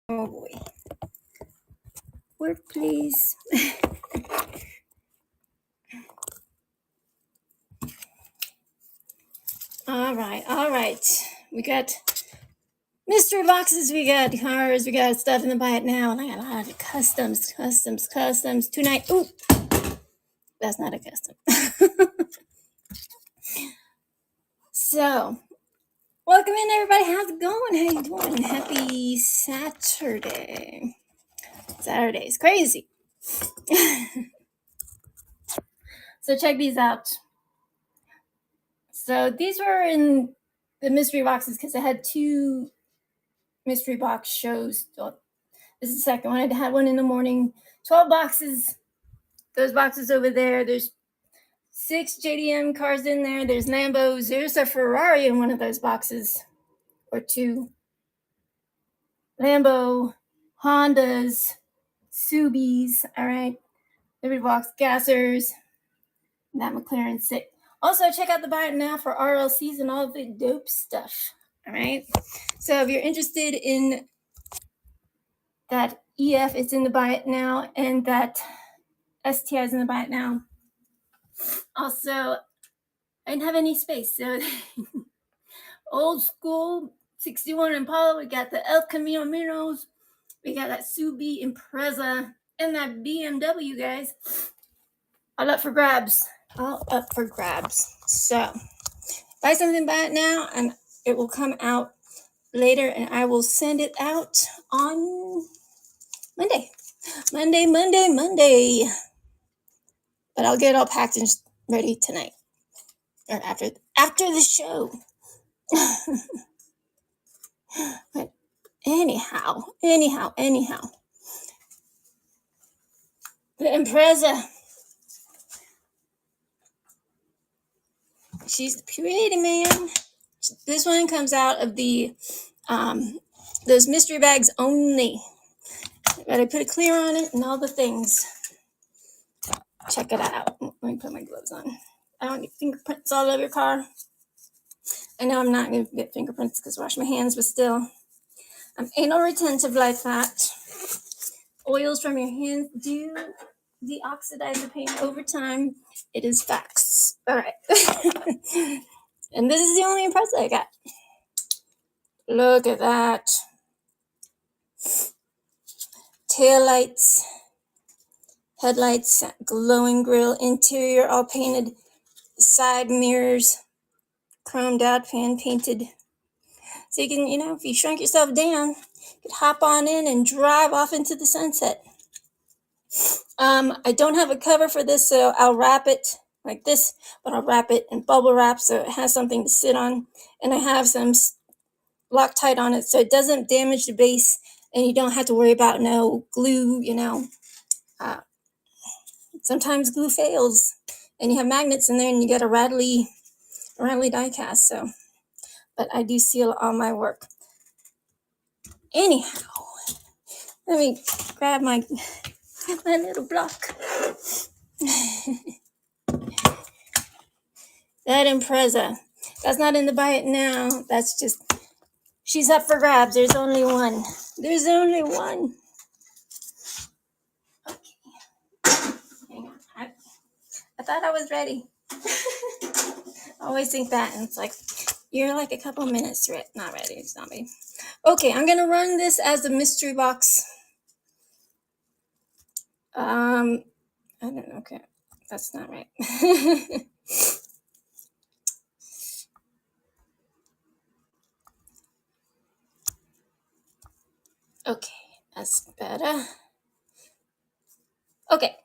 Oh boy. Word, please. All right. We got mystery boxes, we got cars, we got stuff in the buy it now, and I got a lot of customs tonight. Ooh, that's not a custom. So, welcome in, everybody. How's it going? How you doing? Happy Saturday. Saturday's crazy. So check these out. So these were in the mystery boxes because I had two mystery box shows. This is the second one. I had one in the morning. 12 boxes. Those boxes over there. There's 6 JDM cars in there. There's Lambos. There's a Ferrari in one of those boxes. Or 2. Lambo, Hondas, Subis. All right. Every box. Gassers. That McLaren 6. Also, check out the buy it now for RLCs and all the dope stuff. All right. So if you're interested in that EF, it's in the buy it now, and that STI is in the buy it now. Also, I didn't have any space, so old school 61 Impala. We got the El Camino Minos. We got that Subi Impreza and that BMW, guys. All up for grabs. So buy something, buy it now, and it will come out later, and I will send it out on Monday. But I'll get it all packed and ready tonight or after the show. But anyhow, the Impreza. She's pretty, man. This one comes out of the those mystery bags only. But I put a clear on it and all the things. Check it out. Let me put my gloves on. I don't get fingerprints all over your car. I know I'm not going to get fingerprints because I wash my hands, but still, I'm anal retentive like that. Oils from your hands do deoxidize the paint over time. It is facts. All right. And this is the only Impreza I got. Look at that. Taillights, headlights, glowing grille, interior all painted, side mirrors, chromed out, pan painted. So you can, if you shrunk yourself down, you could hop on in and drive off into the sunset. I don't have a cover for this, so I'll wrap it like this, but I'll wrap it in bubble wrap so it has something to sit on. And I have some Loctite on it so it doesn't damage the base, and you don't have to worry about no glue, sometimes glue fails and you have magnets in there and you get a rattly diecast. So, but I do seal all my work. Anyhow, let me grab my little block. That Impreza. That's not in the buy it now. That's just, she's up for grabs. There's only one. Okay. Hang on. I thought I was ready. I always think that, and it's like, you're like a couple minutes not ready. It's not me. Okay, I'm going to run this as a mystery box. I don't know. Okay, that's not right. Okay, that's better. Okay.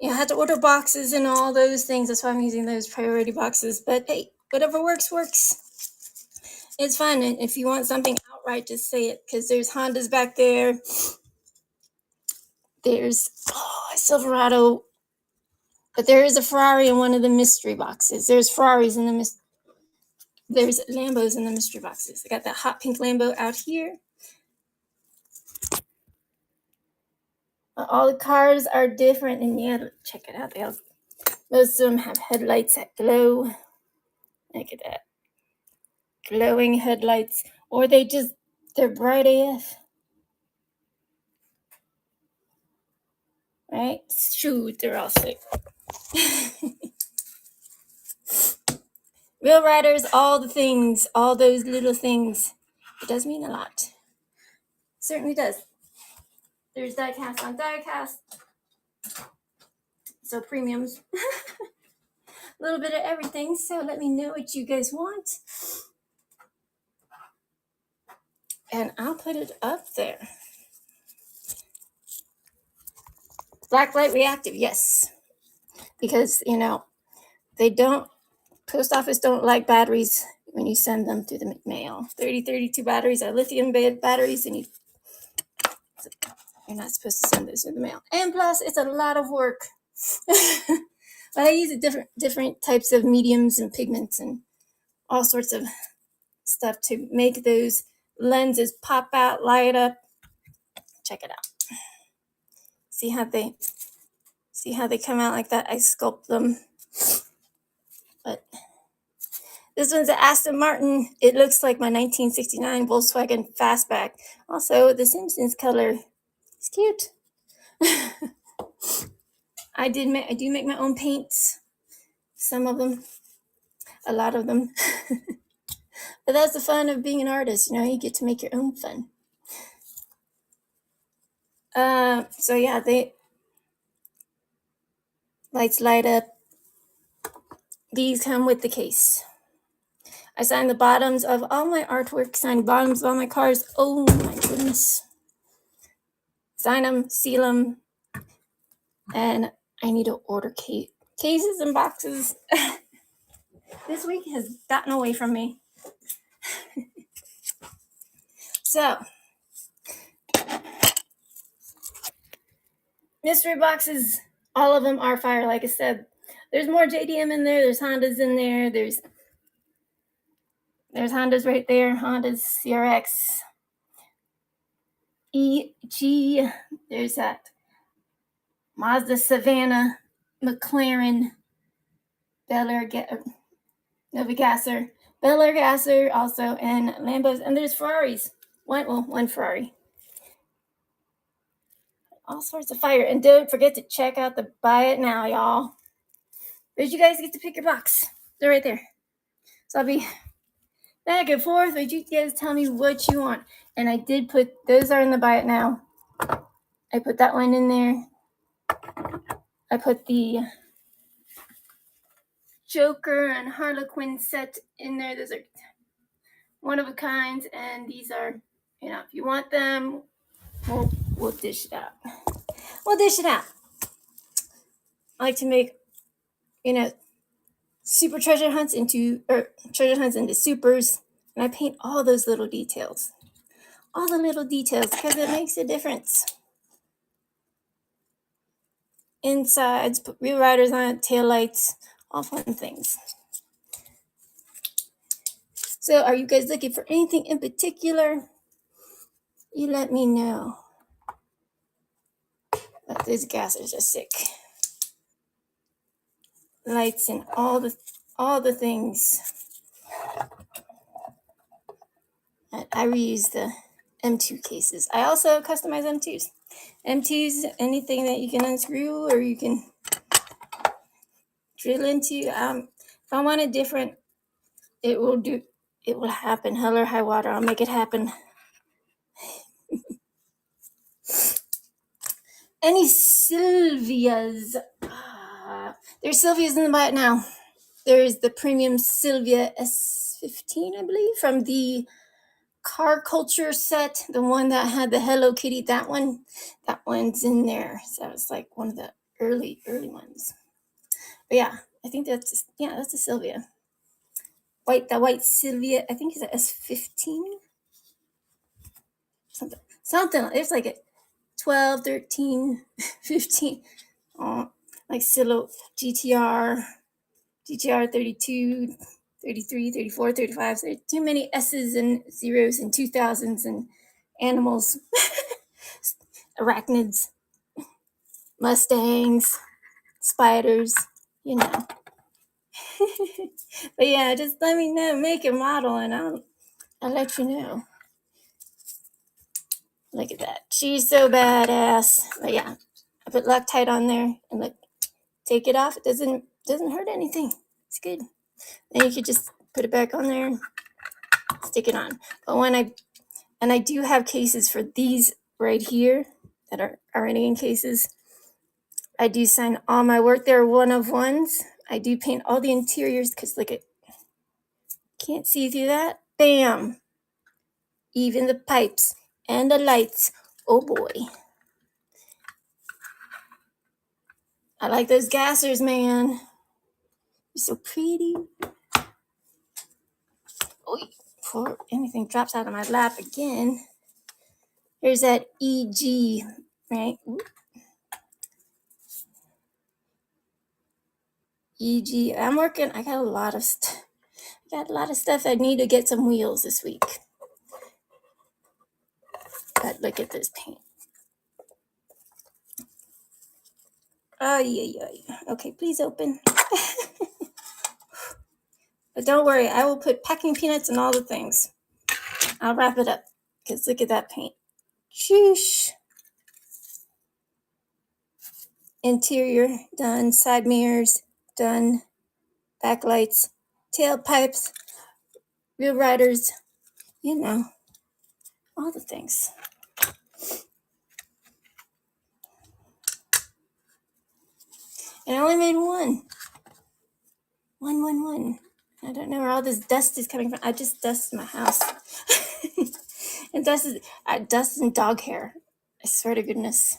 I had to order boxes and all those things. That's why I'm using those priority boxes. But hey, whatever works. It's fine. And if you want something outright, just say it. Because there's Hondas back there. There's a Silverado. But there is a Ferrari in one of the mystery boxes. There's Ferraris in the there's Lambos in the mystery boxes. I got that hot pink Lambo out here. All the cars are different, and check it out. Most of them have headlights that glow. Look at that. glowing headlights, or they're bright AF. Right? Shoot, they're all sick. Real riders, all the things, all those little things. It does mean a lot. Certainly does. There's Diecast on Diecast. So premiums. A little bit of everything. So let me know what you guys want. And I'll put it up there. Blacklight reactive, yes. Because, post office don't like batteries when you send them through the mail. 3032 batteries are lithium batteries, and you're not supposed to send those through the mail. And plus, it's a lot of work. But I use different types of mediums and pigments and all sorts of stuff to make those lenses pop out, light up. Check it out. See how they come out like that? I sculpt them. But this one's an Aston Martin. It looks like my 1969 Volkswagen Fastback. Also, the Simpsons color. It's cute. I do make my own paints. Some of them. A lot of them. But that's the fun of being an artist. You get to make your own fun. So yeah, they lights light up. These come with the case. I sign the bottoms of all my artwork, sign the bottoms of all my cars. Oh my goodness. Sign them, seal them, and I need to order cases and boxes. This week has gotten away from me. So, mystery boxes, all of them are fire, like I said. There's more JDM in there, there's Hondas in there, there's Hondas right there, Hondas CRX, EG, there's that Mazda Savannah, McLaren, Bel Air Gasser, Bel Air Gasser also, and Lambos, and there's Ferraris. One Ferrari. All sorts of fire. And don't forget to check out the Buy It Now, y'all. But you guys get to pick your box. They're right there. So I'll be back and forth, but you guys tell me what you want. And I did put, those are in the Buy It Now. I put that one in there. I put the Joker and Harlequin set in there. Those are one of a kind, and these are, if you want them, we'll dish it out. I like to make, super treasure hunts into supers, and I paint all those little details. All the little details, because it makes a difference. Insides, put real riders on it, taillights, all fun things. So are you guys looking for anything in particular? You let me know. But these gases are sick. Lights and all the things. I reuse the M2 cases. I also customize M2s. M2s, anything that you can unscrew or you can drill into. If I want it different, it will happen. Hell or high water, I'll make it happen. Any Sylvias? There's Sylvias in the Buy It Now. There's the premium Sylvia S15, I believe, from the Car Culture set, the one that had the Hello Kitty. That one's in there. So it's like one of the early ones. But yeah, I think that's a Sylvia. The white Sylvia, I think it's an S15. Something. There's like a 12, 13, 15. Like Silo GTR 32, 33, 34, 35. So there's too many S's and zeros and 2000s and animals, arachnids, Mustangs, spiders, But yeah, just let me know, make a model, and I'll let you know. Look at that. She's so badass. But yeah, I put Loctite on there, and look, take it off. It doesn't hurt anything. It's good. Then you could just put it back on there and stick it on. But I do have cases for these right here that are already in cases. I do sign all my work. They're one of ones. I do paint all the interiors because look at, can't see through that. Bam. Even the pipes and the lights. Oh boy. I like those gassers, man. They're so pretty. Oh, before anything drops out of my lap again. Here's that EG, right? EG. I'm working. I got a lot of stuff. I need to get some wheels this week. But look at this paint. Oh, yeah. Okay, please open. But don't worry, I will put packing peanuts and all the things. I'll wrap it up. Because look at that paint. Sheesh. Interior, done. Side mirrors, done. Backlights, tailpipes, wheel riders, all the things. And I only made one. One. I don't know where all this dust is coming from. I just dusted my house. And dust and dog hair. I swear to goodness.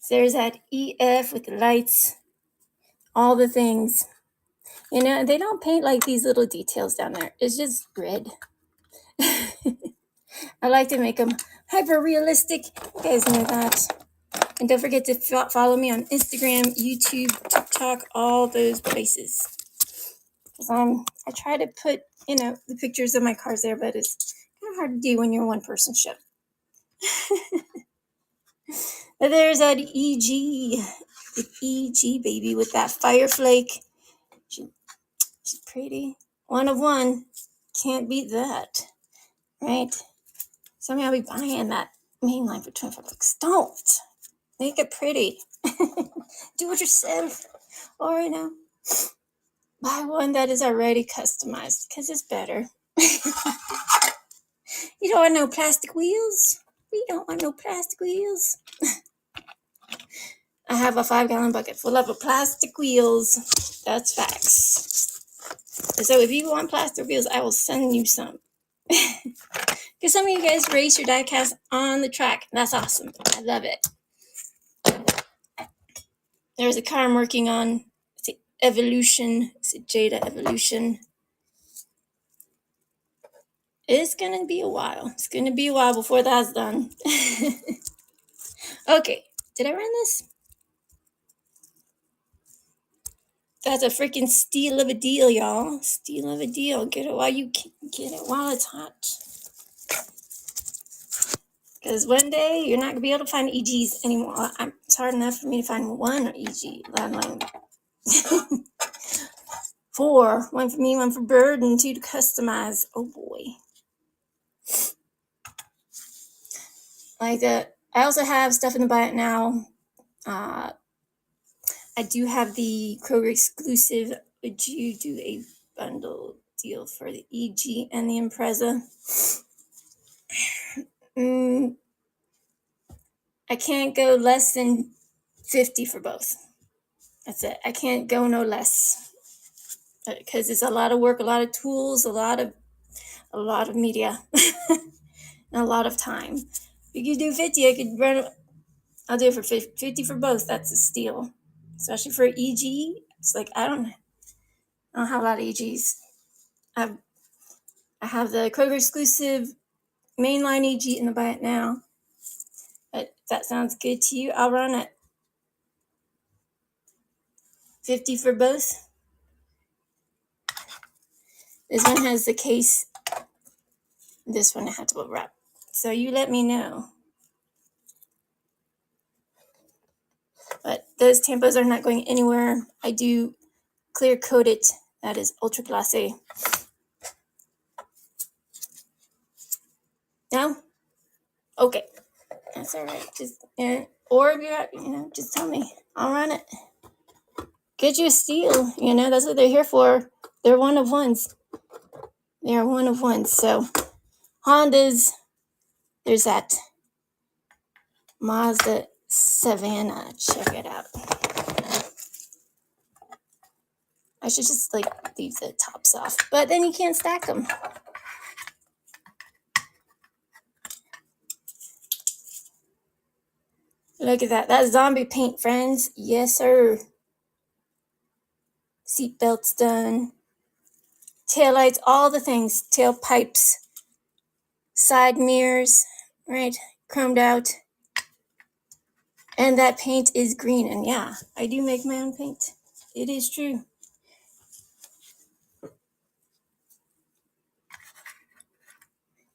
So there's that EF with the lights, all the things. They don't paint like these little details down there. It's just red. I like to make them hyper realistic. You guys know that. And don't forget to follow me on Instagram, YouTube, TikTok, all those places. I try to put, the pictures of my cars there, but it's kind of hard to do when you're a one-person show. But there's that EG, the EG baby with that fire flake. She's pretty. One of one. Can't beat that. Right? Somehow I'll be buying that mainline for $25. Don't. Make it pretty. Do it yourself. Or, buy one that is already customized because it's better. You don't want no plastic wheels. We don't want no plastic wheels. I have a 5-gallon bucket full of plastic wheels. That's facts. So if you want plastic wheels, I will send you some. Because some of you guys race your diecast on the track. That's awesome. I love it. There's a car I'm working on. It's Evolution. It's a Jada Evolution. It's going to be a while. It's going to be a while before that's done. Okay. Did I run this? That's a freaking steal of a deal, y'all. Steal of a deal. Get it while you can get it while it's hot. Because one day you're not going to be able to find EGs anymore. It's hard enough for me to find one EG, let alone 4. One for me, one for Bird, and 2 to customize. Oh boy. Like that. I also have stuff in the buy it now. I do have the Kroger exclusive. Would you do a bundle deal for the EG and the Impreza? I can't go less than 50 for both. That's it. I can't go no less because it's a lot of work, a lot of tools, a lot of media, and a lot of time. If you could do 50, I could run. I'll do it for 50 for both. That's a steal, especially for EG. It's like I don't have a lot of EGs. I have the Kroger exclusive mainline EG in the buy it now. But if that sounds good to you, I'll run it. 50 for both. This one has the case. This one I have to wrap. So you let me know. But those tampons are not going anywhere. I do clear coated. That is ultra glacé. No? Okay. That's all right. Just, or if you got, just tell me. I'll run it. Get you a steal. That's what they're here for. They're one of ones. They are one of ones. So, Hondas, there's that Mazda Savannah. Check it out. I should just leave the tops off, but then you can't stack them. Look at that. That's zombie paint, friends. Yes, sir. Seat belts done. Taillights, all the things. Tailpipes. Side mirrors, right? Chromed out. And that paint is green. And yeah, I do make my own paint. It is true.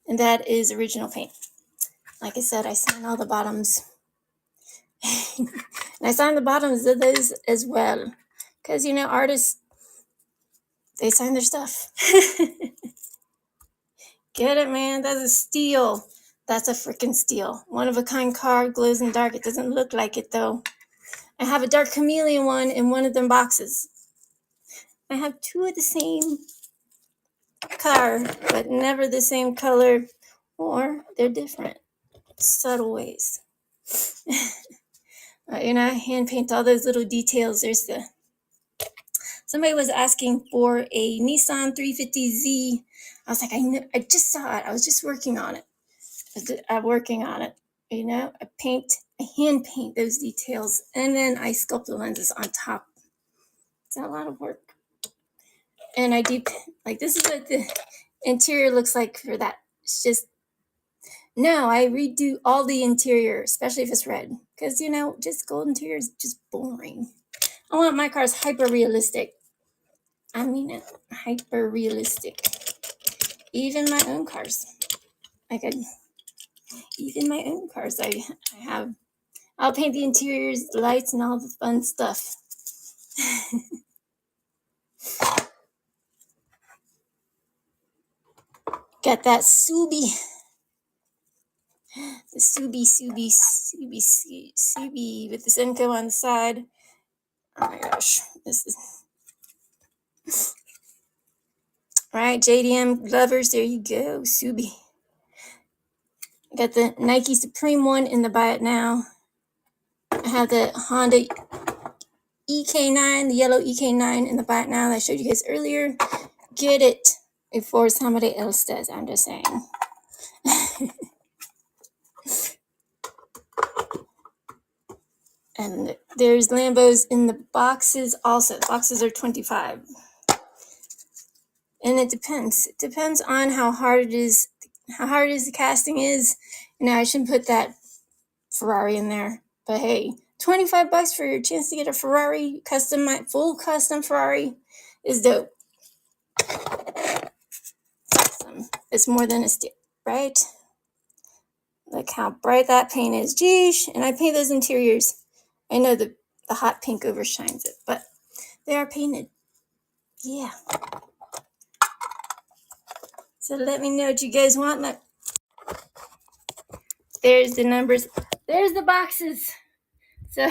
And that is original paint. Like I said, I sign all the bottoms. And I sign the bottoms of those as well. Because, artists, they sign their stuff. Get it, man? That's a steal. That's a freaking steal. One of a kind car, glows in the dark. It doesn't look like it, though. I have a dark chameleon one in one of them boxes. I have two of the same car, but never the same color, or they're different. Subtle ways. I hand paint all those little details. Somebody was asking for a Nissan 350Z. I was like, I just saw it. I was just working on it. I'm working on it. I hand paint those details, and then I sculpt the lenses on top. It's a lot of work. And I do, this is what the interior looks like for that. It's just, no, I redo all the interior, especially if it's red. Because, just gold interior is just boring. I want my cars hyper realistic. I mean it, hyper realistic. Even my own cars. Even my own cars, I'll paint the interiors, the lights, and all the fun stuff. Got that Subi. The Subi with the Senko on the side. Oh my gosh, this is... All right, JDM lovers, there you go, Subi. Got the Nike Supreme one in the Buy It Now. I have the Honda EK9, the yellow EK9 in the Buy It Now that I showed you guys earlier. Get it before somebody else does, I'm just saying. And there's Lambos in the boxes also. The boxes are $25. And it depends. It depends on how hard it is the casting is. I shouldn't put that Ferrari in there. But hey, $25 for your chance to get a Ferrari, full custom Ferrari is dope. Awesome. It's more than a steal, right? Look how bright that paint is. Geesh. And I paint those interiors. I know the hot pink overshines it, but they are painted. Yeah. So let me know what you guys want. Look. There's the numbers. There's the boxes. So,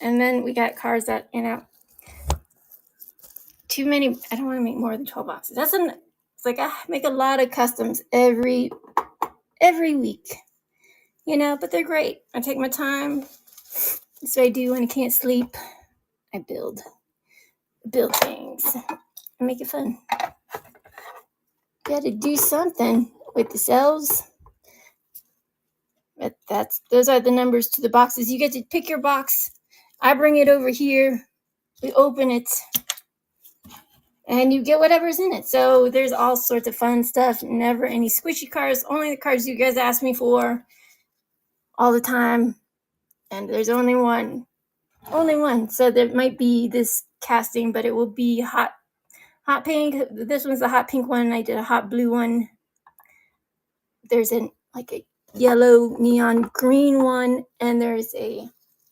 and then we got cars that, too many. I don't want to make more than 12 boxes. It's like I make a lot of customs every week, but they're great. I take my time. That's what I do when I can't sleep. I build things and make it fun. Got to do something with the cells. But those are the numbers to the boxes. You get to pick your box. I bring it over here. We open it. And you get whatever's in it. So there's all sorts of fun stuff. Never any squishy cars. Only the cars you guys ask me for all the time. And there's only one. Only one. So there might be this casting, but it will be hot pink. This one's the hot pink one. I did a hot blue one. There's a yellow neon green one. And there's a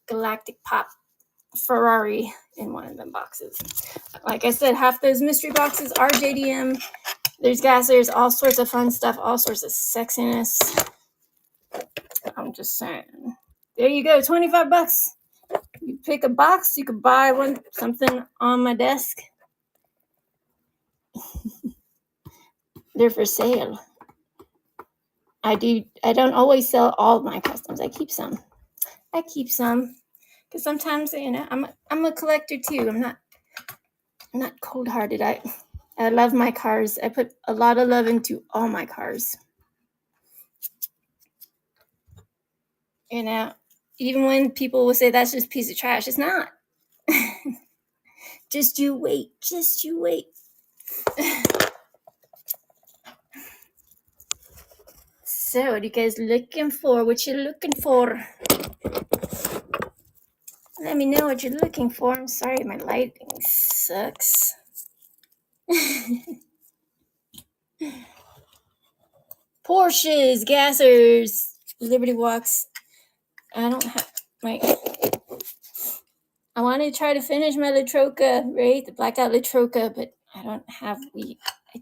galactic pop Ferrari in one of them boxes. Like I said, half those mystery boxes are JDM. There's gassers, all sorts of fun stuff, all sorts of sexiness. I'm just saying. There you go, $25. You pick a box, you could buy something on my desk. They're for sale. I don't always sell all of my customs. I keep some. Because sometimes, I'm a collector too. I'm not cold-hearted. I love my cars. I put a lot of love into all my cars. Even when people will say that's just a piece of trash, it's not. Just you wait. So, what are you guys looking for? What you looking for? Let me know what you're looking for. I'm sorry, my lighting sucks. Porsches, gassers, Liberty Walks. I don't have I want to try to finish my Latroca, right? The blackout Latroca, but I don't have I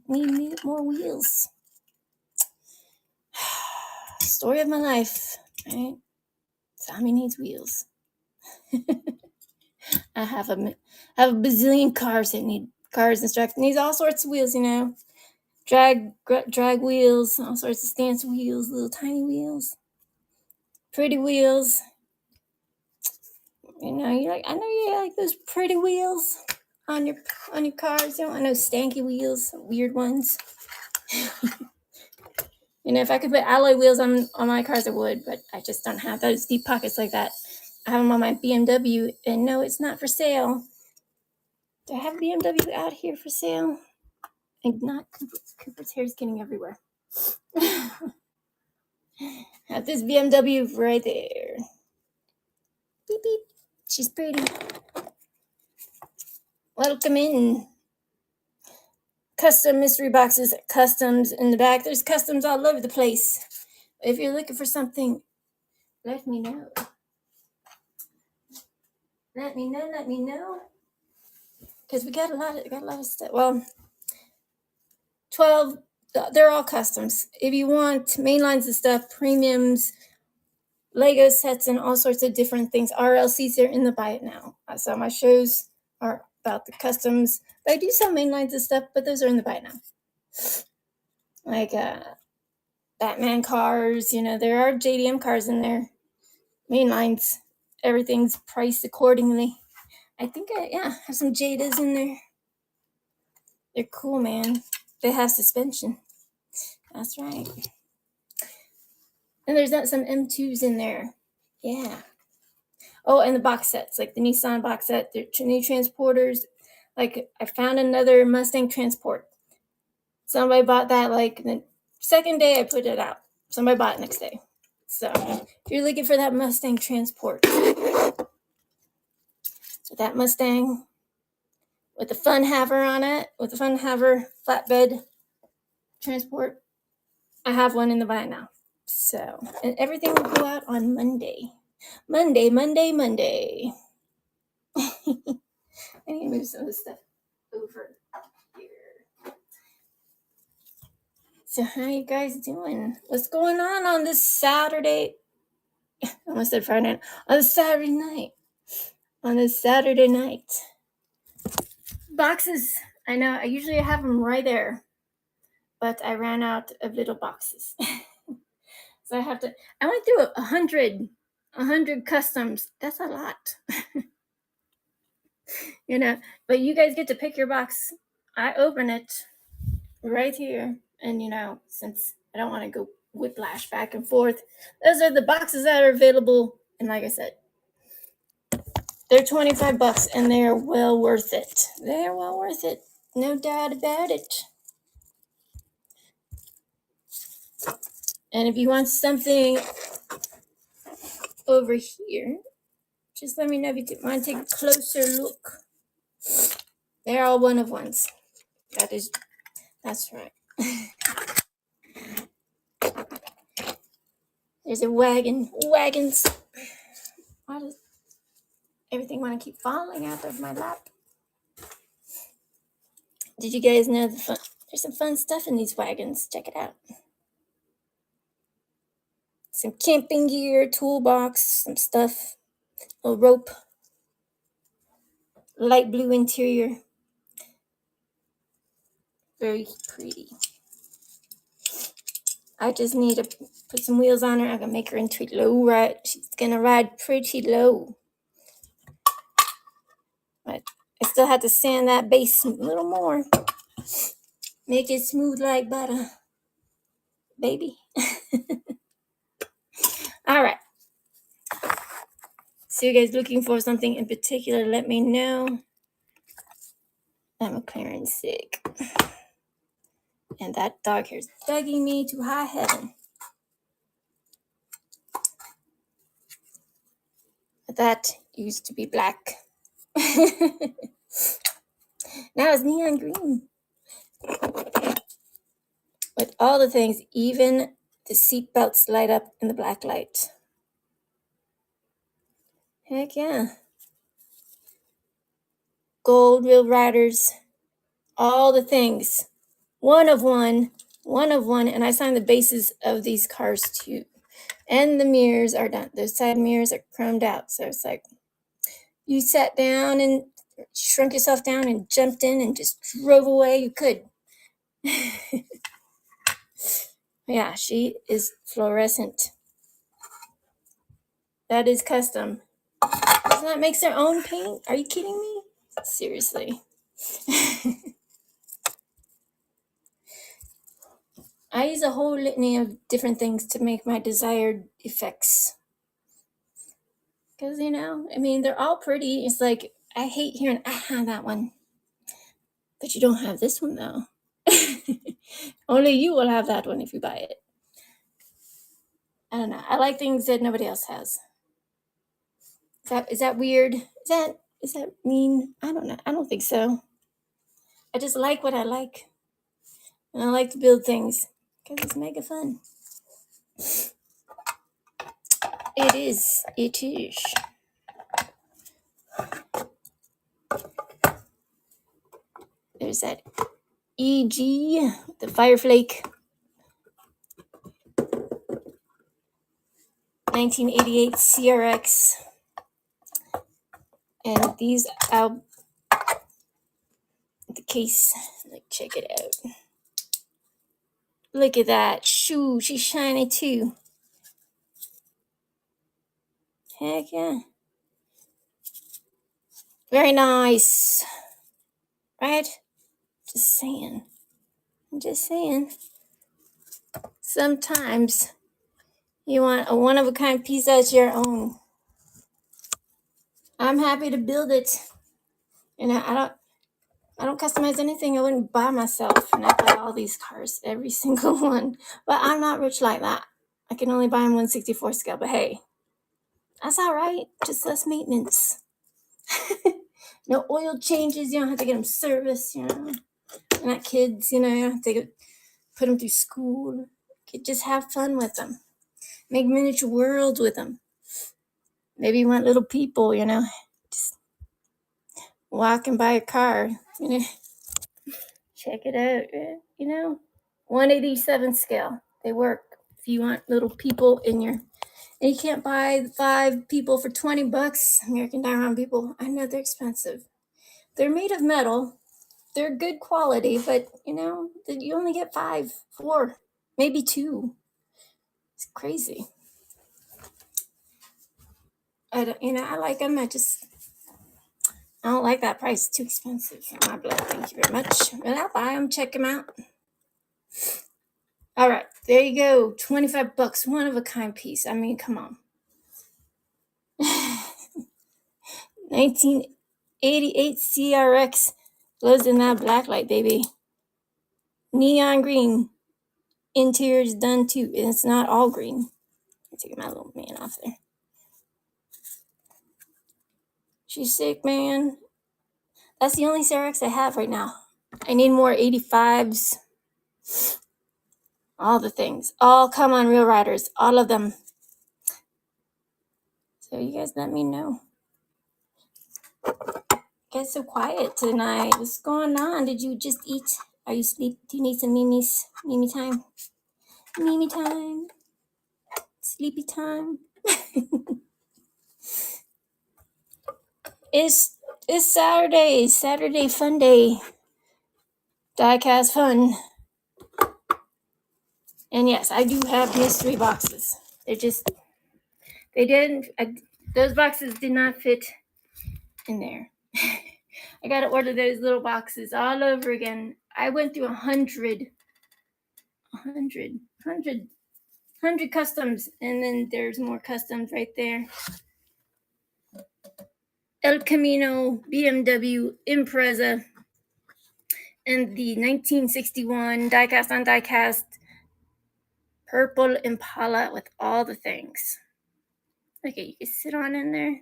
need more wheels. Story of my life, right? Tommy needs wheels. I have a bazillion cars that need cars and trucks. Needs all sorts of wheels, drag wheels, all sorts of stance wheels, little tiny wheels, pretty wheels. I know you like those pretty wheels on your cars. You don't want no stanky wheels, weird ones. If I could put alloy wheels on my cars, I would, but I just don't have those deep pockets like that. I have them on my BMW, and no, it's not for sale. Do I have a BMW out here for sale? And not Cooper's hair's getting everywhere. Have this BMW right there. Beep beep. She's pretty. Welcome in. Custom mystery boxes, customs in the back. There's customs all over the place. If you're looking for something, let me know. Let me know. Because we got a lot of stuff. Well, 12, they're all customs. If you want mainlines and stuff, premiums, Lego sets, and all sorts of different things, RLCs are in the buy it now. So my shows are about the customs. But I do sell mainlines and stuff, but those are in the buy it now. Like Batman cars, there are JDM cars in there. Mainlines, everything's priced accordingly. I think I have some Jadas in there. They're cool, man. They have suspension. That's right. And there's some M2s in there. Yeah. Oh, and the box sets, like the Nissan box set, the new transporters. Like I found another Mustang Transport. Somebody bought that like the second day I put it out. Somebody bought it next day. So if you're looking for that Mustang Transport, that Mustang with the fun haver on it, with the fun haver flatbed transport, I have one in the buy now. So, and everything will go out on Monday. Monday. I need to move some of this stuff over here. So how you guys doing? What's going on this Saturday? I almost said Friday night. On this Saturday night. Boxes. I know, I usually have them right there. But I ran out of little boxes. So I went through 100 customs. That's a lot. But you guys get to pick your box. I open it right here. And, since I don't want to go whiplash back and forth, those are the boxes that are available. And like I said, they're $25 and they're well worth it. They're well worth it. No doubt about it. And if you want something over here, just let me know if you want to take a closer look. They're all one of ones. That's right. There's a wagons. Everything want to keep falling out of my lap. Did you guys know there's some fun stuff in these wagons? Check it out. Some camping gear, toolbox, some stuff, a rope, light blue interior. Very pretty. I just need to put some wheels on her. I can make her into a low ride. She's gonna ride pretty low. But I still have to sand that base a little more. Make it smooth like butter, baby. All right. So you guys looking for something in particular, let me know. I'm clearing sick. And that dog here is begging me to high heaven. That used to be black. Now it's neon green. With all the things, even the seat belts light up in the black light. Heck yeah. Gold wheel riders, all the things. One of one, and I signed the bases of these cars too. And the mirrors are done. Those side mirrors are chromed out. So it's like you sat down and shrunk yourself down and jumped in and just drove away. You could. Yeah, she is fluorescent. That is custom. Doesn't that make their own paint? Are you kidding me? Seriously. I use a whole litany of different things to make my desired effects. Because, they're all pretty. It's like, I hate hearing, I have that one. But you don't have this one, though. Only you will have that one if you buy it. I don't know. I like things that nobody else has. Is that weird? Is that mean? I don't know. I don't think so. I just like what I like. And I like to build things because it's mega fun. It is. It is. There's that EG, the Fireflake. 1988 CRX. And these out the case. Like, check it out. Look at that. Shoo, she's shiny too. Heck yeah. Very nice. Right? Just saying. I'm just saying. Sometimes you want a one-of-a-kind piece that's your own. I'm happy to build it. I don't customize anything I wouldn't buy myself. And I buy all these cars, every single one. But I'm not rich like that. I can only buy them 1/64 scale. But hey, that's all right. Just less maintenance. No oil changes. You don't have to get them serviced. They're not kids. You don't have to put them through school. You could just have fun with them. Make miniature worlds with them. Maybe you want little people. Just walking by a car. Check it out. 1/87 scale. They work. If you want little people and you can't buy 5 people for $20. American Diorama people, I know they're expensive. They're made of metal. They're good quality, but you only get 5, 4, maybe 2. It's crazy. I like them. I don't like that price. It's too expensive for my blood. Thank you very much. But I'll buy them. Check them out. All right, there you go. $25, one-of-a-kind piece. I mean, come on. 1988 CRX glows in that black light, baby. Neon green. Interior's done too. And it's not all green. Let me take my little man off there. She's sick, man. That's the only CRX I have right now. I need more 85s. All the things. All come on Real Riders. All of them. So you guys let me know. guys so quiet tonight? What's going on? Did you just eat? Are you sleep? Do you need some Mimi time? Mimi time. Sleepy time. It's Saturday fun day. Diecast fun. And yes, I do have mystery boxes. Those boxes did not fit in there. I gotta order those little boxes all over again. I went through 100 customs, and then there's more customs right there. El Camino, BMW, Impreza, and the 1961 diecast on diecast purple Impala with all the things. Okay, you can sit on in there.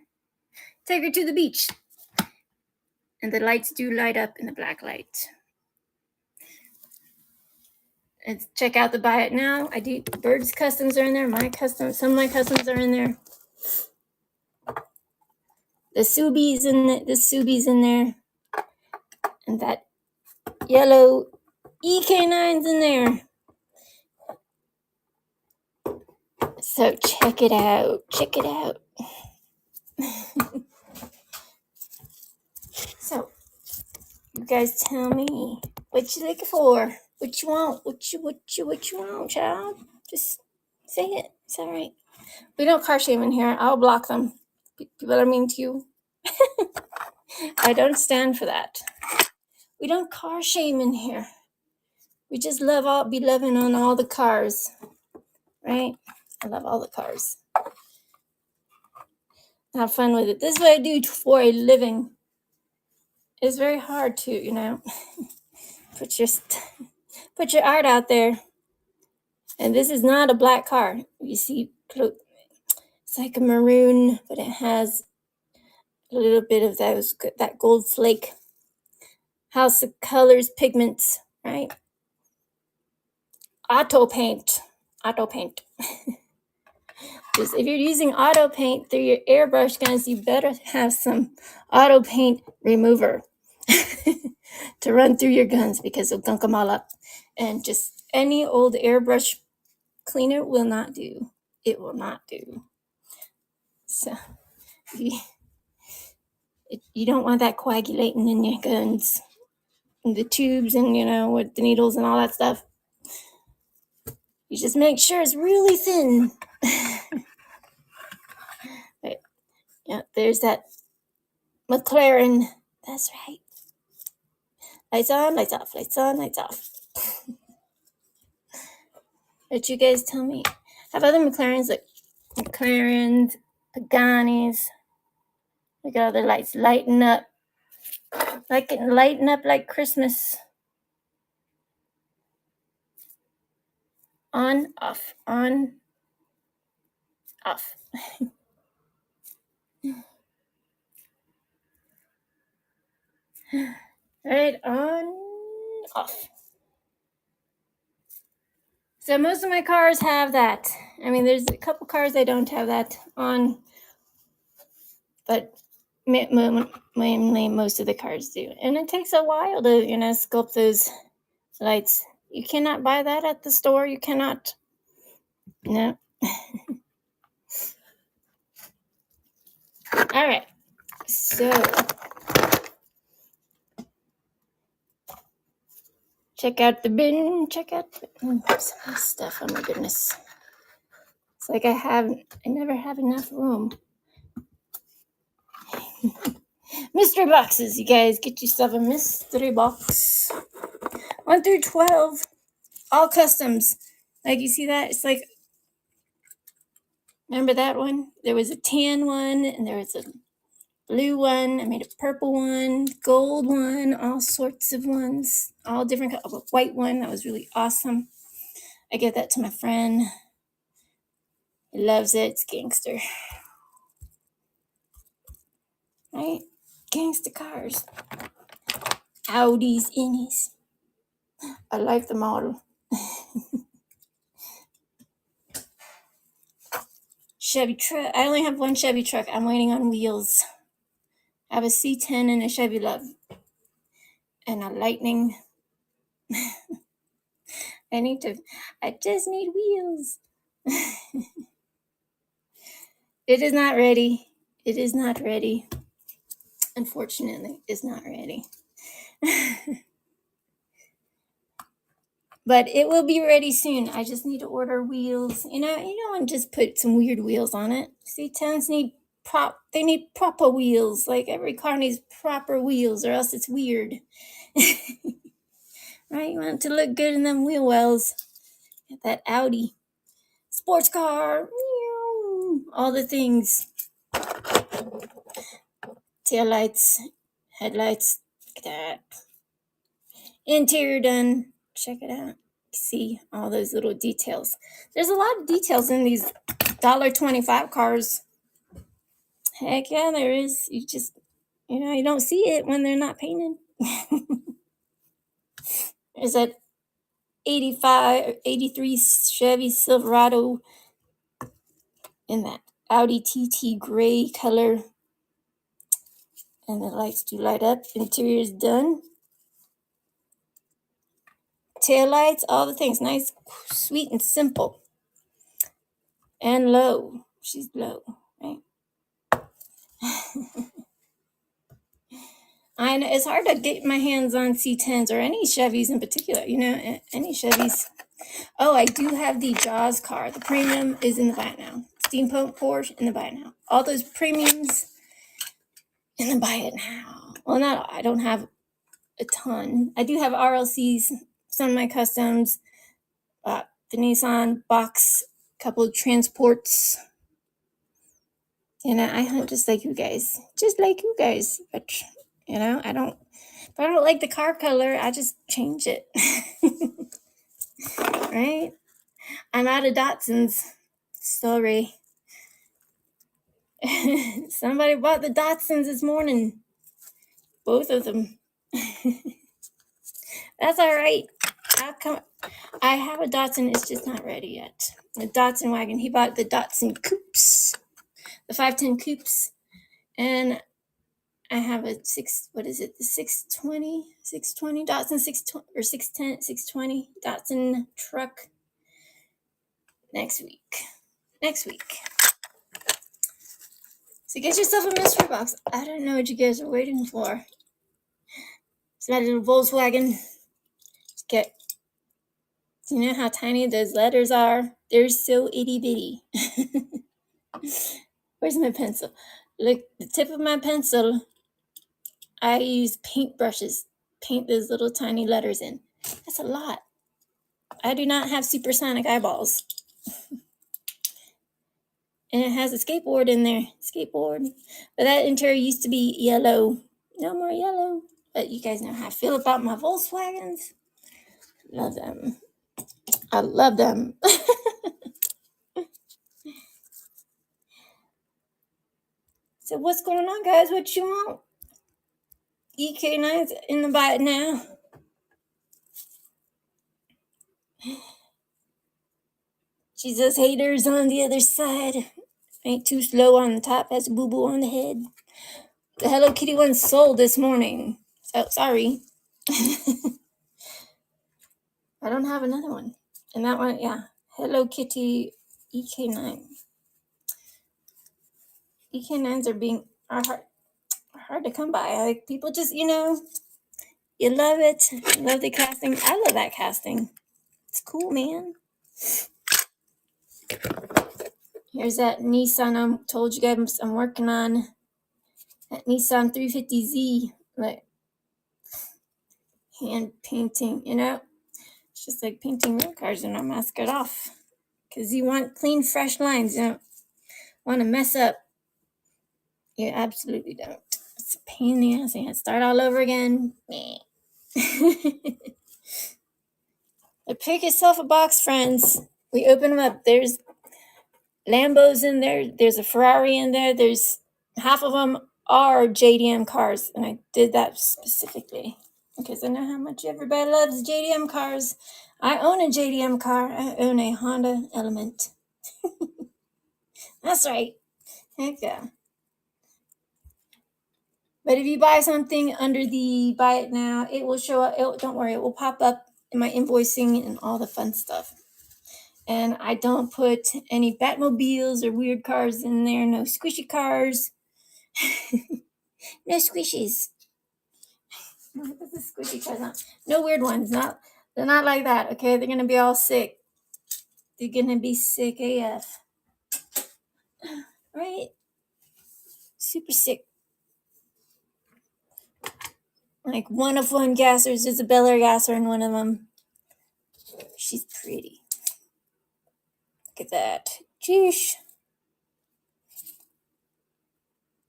Take her to the beach. And the lights do light up in the black light. And check out the buy it now. I do Bird's customs are in there. Some of my customs are in there. The Subies in there. And that yellow EK9's in there. So check it out. So you guys tell me what you looking for. What you want? What you want, child? Just say it. It's all right. We don't car shame in here. I'll block them. People are mean to you. I don't stand for that. We don't car shame in here. We just be loving on all the cars, right? I love all the cars. Have fun with it. This is what I do for a living. It's very hard to, put your art out there. And this is not a black car. You see, it's like a maroon, but it has a little bit of that gold flake. House of Colors pigments, right? Auto paint. Just if you're using auto paint through your airbrush guns, you better have some auto paint remover to run through your guns, because it'll gunk them all up. And just any old airbrush cleaner will not do. It will not do. So you don't want that coagulating in your guns, and the tubes, and with the needles and all that stuff. You just make sure it's really thin. But, there's that McLaren. That's right. Lights on, lights off, lights on, lights off. But you guys tell me. Have other McLarens, like McLarens, Paganis. Look at all the lights lighting up. Lighting up like Christmas. On, off, on, off. Right, on, off. So most of my cars have that. I mean, there's a couple cars I don't have that on, but mainly most of the cars do. And it takes a while to, sculpt those lights. You cannot buy that at the store. You cannot. No. All right. So check out the bin. Some of this stuff. Oh my goodness. It's like I never have enough room. Mystery boxes, you guys. Get yourself a mystery box. 1 through 12. All customs. Like, you see that? It's like, remember that one? There was a tan one, and there was a blue one. I made a purple one, gold one, all sorts of ones. All different colors. A white one. That was really awesome. I gave that to my friend. He loves it. It's gangster. Right? Gangster cars. Audis, Innies. I like them all. Chevy truck. I only have one Chevy truck. I'm waiting on wheels. I have a C10 and a Chevy Love and a Lightning. I just need wheels. It is not ready. It is not ready. Unfortunately, it's not ready. But it will be ready soon. I just need to order wheels. You don't want to just put some weird wheels on it. C10s need they need proper wheels. Like every car needs proper wheels or else it's weird. Right? You want it to look good in them wheel wells. Get that Audi. Sports car. All the things. Tail lights, headlights, like that. Interior done. Check it out. See all those little details. There's a lot of details in these $1.25 cars. Heck yeah, there is. You just, you don't see it when they're not painted. There's that 83 Chevy Silverado in that Audi TT gray color. And the lights do light up. Interior is done. Tail lights, all the things. Nice, sweet, and simple. And low. She's low, right? I know it's hard to get my hands on C10s or any Chevys in particular, any Chevys. Oh, I do have the Jaws car. The premium is in the buy it now. Steampunk Porsche in the buy it now. All those premiums in the buy it now. Well, I don't have a ton. I do have RLCs, some of my customs, the Nissan box, a couple of transports. I hunt just like you guys. But, if I don't like the car color, I just change it. Right? I'm out of Datsuns. Sorry. Somebody bought the Datsuns this morning. Both of them. That's all right. I have a Datsun. It's just not ready yet. The Datsun wagon. He bought the Datsun Coupes. The 510 Coupes. And I have a the 620 Datsun 620 or 610, 620 Datsun truck next week. So get yourself a mystery box. I don't know what you guys are waiting for. It's my little Volkswagen. Do you know how tiny those letters are? They're so itty bitty. Where's my pencil? Look, the tip of my pencil, I use paintbrushes. Paint those little tiny letters in. That's a lot. I do not have supersonic eyeballs. And it has a skateboard in there. Skateboard. But that interior used to be yellow. No more yellow. But you guys know how I feel about my Volkswagens. Love them. I love them. So what's going on, guys? What you want? EK9's in the bite now. Jesus haters on the other side. Ain't too slow on the top, has a boo-boo on the head. The Hello Kitty one sold this morning. So sorry. I don't have another one. And that one, yeah. Hello Kitty EK9. EK9s are hard to come by. Like people just, you love it. You love the casting. I love that casting. It's cool, man. Here's that Nissan I told you guys I'm working on. That Nissan 350Z. Like hand painting, It's just like painting real cars and not mask it off. Because you want clean, fresh lines. You don't want to mess up. You absolutely don't. It's a pain in the ass. You start all over again. But pick yourself a box, friends. We open them up. There's Lambos in there. There's a Ferrari in there. There's half of them are JDM cars. And I did that specifically because I know how much everybody loves JDM cars. I own a JDM car. I own a Honda Element. That's right. Heck yeah. But if you buy something under the buy it now, it will show up. Don't worry, it will pop up in my invoicing and all the fun stuff. And I don't put any Batmobiles or weird cars in there. No squishy cars. No squishies. This is squishy cars. No weird ones. They're not like that. Okay, they're gonna be all sick. They're gonna be sick AF. Right? Super sick. Like one gassers. There's a Bel Air gasser in one of them. She's pretty. Look at that. Jeesh.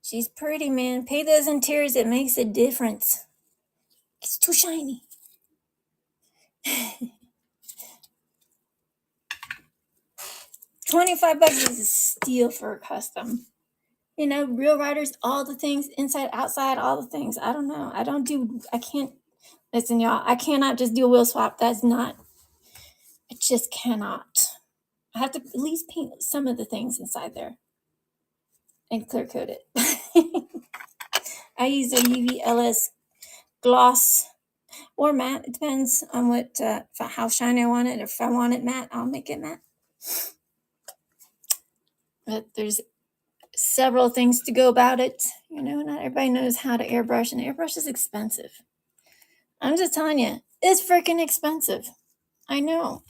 She's pretty, man. Pay those interiors. It makes a difference. It's too shiny. $25 is a steal for a custom. You know, real riders, all the things, inside, outside, all the things. I don't know. I can't, listen, y'all, I cannot just do a wheel swap. I just cannot. I have to at least paint some of the things inside there and clear coat it. I use a UV LS gloss or matte. It depends on how shiny I want it. If I want it matte, I'll make it matte. But there's several things to go about it. You know, not everybody knows how to airbrush, and airbrush is expensive. I'm just telling you, it's freaking expensive. I know.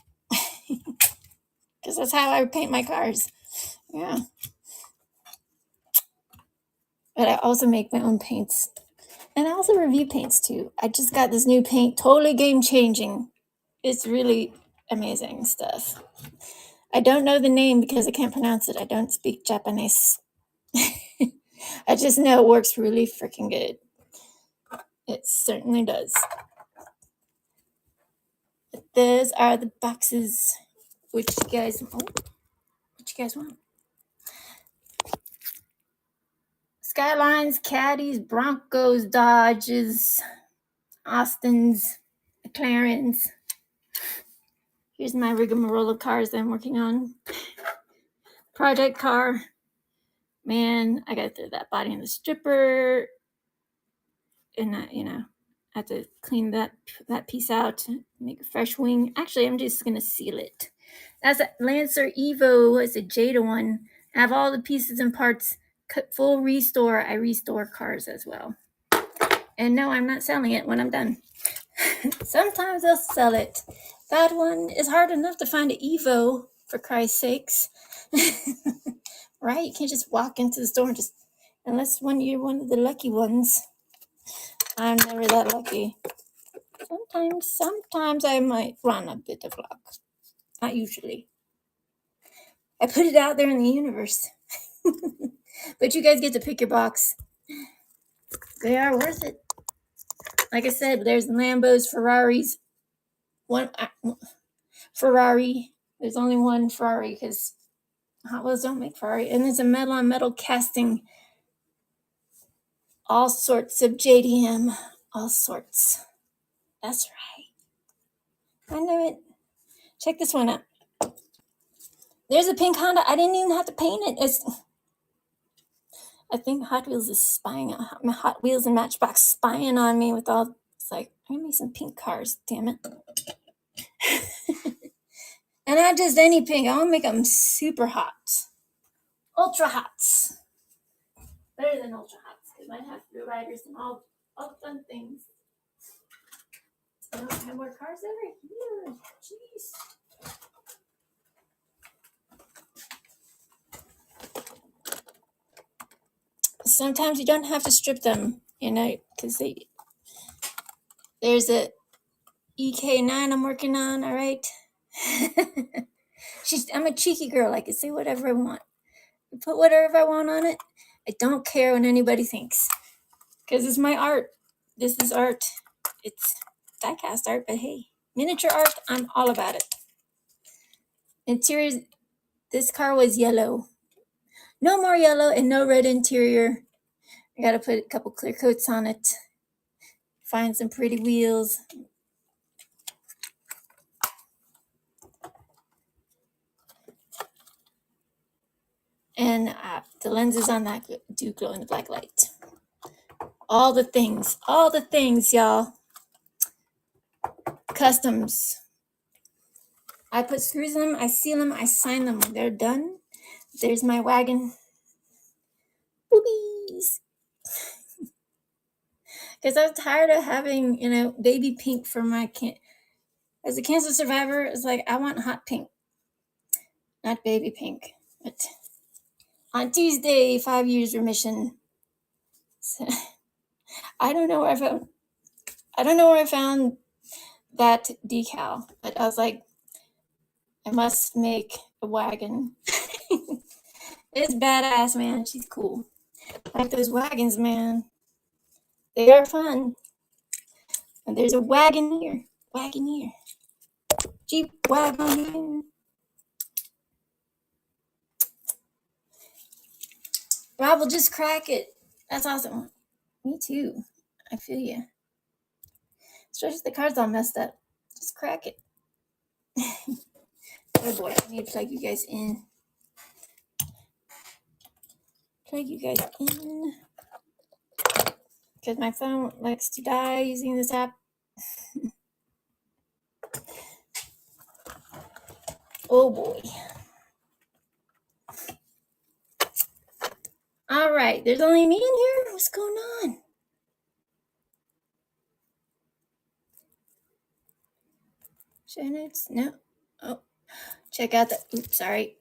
Because that's how I paint my cars. Yeah. But I also make my own paints. And I also review paints too. I just got this new paint, totally game changing. It's really amazing stuff. I don't know the name because I can't pronounce it. I don't speak Japanese. I just know it works really freaking good. It certainly does. But those are the boxes. Which you guys want? Skylines, Caddies, Broncos, Dodges, Austins, McLarens. Here's my rigmarole of cars that I'm working on. Project car. Man, I gotta throw that body in the stripper. And I have to clean that piece out, make a fresh wing. Actually, I'm just gonna seal it. That's a Lancer Evo. It's a Jada one. I have all the pieces and parts. Full restore. I restore cars as well. And no, I'm not selling it when I'm done. Sometimes I'll sell it. That one is hard enough to find an Evo, for Christ's sakes. Right? You can't just walk into the store and just, unless you're one of the lucky ones. I'm never that lucky. Sometimes I might run a bit of luck. Not usually. I put it out there in the universe. But you guys get to pick your box. They are worth it. Like I said, there's Lambos, Ferraris. Ferrari. There's only one Ferrari because Hot Wheels don't make Ferrari. And there's a metal on metal casting. All sorts of JDM. All sorts. That's right. I knew it. Check this one out. There's a pink Honda. I didn't even have to paint it. I think Hot Wheels is spying on Hot Wheels and Matchbox spying on me with all. It's like, I'm gonna make some pink cars. Damn it. And not just any pink. I want to make them super hot. Ultra hots. Better than ultra hots because I'd have blue riders and all fun things. I don't have more cars over here. Jeez. Sometimes you don't have to strip them, because there's a EK9 I'm working on, all right? I'm a cheeky girl. I can say whatever I want. I put whatever I want on it. I don't care what anybody thinks because it's my art. This is art. It's diecast art, but hey, miniature art, I'm all about it. Interiors, this car was yellow. No more yellow and no red interior. I got to put a couple clear coats on it. Find some pretty wheels. And the lenses on that do glow in the black light. All the things, y'all. Customs. I put screws in them, I seal them, I sign them. They're done. There's my wagon. Boobies. Because I was tired of having, baby pink for my as a cancer survivor. It's like, I want hot pink, not baby pink. But on Tuesday, 5 years remission. So, I don't know where I found that decal, but I was like, I must make a wagon. It's badass, man. She's cool. Like those wagons, man. They are fun. And there's a Wagoneer. Jeep Wagoneer. Rob will just crack it. That's awesome. Me too. I feel you. Especially if the car's all messed up. Just crack it. Oh boy, I need to plug you guys in. Because my phone likes to die using this app. Oh boy. All right, there's only me in here? What's going on? Show notes? No. Oh, check out the, oops, sorry.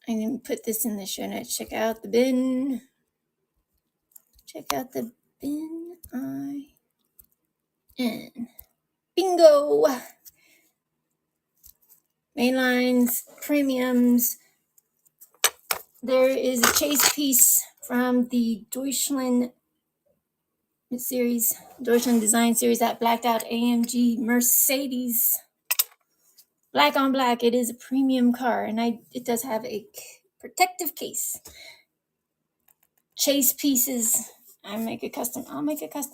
I didn't put this in the show notes. Check out the bin. Bingo. Mainlines, premiums. There is a chase piece from the Deutschland Design Series that blacked out AMG Mercedes. Black on black. It is a premium car, and it does have a protective case. Chase pieces. I'll make a custom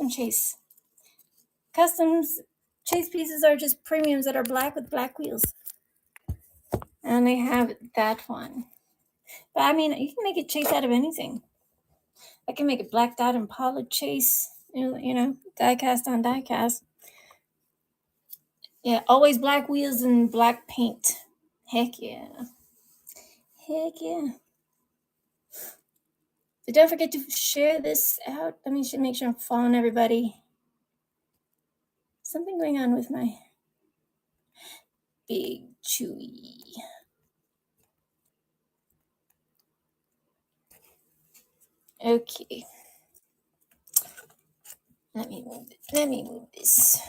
chase. Customs chase pieces are just premiums that are black with black wheels. And they have that one. But I mean, you can make a chase out of anything. I can make a blacked out Impala chase, diecast on diecast. Yeah, always black wheels and black paint. Heck yeah. So don't forget to share this out. Let me make sure I'm following everybody. Something going on with my big chewy. Okay. Let me move this.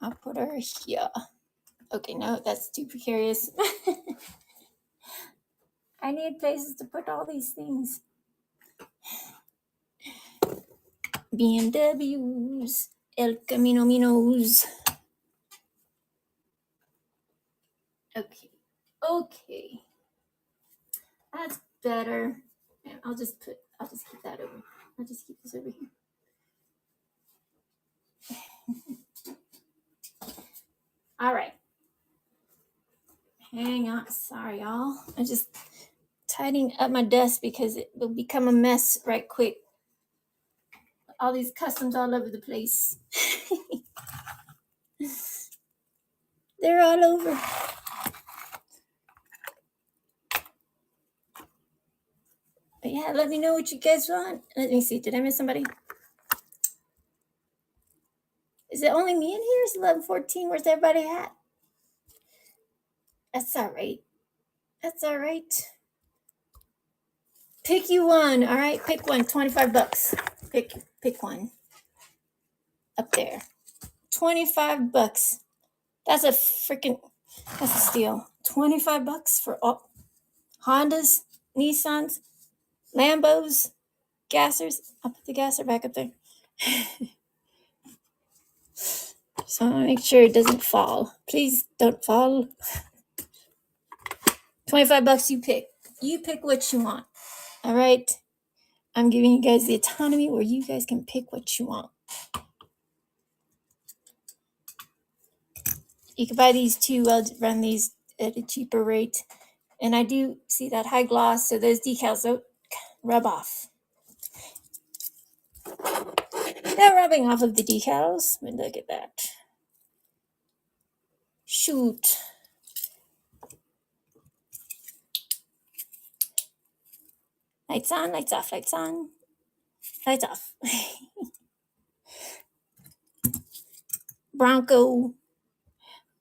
I'll put her here. Okay, no, that's too precarious. I need places to put all these things. BMWs, El Camino Minos. Okay. That's better. I'll just keep that over. I'll just keep this over here. All right. Hang on. Sorry, y'all. I'm just tidying up my desk because it will become a mess right quick. All these customs all over the place. They're all over. But yeah, let me know what you guys want. Let me see. Did I miss somebody? Is it only me in here? It's 11:14. Where's everybody at? That's all right. Pick you one. All right, pick one. $25. Pick one. Up there. $25. That's a steal. $25 for all Hondas, Nissans, Lambos, gassers. I'll put the gasser back up there. So I want to make sure it doesn't fall. Please don't fall. $25 you pick. You pick what you want. All right. I'm giving you guys the autonomy where you guys can pick what you want. You can buy these too. I'll run these at a cheaper rate. And I do see that high gloss, so those decals don't rub off. rubbing off of the decals. I mean, look at that. Shoot. Lights on, lights off, lights on, lights off. Bronco.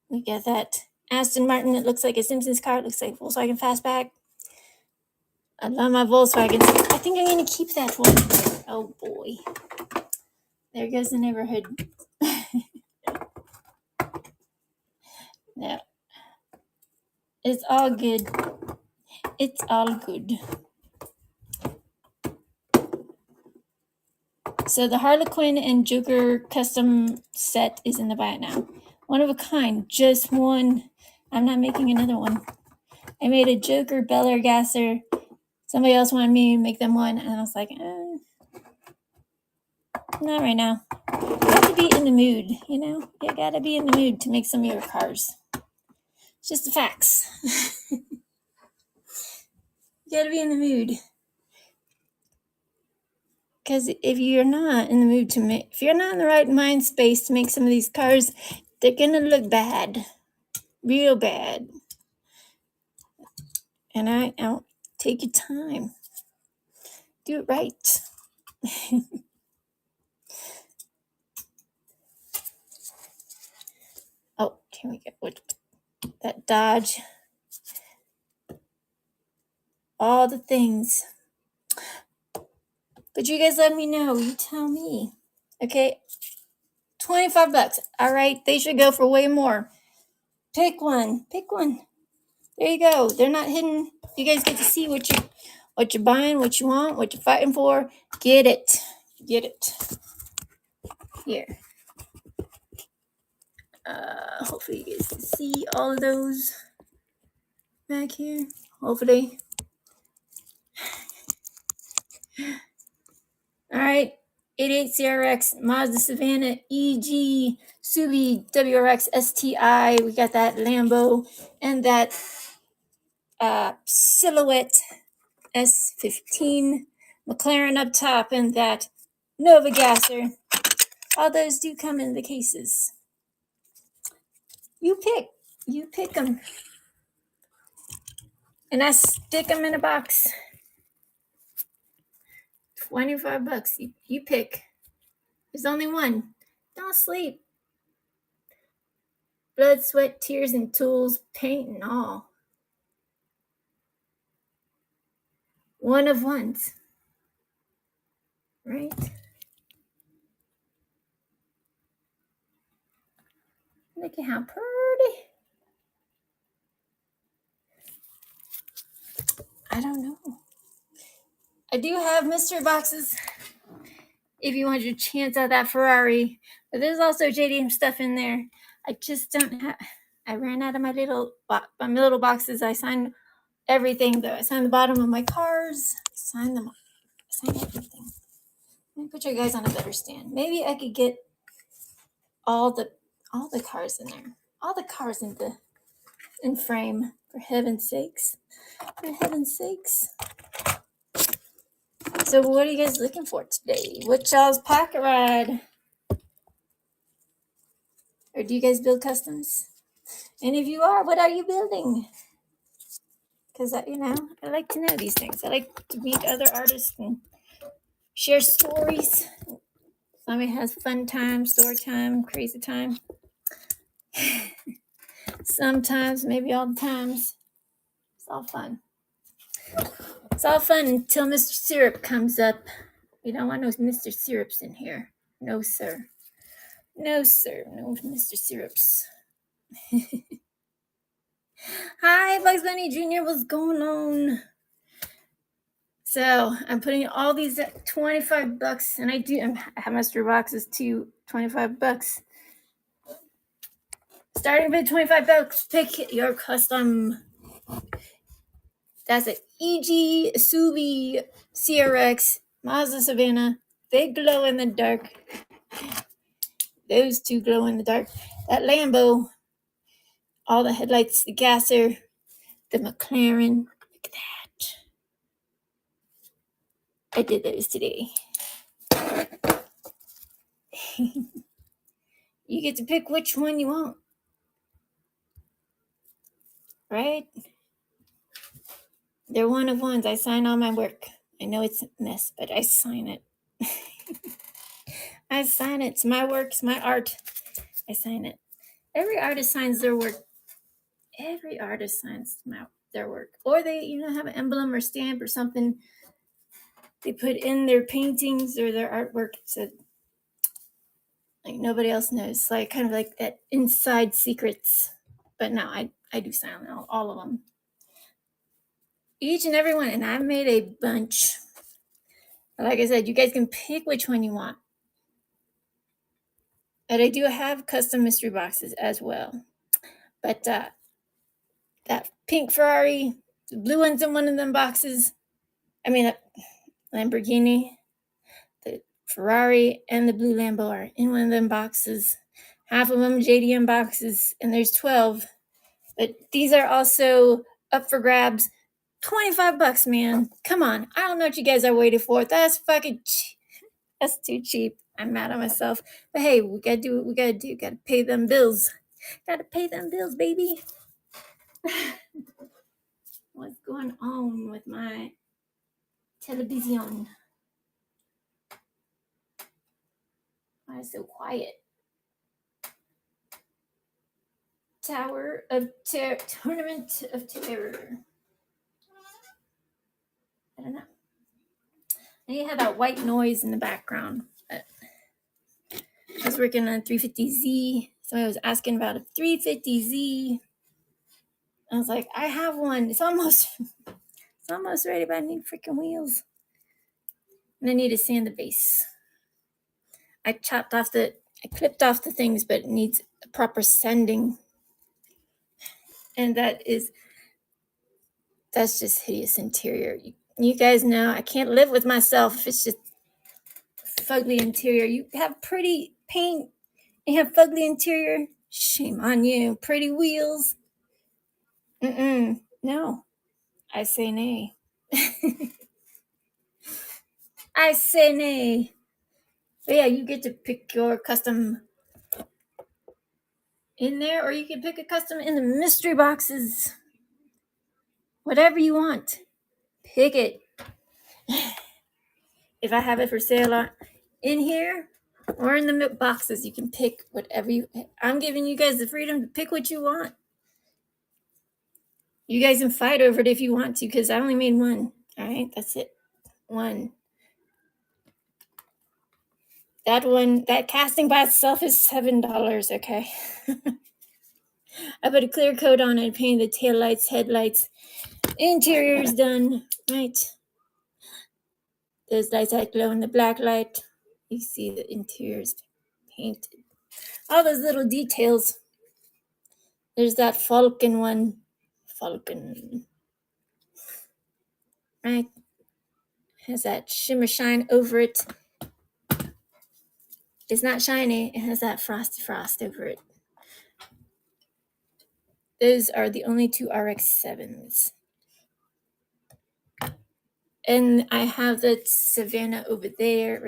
We got that Aston Martin. It looks like a Simpsons car. It looks like Volkswagen Fastback. I love my Volkswagens. I think I'm going to keep that one. Oh, boy. There goes the neighborhood. No. It's all good. It's all good. So the Harlequin and Joker custom set is in the buy it now. One of a kind. Just one. I'm not making another one. I made a Joker Bel Air gasser. Somebody else wanted me to make them one. And I was like, not right now. You have to be in the mood, you know? You gotta be in the mood to make some of your cars. It's just the facts. You gotta be in the mood. Because if you're not in the mood to make, if you're not in the right mind space to make some of these cars, they're gonna look bad. Real bad. And I don't take your time. Do it right. Oh, here we go. That Dodge. All the things. But you guys let me know. You tell me. Okay. $25. All right. They should go for way more. Pick one. Pick one. There you go. They're not hidden. You guys get to see what you're buying, what you want, what you're fighting for. Get it. Get it. Here. Hopefully you guys can see all of those back here. Hopefully. All right. 88 CRX, Mazda Savannah, EG, Subi, WRX, STI. We got that Lambo and that Silhouette S15, McLaren up top, and that Nova Gasser. All those do come in the cases. You pick them. And I stick them in a box. $25. You pick. There's only one. Don't sleep. Blood, sweat, tears, and tools, paint, and all. One of ones. Right? Look at how pretty. I don't know. I do have mystery boxes if you want your chance at that Ferrari. But there's also JDM stuff in there. I just don't have. I ran out of my little boxes. I signed everything though. I signed the bottom of my cars. Signed them. I signed everything. Let me put you guys on a better stand. Maybe I could get all the cars in there. All the cars in frame. For heaven's sakes. For heaven's sakes. So what are you guys looking for today? What y'all's pocket ride? Or do you guys build customs? And if you are, what are you building? Because, I like to know these things. I like to meet other artists and share stories. Somebody has fun time, story time, crazy time. Sometimes, maybe all the times. It's all fun. It's all fun until Mr. Syrup comes up. We don't want no Mr. Syrups in here. No, sir. No, sir. No Mr. Syrups. Hi, Bugs Bunny Jr. What's going on? So I'm putting all these at $25, and I have mystery boxes too. $25. Starting with $25, pick your custom. That's an EG, Subi, CRX, Mazda Savannah. They glow in the dark. Those two glow in the dark. That Lambo, all the headlights, the gasser, the McLaren. Look at that. I did those today. You get to pick which one you want, right? They're one of ones. I sign all my work. I know it's a mess, but I sign it. I sign it. It's my work. It's my art. I sign it. Every artist signs their work. Every artist signs their work. Or they, have an emblem or stamp or something they put in their paintings or their artwork so like nobody else knows. Like kind of like that inside secrets. But no, I do sign all of them. Each and every one. And I've made a bunch. Like I said, you guys can pick which one you want. And I do have custom mystery boxes as well. But that pink Ferrari, the blue one's in one of them boxes. I mean, that Lamborghini, the Ferrari, and the blue Lambo are in one of them boxes. Half of them JDM boxes, and there's 12. But these are also up for grabs. $25, man. Come on. I don't know what you guys are waiting for. That's fucking cheap. That's too cheap. I'm mad at myself. But hey, we gotta do what we gotta do. Gotta pay them bills. Gotta pay them bills, baby. What's going on with my television? Why is it so quiet? Tower of Tournament of Terror. I don't know. I need to have that white noise in the background. I was working on a 350Z. Somebody was asking about a 350Z. I was like, I have one. It's almost ready, but I need freaking wheels. And I need to sand the base. I clipped off the things, but it needs a proper sanding. And that's just hideous interior. You guys know I can't live with myself if it's just fugly interior. You have pretty paint, you have fugly interior. Shame on you. Pretty wheels. No. I say nay. I say nay. But yeah, you get to pick your custom in there, or you can pick a custom in the mystery boxes. Whatever you want. Pick it. If I have it for sale in here or in the boxes, you can pick whatever I'm giving you guys the freedom to pick what you want. You guys can fight over it if you want to, because I only made one. All right, that's it. One. That casting by itself is $7, okay? I put a clear coat on it, painted the tail lights, headlights. Interior is done, right? Those lights that glow in the black light. You see the interior's painted. All those little details. There's that Falcon one. Falcon. Right? Has that shimmer shine over it. It's not shiny. It has that frosty frost over it. Those are the only two RX-7s. And I have the Savannah over there,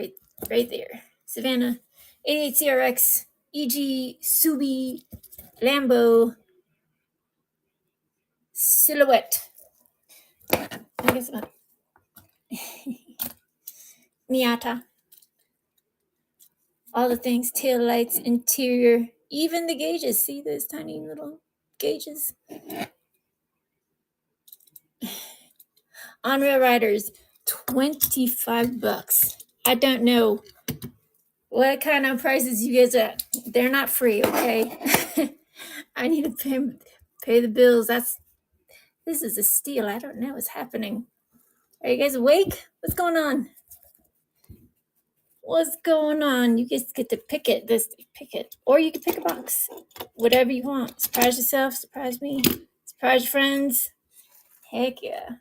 right there. Savannah, 88 CRX, EG, Subi, Lambo, Silhouette. I guess about Miata. All the things, tail lights, interior, even the gauges. See those tiny little gauges? On-rail riders, $25. I don't know what kind of prices you guys are. They're not free, okay? I need to pay the bills. This is a steal. I don't know what's happening. Are you guys awake? What's going on? What's going on? You guys get to pick it. Pick it. Or you can pick a box. Whatever you want. Surprise yourself. Surprise me. Surprise your friends. Heck yeah.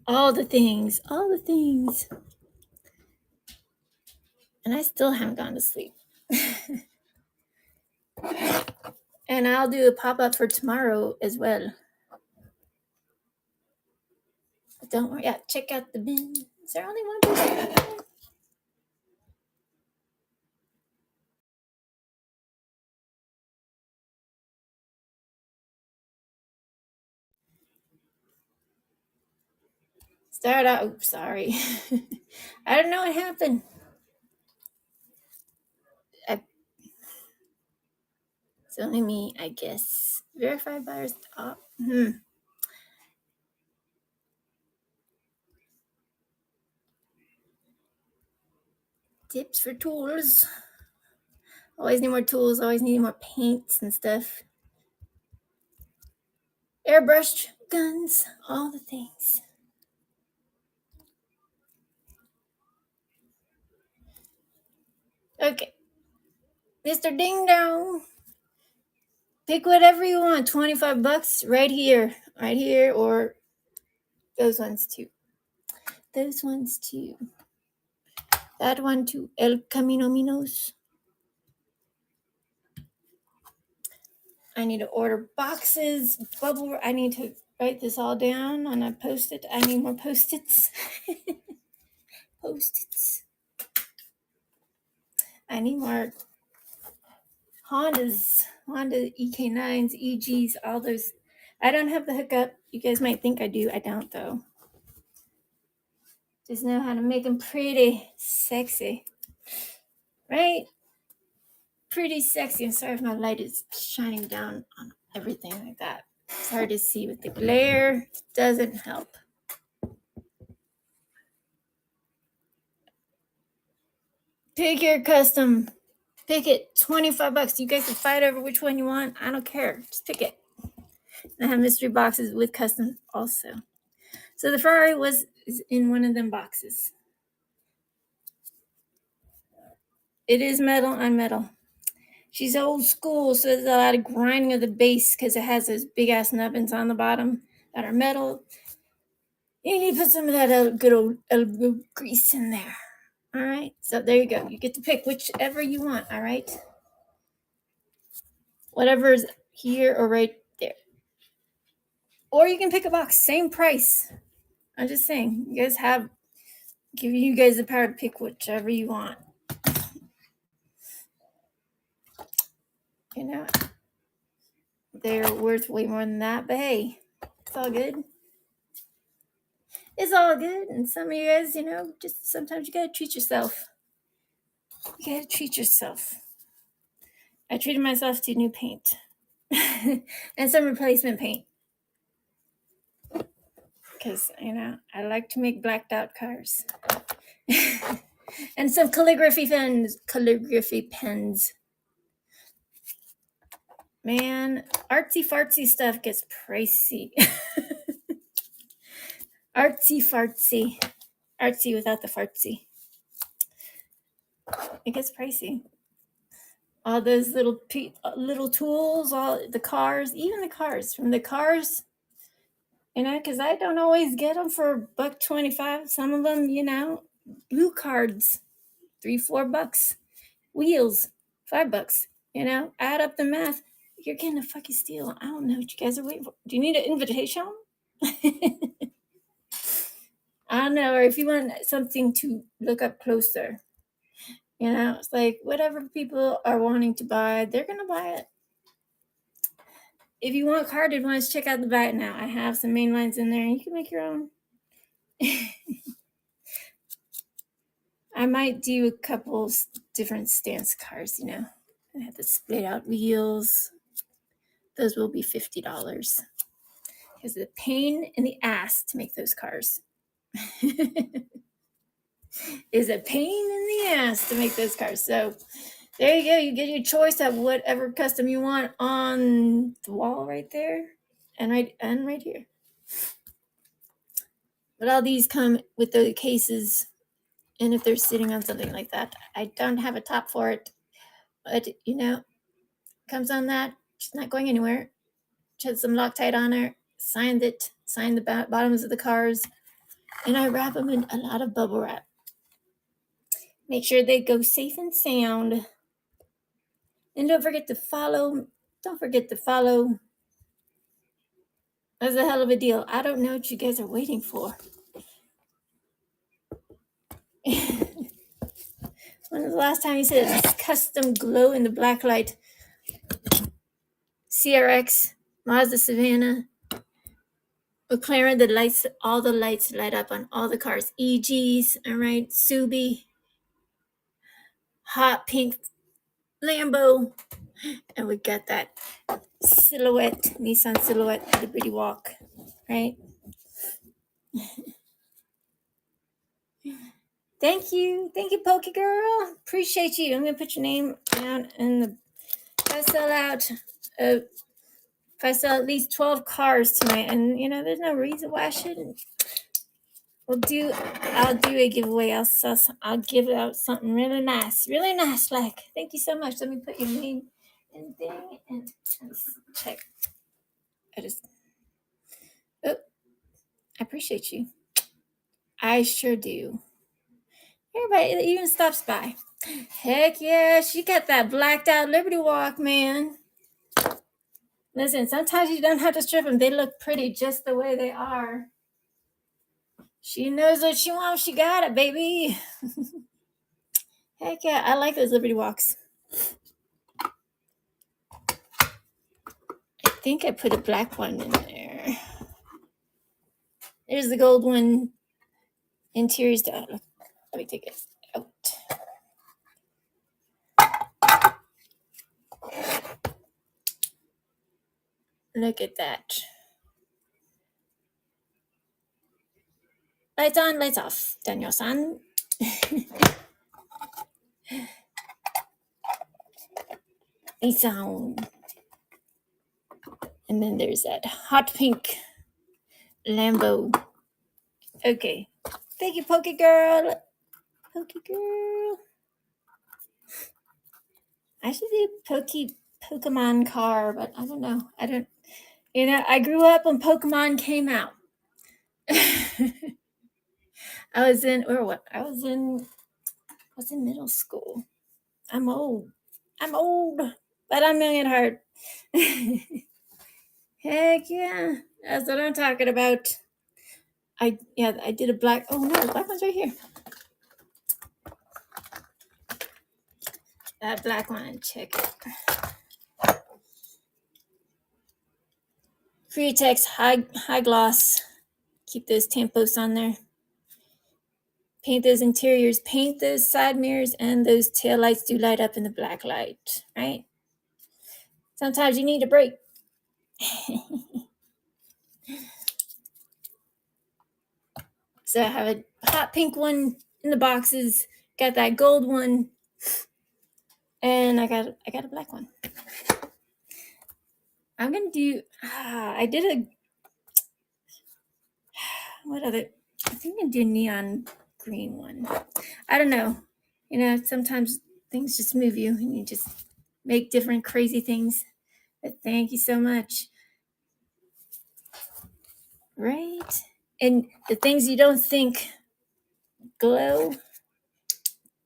All the things. All the things. And I still haven't gone to sleep. And I'll do a pop-up for tomorrow as well. But don't worry. Yeah, check out the bin. Is there only one bin? Start out. Oops, sorry. I don't know what happened. It's only me, I guess. Verified buyers up. Tips for tools. Always need more tools. Always need more paints and stuff. Airbrush guns. All the things. Okay. Mr. Ding Dong. Pick whatever you want. $25 right here. Right here, or those ones too. Those ones too. That one too. El Camino Minos. I need to order boxes. Bubble. I need to write this all down on a post-it. I need more post-its. Post-its. I need more Hondas. Honda EK9s, EGs, all those. I don't have the hookup. You guys might think I do. I don't, though. Just know how to make them pretty sexy. Right? Pretty sexy. I'm sorry if my light is shining down on everything like that. It's hard to see with the glare. Doesn't help. Pick your custom. Pick it. $25. You guys can fight over which one you want. I don't care. Just pick it. And I have mystery boxes with custom also. So the Ferrari is in one of them boxes. It is metal on metal. She's old school, so there's a lot of grinding of the base because it has those big ass nubbins on the bottom that are metal. You need to put some of that good old elbow grease in there. All right, so there you go. You get to pick whichever you want. All right, whatever's here or right there, or you can pick a box, same price. I'm just saying, you guys give you guys the power to pick whichever you want. You know, they're worth way more than that, but hey, it's all good. It's all good. And some of you guys, just sometimes you gotta treat yourself. You gotta treat yourself. I treated myself to new paint and some replacement paint. Because, I like to make blacked out cars. And some calligraphy pens. Man, artsy fartsy stuff gets pricey. Artsy fartsy. Artsy without the fartsy. It gets pricey. All those little tools, all the cars, even the cars. From the cars, because I don't always get them for $1.25. Some of them, blue cards, $3-4. Wheels, $5. Add up the math. You're getting a fucking steal. I don't know what you guys are waiting for. Do you need an invitation? I don't know. Or if you want something to look up closer, it's like whatever people are wanting to buy, they're going to buy it. If you want carded ones, check out the Buy It Now. I have some main lines in there, and you can make your own. I might do a couple different stance cars, I have the split out wheels. Those will be $50. Because the pain in the ass to make those cars. Is a pain in the ass to make those cars. So there you go. You get your choice of whatever custom you want on the wall right there and right here. But all these come with the cases, and if they're sitting on something like that, I don't have a top for it. But comes on that. She's not going anywhere. She had some Loctite on her. Signed the bottoms of the cars, and I wrap them in a lot of bubble wrap. Make sure they go safe and sound. And don't forget to follow. That's a hell of a deal. I don't know what you guys are waiting for. When was the last time you said it's custom glow in the black light? CRX, Mazda Savannah, McLaren, the lights, all the lights light up on all the cars. EGs, all right, Subi, hot pink Lambo, and we got that silhouette, Nissan Silhouette Liberty Walk, right? Thank you, Pokey Girl. Appreciate you. I'm gonna put your name down in the. If I sell at least 12 cars tonight, and there's no reason why I shouldn't. I'll do a giveaway. I'll give out something really nice. Like, thank you so much. Let me put your name and thing and check. I appreciate you. I sure do. Everybody that even stops by. Heck yeah, she got that blacked out Liberty Walk, man. Listen, sometimes you don't have to strip them. They look pretty just the way they are. She knows what she wants. She got it, baby. Heck yeah, I like those Liberty Walks. I think I put a black one in there. There's the gold one. Interior's down. Let me take it out. Look at that. Lights on, lights off. Daniel-san. Lights on. And then there's that hot pink Lambo. Okay. Thank you, Pokey Girl. I should do Pokemon car, but I don't know. I grew up when Pokemon came out. I was in middle school. I'm old, but I'm young at heart. Heck yeah, that's what I'm talking about. I did a black. Oh no, the black one's right here. That black one, check it. Createx high gloss. Keep those tampos on there. Paint those interiors. Paint those side mirrors, and those tail lights do light up in the black light, right? Sometimes you need a break. So I have a hot pink one in the boxes. Got that gold one, and I got a black one. I'm gonna do. I did a. What other? I think I'm gonna do a neon green one. I don't know. Sometimes things just move you, and you just make different crazy things. But thank you so much. Right? And the things you don't think glow.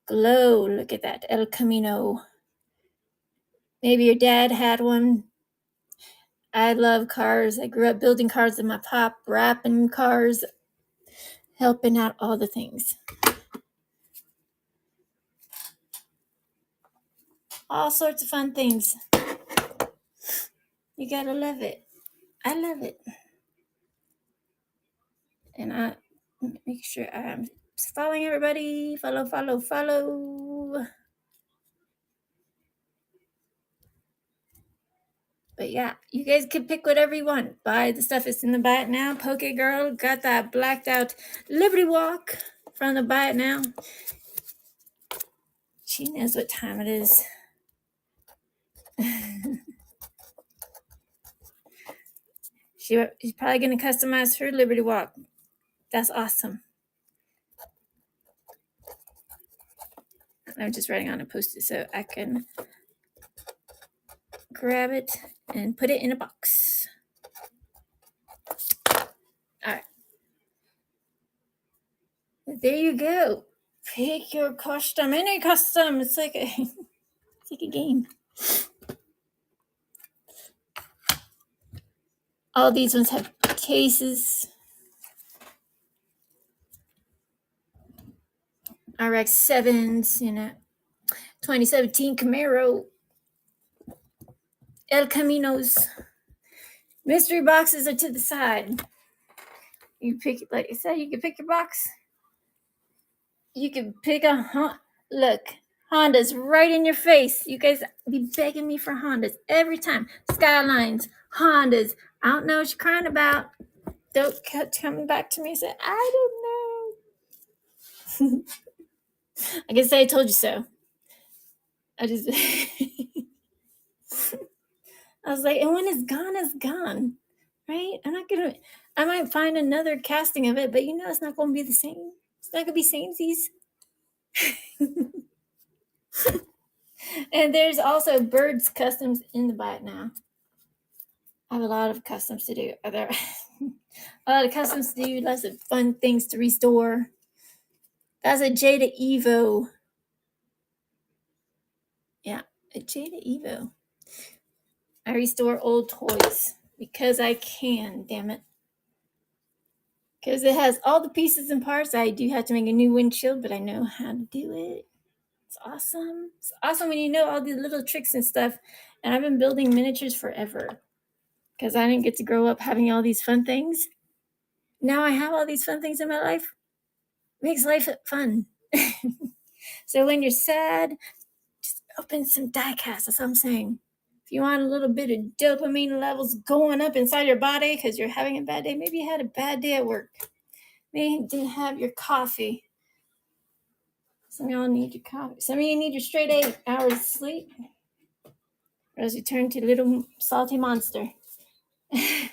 Look at that El Camino. Maybe your dad had one. I love cars. I grew up building cars with my pop, wrapping cars, helping out all the things. All sorts of fun things. You gotta love it. I love it. And I make sure I'm following everybody. Follow. But yeah, you guys can pick whatever you want. Buy the stuff that's in the Buy It Now. Poke Girl got that blacked out Liberty Walk from the Buy It Now. She knows what time it is. She's probably going to customize her Liberty Walk. That's awesome. I'm just writing on a Post-it so I can grab it and put it in a box. All right. There you go. Pick your custom. Any custom. It's like a game. All these ones have cases. RX 7s, 2017 Camaro. El Caminos. Mystery boxes are to the side. You pick, like I said, you can pick your box. You can pick a look. Honda's right in your face. You guys be begging me for Hondas every time. Skylines, Hondas. I don't know what you're crying about. Don't keep coming back to me and say, I don't know. I can say I told you so. I just, I was like, and when it's gone, right? I might find another casting of it, but it's not going to be the same. It's not going to be samesies. And there's also Birds Customs in the bite now. I have a lot of customs to do. A lot of customs to do, lots of fun things to restore. That's a Jada Evo. Yeah, a Jada Evo. I restore old toys because I can, damn it. Because it has all the pieces and parts. I do have to make a new windshield, but I know how to do it. It's awesome. It's awesome when you know all the little tricks and stuff. And I've been building miniatures forever because I didn't get to grow up having all these fun things. Now I have all these fun things in my life. Makes life fun. So when you're sad, just open some Diecast. That's what I'm saying. If you want a little bit of dopamine levels going up inside your body because you're having a bad day, maybe you had a bad day at work. Maybe you didn't have your coffee. Some of y'all need your coffee. Some of you need your straight 8 hours of sleep. Or else you turn to a little salty monster. I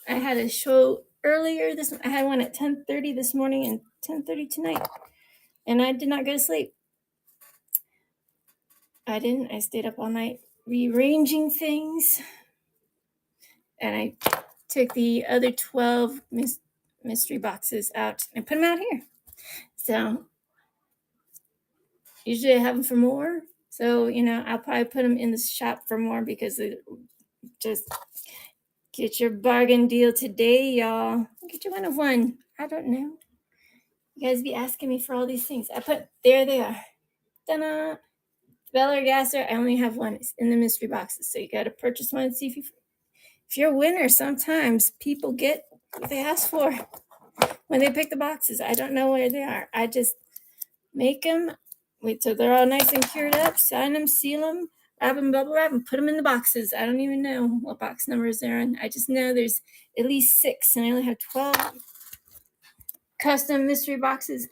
had a show earlier I had one at 10:30 this morning and 10:30 tonight. And I did not go to sleep. I didn't. I stayed up all night rearranging things. And I took the other 12 mystery boxes out and put them out here. So usually I have them for more. So, I'll probably put them in the shop for more because it just get your bargain deal today, y'all. Get you one of one. I don't know. You guys be asking me for all these things. There they are. Ta-da! Beller Gasser, I only have one. It's in the mystery boxes. So you got to purchase one and see if you're a winner. Sometimes people get what they ask for when they pick the boxes. I don't know where they are. I just make them, wait till they're all nice and cured up, sign them, seal them, wrap them, bubble wrap, and put them in the boxes. I don't even know what box numbers they're in. I just know there's at least 6, and I only have 12 custom mystery boxes.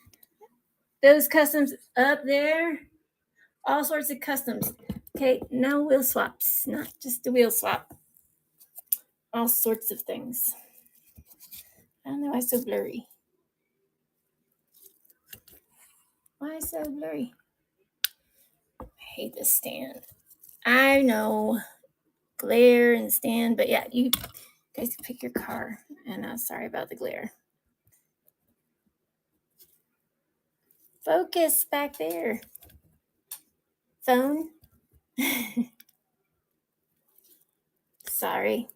Those customs up there, all sorts of customs. Okay, no wheel swaps, not just a wheel swap. All sorts of things. I don't know why it's so blurry. Why is it so blurry? I hate this stand. I know. Glare and stand, but yeah, you guys can pick your car. And sorry about the glare. Focus back there. Phone. Sorry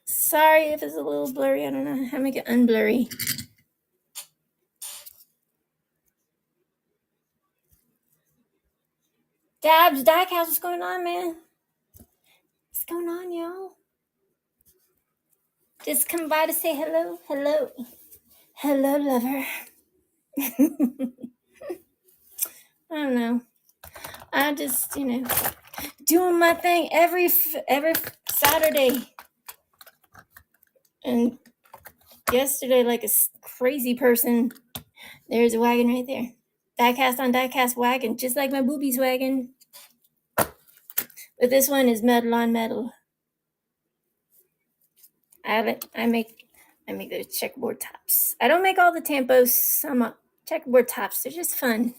if it's a little blurry. I don't know how to make it unblurry. Dabs, Diecast, what's going on, man? What's going on, y'all? Just come by to say hello. Hello, lover. I don't know. I just, doing my thing every Saturday. And yesterday, like a crazy person, there's a wagon right there. Diecast on Diecast wagon, just like my boobies wagon. But this one is metal on metal. I make the checkerboard tops. I don't make all the tampos. Some checkerboard tops. They're just fun.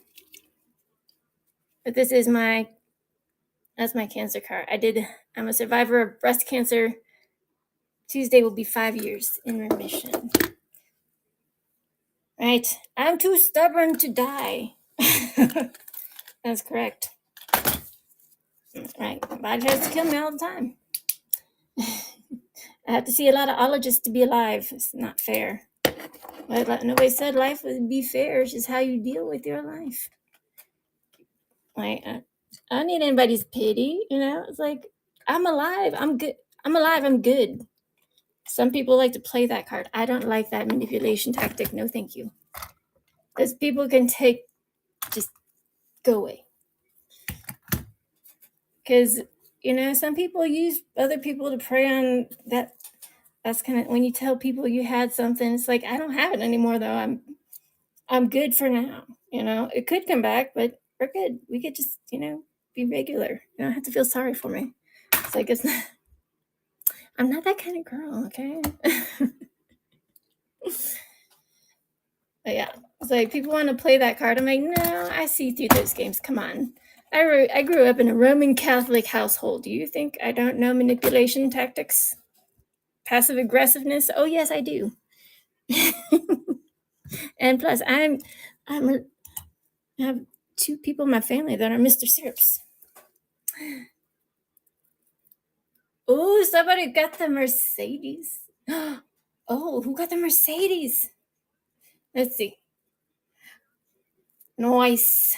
But this is that's my cancer card. I'm a survivor of breast cancer. Tuesday will be 5 years in remission. Right? I'm too stubborn to die. That's correct. Right. Body tries to kill me all the time. I have to see a lot of ologists to be alive. It's not fair. But nobody said life would be fair. It's just how you deal with your life. Like, I don't need anybody's pity, It's like, I'm alive. I'm good. I'm alive. I'm good. Some people like to play that card. I don't like that manipulation tactic. No, thank you. Because people can just go away. Because, some people use other people to prey on that. That's kind of when you tell people you had something, it's like, I don't have it anymore, though. I'm good for now. It could come back, but we're good. We could just, be regular. You don't have to feel sorry for me. It's like, I'm not that kind of girl, okay? But yeah, it's like people want to play that card. I'm like, no, I see through those games. Come on. I grew up in a Roman Catholic household. Do you think I don't know manipulation tactics? Passive aggressiveness? Oh, yes, I do. And plus, I have 2 people in my family that are Mr. Syrups. Oh, somebody got the Mercedes. Oh, who got the Mercedes? Let's see. Nice.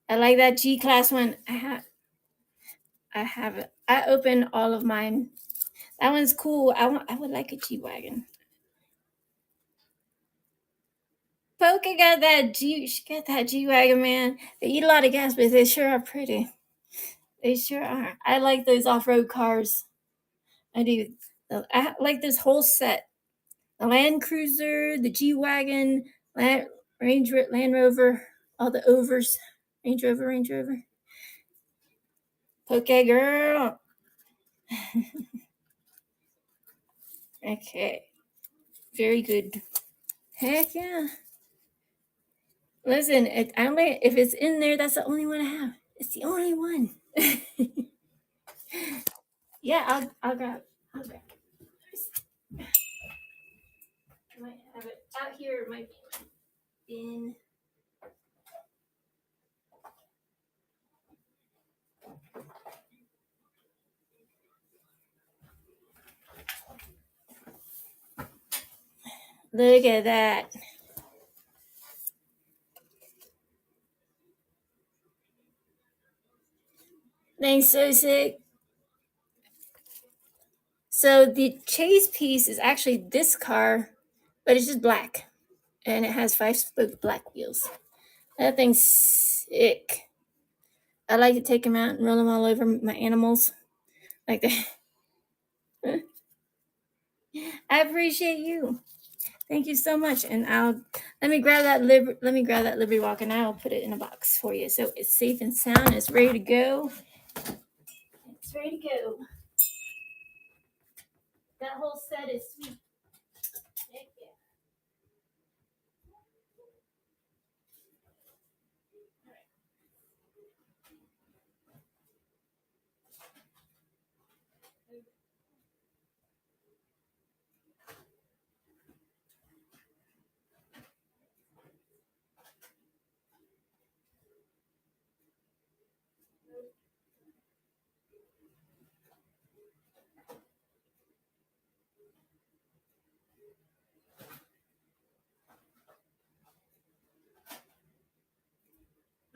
I like that G-Class one. I have it. I opened all of mine. That one's cool. I would like a G-Wagon. Polka got that she got that G-Wagon, man. They eat a lot of gas, but they sure are pretty. They sure are. I like those off-road cars. I do. I like this whole set. The Land Cruiser, the G-Wagon, Land Rover, all the overs. Range Rover. Okay, girl. Okay. Very good. Heck yeah. Listen, if it's in there, that's the only one I have. It's the only one. Yeah, I'll grab. I might have it out here. It might be in. Look at that. Thanks, so sick. So the chase piece is actually this car, but it's just black. And it has 5-spoke black wheels. That thing's sick. I like to take them out and roll them all over my animals. Like that. I appreciate you. Thank you so much. And let me grab that Liberty Walk, and I'll put it in a box for you. So it's safe and sound. It's ready to go. It's ready to go. That whole set is sweet. Heck yeah.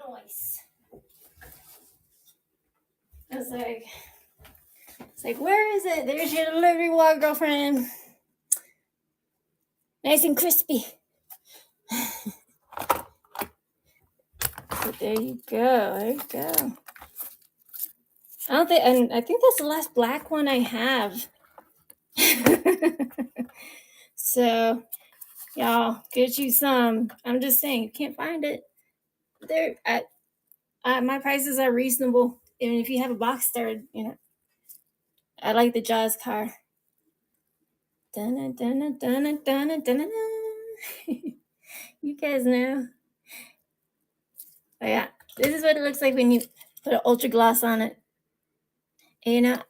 Nice. It's like, where is it? There's your Liberty Walk, girlfriend. Nice and crispy. But there you go. There you go. I think that's the last black one I have. So, y'all, get you some. I'm just saying, you can't find it. There, my prices are reasonable. Even if you have a box star, I like the Jaws car. Dun, dun, dun, dun, dun, dun, dun. You guys know. But yeah, this is what it looks like when you put an ultra gloss on it. And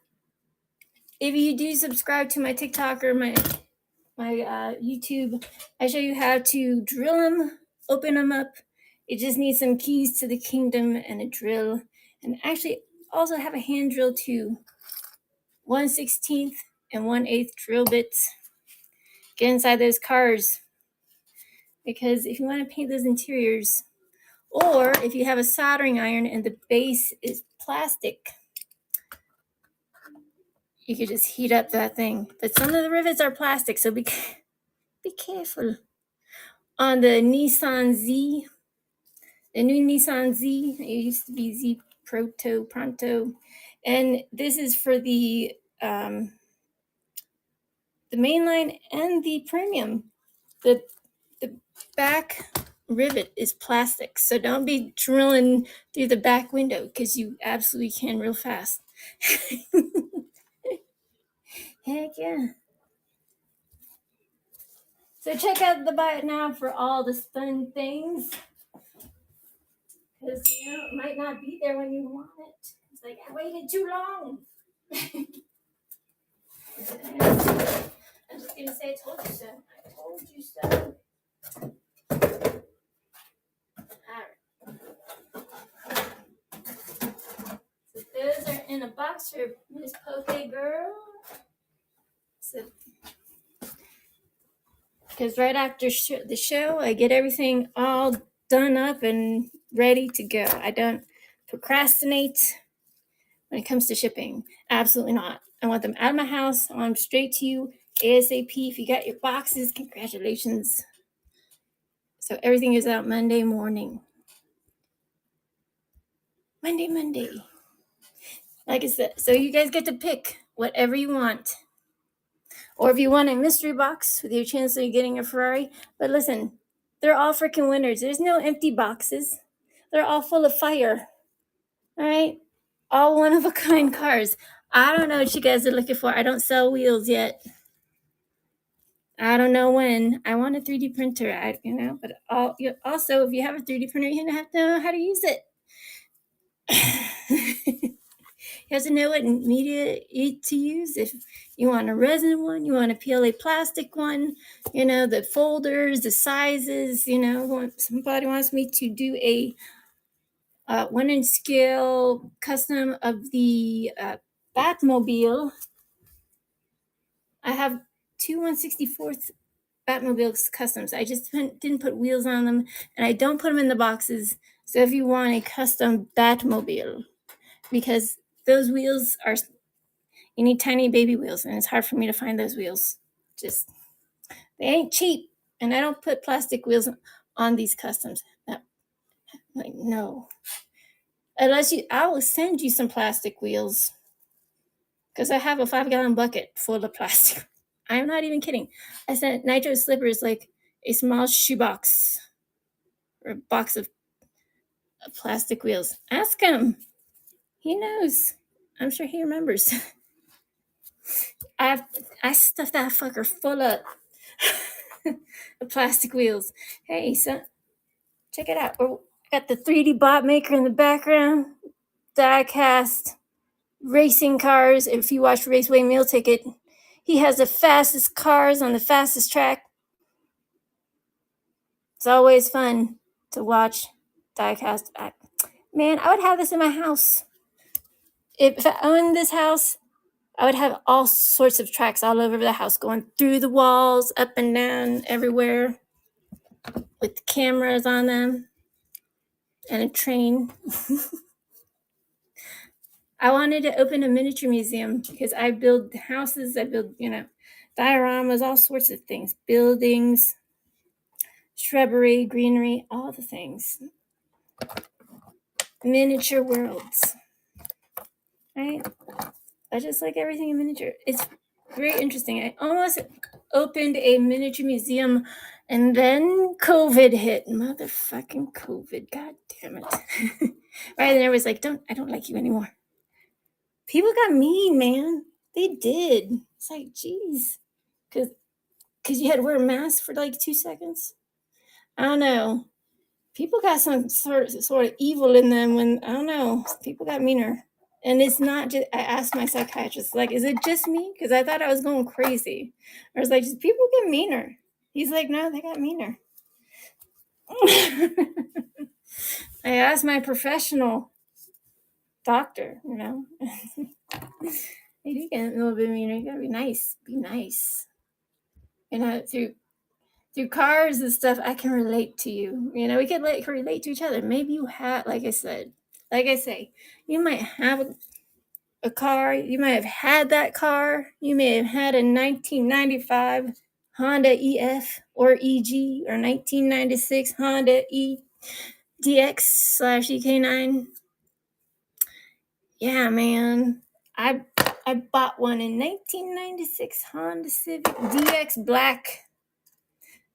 if you do subscribe to my TikTok or my YouTube, I show you how to drill them, open them up. It just needs some keys to the kingdom and a drill, and actually also have a hand drill too. 1/16 and 1/8 drill bits. Get inside those cars, because if you want to paint those interiors, or if you have a soldering iron and the base is plastic, you could just heat up that thing. But some of the rivets are plastic, so be careful. On the Nissan Z, the new Nissan Z, it used to be Z Pronto, and this is for the mainline and the premium. The back rivet is plastic, so don't be drilling through the back window because you absolutely can real fast. Heck yeah. So check out the Buy It Now for all the fun things, because it might not be there when you want it. It's like, I waited too long. I'm just gonna say, I told you so. I told you so. All right. So those are in a box for Miss Poke Girl. So, because right after the show, I get everything all done up and ready to go. I don't procrastinate when it comes to shipping. Absolutely not. I want them out of my house. I want them straight to you ASAP. If you got your boxes, congratulations. So everything is out Monday morning. Monday. Like I said, so you guys get to pick whatever you want. Or if you want a mystery box with your chance of getting a Ferrari. But listen, they're all freaking winners. There's no empty boxes. They're all full of fire. All right? All one-of-a-kind cars. I don't know what you guys are looking for. I don't sell wheels yet. I don't know when. I want a 3D printer, but also, if you have a 3D printer, you're going to have to know how to use it. You have to know what media to use. If you want a resin one, you want a PLA plastic one, the folders, the sizes, somebody wants me to do a 1-inch scale custom of the Batmobile. I have two 1/64th Batmobiles customs. I just didn't put wheels on them, and I don't put them in the boxes. So if you want a custom Batmobile, because those wheels you need tiny baby wheels, and it's hard for me to find those wheels. They ain't cheap, and I don't put plastic wheels on these customs. No. Unless I will send you some plastic wheels, because I have a 5-gallon bucket full of plastic. I'm not even kidding. I sent Nitro Slippers like a small shoebox or a box of plastic wheels. Ask him. He knows. I'm sure he remembers. I stuffed that fucker full of plastic wheels. Hey, son, check it out. We got the 3D bot maker in the background. Diecast racing cars. If you watch Raceway Meal Ticket, he has the fastest cars on the fastest track. It's always fun to watch Diecast. Man, I would have this in my house. If I owned this house, I would have all sorts of tracks all over the house, going through the walls, up and down, everywhere, with cameras on them, and a train. I wanted to open a miniature museum because I build houses, I build, dioramas, all sorts of things, buildings, shrubbery, greenery, all the things. Miniature worlds, right? I just like everything in miniature. It's very interesting. I almost opened a miniature museum, and then COVID hit. Motherfucking COVID. God damn it. Right, and everybody's like, I don't like you anymore. People got mean, man. They did. It's like, geez. Because you had to wear a mask for like 2 seconds. I don't know. People got some sort of evil in them when, I don't know, people got meaner. And it's not just, I asked my psychiatrist, like, is it just me? Because I thought I was going crazy. I was like, just people get meaner. He's like, no, they got meaner. I asked my professional doctor, they do get a little bit meaner. You gotta be nice. Be nice. Through cars and stuff, I can relate to you. We can relate to each other. Maybe you have, like I say, you might have a car. You might have had that car. You may have had a 1995 Honda EF or EG or 1996 Honda DX/EK9. Yeah, man. I bought one in 1996 Honda Civic DX Black.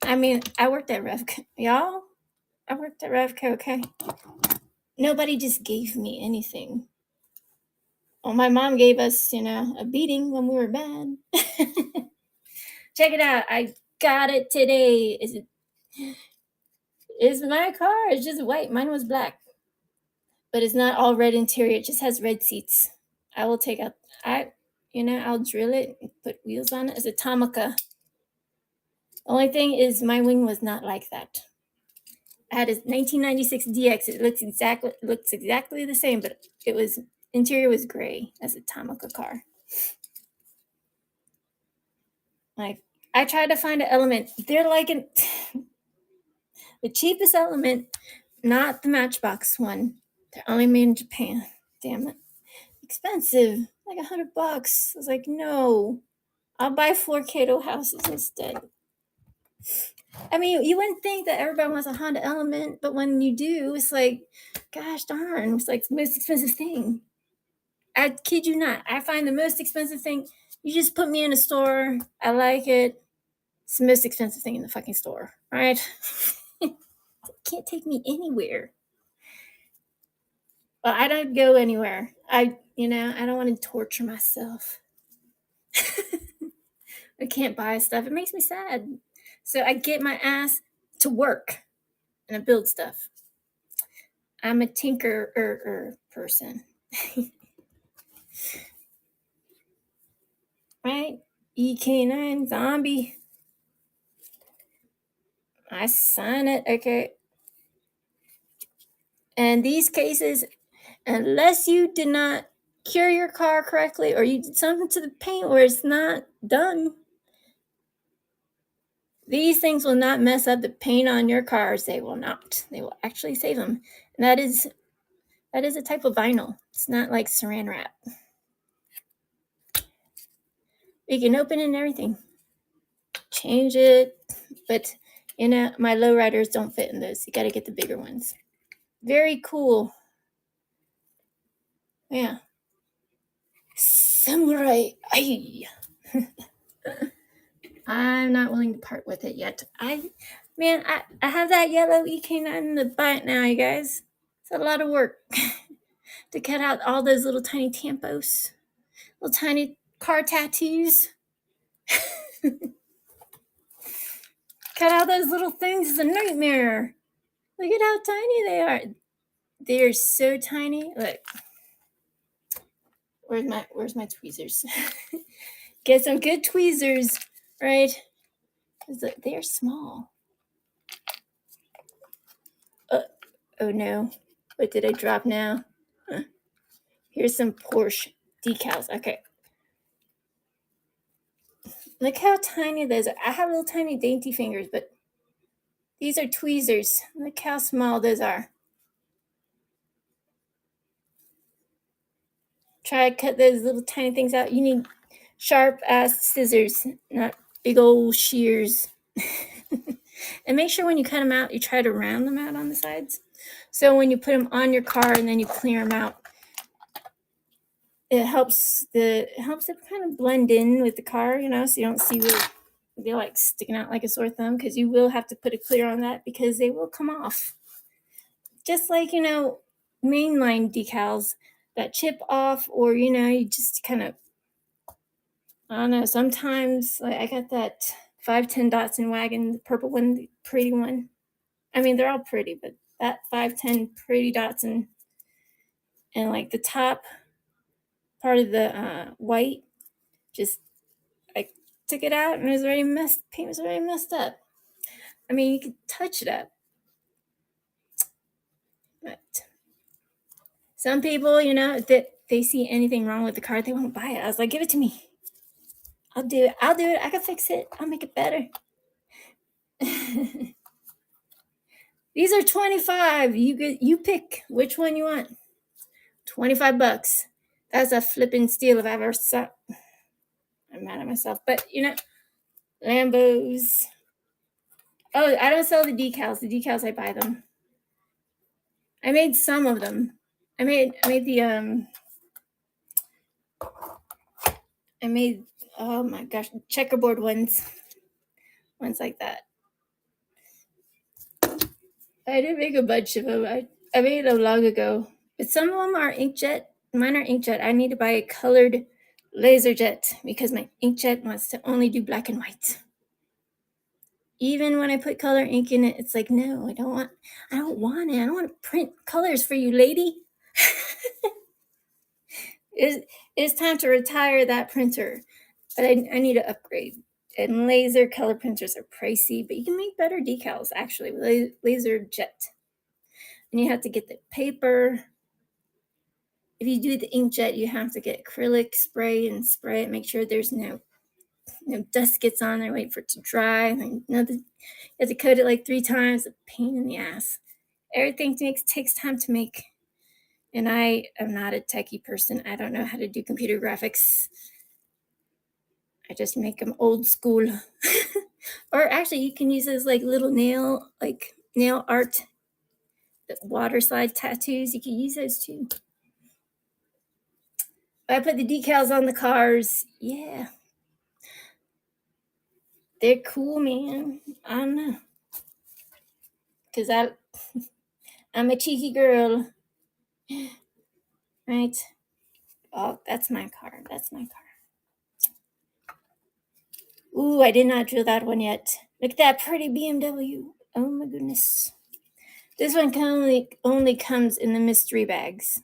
I mean, I worked at Revco. Y'all, I worked at Revco, okay? Nobody just gave me anything. Well, my mom gave us, a beating when we were bad. Check it out. I got it today. Is my car. It's just white. Mine was black. But it's not all red interior. It just has red seats. I will take out, I'll drill it and put wheels on it. It's a Tomica. The only thing is my wing was not like that. I had a 1996 DX. It looks exactly the same, but interior was gray as a Tomica car. Like, I tried to find an element. They're like the cheapest element, not the Matchbox one. They're only made in Japan. Damn it. Expensive. Like $100. I was like, no. I'll buy 4 Kato houses instead. I mean, you wouldn't think that everybody wants a Honda Element, but when you do, it's like, gosh darn, it's like the most expensive thing. I kid you not. I find the most expensive thing. You just put me in a store. I like it. It's the most expensive thing in the fucking store, right? Can't take me anywhere. Well, I don't go anywhere. I don't want to torture myself. I can't buy stuff. It makes me sad. So I get my ass to work and I build stuff. I'm a tinker person. Right? EK9 zombie. I sign it. Okay. And these cases, unless you did not cure your car correctly or you did something to the paint where it's not done, these things will not mess up the paint on your cars. They will not. They will actually save them. And that is a type of vinyl. It's not like saran wrap. You can open it and everything. Change it. But, my lowriders don't fit in those. You got to get the bigger ones. Very cool. Yeah. Samurai. Aye. I'm not willing to part with it yet. I have that yellow EK9 in the butt now, you guys. It's a lot of work to cut out all those little tiny tampos, little tiny car tattoos. Cut out those little things is a nightmare. Look at how tiny they are. They are so tiny. Look. Where's my tweezers? Get some good tweezers, right? They're small. Oh no. What did I drop now? Here's some Porsche decals. Okay. Look how tiny those are. I have little tiny dainty fingers, but these are tweezers. Look how small those are. Try to cut those little tiny things out. You need sharp ass scissors, not big old shears. And make sure when you cut them out, you try to round them out on the sides. So when you put them on your car and then you clear them out, it helps it kind of blend in with the car, so you don't see they're like sticking out like a sore thumb, because you will have to put a clear on that because they will come off. Just like, mainline decals that chip off, or, you just kind of, I don't know, sometimes, like I got that 510 Datsun wagon, the purple one, the pretty one. I mean, they're all pretty, but that 510 pretty Datsun, and like the top part of the white, just, I took it out and paint was already messed up. I mean, you could touch it up. But some people, if they see anything wrong with the car, they won't buy it. I was like, give it to me. I'll do it. I can fix it. I'll make it better. These are $25. You pick which one you want. $25. That's a flipping steal if I ever saw. I'm mad at myself, but Lambos. Oh, I don't sell the decals. The decals, I buy them. I made some of them. I made oh my gosh, checkerboard ones like that. I didn't make a bunch of them. I made them long ago, but some of them are inkjet. Mine are inkjet. I need to buy a colored laser jet because my inkjet wants to only do black and white. Even when I put color ink in it, it's like, no, I don't want it. I don't want to print colors for you, lady. It's time to retire that printer, but I need to upgrade. And laser color printers are pricey, but you can make better decals actually with laser jet. And you have to get the paper. If you do the inkjet, you have to get acrylic spray and spray it. Make sure there's no dust gets on there. Wait for it to dry. And you have to coat it like 3 times. A pain in the ass. Everything takes time to make. And I am not a techie person. I don't know how to do computer graphics. I just make them old school. Or actually, you can use those like little nail art, the water slide tattoos. You can use those too. I put the decals on the cars. Yeah. They're cool, man. I don't know. Because I'm a cheeky girl. Right? Oh, that's my car. Ooh, I did not drill that one yet. Look at that pretty BMW. Oh my goodness. This one only comes in the mystery bags.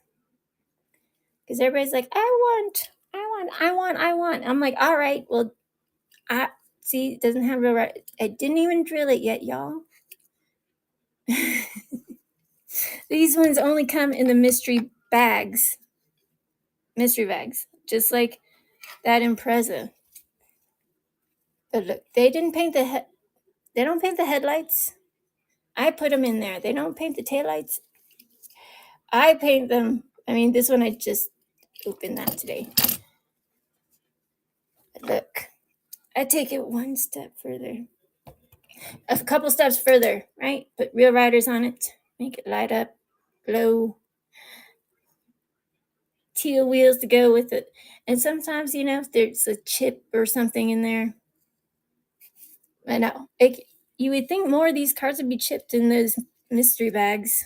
Because everybody's like, I want. I'm like, all right, well, see, it doesn't have real right. I didn't even drill it yet, y'all. These ones only come in the mystery bags, just like that Impreza. But look, they don't paint the headlights. I put them in there. They don't paint the taillights. I paint them. I mean, this one I just opened that today. But look, I take it one step further. A couple steps further, right? Put real riders on it. Make it light up, glow. Teal wheels to go with it. And sometimes, if there's a chip or something in there, I know. You would think more of these cards would be chipped in those mystery bags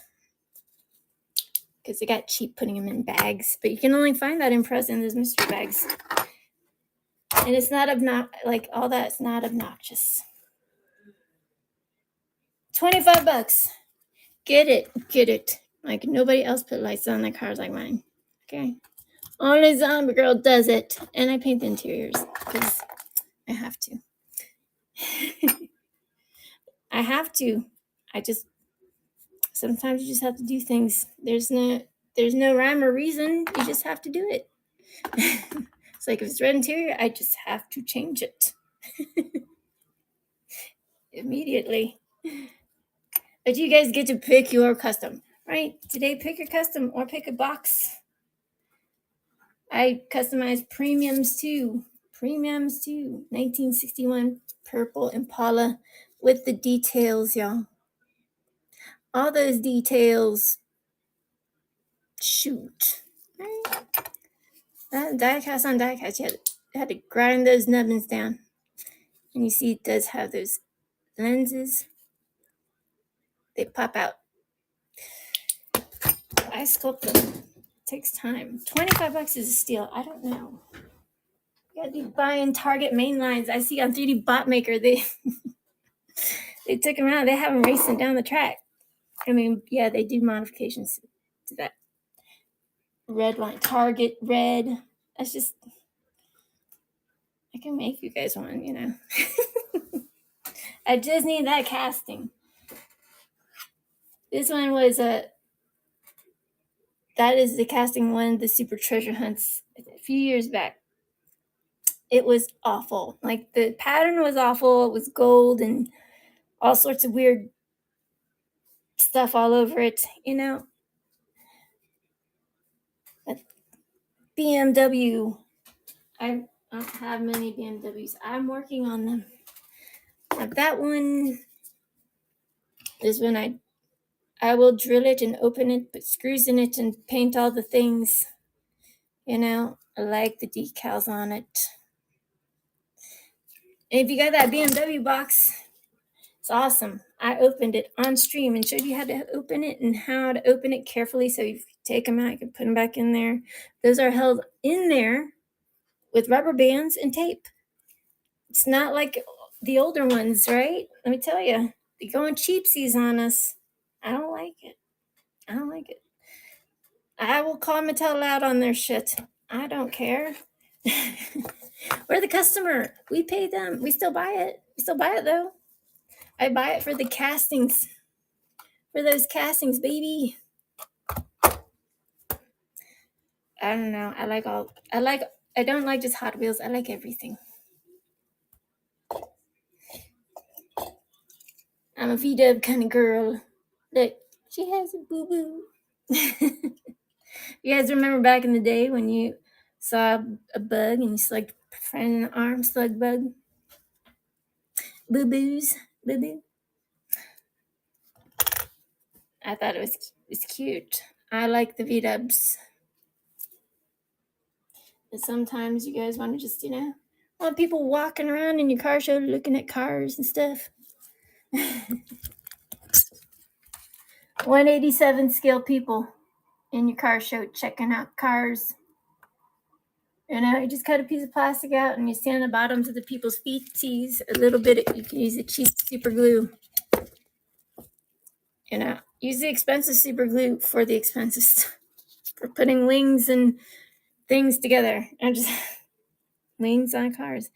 because they got cheap putting them in bags. But you can only find that Impreza in those mystery bags. And it's not all that's not obnoxious. $25. Get it. Like nobody else put lights on their cars like mine. Okay. Only Zombie Girl does it. And I paint the interiors because I have to. I have to. Sometimes you just have to do things. There's no rhyme or reason. You just have to do it. It's like if it's red interior, I just have to change it. Immediately. But you guys get to pick your custom, right? Today, pick your custom or pick a box. I customize premiums too. 1961 purple Impala with the details, y'all. All those details. Shoot. Right? That diecast on diecast, you had to grind those nubbins down. And you see it does have those lenses. They pop out. I sculpt them. It takes time. $25 is a steal. I don't know. You gotta be buying Target main lines. I see on 3D Bot Maker, they took them out. They have them racing down the track. I mean, yeah, they do modifications to that red line. Target red. That's just, I can make you guys one, I just need that casting. This one was that is the casting one, the Super Treasure Hunts a few years back. It was awful. Like the pattern was awful. It was gold and all sorts of weird stuff all over it, But BMW. I don't have many BMWs. I'm working on them. Now that one is when I will drill it and open it, put screws in it, and paint all the things. You know, I like the decals on it. And if you got that BMW box, it's awesome. I opened it on stream and showed you how to open it and how to open it carefully. So if you take them out, you can put them back in there. Those are held in there with rubber bands and tape. It's not like the older ones, right? Let me tell you, they're going cheapsies on us. I don't like it. I don't like it. I will call Mattel out on their shit. I don't care. We're the customer. We pay them. We still buy it. We still buy it though. I buy it for the castings. For those castings, baby. I don't know. I don't like just Hot Wheels. I like everything. I'm a VW kind of girl. Look, she has a boo-boo. You guys remember back in the day when you saw a bug and you slugged a friend in the arm, slug bug? Boo-boos. Boo-boo. I thought it was cute. I like the V-dubs. And sometimes you guys want to just, want people walking around in your car show looking at cars and stuff. 187 scale people in your car show checking out cars. You just cut a piece of plastic out and you sand the bottoms of the people's feetsies a little bit. You can use the cheap super glue. Use the expensive super glue for the expensive stuff. For putting wings and things together. And just wings on cars.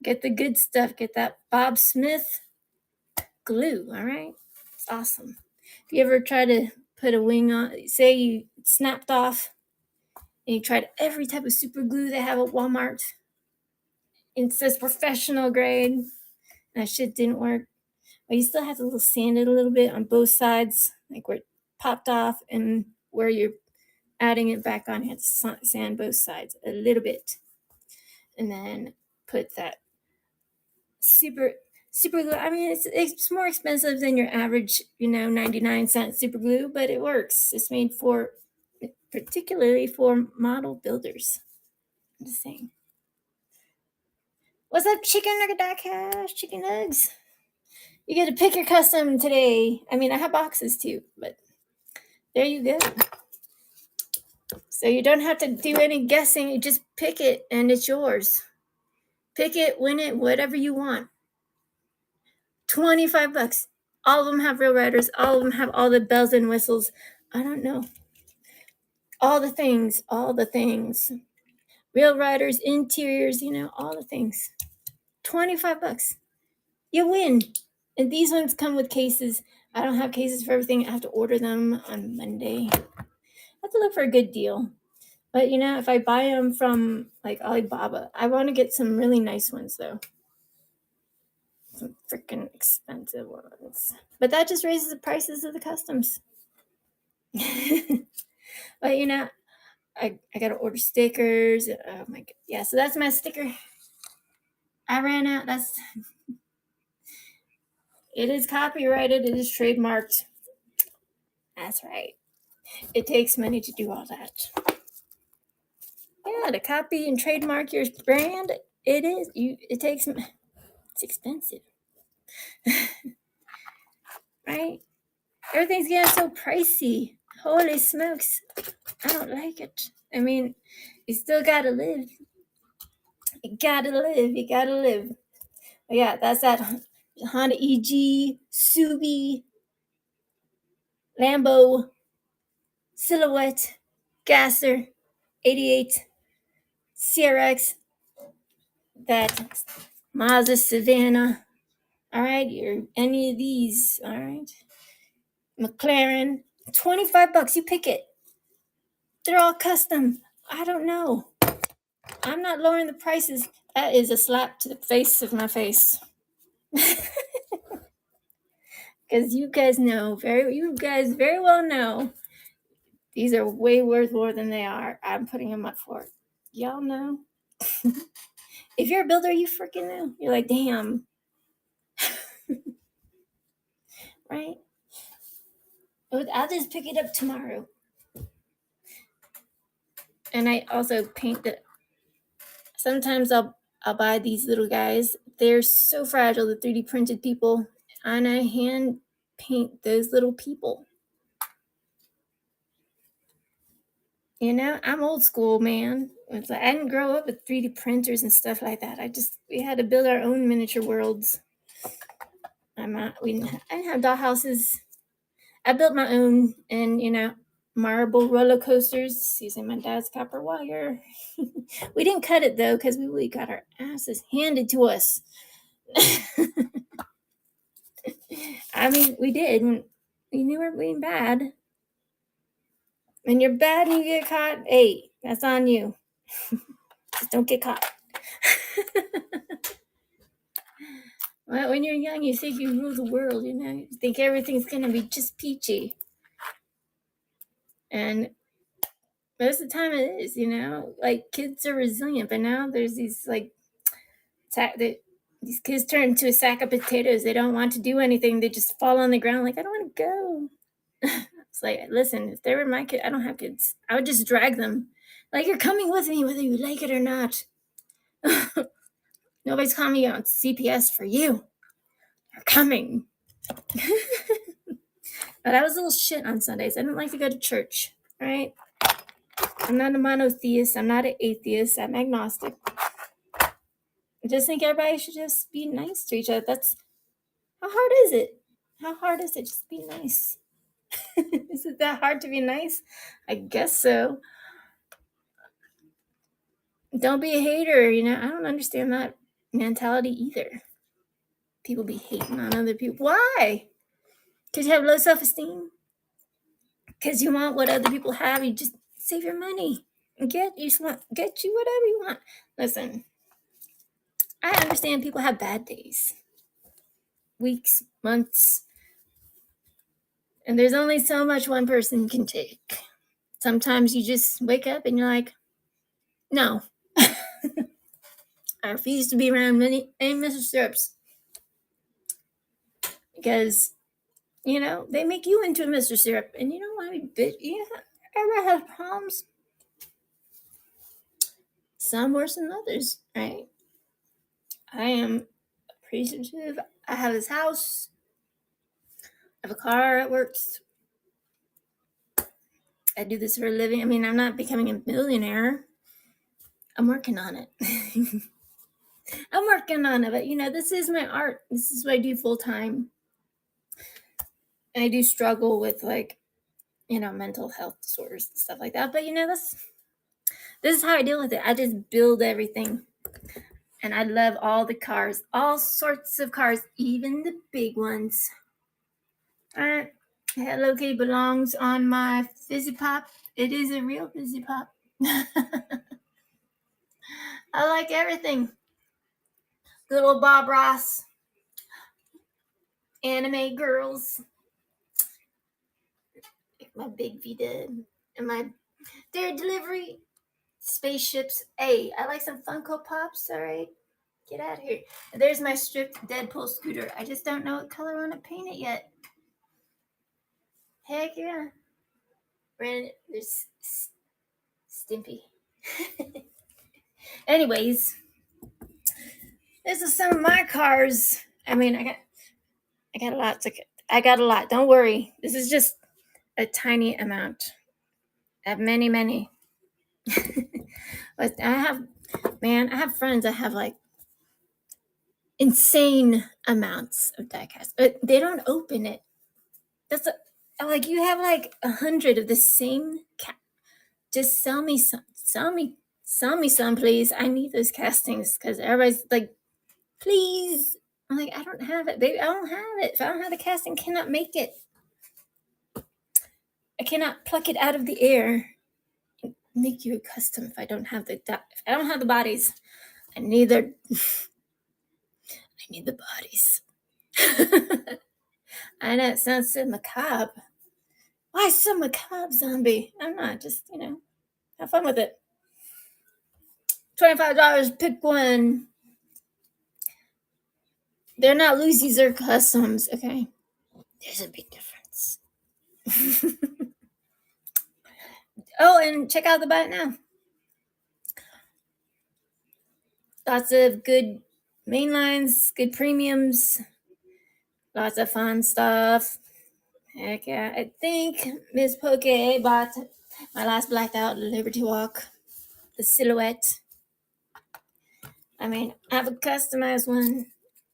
Get the good stuff. Get that Bob Smith glue, all right? It's awesome. If you ever try to put a wing on, say you snapped off, and you tried every type of super glue they have at Walmart, and it says professional grade, and that shit didn't work. But you still have to sand it a little bit on both sides, like where it popped off and where you're adding it back on. You have to sand both sides a little bit. And then put that super glue. I mean, it's more expensive than your average, 99-cent super glue, but it works. It's made particularly for model builders. I'm just saying. What's up, chicken nugget Diecast? Chicken nugs. You get to pick your custom today. I mean, I have boxes too, but there you go. So you don't have to do any guessing. You just pick it and it's yours. Pick it, win it, whatever you want. $25. All of them have real riders. All of them have all the bells and whistles. I don't know. All the things. Real riders, interiors, all the things. $25. You win. And these ones come with cases. I don't have cases for everything. I have to order them on Monday. I have to look for a good deal. But, if I buy them from, like, Alibaba, I want to get some really nice ones, though. Some freaking expensive ones. But that just raises the prices of the customs. But, I got to order stickers. Oh, my God. Yeah, so that's my sticker. I ran out. It is copyrighted. It is trademarked. That's right. It takes money to do all that. Yeah, to copy and trademark your brand, it takes, it's expensive. Right? Everything's getting so pricey. Holy smokes. I don't like it. I mean, you still gotta live. You gotta live. But yeah, that's that Honda EG, Subi, Lambo, Silhouette, Gasser, 88, CRX, that Mazda Savannah. All right, you're any of these. All right, McLaren, $25. You pick it. They're all custom. I don't know. I'm not lowering the prices. That is a slap to the face of my face. Because you guys very well know these are way worth more than they are. I'm putting them up for it. y'all know. If you're a builder, you freaking know. You're like, damn. Right? I'll just pick it up tomorrow. And I also paint the. Sometimes I'll buy these little guys. They're so fragile, the 3D printed people, and I hand paint those little people. You know, I'm old school, man. It's like I didn't grow up with 3D printers and stuff like that. We had to build our own miniature worlds. I didn't have dollhouses. I built my own, and marble roller coasters using my dad's copper wire. We didn't cut it though, because we really got our asses handed to us. I mean, we did. We knew we were being bad. When you're bad and you get caught, hey, that's on you. Just don't get caught. Well, when you're young, you think you rule the world, You think everything's going to be just peachy. And most of the time it is, Like, kids are resilient, but now there's these, like, these kids turn into a sack of potatoes. They don't want to do anything. They just fall on the ground like, I don't want to go. It's like, listen, if they were my kid, I don't have kids. I would just drag them. Like, you're coming with me whether you like it or not. Nobody's calling me on CPS for you. You're coming. But I was a little shit on Sundays. I didn't like to go to church, right? I'm not a monotheist. I'm not an atheist. I'm agnostic. I just think everybody should just be nice to each other. How hard is it? How hard is it? Just be nice. Is it that hard to be nice? I guess so. Don't be a hater, I don't understand that mentality either. People be hating on other people. Why? Because you have low self-esteem? Because you want what other people have? You just save your money. Get you whatever you want. Listen, I understand people have bad days. Weeks, months. And there's only so much one person can take. Sometimes you just wake up and you're like, no. I refuse to be around any Mr. Syrups. Because, they make you into a Mr. Syrup. And you don't want to be bitch. Everybody has problems. Some worse than others, right? I am appreciative. I have this house. I have a car that works. I do this for a living. I mean, I'm not becoming a millionaire. I'm working on it. I'm working on it, but this is my art. This is what I do full time. And I do struggle with mental health disorders and stuff like that. But this is how I deal with it. I just build everything. And I love all the cars, all sorts of cars, even the big ones. Hello Kitty belongs on my Fizzy Pop. It is a real Fizzy Pop. I like everything. Good old Bob Ross. Anime girls. My Big V did. And my Dare Delivery. Spaceships. Hey, I like some Funko Pops. All right. Get out of here. There's my stripped Deadpool scooter. I just don't know what color I want to paint it yet. Heck yeah. There's Stimpy. Anyways, this is some of my cars. I mean, I got a lot. I got a lot. Don't worry. This is just a tiny amount. I have many, many. But I have friends that have like insane amounts of diecast, but they don't open it. Like you have like 100 of the same cat. Just sell me some. Sell me some, please. I need those castings because everybody's like, please. I'm like, I don't have it, baby. I don't have it. If I don't have the casting, I cannot make it. I cannot pluck it out of the air and make you a custom if I don't have the bodies. I need the bodies. I know it sounds so macabre. Why so macabre, zombie? I'm not. Just have fun with it. $25, pick one. They're not loosies or customs, okay? There's a big difference. Oh, and check out the Buy It Now. Lots of good mainlines, good premiums, lots of fun stuff. Heck yeah. I think Miss Poke bought my last blacked out Liberty Walk, the silhouette. I mean, I have a customized one,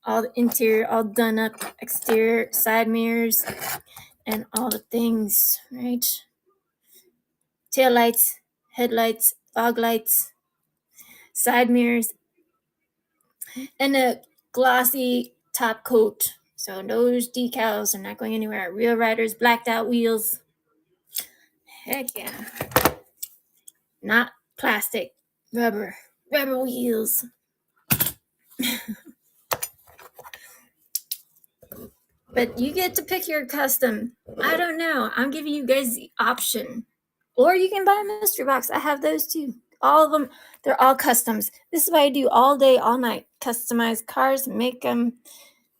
all the interior, all done up, exterior, side mirrors, and all the things, right? Tail lights, headlights, fog lights, side mirrors, and a glossy top coat. So those decals are not going anywhere. Real Riders, blacked out wheels. Heck yeah. Not plastic, rubber wheels. But you get to pick your custom. I don't know. I'm giving you guys the option. Or you can buy a mystery box. I have those too. All of them, they're all customs. This is what I do all day, all night. Customize cars, make them.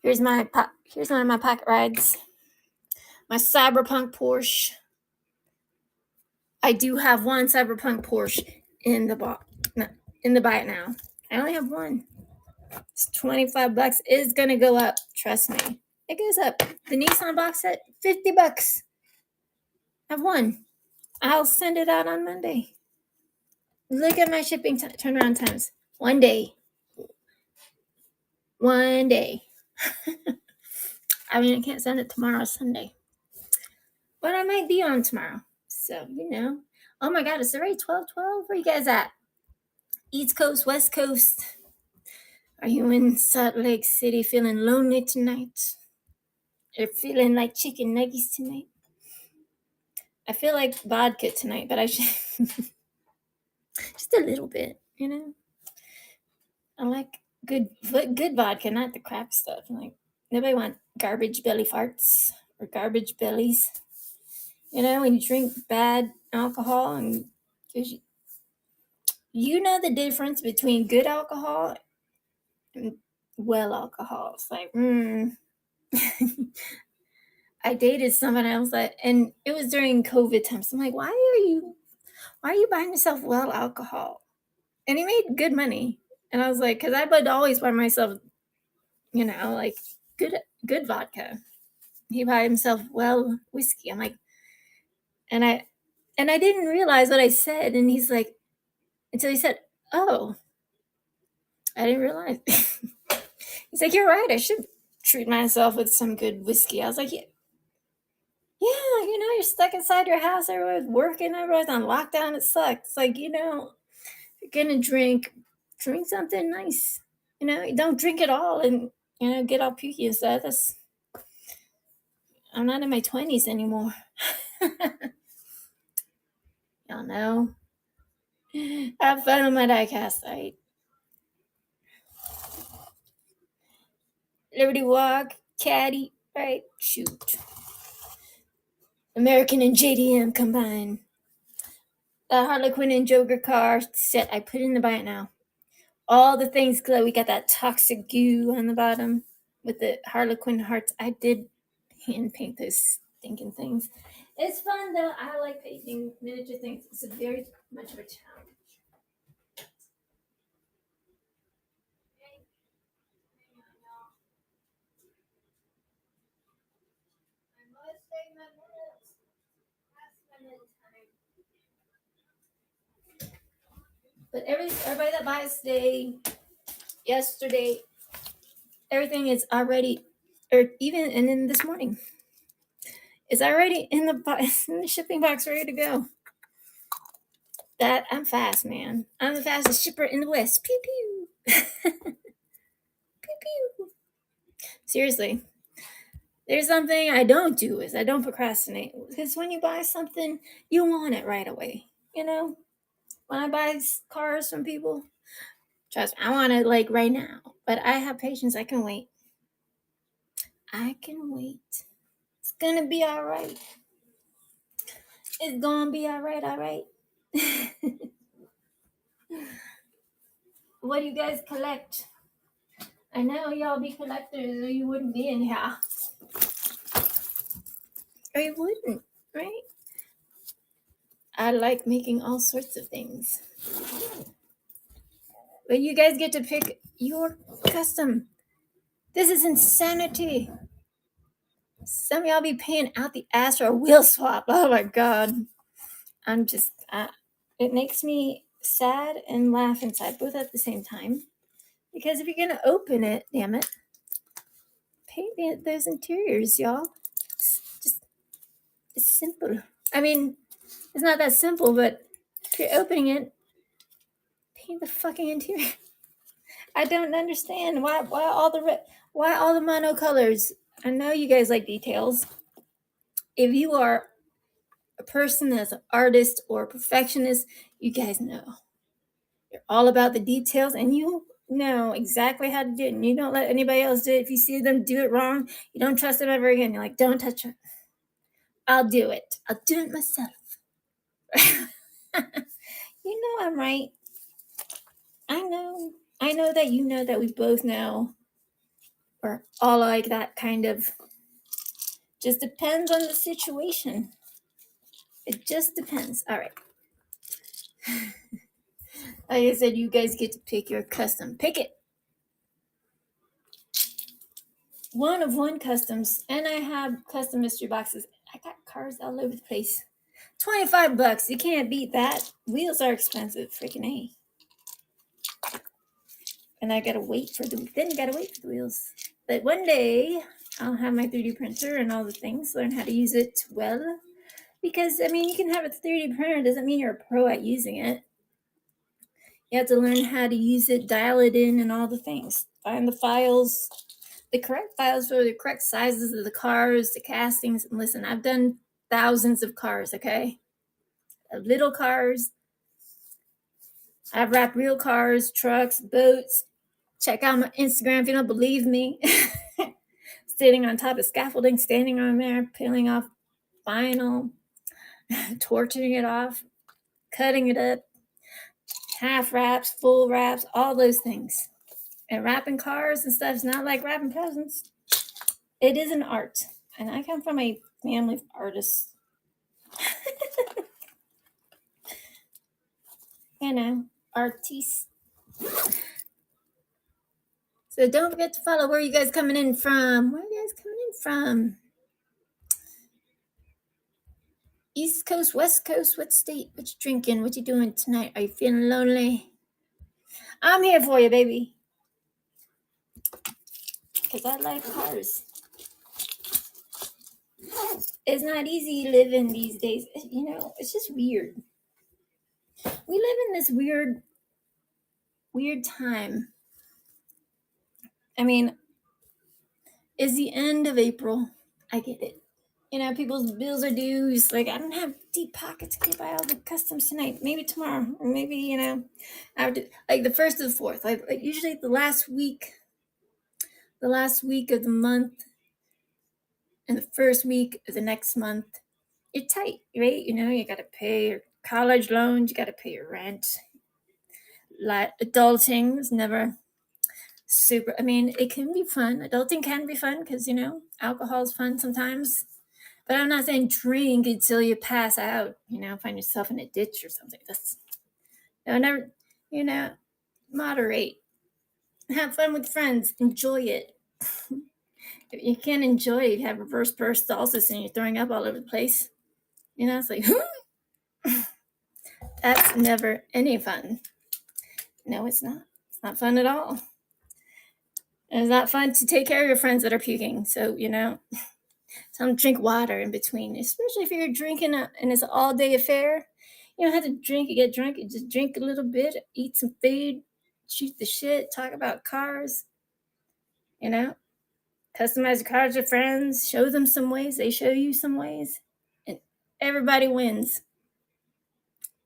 Here's one of my pocket rides. My Cyberpunk Porsche. I do have one Cyberpunk Porsche in the box. In the Buy It Now. I only have one. It's $25. It's gonna go up. Trust me. It goes up. The Nissan box set, $50. I have one. I'll send it out on Monday. Look at my shipping turnaround times. One day. One day. I mean, I can't send it tomorrow, Sunday. But I might be on tomorrow. So, you know. Oh my God, it's already 12:12. Where you guys at? East Coast, West Coast? Are you in Salt Lake City feeling lonely tonight? Or feeling like chicken nuggets tonight? I feel like vodka tonight, but I should just a little bit, you know. I like good vodka, not the crap stuff. Like nobody want garbage belly farts or garbage bellies. You know, when you drink bad alcohol and you know the difference between good alcohol and well alcohol. It's like, I dated someone else and it was during COVID times. I'm like, why are you buying yourself well alcohol? And he made good money. And I was like, because I would always buy myself, you know, like good vodka. He buy himself well whiskey. I'm like, and I didn't realize what I said. And he's like, until he said, "Oh, I didn't realize." He's like, "You're right. I should treat myself with some good whiskey." I was like, "Yeah, you know, you're stuck inside your house. Everyone's working. Everyone's on lockdown. It sucks. It's like, you know, if you're gonna drink something nice. You know, don't drink it all and you know get all pukey and stuff. I'm not in my 20s anymore. Y'all know. Have fun on my diecast. Right? Liberty Walk, Caddy, right? Shoot. American and JDM combined. The Harlequin and Joker car set I put in the Buy It Now. All the things glow. We got that toxic goo on the bottom with the Harlequin hearts. I did hand paint those stinking things. It's fun though. I like painting miniature things. It's a very much of a challenge. But everybody that buys today, yesterday, everything is already, or even and then this morning, is already in the shipping box, ready to go. That I'm fast, man. I'm the fastest shipper in the West. Pew pew. Pew pew. Seriously, there's something I don't do is I don't procrastinate. Because when you buy something, you want it right away. You know, when I buy cars from people, trust me, I want it like right now. But I have patience. I can wait. I can wait. It's gonna be all right. It's gonna be all right. All right. What do you guys collect? I know y'all be collectors or you wouldn't be in here. Or you wouldn't, right? I like making all sorts of things. But you guys get to pick your custom. This is insanity. Some of y'all be paying out the ass for a wheel swap. Oh my god. I'm just, it makes me sad and laugh inside both at the same time. Because if you're going to open it, damn it, paint those interiors, y'all. It's simple. I mean, it's not that simple, but if you're opening it, paint the fucking interior. I don't understand why all the monocolors. I know you guys like details. If you are a person that's an artist or a perfectionist, you guys know you're all about the details, and you know exactly how to do it. And you don't let anybody else do it. If you see them do it wrong, you don't trust them ever again. You're like, don't touch it. I'll do it. I'll do it myself. You know I'm right. I know that you know that we both know. We're all like that kind of. Just depends on the situation. It just depends. All right. Like I said, you guys get to pick your custom. Pick it. One of one customs, and I have custom mystery boxes. I got cars all over the place. $25. You can't beat that. Wheels are expensive. Freaking A. And I gotta wait for the wheels. But one day I'll have my 3D printer and all the things, learn how to use it well. Because I mean, you can have a 3D printer, doesn't mean you're a pro at using it. You have to learn how to use it, dial it in, and all the things. Find the files, the correct files for the correct sizes of the cars, the castings. And listen, I've done thousands of cars, okay? Little cars. I've wrapped real cars, trucks, boats. Check out my Instagram if you don't believe me. Sitting on top of scaffolding, standing on there, peeling off vinyl, torching it off, cutting it up, half wraps, full wraps, all those things. And wrapping cars and stuff is not like wrapping presents. It is an art. And I come from a family of artists. You know, artistes. So don't forget to follow. Where are you guys coming in from? Where are you guys coming in from? East Coast, West Coast, what state? What you drinking? What you doing tonight? Are you feeling lonely? I'm here for you, baby. Because I like cars. It's not easy living these days. You know, it's just weird. We live in this weird time. I mean, it's the end of April. I get it. You know, people's bills are due. It's like, I don't have deep pockets to buy all the customs tonight. Maybe tomorrow. Or maybe, you know, after, like the 1st to the 4th. Like usually the last week of the month and the first week of the next month, you're tight, right? You know, you got to pay your college loans. You got to pay your rent. Like adulting is never super. I mean, it can be fun. Adulting can be fun because, you know, alcohol is fun sometimes. But I'm not saying drink until you pass out, you know, find yourself in a ditch or something. That's, never, you know, moderate. Have fun with friends. Enjoy it. If you can't enjoy it, you have reverse peristalsis and you're throwing up all over the place. You know, it's like, that's never any fun. No, it's not. It's not fun at all. And it's not fun to take care of your friends that are puking. So, you know, tell them to drink water in between, especially if you're drinking and it's an all-day affair. You don't have to drink and get drunk. You just drink a little bit, eat some food, shoot the shit, talk about cars. You know, customize the cars with friends, show them some ways, they show you some ways, and everybody wins.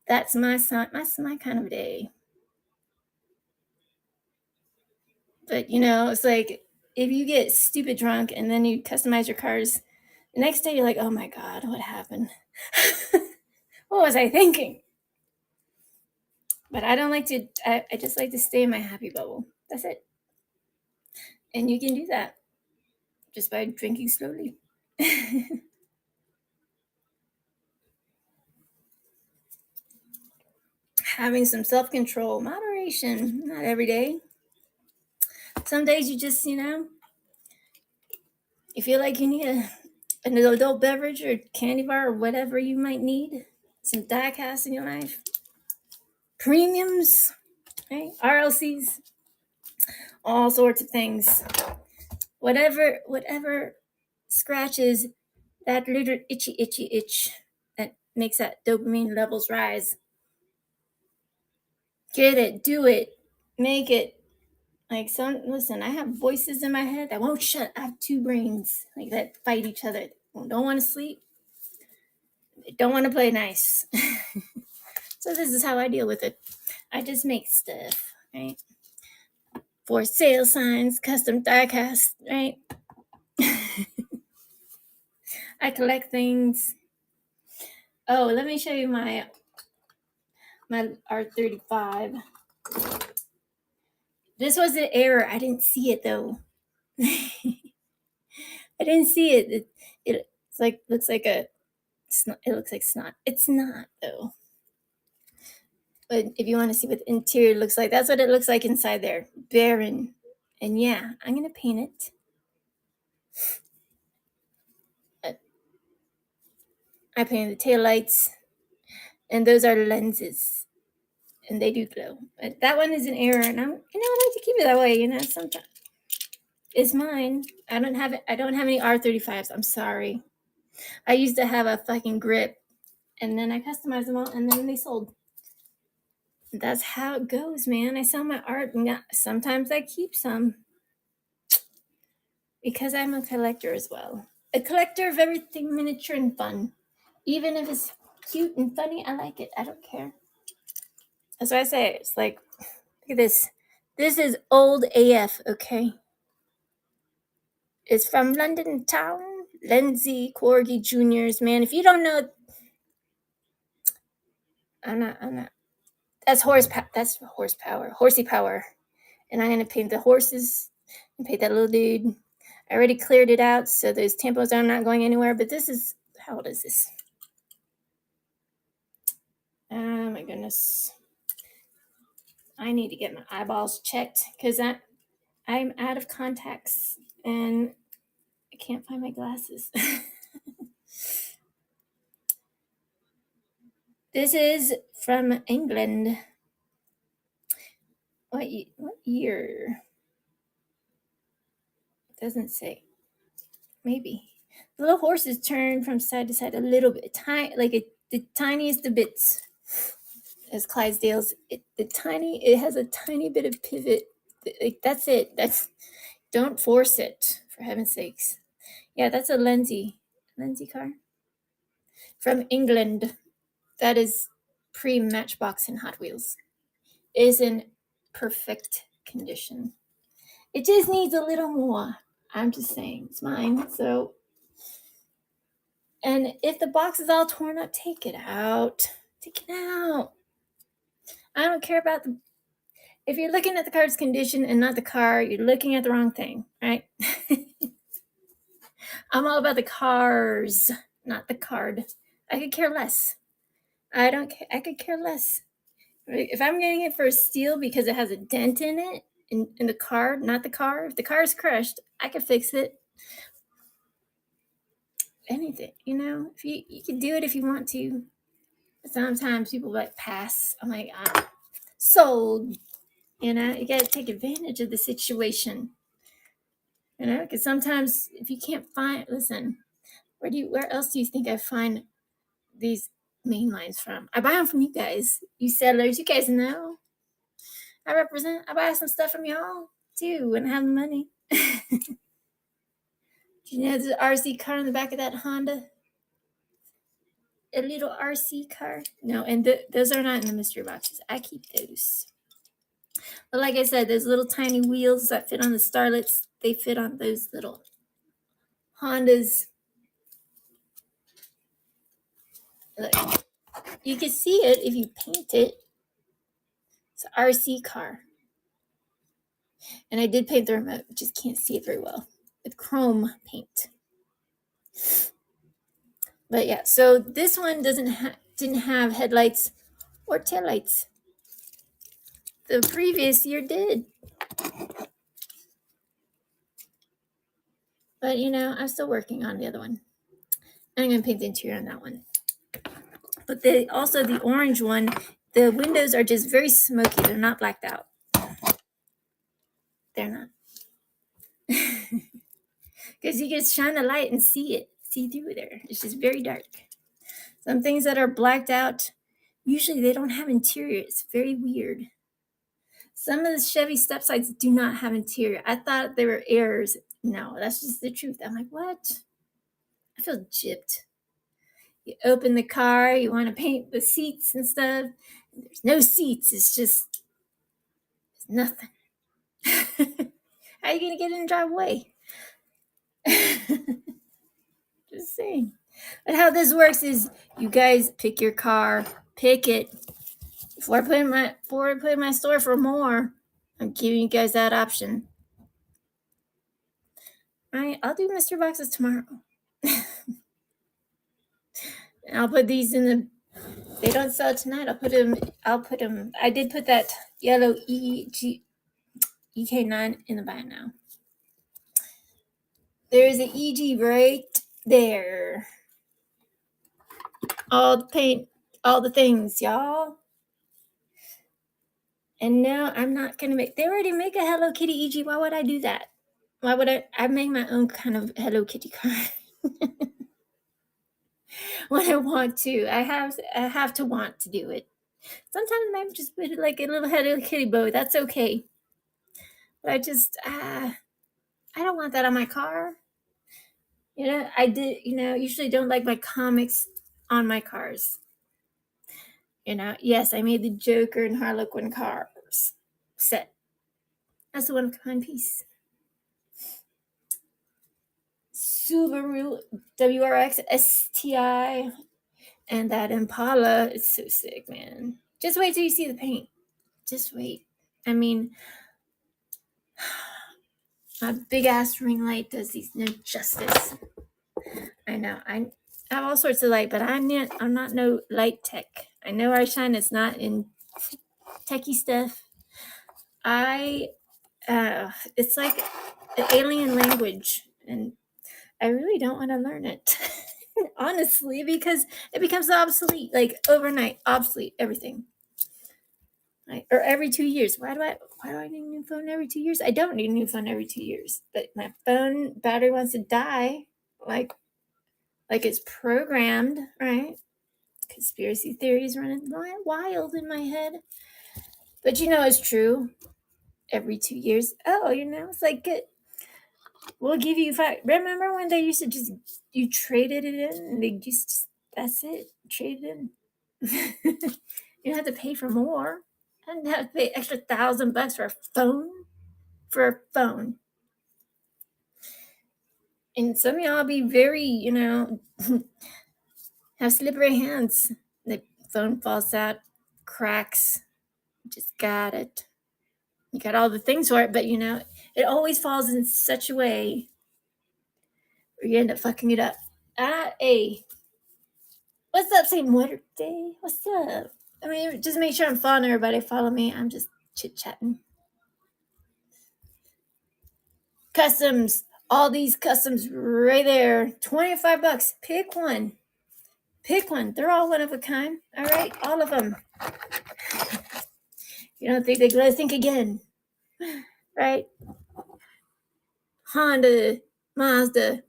That's my kind of day. But you know, it's like if you get stupid drunk and then you customize your cars, the next day you're like, oh my god, what happened? What was I thinking? But I don't like to, I just like to stay in my happy bubble. That's it. And you can do that just by drinking slowly. Having some self control, moderation, not every day. Some days you just, you feel like you need an adult beverage or candy bar or whatever you might need. Some Diecast in your life. Premiums, right? RLCs, all sorts of things. Whatever scratches that little itchy itch that makes that dopamine levels rise. Get it, do it, make it. Like listen, I have voices in my head that won't shut. I have two brains like that fight each other. Don't want to sleep. Don't want to play nice. So this is how I deal with it. I just make stuff, right? For sale signs, custom diecast, right? I collect things. Oh, let me show you my R35. This was an error. I didn't see it though. I didn't see it. It's like looks like a snot. It looks like snot. It's not though. But if you want to see what the interior looks like, that's what it looks like inside there. Barren. And yeah, I'm gonna paint it. I painted the tail lights, and those are lenses, and they do glow. But that one is an error, and I like to keep it that way. Sometimes it's mine. I don't have it. I don't have any R35s. I'm sorry. I used to have a fucking grip, and then I customized them all, and then they sold. That's how it goes, man. I sell my art, and sometimes I keep some because I'm a collector as well. A collector of everything miniature and fun. Even if it's cute and funny, I like it. I don't care. That's what I say. It's like, look at this. This is old AF, okay? It's from London Town. Lindsay Corgi Jr.'s. Man, if you don't know, I'm not. That's horsepower. That's horsepower. Horsey power. And I'm going to paint the horses and paint that little dude. I already cleared it out, so those tempos are not going anywhere. But this is, how old is this? Oh my goodness. I need to get my eyeballs checked because I'm out of contacts and I can't find my glasses. This is from England. What year? It doesn't say. Maybe. The little horses turn from side to side a little bit, the tiniest of bits. As Clydesdale's, it has a tiny bit of pivot. Like that's it. Don't force it, for heaven's sakes. Yeah, that's a Lindsay car from England. That is pre-Matchbox and Hot Wheels. It is in perfect condition. It just needs a little more. I'm just saying, it's mine. So, and if the box is all torn up, take it out. Take it out. I don't care about if you're looking at the car's condition and not the car, you're looking at the wrong thing, right? I'm all about the cars, not the card. I could care less. I don't care. I could care less. If I'm getting it for a steal because it has a dent in it, in the car, not the car. If the car is crushed, I can fix it. Anything, if you can do it if you want to. But sometimes people like pass. I'm like, sold. You gotta take advantage of the situation. Because sometimes if you can't listen, where else do you think I find these main lines from? I buy them from you guys, you settlers. You guys know I buy some stuff from y'all too when I have money. Do you know there's an RC car in the back of that Honda? A little RC car? No, and those are not in the mystery boxes. I keep those. But like I said, those little tiny wheels that fit on the Starlets, they fit on those little Hondas. Look, you can see it if you paint it. It's an RC car. And I did paint the remote, just can't see it very well, with chrome paint. But yeah, so this one didn't have headlights or taillights. The previous year did. But I'm still working on the other one. I'm going to paint the interior on that one. But the orange one, the windows are just very smoky. They're not blacked out. They're not. Because you just shine a light and see through there. It's just very dark. Some things that are blacked out, usually they don't have interior. It's very weird. Some of the Chevy step sides do not have interior. I thought they were errors. No, that's just the truth. I'm like, what? I feel gypped. You open the car, you want to paint the seats and stuff. There's no seats. It's just nothing. How are you going to get in and drive away? Just saying. But how this works is you guys pick your car, pick it. Before I put in my store for more, I'm giving you guys that option. All right, I'll do mystery boxes tomorrow. And I'll put these in the. They don't sell it tonight. I'll put them. I did put that yellow EK9 in the buy now. There's an EG right there. All the paint, all the things, y'all. And now I'm not gonna make. They already make a Hello Kitty EG. Why would I do that? Why would I make my own kind of Hello Kitty card? When I want to. I have to want to do it. Sometimes I might just put like a little Hello Kitty bow. That's okay. But I don't want that on my car. I did, usually don't like my comics on my cars. Yes, I made the Joker and Harlequin cars set. That's the one of a kind piece. Subaru WRX STI and that Impala. It's so sick, man. Just wait till you see the paint. Just wait. I mean, my big ass ring light does these no justice. I know. I have all sorts of light, but I'm not no light tech. I know I shine. It's not in techie stuff. It's like an alien language, and I really don't want to learn it. Honestly, because it becomes obsolete, like overnight, obsolete, everything. Or every 2 years. Why do I need a new phone every 2 years? I don't need a new phone every 2 years, but my phone battery wants to die, like it's programmed, right? Conspiracy theories running wild in my head, but it's true. Every 2 years, it's like good. We'll give you 5. Remember when they used to just you traded it in, and they just that's it, trade it in. You don't have to pay for more. I didn't have to pay extra $1,000 for a phone. And some of y'all be very, have slippery hands. The phone falls out, cracks. Just got it. You got all the things for it, but it always falls in such a way where you end up fucking it up. Hey, what's up, St. Water Day? What's up? I mean, just make sure I'm following everybody. Follow me. I'm just chit-chatting. Customs. All these customs right there. $25. Pick one. They're all one of a kind. All right? All of them. You don't think they're going to think again. Right? Honda, Mazda,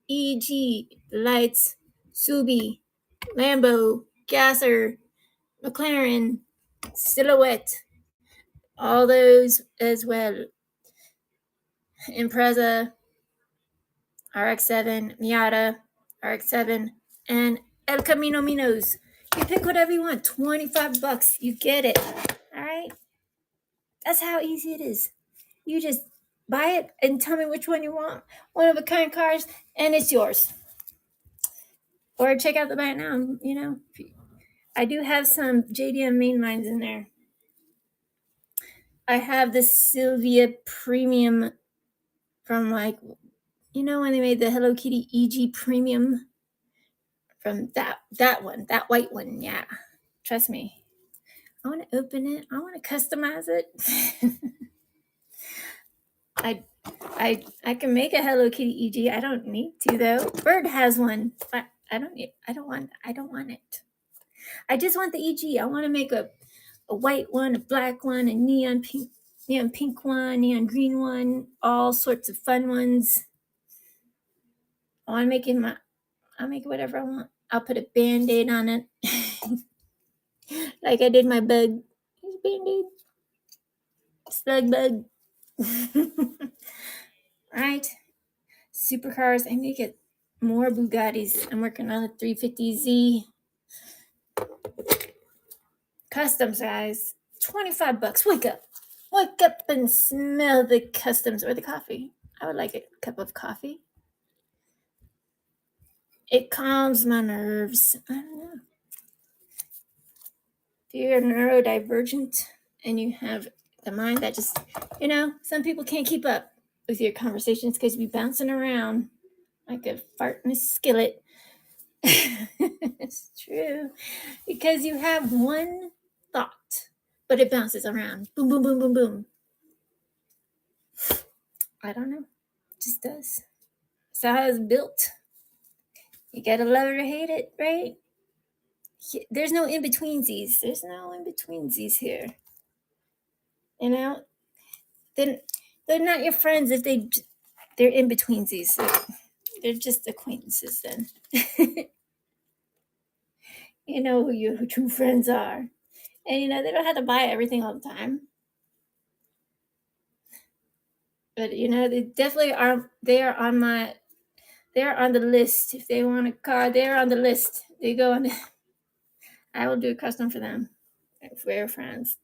EG, Lights, Subi, Lambo, Gasser, McLaren, Silhouette, all those as well. Impreza, RX-7, Miata, RX-7, and El Camino Minos. You pick whatever you want. $25. You get it. All right? That's how easy it is. You just buy it and tell me which one you want. One of a kind cars, and it's yours. Or check out the buy it now. I do have some JDM main lines in there. I have the Sylvia Premium from like, you know, when they made the Hello Kitty EG Premium, from that one, that white one. Yeah, trust me. I want to open it. I want to customize it. I can make a Hello Kitty EG. I don't need to though. Bird has one. I don't need. I don't want it. I just want the EG. I want to make a white one, a black one, a neon pink one, neon green one, all sorts of fun ones. I want to make it I'll make whatever I want. I'll put a Band-Aid on it. Like I did my bug. Here's a Band-Aid. Slug bug. Right? Supercars. I need to get more Bugattis. I'm working on a 350Z. Customs, guys. $25. Wake up. Wake up and smell the customs or the coffee. I would like a cup of coffee. It calms my nerves. I don't know. If you're neurodivergent and you have the mind that just, you know, some people can't keep up with your conversations because you be bouncing around like a fart in a skillet. It's true. Because you have one thought, but it bounces around. Boom, boom, boom, boom, boom. I don't know. It just does. That's how it's built. You gotta love it or hate it, right? There's no in-betweensies. There's no in-betweensies here. You know? Then they're not your friends if they're in-betweensies. They're just acquaintances then. You know who your true friends are. And you know, they don't have to buy everything all the time. But you know, they definitely are. They are on the list. If they want a car, they're on the list. They go on. I will do a custom for them. If we're friends.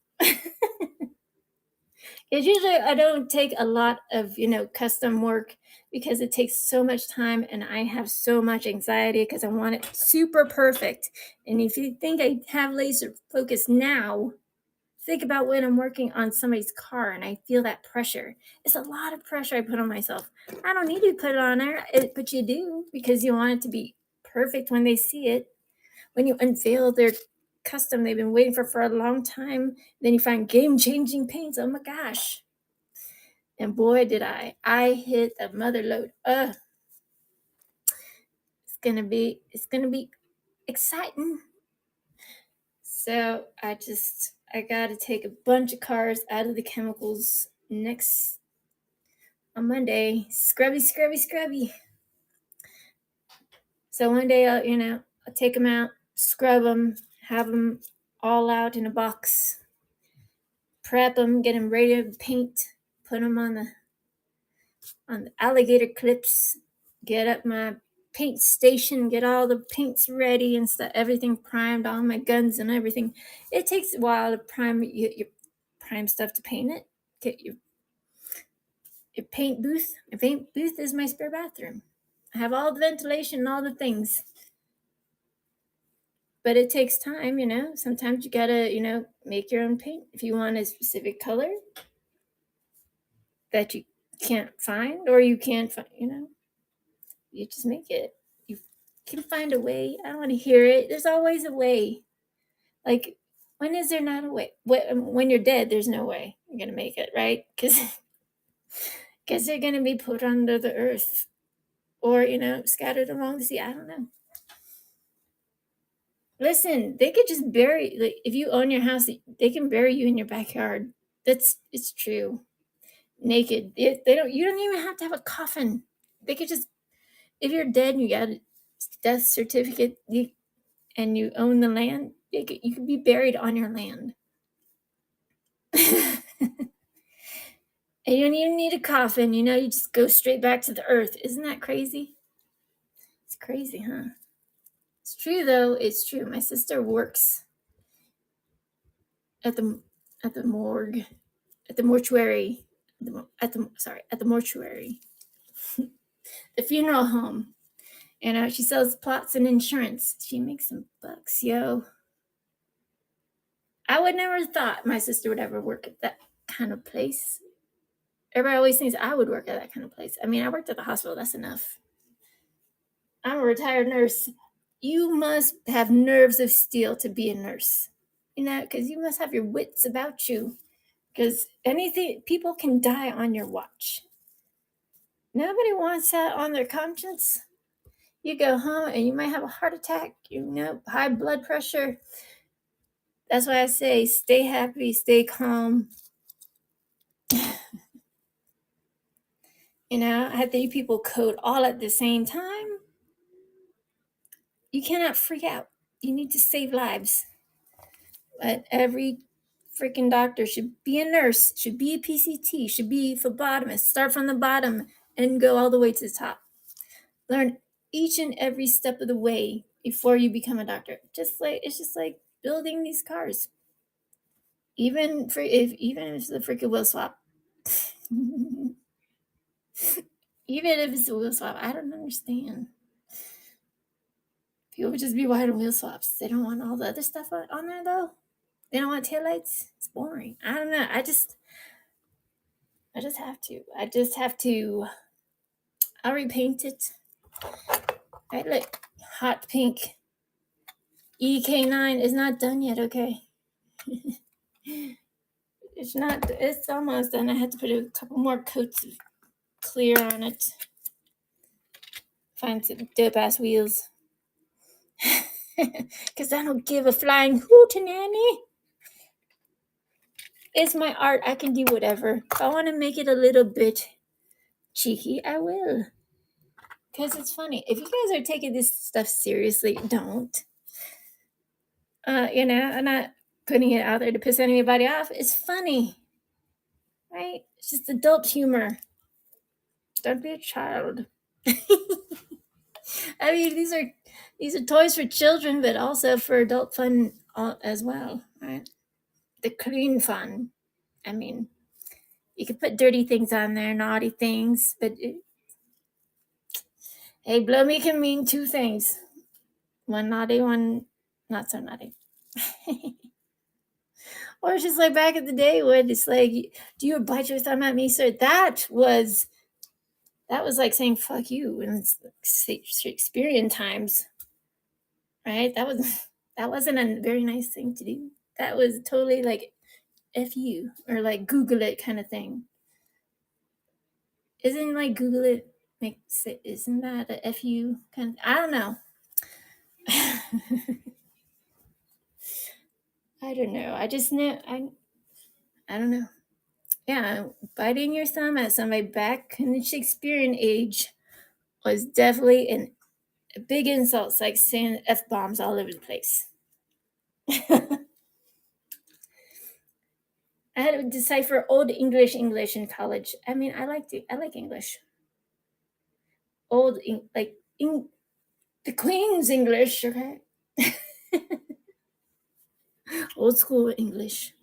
Because usually I don't take a lot of, you know, custom work because it takes so much time and I have so much anxiety because I want it super perfect. And if you think I have laser focus now, think about when I'm working on somebody's car and I feel that pressure. It's a lot of pressure I put on myself. I don't need to put it on there, but you do because you want it to be perfect when they see it. When you unveil their custom they've been waiting for a long time, then you find game-changing paints. Oh my gosh. And boy, did I hit the mother load. It's gonna be exciting. So I gotta take a bunch of cars out of the chemicals on Monday. Scrubby. So one day I'll take them out, scrub them, have them all out in a box, prep them, get them ready to paint, put them on the alligator clips, get up my paint station, get all the paints ready and stuff, everything primed, all my guns and everything. It takes a while to prime your prime stuff to paint it. Get your paint booth. My paint booth is my spare bathroom. I have all the ventilation and all the things. But it takes time, you know. Sometimes you gotta, make your own paint. If you want a specific color that you can't find or you can't find, you just make it. You can find a way. I don't want to hear it. There's always a way. Like, when is there not a way? When you're dead, there's no way you're going to make it, right? Because they're going to be put under the earth or, scattered along the sea. I don't know. Listen, they could just bury, like, if you own your house, they can bury you in your backyard. It's true. Naked. You don't even have to have a coffin. They could just, if you're dead and you got a death certificate, and you own the land, you could be buried on your land. And you don't even need a coffin, you just go straight back to the earth. Isn't that crazy? It's crazy, huh? It's true, though. It's true. My sister works at the morgue, at the mortuary, at the mortuary, the funeral home. And she sells plots and insurance. She makes some bucks, yo. I would never thought my sister would ever work at that kind of place. Everybody always thinks I would work at that kind of place. I mean, I worked at the hospital. That's enough. I'm a retired nurse. You must have nerves of steel to be a nurse, because you must have your wits about you. Because people can die on your watch. Nobody wants that on their conscience. You go home and you might have a heart attack, high blood pressure. That's why I say stay happy, stay calm. I had 3 people code all at the same time. You cannot freak out. You need to save lives. But every freaking doctor should be a nurse, should be a PCT, should be a phlebotomist. Start from the bottom and go all the way to the top. Learn each and every step of the way before you become a doctor. It's just like building these cars. Even if it's the freaking wheel swap. Even if it's a wheel swap, I don't understand. People would just be buying wheel swaps. They don't want all the other stuff on there, though. They don't want taillights. It's boring. I don't know. I just have to. I'll repaint it. Right, look, hot pink. EK9 is not done yet. Okay. It's not. It's almost done. I had to put a couple more coats of clear on it. Find some dope ass wheels. Because I don't give a flying hootenanny. It's my art. I can do whatever. If I want to make it a little bit cheeky, I will. Because it's funny. If you guys are taking this stuff seriously, don't. I'm not putting it out there to piss anybody off. It's funny. Right? It's just adult humor. Don't be a child. I mean, these are toys for children, but also for adult fun as well, right? The clean fun. I mean, you can put dirty things on there, naughty things, but hey, blow me can mean 2 things. One naughty, one not so naughty. Or it's just like back in the day when it's like, do you bite your thumb at me, sir? That was like saying fuck you in Shakespearean times, right? That wasn't a very nice thing to do. That was totally like F you, or like Google it kind of thing. Isn't like Google it makes it, isn't that a F you kind of, I don't know. I don't know. I just know, I don't know. Yeah, biting your thumb at somebody back in the Shakespearean age was definitely a big insult. It's like saying F-bombs all over the place. I had to decipher Old English in college. I mean, I like English. The Queen's English, okay? Old school English.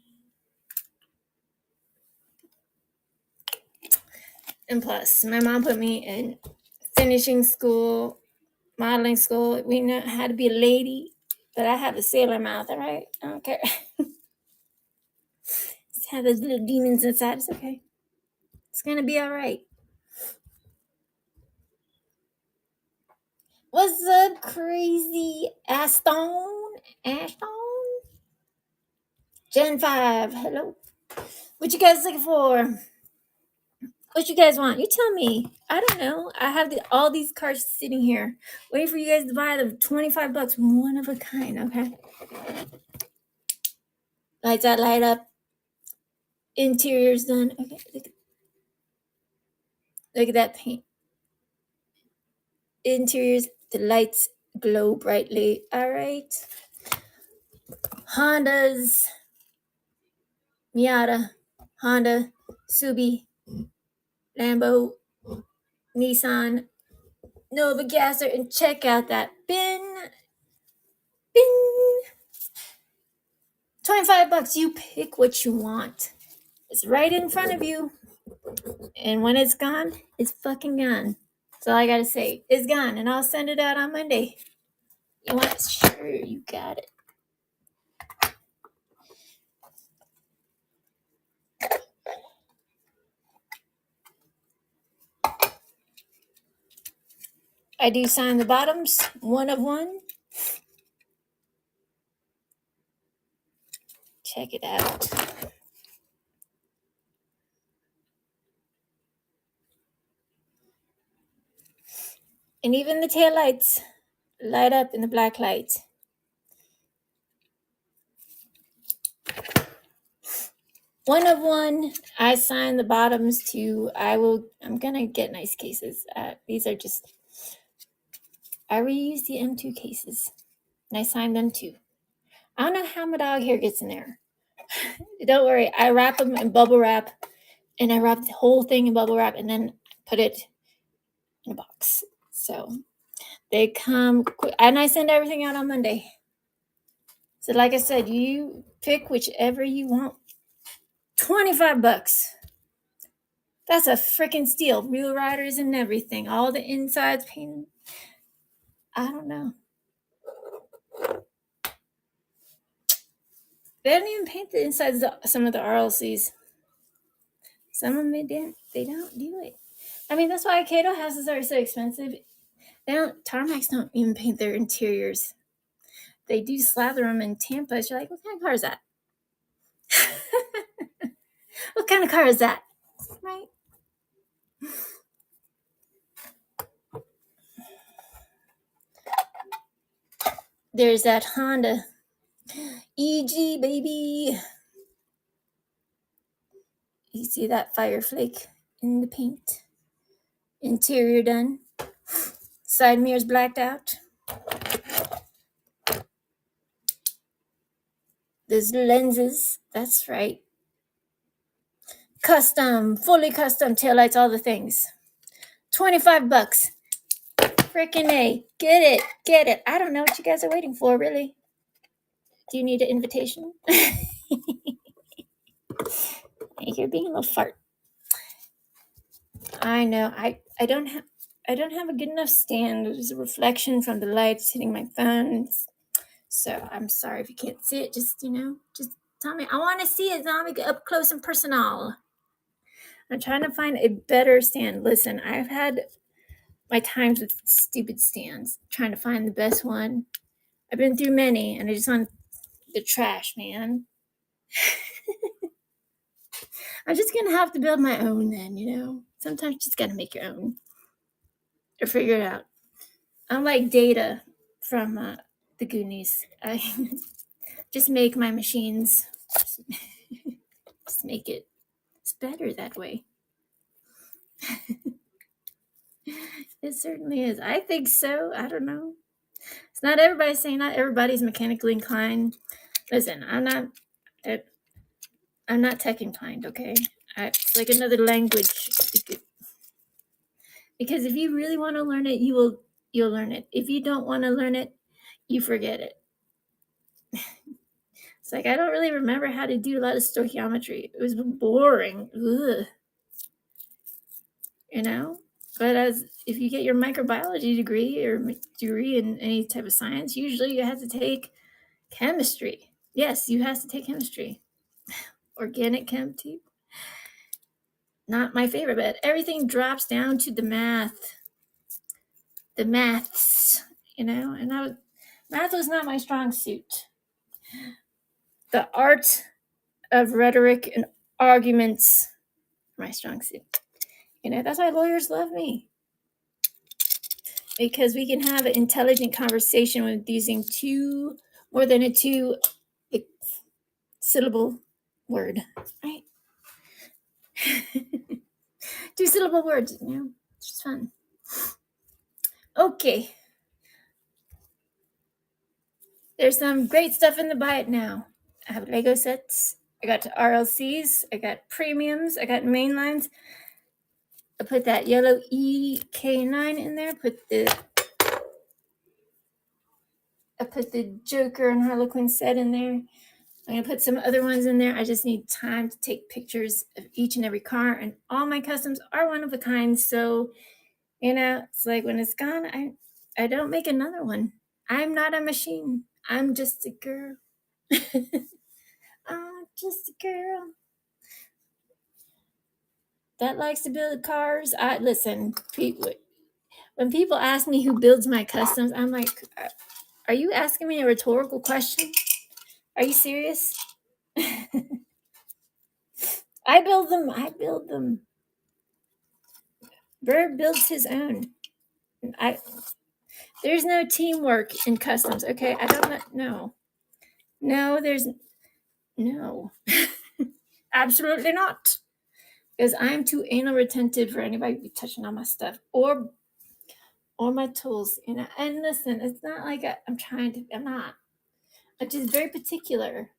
And plus, my mom put me in finishing school, modeling school. We know how to be a lady, but I have a sailor mouth, all right? I don't care. Just have those little demons inside. It's okay. It's going to be all right. What's up, crazy Aston? Gen 5, hello. What you guys looking for? What you guys want? You tell me. I don't know. I have all these cards sitting here, waiting for you guys to buy them. $25, one of a kind. Okay. Lights out, light up. Interior's done. Okay. Look at that paint. Interiors. The lights glow brightly. All right. Hondas. Miata. Honda. Subi. Lambo. Nissan. Nova Gasser, and check out that bin. 25 bucks. You pick what you want. It's right in front of you. And when it's gone, it's fucking gone. That's all I gotta say. It's gone, and I'll send it out on Monday. You want it? Sure, you got it. I do sign the bottoms, 1 of 1. Check it out. And even the tail lights light up in the black light. One of 1. I sign the bottoms too. I'm gonna get nice cases. These are just, I reuse the M2 cases, and I sign them too. I don't know how my dog hair gets in there. Don't worry, I wrap them in bubble wrap, and I wrap the whole thing in bubble wrap, and then put it in a box. So they come quick, and I send everything out on Monday. So like I said, you pick whichever you want. $25. That's a freaking steal. Real riders and everything. All the insides painted. I don't know. They don't even paint the insides of some of the RLCs. Some of them they don't do it. I mean, that's why Cato houses are so expensive. Tarmacs don't even paint their interiors. They do slather them in Tampa. You're like, what kind of car is that? What kind of car is that? Right? There's that Honda EG, baby. You see that fire flake in the paint. Interior done. Side mirrors blacked out. There's lenses. That's right. Custom, fully custom taillights, all the things. $25. Frickin' A. Get it. I don't know what you guys are waiting for, really. Do you need an invitation? You're being a little fart. I know. I don't have a good enough stand. There's a reflection from the lights hitting my phone. So I'm sorry if you can't see it. Just tell me. I want to see it. I want to get up close and personal. I'm trying to find a better stand. Listen, I've had my times with stupid stands, trying to find the best one. I've been through many, and I just want the trash, man. I'm just gonna have to build my own then, Sometimes you just gotta make your own or figure it out. I'm like Data from the Goonies. I just make my machines. Just make it. It's better that way. It certainly is. I think so. I don't know. It's not everybody saying not everybody's mechanically inclined. Listen, I'm not tech inclined, okay? It's like another language. Because if you really want to learn it, you'll learn it. If you don't want to learn it, you forget it. It's like I don't really remember how to do a lot of stoichiometry. It was boring. Ugh. But if you get your microbiology degree or degree in any type of science, usually you have to take chemistry. Yes, you have to take chemistry. Organic chem too. Not my favorite, but everything drops down to the math. The maths, and math was not my strong suit. The art of rhetoric and arguments, my strong suit. That's why lawyers love me. Because we can have an intelligent conversation with using more than a 2 syllable word, right? 2 syllable words, it's just fun. Okay. There's some great stuff in the buy it now. I have Lego sets. I got RLCs. I got premiums. I got mainlines. I put that yellow EK9 in there. I put the Joker and Harlequin set in there. I'm going to put some other ones in there. I just need time to take pictures of each and every car. And all my customs are one of a kind. So, it's like when it's gone, I don't make another one. I'm not a machine. I'm just a girl. I'm just a girl that likes to build cars. Listen, When people ask me who builds my customs, I'm like, are you asking me a rhetorical question? Are you serious? I build them. Bird builds his own. There's no teamwork in customs. Okay, I don't know. No, there's no. Absolutely not. Because I'm too anal retentive for anybody to be touching on my stuff or my tools, you know. And listen, it's not like I'm not. I'm just very particular.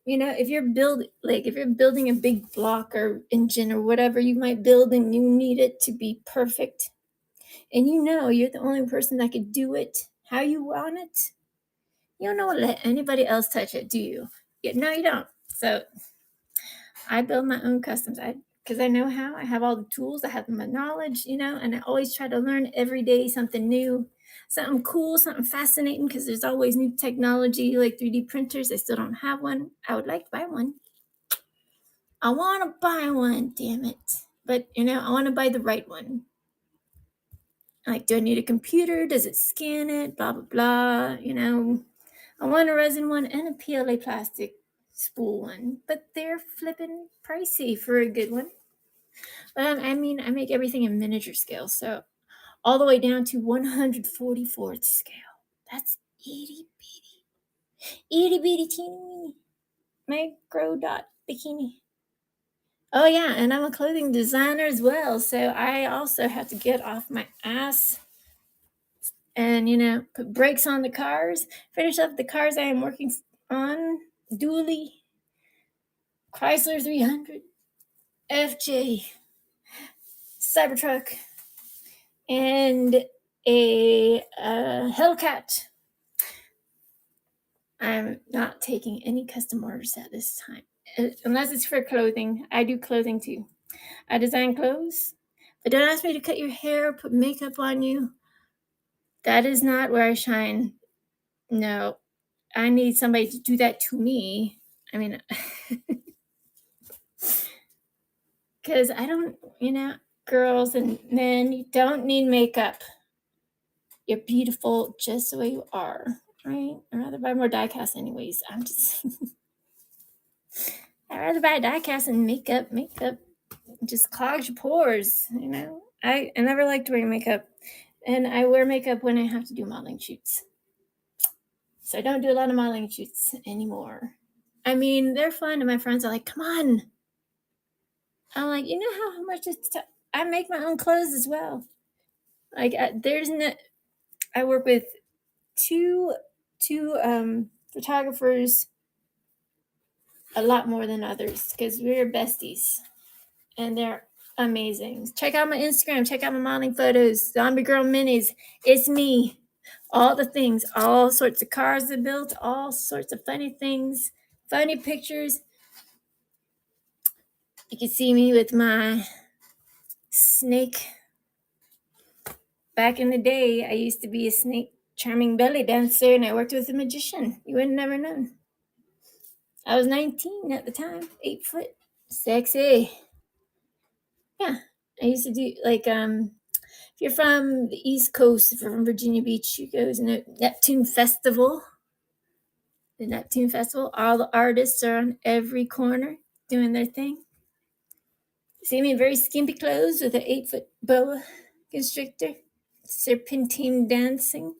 You know, if you're building a big block or engine or whatever you might build and you need it to be perfect, and you know you're the only person that could do it how you want it, you don't let anybody else touch it, do you? No, you don't. So I build my own customs. Because I know how. I have all the tools. I have my knowledge, you know, and I always try to learn every day something new, something cool, something fascinating, because there's always new technology like 3D printers. I still don't have one. I would like to buy one. I want to buy one, damn it. But, you know, I want to buy the right one. Like, do I need a computer? Does it scan it? Blah, blah, blah. You know, I want a resin one and a PLA plastic spool one, but they're flipping pricey for a good one. But I mean, I make everything in miniature scale, so all the way down to 144th scale. That's itty bitty teeny micro dot bikini. Oh yeah, and I'm a clothing designer as well, so I also have to get off my ass and, you know, put brakes on the cars, finish up the cars I am working on. Dually, Chrysler 300, FJ, Cybertruck, and a Hellcat. I'm not taking any custom orders at this time, unless it's for clothing. I do clothing too. I design clothes, but don't ask me to cut your hair, put makeup on you. That is not where I shine. No, I need somebody to do that to me. I mean, because I don't, you know, girls and men, you don't need makeup. You're beautiful just the way you are, right? I'd rather buy more diecast anyways. I'd rather buy diecast and makeup. Makeup just clogs your pores, you know? I never liked wearing makeup. And I wear makeup when I have to do modeling shoots. So I don't do a lot of modeling shoots anymore. I mean, they're fun, and my friends are like, come on. I'm like, you know how much I make my own clothes as well. Like, I work with two photographers a lot more than others because we're besties and they're amazing. Check out my Instagram, check out my modeling photos, Zombie Girl Minis. It's me. All the things, all sorts of cars I built, all sorts of funny things, funny pictures. You can see me with my snake. Back in the day, I used to be a snake charming belly dancer and I worked with a magician. You would have never known. I was 19 at the time, 8 foot, sexy. Yeah, I used to do like if you're from the East Coast, if you're from Virginia Beach, you go to the Neptune Festival. The Neptune Festival, all the artists are on every corner doing their thing. See me in very skimpy clothes with an 8 foot boa constrictor, serpentine dancing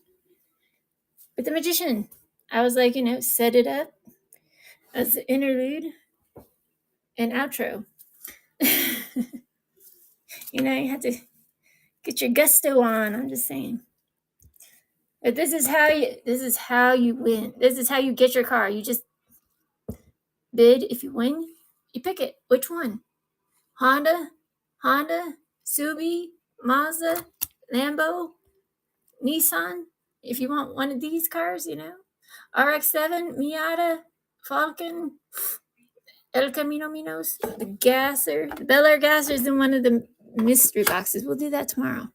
with the magician. I was like, you know, set it up as the interlude and outro. You know, you have to get your gusto on. I'm just saying. But this is how you win. This is how you get your car. You just bid. If you win, you pick it. Which one? Honda, Subi, Mazda, Lambo, Nissan. If you want one of these cars, you know, RX-7, Miata, Falcon, El Camino Minos, the Gasser, the Bel Air Gasser is in one of the mystery boxes. We'll do that tomorrow.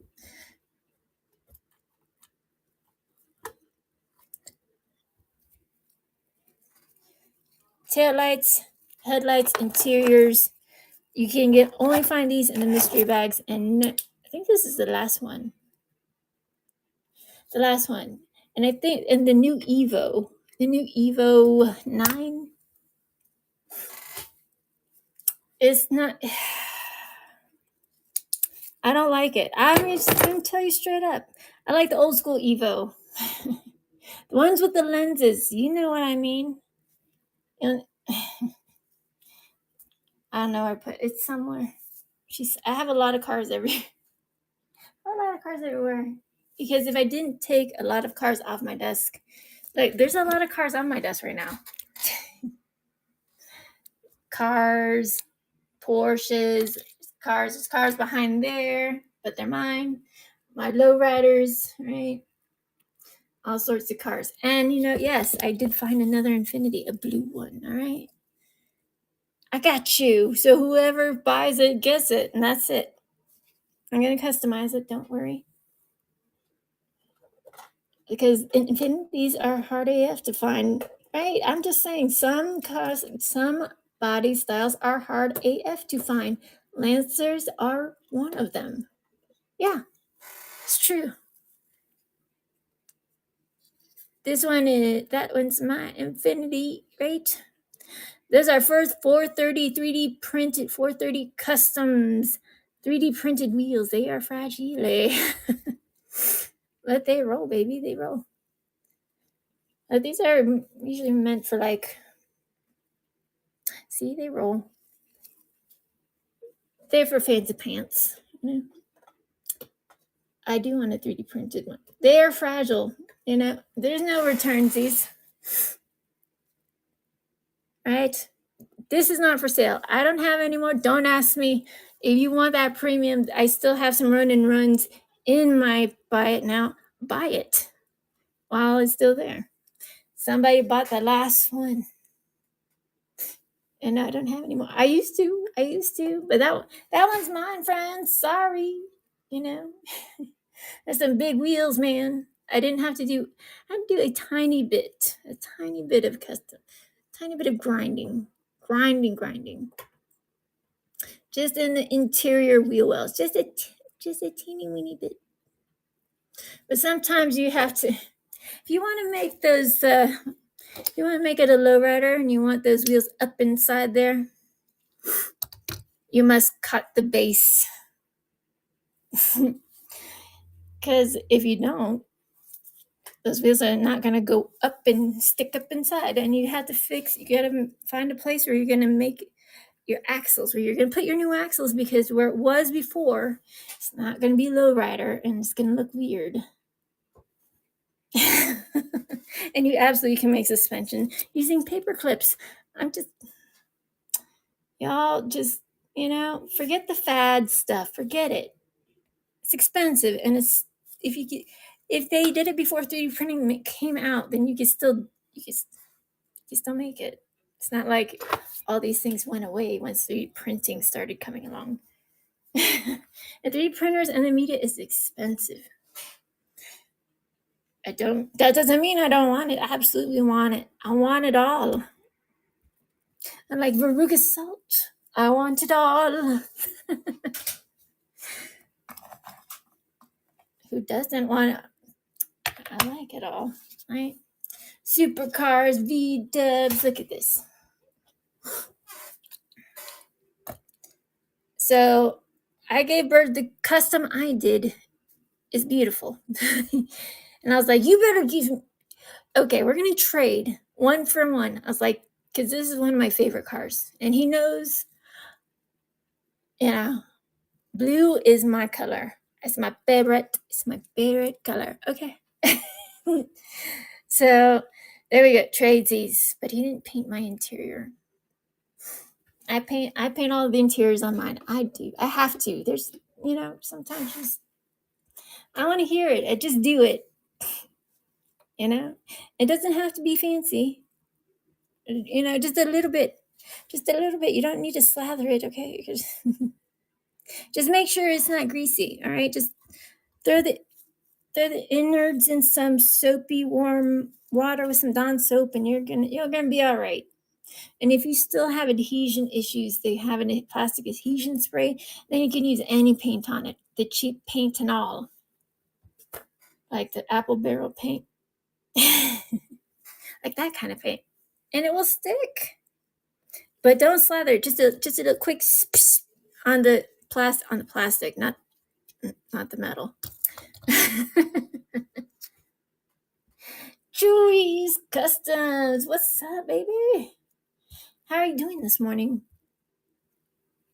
Taillights, headlights, interiors. You can only find these in the mystery bags, and think this is the last one. The last one. And I think, and the new Evo 9, it's not, I don't like it. I'm just going to tell you straight up. I like the old school Evo. The ones with the lenses. You know what I mean? And I don't know where I put it. It's somewhere. I have a lot of cars everywhere. Because if I didn't take a lot of cars off my desk, like there's a lot of cars on my desk right now. Cars, Porsches, there's cars behind there, but they're mine. My lowriders, right? All sorts of cars. And yes, I did find another Infiniti, a blue one, all right? I got you. So whoever buys it gets it, and that's it. I'm going to customize it, don't worry. Because Infinitis are hard AF to find, right? I'm just saying some cars, some body styles are hard AF to find. Lancers are one of them. Yeah, it's true. That one's my Infiniti, right? There's our first 430 3D printed 430 customs 3D printed wheels. They are fragile. But they roll, baby. They roll. These are usually meant for see, they roll. They're for fancy pants. I do want a 3D printed one. They are fragile. There's no returnsies. Right? This is not for sale. I don't have any more. Don't ask me. If you want that premium, I still have some run and runs in my buy it now. Buy it while it's still there. Somebody bought the last one. And I don't have any more. I used to, but that one's mine, friends. Sorry. There's some big wheels, man. I had to do a tiny bit of custom, tiny bit of grinding. Just in the interior wheel wells, just a teeny weeny bit. But sometimes you have to, if you want to make those, you want to make it a lowrider and you want those wheels up inside there, you must cut the base. Because if you don't, those wheels are not going to go up and stick up inside. And you got to find a place where you're going to make your axles, where you're going to put your new axles, because where it was before, it's not going to be lowrider and it's going to look weird. And you absolutely can make suspension using paper clips. Y'all just, forget the fad stuff. Forget it. It's expensive, and if they did it before 3D printing came out, then you can still make it. It's not like all these things went away once 3D printing started coming along. And 3D printers and the media is expensive. That doesn't mean I don't want it. I absolutely want it. I want it all. I'm like Veruca Salt. I want it all. Who doesn't want it? I like it all, right? Supercars, V-dubs, look at this. So I gave birth, the custom I did is beautiful. And I was like, you better give me, okay, we're going to trade 1 for 1. I was like, because this is one of my favorite cars. And he knows, blue is my color. It's my favorite color. Okay. So there we go, tradesies. But he didn't paint my interior. I paint all the interiors on mine. I do. I have to. There's, sometimes I want to hear it. I just do it. It doesn't have to be fancy. Just a little bit. You don't need to slather it, okay? Just make sure it's not greasy, all right? Just throw the innards in some soapy warm water with some Dawn soap, and you're gonna be all right. And if you still have adhesion issues, they have a plastic adhesion spray, then you can use any paint on it. the cheap paint and all, like the apple barrel paint, like that kind of paint, and it will stick. But don't slather. Just a quick on the plastic, not the metal. Julie's Customs. What's up, baby? How are you doing this morning?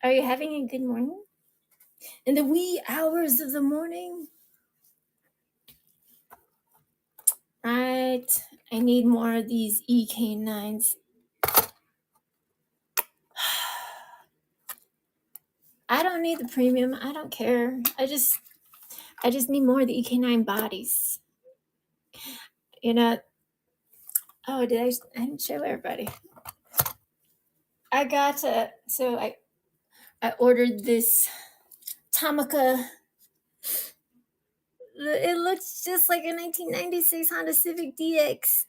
Are you having a good morning? In the wee hours of the morning? Right. I need more of these EK9s. I don't need the premium. I don't care. I just need more of the EK9 bodies. You know. Oh, I didn't show everybody. I got I ordered this Tomica. It looks just like a 1996 Honda Civic DX,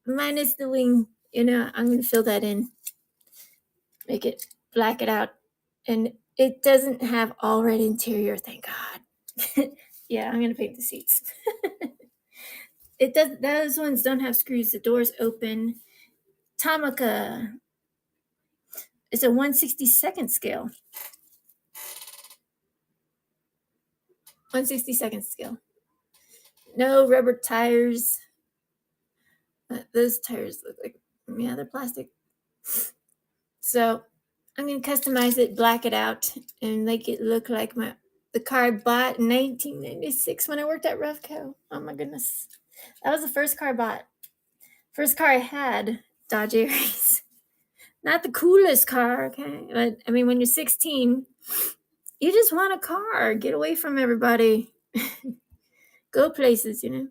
minus the wing. You know, I'm gonna fill that in, make it black it out, and it doesn't have all red interior. Thank God. Yeah, I'm gonna paint the seats. It does. Those ones don't have screws. The doors open. Tomica. It's a 1/62nd scale. 1/62nd scale. No rubber tires. Those tires look like, yeah, they're plastic. So I'm gonna customize it, black it out, and make it look like the car I bought in 1996 when I worked at Revco. Oh my goodness, that was the first car I bought. First car I had, Dodge Aries. Not the coolest car, okay? But I mean, when you're 16, you just want a car, get away from everybody, go places, you know.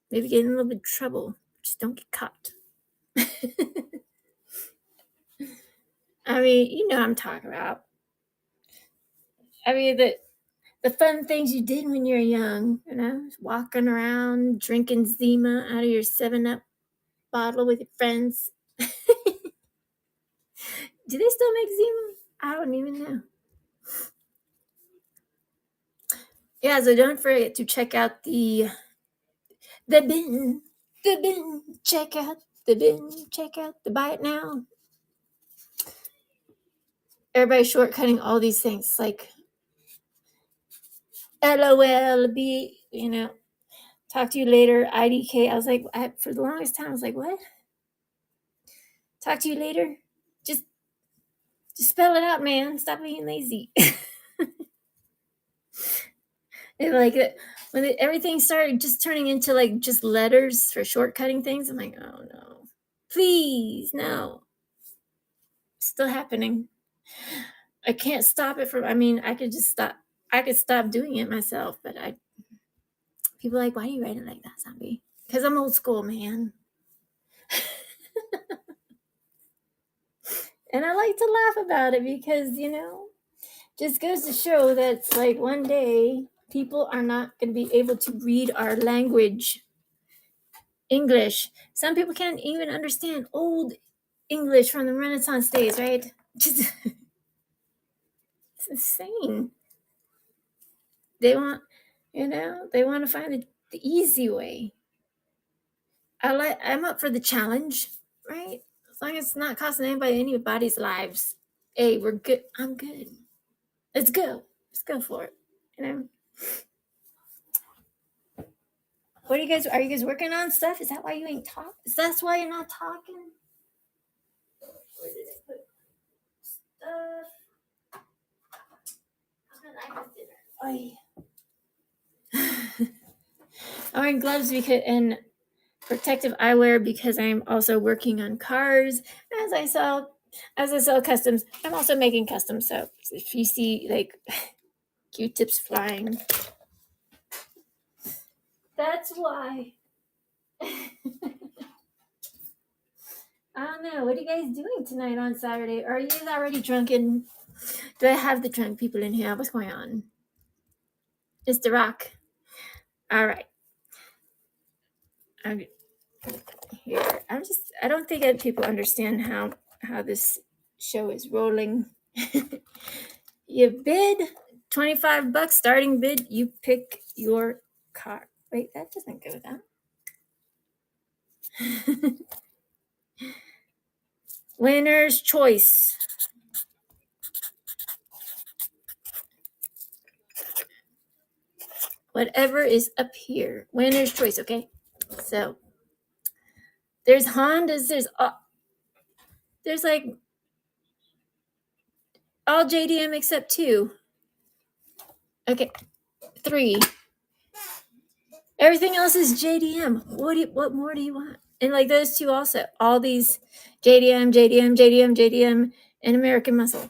Maybe get in a little bit of trouble, just don't get caught. I mean, you know what I'm talking about. I mean, the fun things you did when you were young, you know, walking around, drinking Zima out of your 7-Up bottle with your friends. Do they still make Zima? I don't even know. Yeah, so don't forget to check out the bin. Check out the bin. Check out the buy it now. Everybody's shortcutting all these things, like LOL, you know, talk to you later, IDK. I was like, for the longest time, I was like, what? Talk to you later? Just spell it out, man. Stop being lazy. And like when everything started just turning into like just letters for shortcutting things, I'm like, oh no, please, no. Still happening. I can't stop it from. I mean, I could stop doing it myself, but people are like, why do you write it like that, Zombie? Because I'm old school, man. And I like to laugh about it because, you know, just goes to show that it's like one day people are not going to be able to read our language, English. Some people can't even understand old English from the Renaissance days, right? Just it's insane. They want, they want to find the easy way. I'm up for the challenge, right? As long as it's not costing anybody's lives. Hey, we're good. I'm good. Let's go. Let's go for it. You know. What are you guys working on stuff? Is that why you ain't talking? That's why you're not talking? Where did I put stuff? I'm wearing gloves and protective eyewear because I'm also working on cars. As I sell customs, I'm also making custom. So if you see like Q-tips flying, that's why. I don't know. What are you guys doing tonight on Saturday? Are you guys already drunken? Do I have the drunk people in here? What's going on? Mr. Rock. All right. I'm here. I don't think that people understand how this show is rolling. You bid, $25 starting bid. You pick your car. Wait, that doesn't go down. Winner's choice. Whatever is up here. Winner's choice, okay? So there's Hondas, there's like all JDM except 2. Okay, 3. Everything else is JDM. What more do you want? And like those 2 also. All these JDM, and American Muscle.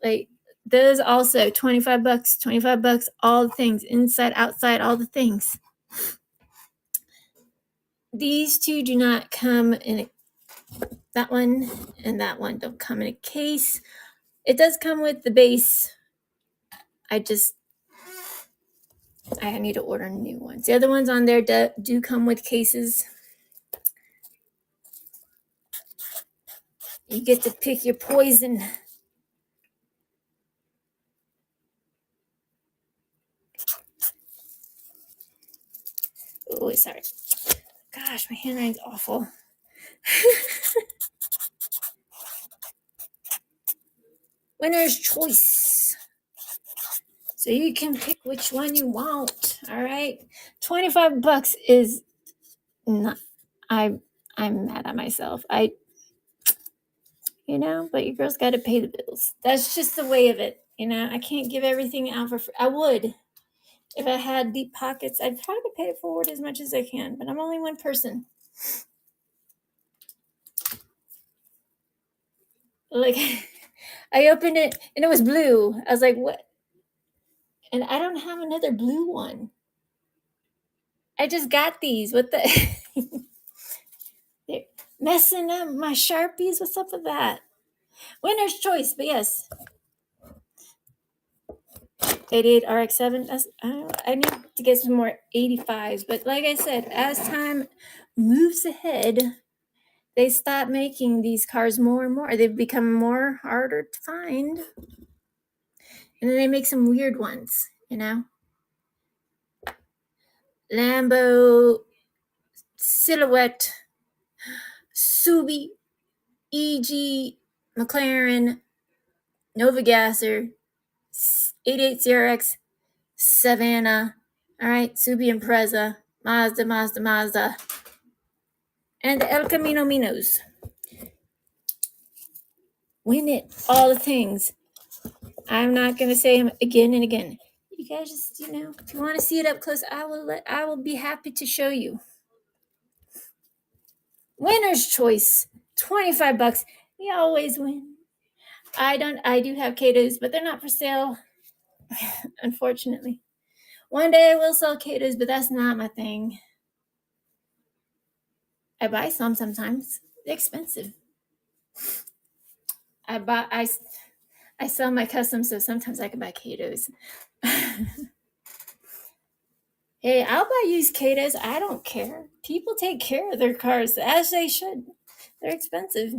Like those also $25, $25, all the things, inside, outside, all the things. These 2 do not come in that one and that one don't come in a case. It does come with the base. I need to order new ones. The other ones on there do come with cases. You get to pick your poison. Oh, sorry. Gosh, my handwriting's awful. Winner's choice. So you can pick which one you want. All right. $25 is not. I'm mad at myself. But your girl's got to pay the bills. That's just the way of it. I can't give everything out for free. I would. If I had deep pockets, I'd try to pay it forward as much as I can, but I'm only one person. Like, I opened it and it was blue. I was like, what? And I don't have another blue one. I just got these. What the? They're messing up my Sharpies. What's up with that? Winner's choice, but yes. 88 RX-7. I need to get some more 85s, but like I said, as time moves ahead, they stop making these cars more and more. They've become more harder to find. And then they make some weird ones, Lambo, Silhouette, Subi, EG, McLaren, Nova Gasser, 88 CRX, Savannah, all right, Subi Impreza, Mazda, and the El Camino Minos. Win it, all the things. I'm not going to say them again and again. You guys just, if you want to see it up close, I will be happy to show you. Winner's choice, $25. You always win. I do have Katos, but they're not for sale, unfortunately. One day I will sell Katos, but that's not my thing. I buy some sometimes. They're expensive. I sell my custom, so sometimes I can buy Katos. Hey, I'll buy used Katos. I don't care. People take care of their cars, as they should. They're expensive.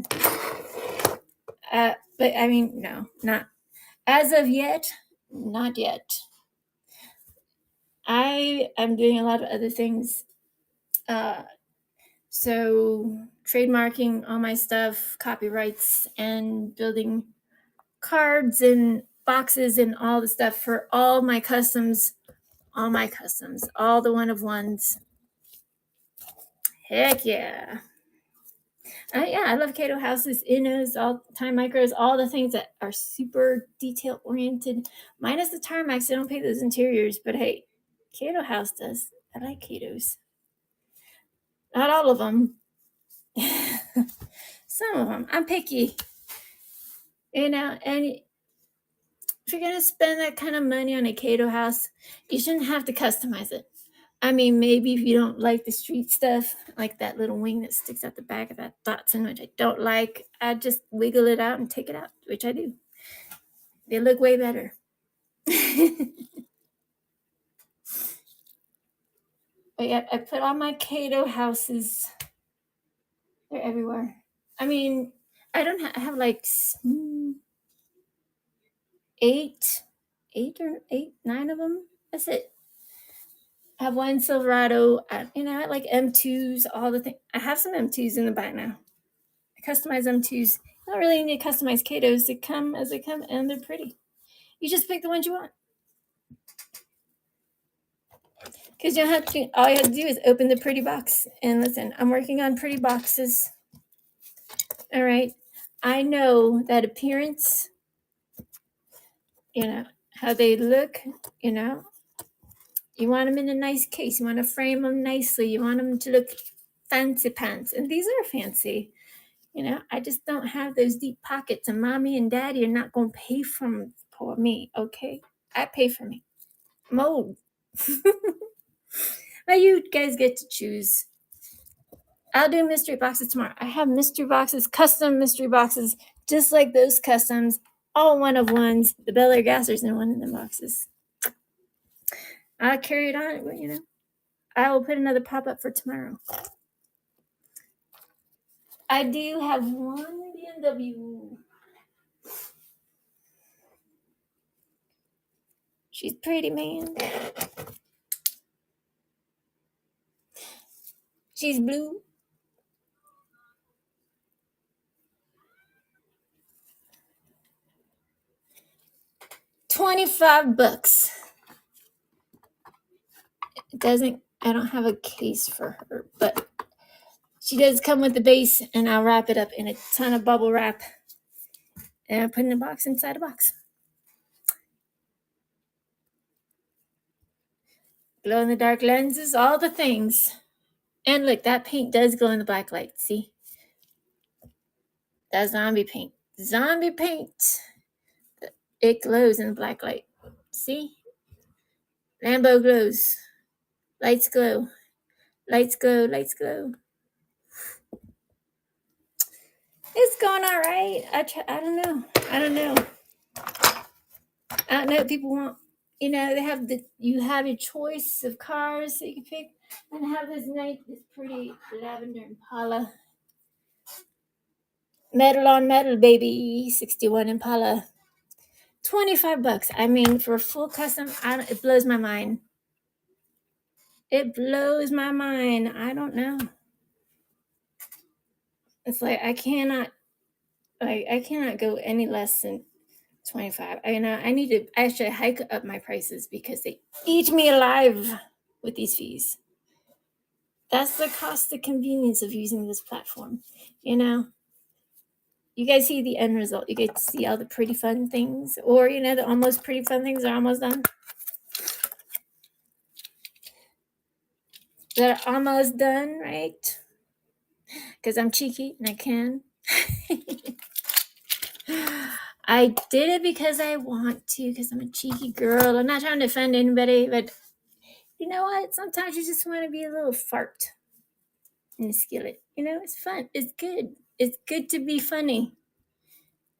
But I mean, no, not as of yet. Not yet. I am doing a lot of other things. So trademarking all my stuff, copyrights, and building cards and boxes and all the stuff for all my customs, all the one-of-ones. Heck yeah. I love Kato houses, Innos, all time micros, all the things that are super detail oriented. Minus the tarmacs, I don't pay those interiors, but hey, Kato house does. I like Katos. Not all of them. Some of them. I'm picky. And if you're going to spend that kind of money on a Kato house, you shouldn't have to customize it. I mean, maybe if you don't like the street stuff, like that little wing that sticks out the back of that Datsun, which I don't like, I just wiggle it out and take it out, which I do. They look way better. But yeah, I put on my Kato houses. They're everywhere. I mean, I don't I have like 8 nine of them. That's it. I have one Silverado. I like M2s, all the things. I have some M2s in the back now. I customize M2s. I don't really need to customize Katos. They come as they come, and they're pretty. You just pick the ones you want. Because you don't have to. All you have to do is open the pretty box. And listen, I'm working on pretty boxes. All right. I know that appearance, how they look, you want them in a nice case. You want to frame them nicely. You want them to look fancy pants. And these are fancy. I just don't have those deep pockets. And mommy and daddy are not going to pay for me, okay? I pay for me. Mold. But you guys get to choose. I'll do mystery boxes tomorrow. I have mystery boxes, custom mystery boxes, just like those customs, all one of ones. The Bel Air Gassers in one of the boxes. I'll carry it on, but I will put another pop-up for tomorrow. I do have one BMW. She's pretty, man. She's blue. $25. I don't have a case for her, but she does come with the base, and I'll wrap it up in a ton of bubble wrap. And I put in a box inside a box. Glow in the dark lenses, all the things. And look, that paint does glow in the black light. See? That zombie paint. Zombie paint. It glows in the black light. See? Lambo glows. Lights glow. Lights glow. Lights glow. It's going all right. I don't know. I don't know what people want. You have your choice of cars that you can pick. And I have this pretty lavender Impala. Metal on metal, baby. 61 Impala. $25. I mean, for a full custom, it blows my mind. It blows my mind. I don't know. It's like I cannot go any less than 25. I need to actually hike up my prices because they eat me alive with these fees. That's the cost of convenience of using this platform. You guys see the end result. You get to see all the pretty fun things, or the almost pretty fun things are almost done. They're almost done, right? Because I'm cheeky and I can. I did it because I want to, because I'm a cheeky girl. I'm not trying to offend anybody, but you know what? Sometimes you just want to be a little fart in the skillet. It's fun. It's good. It's good to be funny.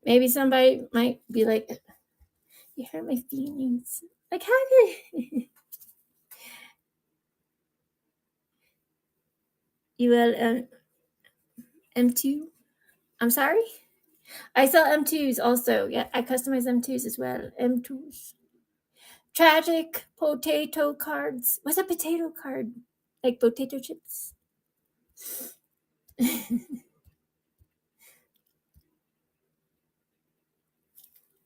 Maybe somebody might be like, you hurt my feelings. Like, how could you M2? I'm sorry? I sell M2s also. Yeah, I customize M2s as well. M2s. Tragic potato cards. What's a potato card? Like potato chips?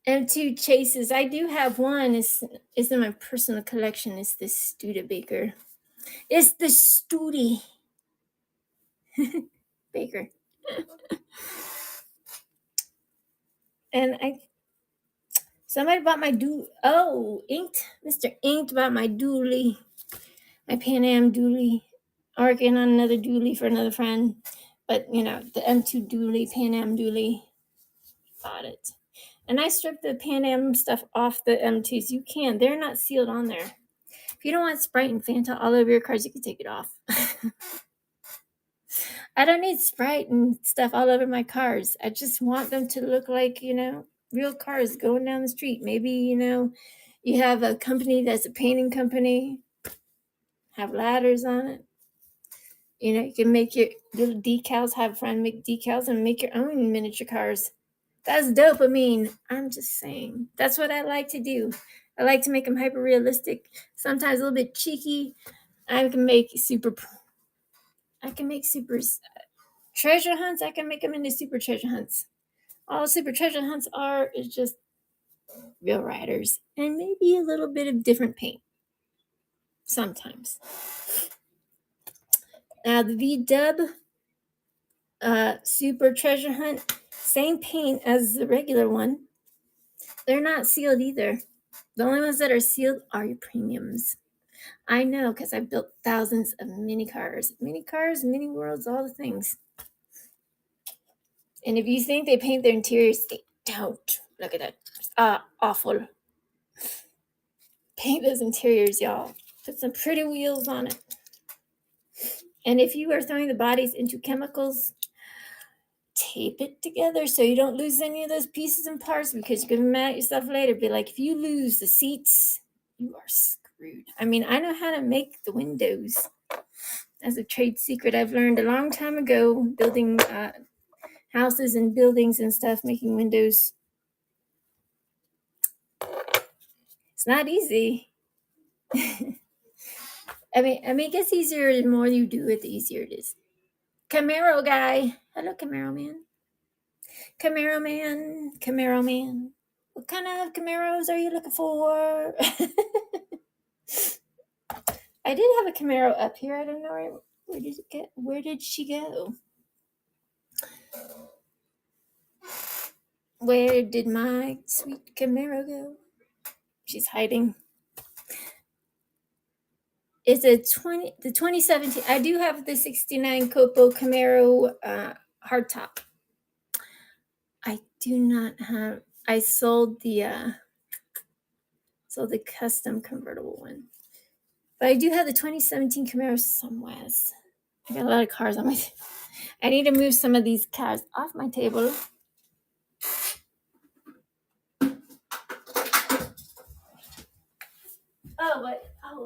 M2 chases. I do have one. It's in my personal collection. It's the Studebaker. It's the Studi Baker. And somebody bought my Inked. Mr. Inked bought my dually. My Pan Am dually. I'm working on another dually for another friend. But, the M2 dually, Pan Am dually. Bought it. And I stripped the Pan Am stuff off the M2s. You can. They're not sealed on there. If you don't want Sprite and Fanta all over your cars, you can take it off. I don't need Sprite and stuff all over my cars. I just want them to look like, real cars going down the street. Maybe, you have a company that's a painting company, have ladders on it. You can make your little decals, have a friend make decals and make your own miniature cars. That's dopamine. I'm just saying. That's what I like to do. I like to make them hyper realistic, sometimes a little bit cheeky. I can make super treasure hunts. I can make them into super treasure hunts. All super treasure hunts are is just real riders and maybe a little bit of different paint sometimes. Now the V-Dub super treasure hunt, same paint as the regular one. They're not sealed either. The only ones that are sealed are your premiums. I know, because I've built thousands of mini cars, mini worlds, all the things. And if you think they paint their interiors, they don't. Look at that. Awful. Paint those interiors, y'all. Put some pretty wheels on it. And if you are throwing the bodies into chemicals, tape it together so you don't lose any of those pieces and parts, because you're going to be mad at yourself later. Be like, if you lose the seats, you are screwed. I mean, I know how to make the windows. As a trade secret I've learned a long time ago, building houses and buildings and stuff, making windows. It's not easy. I mean, it gets easier the more you do it, the easier it is. Camaro guy. Hello, Camaro man. Camaro man. What kind of Camaros are you looking for? I did have a Camaro up here. I don't know where did it get? Where did she go? Where did my sweet Camaro go? She's hiding. It's the 2017. I do have the 69 Copo Camaro hardtop. I do not have. I sold the custom convertible one, but I do have the 2017 Camaro somewhere. I got a lot of cars on my. I need to move some of these cars off my table.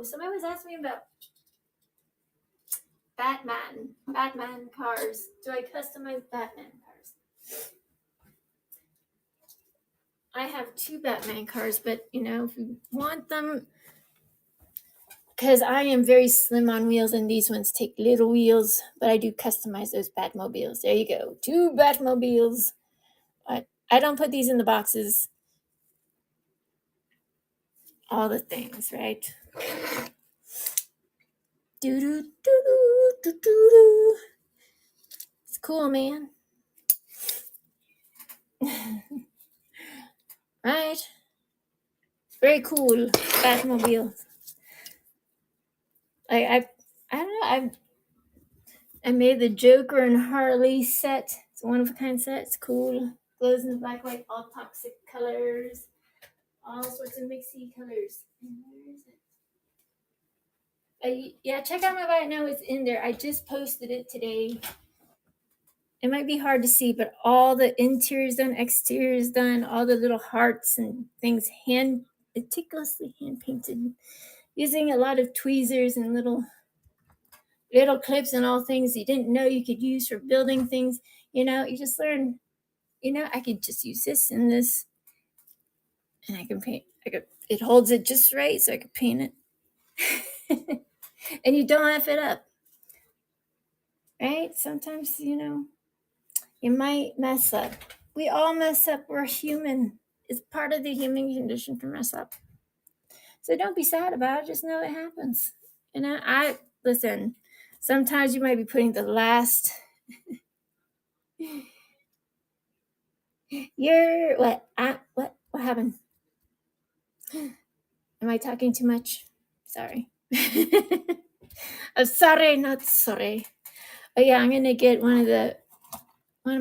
Somebody was asking me about Batman cars. Do I customize Batman cars? I have 2 Batman cars, but if you want them, because I am very slim on wheels and these ones take little wheels, but I do customize those Batmobiles. There you go. 2 Batmobiles. I don't put these in the boxes. All the things, right? Do. It's cool, man. Right? Very cool Batmobile. I don't know. I made the Joker and Harley set. It's a one of a kind set. It's cool. Glows in the black, white, all toxic colors, all sorts of mixy colors. And where is it? Yeah, check out my bio now. It's in there. I just posted it today. It might be hard to see, but all the interiors done, exteriors done, all the little hearts and things meticulously hand painted, using a lot of tweezers and little clips and all things you didn't know you could use for building things. You just learn. I could just use this and this, and I can paint. It holds it just right, so I could paint it. And you don't F it up, right? Sometimes you might mess up. We all mess up. We're human. It's part of the human condition to mess up. So don't be sad about it. Just know it happens. I listen. Sometimes you might be putting the last. You're what? What happened? Am I talking too much? Sorry. Sorry, not sorry. But yeah, I'm gonna get one of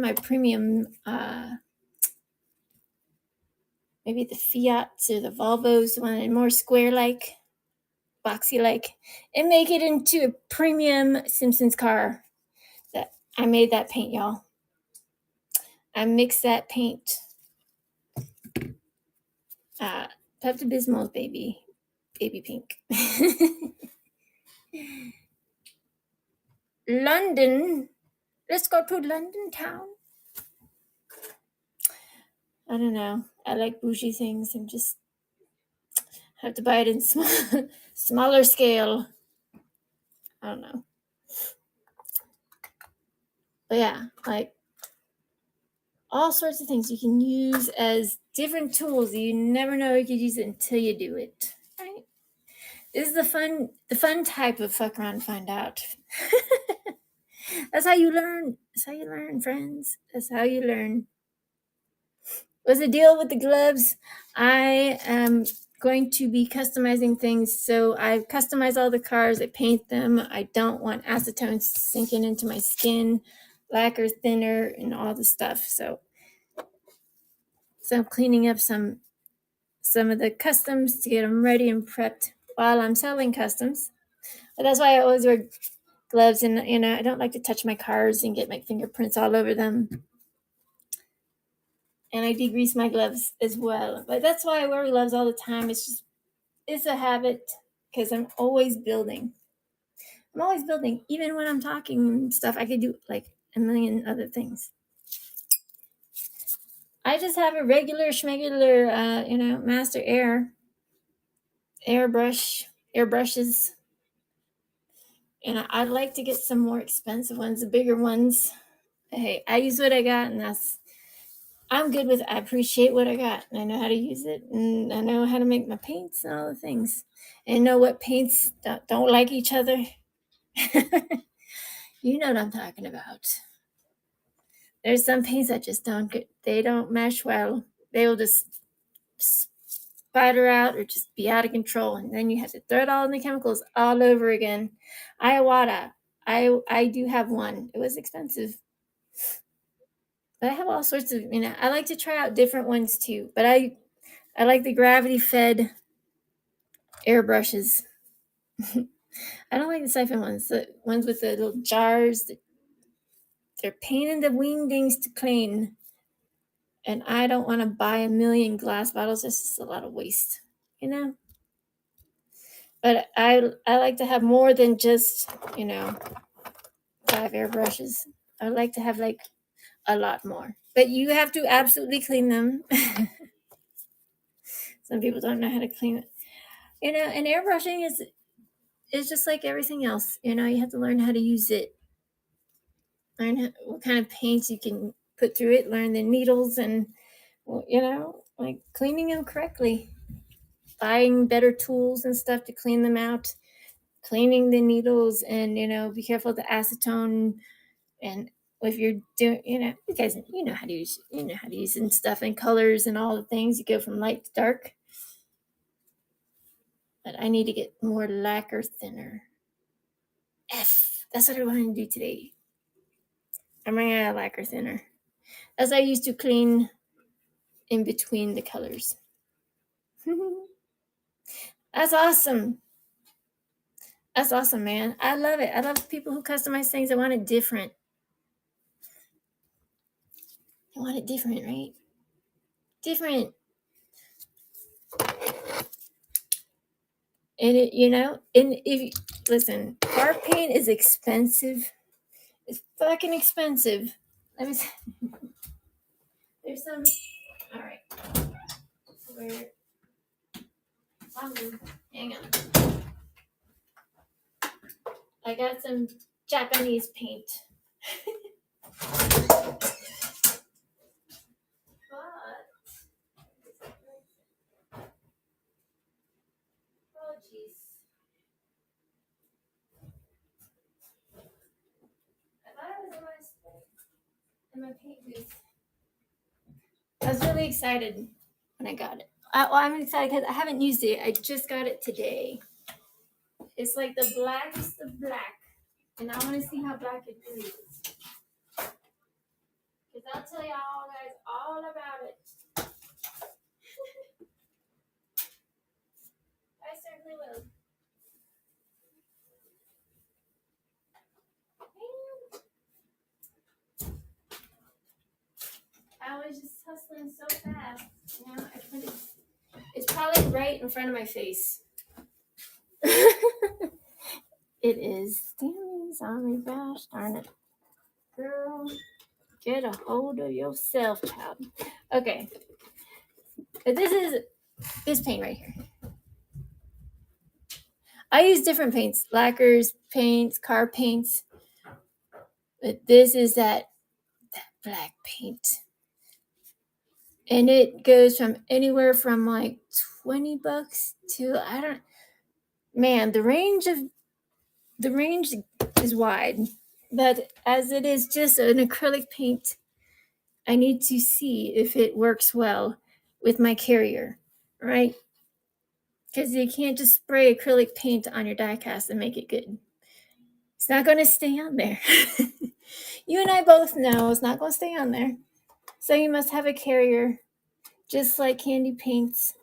my premium, maybe the Fiats or the Volvos, one more square-like, boxy-like, and make it into a premium Simpsons car. That I made that paint, y'all. I mixed that paint. Pepto-Bismol's baby pink. London. Let's go to London town. I don't know. I like bougie things and just have to buy it in smaller scale. I don't know. But yeah, like all sorts of things you can use as different tools. You never know you could use it until you do it. Right? This is the fun type of fuck around and find out. That's how you learn. That's how you learn, friends. That's how you learn. What's the deal with the gloves? I am going to be customizing things. So I customize all the cars. I paint them. I don't want acetone sinking into my skin, lacquer thinner, and all the stuff. So I'm cleaning up some of the customs to get them ready and prepped while I'm selling customs. But that's why I always wear gloves, and I don't like to touch my cars and get my fingerprints all over them. And I degrease my gloves as well. But that's why I wear gloves all the time. It's a habit because I'm always building. Even when I'm talking and stuff, I could do like a million other things. I just have a regular schmegular, Master airbrushes. And I'd like to get some more expensive ones, the bigger ones. Hey, I use what I got, and I'm good with it. I appreciate what I got, and I know how to use it, and I know how to make my paints and all the things, and know what paints don't like each other. You know what I'm talking about. There's some paints that just they don't mesh well. They will just spider out or just be out of control, and then you have to throw it all in the chemicals all over again. Iwata, I do have one. It was expensive, but I have all sorts of. I like to try out different ones too. But I like the gravity fed airbrushes. I don't like the siphon ones. The ones with the little jars. They're pain in the wingdings to clean. And I don't want to buy a million glass bottles. That's just a lot of waste, But I like to have more than just, 5 airbrushes. I would like to have like a lot more. But you have to absolutely clean them. Some people don't know how to clean it. And airbrushing is just like everything else. You have to learn how to use it. Learn what kind of paints you can put through it. Learn the needles and, like cleaning them correctly. Buying better tools and stuff to clean them out. Cleaning the needles and, be careful of the acetone. And if you're doing, you guys, how to use, and stuff and colors and all the things. You go from light to dark. But I need to get more lacquer thinner. That's what I want to do today. I'm running out of lacquer thinner. As I used to clean in between the colors. That's awesome. That's awesome, man. I love it. I love people who customize things. I want it different. I want it different, right? Different. And and listen, car paint is expensive. It's fucking expensive. Let me see. There's some. All right. Where? Hang on. I got some Japanese paint. Oh, jeez. I thought I was in my paint booth. I was really excited when I got it. I'm excited because I haven't used it. I just got it today. It's like the blackest of black. And I want to see how black it really is. Because I'll tell y'all guys all about it. I certainly will. I was just hustling so fast. I put it. It's probably right in front of my face. It is. Damn it, zombie gosh darn it. Girl, get a hold of yourself, child. Okay. But this is this paint right here. I use different paints, lacquers, paints, car paints. But this is that black paint. And it goes from anywhere from like $20 to the range is wide. But as it is just an acrylic paint, I need to see if it works well with my carrier, right? Because you can't just spray acrylic paint on your diecast and make it good. It's not going to stay on there. You and I both know it's not going to stay on there. So you must have a carrier, just like candy paints,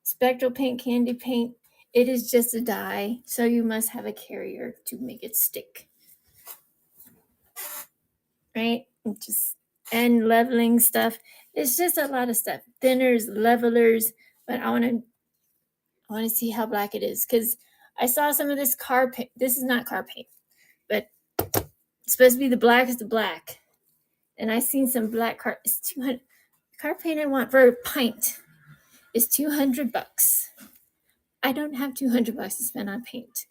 spectral paint, candy paint. It is just a dye, so you must have a carrier to make it stick. Right? And leveling stuff. It's just a lot of stuff. Thinners, levelers, but I want to see how black it is, because I saw some of this car paint. This is not car paint, but it's supposed to be the blackest of black. And I seen some black car. It's 200. Car paint I want for a pint is $200. I don't have $200 to spend on paint,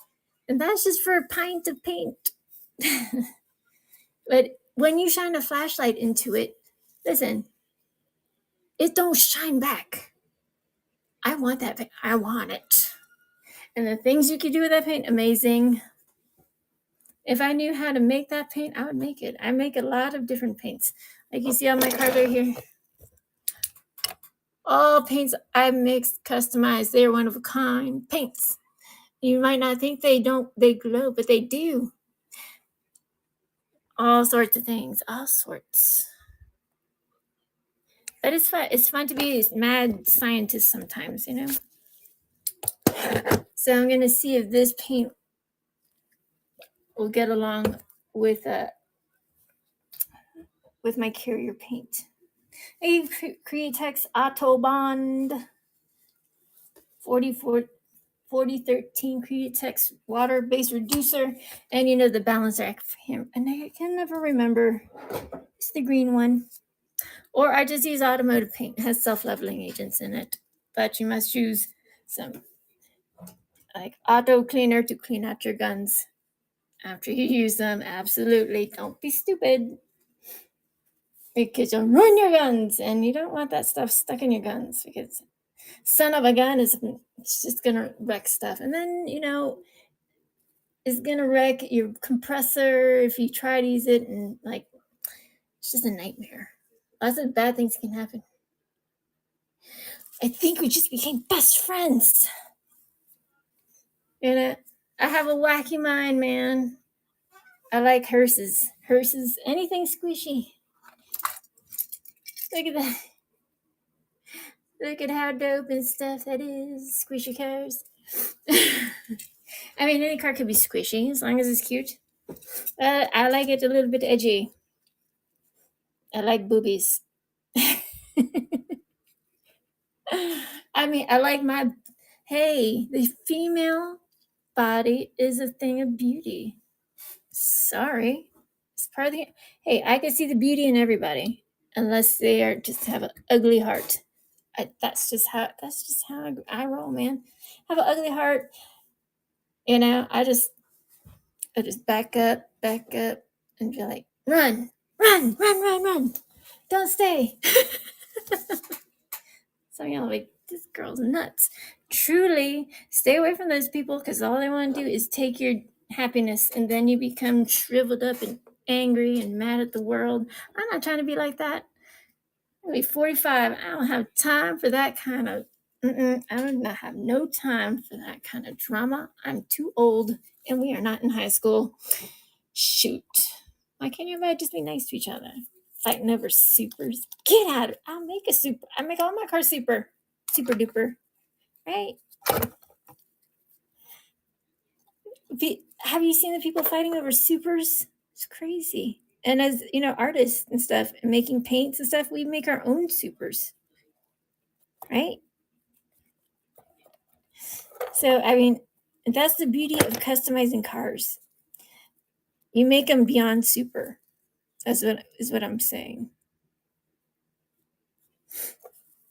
and that's just for a pint of paint. But when you shine a flashlight into it, listen, it don't shine back. I want that paint. I want it. And the things you could do with that paint, amazing. If I knew how to make that paint, I would make it. I make a lot of different paints. Like you see on my card right here. All paints I mixed, customized. They're one of a kind paints. You might not think they glow, but they do. All sorts of things, all sorts. But it's fun. It's fun to be a mad scientist sometimes, you know? So I'm going to see if this paint will get along with my carrier paint. A Createx Autobond 4013 Createx water base reducer, and the balancer. And I can never remember. It's the green one. Or I just use automotive paint. It has self-leveling agents in it, but you must use some like auto cleaner to clean out your guns after you use them. Absolutely, don't be stupid, because you'll ruin your guns, and you don't want that stuff stuck in your guns, because son of a gun it's just gonna wreck stuff, and then it's gonna wreck your compressor if you try to use it, and it's just a nightmare. Lots of bad things can happen. I think we just became best friends. I have a wacky mind, man. I like hearses, anything squishy. Look at that. Look at how dope and stuff that is. Squishy cars. I mean, any car could be squishy as long as it's cute. I like it a little bit edgy. I like boobies. I mean, I like the female body is a thing of beauty. Sorry. It's part of hey, I can see the beauty in everybody, unless they are just have an ugly heart. That's just how I roll, man. Have an ugly heart, I just back up, and be like, run, don't stay. So like, this girl's nuts. Truly, stay away from those people, because all they want to do is take your happiness, and then you become shriveled up and angry and mad at the world. I'm not trying to be like that. I'm gonna be 45. I don't have time for that kind of. I do not have no time for that kind of drama. I'm too old, and we are not in high school. Shoot. Why can't everybody just be nice to each other? Fighting over supers. Get out of it. I'll make a super. I make all my cars super duper. Right? Have you seen the people fighting over supers? It's crazy. And as artists and stuff, and making paints and stuff, we make our own supers. Right? So, I mean, that's the beauty of customizing cars. You make them beyond super. That's what I'm saying.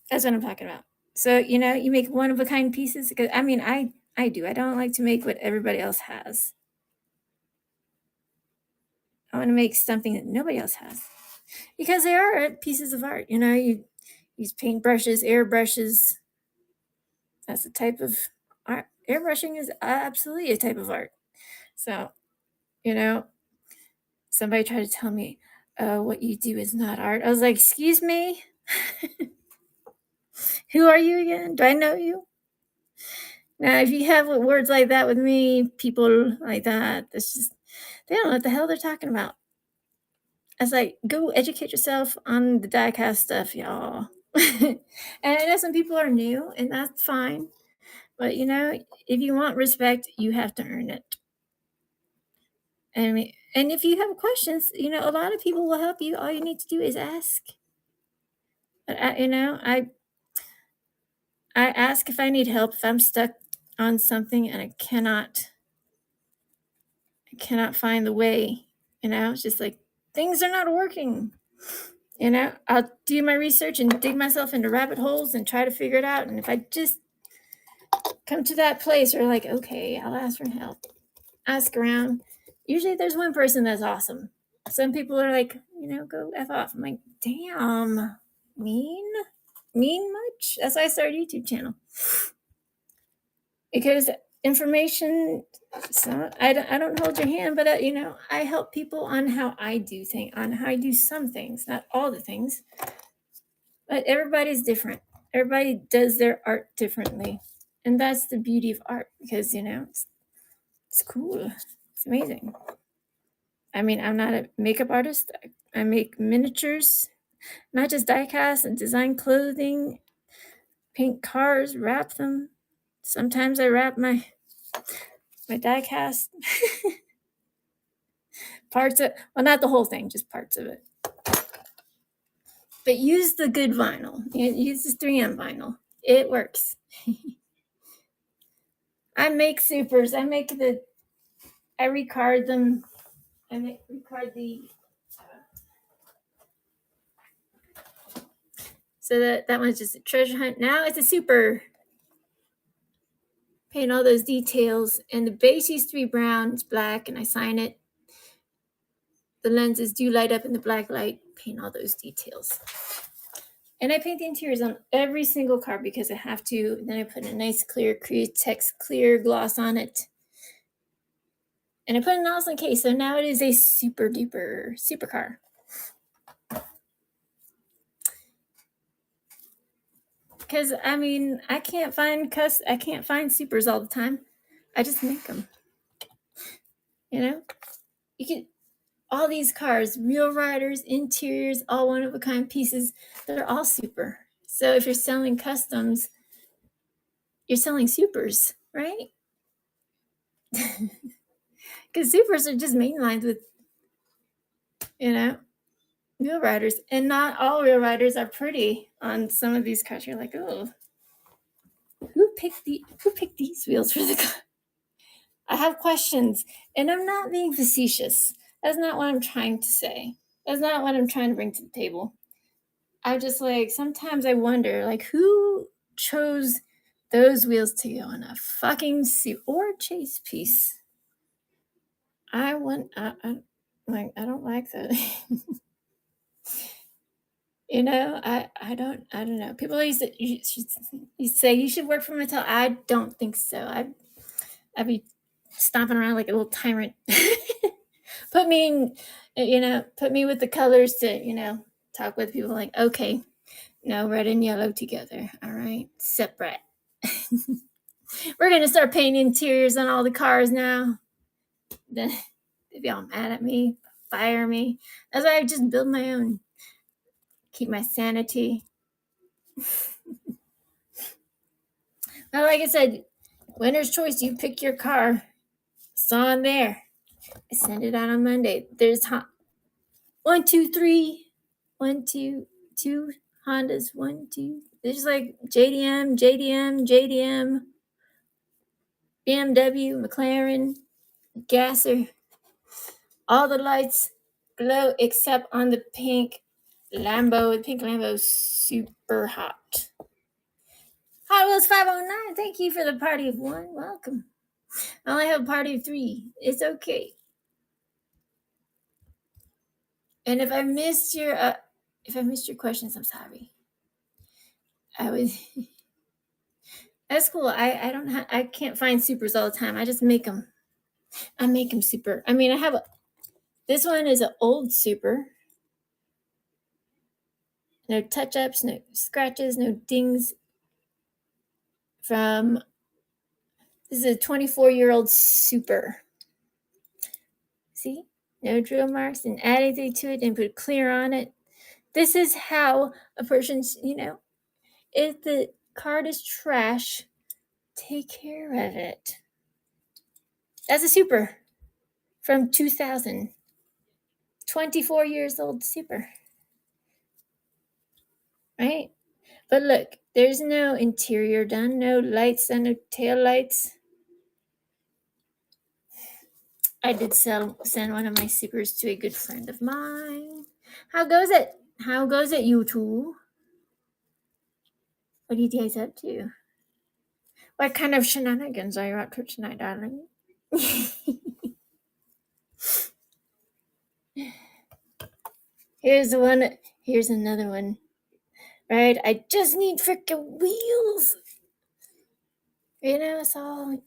That's what I'm talking about. So, you know, you make one of a kind pieces. Because I mean, I do. I don't like to make what everybody else has. I want to make something that nobody else has. Because they are pieces of art. You know, you use paintbrushes, airbrushes. That's a type of art. Airbrushing is absolutely a type of art. So, you know, somebody tried to tell me, what you do is not art. I was like, excuse me? Who are you again? Do I know you? Now, if you have words like that with me, people like that, that's just, they don't know what the hell they're talking about. I was like, go educate yourself on the diecast stuff, y'all. And I know some people are new, and that's fine. But, you know, if you want respect, you have to earn it. And if you have questions, you know, a lot of people will help you. All you need to do is ask. But I ask if I need help, if I'm stuck on something and I cannot find the way. You know, it's just like things are not working. You know, I'll do my research and dig myself into rabbit holes and try to figure it out. And if I just come to that place where, like, okay, I'll ask for help, ask around. Usually there's one person that's awesome. Some people are like, you know, go F off. I'm like, damn, mean much? That's why I started a YouTube channel. Because information, so I don't hold your hand, but you know, I help people on how I do things, on how I do some things, not all the things. But everybody's different. Everybody does their art differently. And that's the beauty of art, because, you know, it's cool. It's amazing. I mean, I'm not a makeup artist. I make miniatures, not just diecast, and design clothing, paint cars, wrap them. Sometimes I wrap my diecast parts of, well, not the whole thing, just parts of it. But use the good vinyl. Use the 3M vinyl. It works. I make supers. I recard them. I recard the, so that one's just a treasure hunt. Now it's a super. Paint all those details, and the base used to be brown. It's black, and I sign it. The lenses do light up in the black light. Paint all those details. And I paint the interiors on every single car because I have to. Then I put a nice clear Createx clear gloss on it. And I put an awesome case, so now it is a super duper supercar. Because I mean, I can't find supers all the time. I just make them. You know, you can, all these cars, real riders, interiors, all one of a kind pieces, they're all super. So if you're selling customs, you're selling supers, right? Because supers are just mainlines with, you know, real riders. And not all real riders are pretty on some of these cars. You're like, oh, who picked these wheels for the car? I have questions, and I'm not being facetious. That's not what I'm trying to say. That's not what I'm trying to bring to the table. I just, like, sometimes I wonder, like, who chose those wheels to go in a fucking suit or chase piece? I don't like that. You know, I don't know. People used to you say you should work for Mattel. I don't think so. I'd be stomping around like a little tyrant. Put me with the colors to, you know, talk with people like, okay, no, red and yellow together. All right, separate. We're gonna start painting interiors on all the cars now. Then if y'all mad at me, fire me. That's why I just build my own. Keep my sanity. Well, like I said, winner's choice. You pick your car. It's on there. I send it out on Monday. There's 1, 2, 3, 1, 2, 2 Hondas. 1, 2. There's like JDM, BMW, McLaren, Gasser. All the lights glow except on the pink Lambo. The pink Lambo is super hot. Hot Wheels 509, thank you for the party of one. Welcome. I only have a party of 3. It's okay. And if I missed your questions, I'm sorry. That's cool. I can't find supers all the time. I just make them. I make them super. I mean, this one is an old super. No touch-ups, no scratches, no dings. This is a 24-year-old super. See? No drill marks, and add anything to it and put clear on it. This is how a person's, if the card is trash, take care of it. That's a super from 2000. 24 years old super. Right? But look, there's no interior done, no lights done, no tail lights. I did send one of my supers to a good friend of mine. How goes it? How goes it, you two? What are you guys up to? What kind of shenanigans are you up to tonight, darling? Here's another one. Right? I just need freaking wheels. It's all...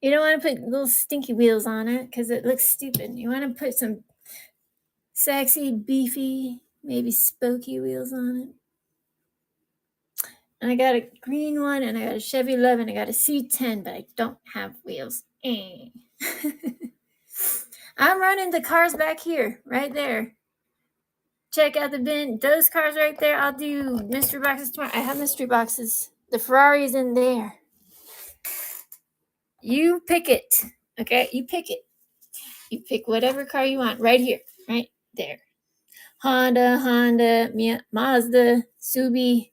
You don't want to put little stinky wheels on it because it looks stupid. You want to put some sexy, beefy, maybe spokey wheels on it. And I got a green one, and I got a Chevy 11, I got a C10, but I don't have wheels. I'm running the cars back here, right there. Check out the bin. Those cars right there, I'll do mystery boxes tomorrow. I have mystery boxes. The Ferrari's in there. You pick it, okay? You pick it. You pick whatever car you want right here, right there. Honda, Mazda, Subi,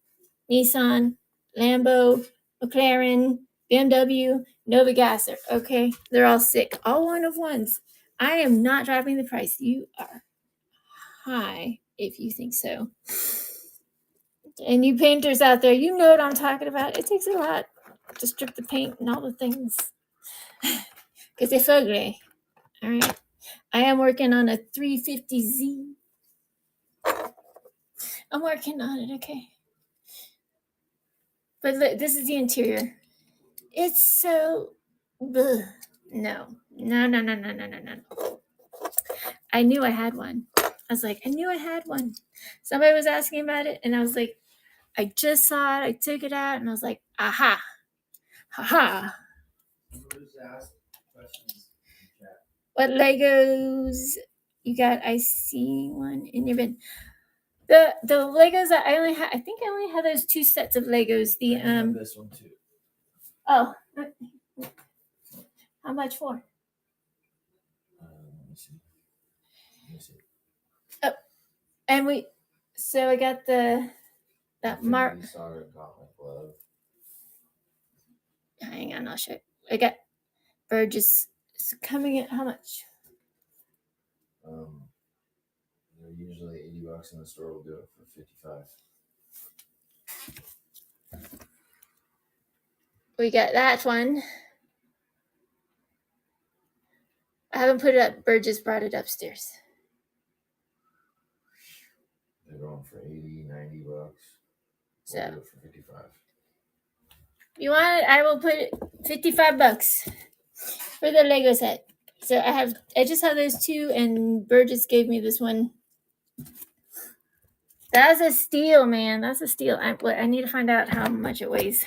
Nissan, Lambo, McLaren, BMW, Nova Gasser. Okay, they're all sick. All one of ones. I am not dropping the price. You are high if you think so. And you painters out there, you know what I'm talking about. It takes a lot to strip the paint and all the things. Because it's ugly. All right. I am working on a 350Z. I'm working on it, okay? But look, this is the interior. It's so... Ugh. No. I knew I had one. I knew I had one. Somebody was asking about it, and I was like, I just saw it. I took it out, and I was like, aha. Ha-ha. What Legos you got? I see one in your bin. The Legos that I only have those 2 sets of Legos. I have this one too. Oh, how much for? Let me see. Oh, and so I got that mark. Hang on, I'll show you. I got Burgess. It's coming at how much? They're usually $80 in the store. We'll do it for $55. We got that one. I haven't put it up. Burgess brought it upstairs. They're going for $80, $90. We'll do it for $55. You want it? I will put $55 for the Lego set. So I just have those 2, and Burgess gave me this one. That's a steal, man. That's a steal. I need to find out how much it weighs.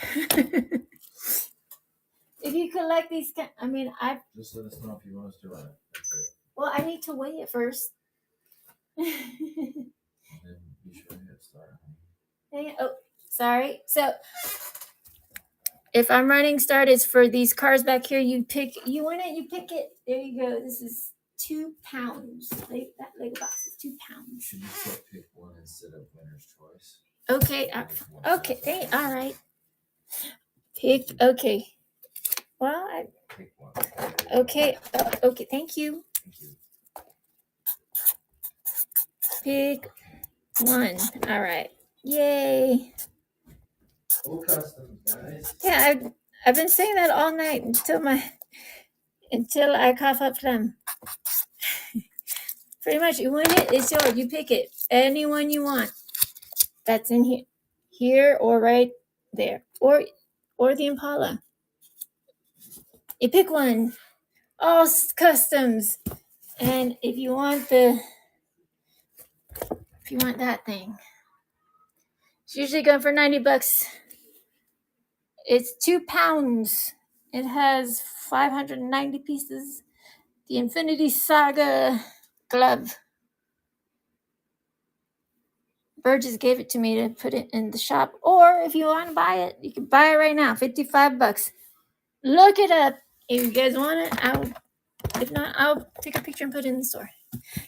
If you collect these, just let us know if you want us to run it. That's it. Well, I need to weigh it first. And then you should hit start. Oh, sorry. So if I'm running start, it's for these cars back here. You pick it. There you go. This is 2 pounds. That Lego box is 2 pounds. Should you still pick one instead of winner's choice? Okay. Okay. All right. Okay. Well, pick one. Okay. Okay. Thank you. Pick one. All right. Yay. Full customs, guys. Yeah, I've been saying that all night until I cough up phlegm. Pretty much, you win it, it's yours. You pick it. Anyone you want. That's in here or right there. Or the Impala. You pick one. All customs. And if you want that thing, it's usually going for $90. It's 2 pounds. It has 590 pieces. The Infinity Saga glove. Burgess gave it to me to put it in the shop. Or if you want to buy it, you can buy it right now. $55. Look it up. If you guys want it, if not, I'll take a picture and put it in the store.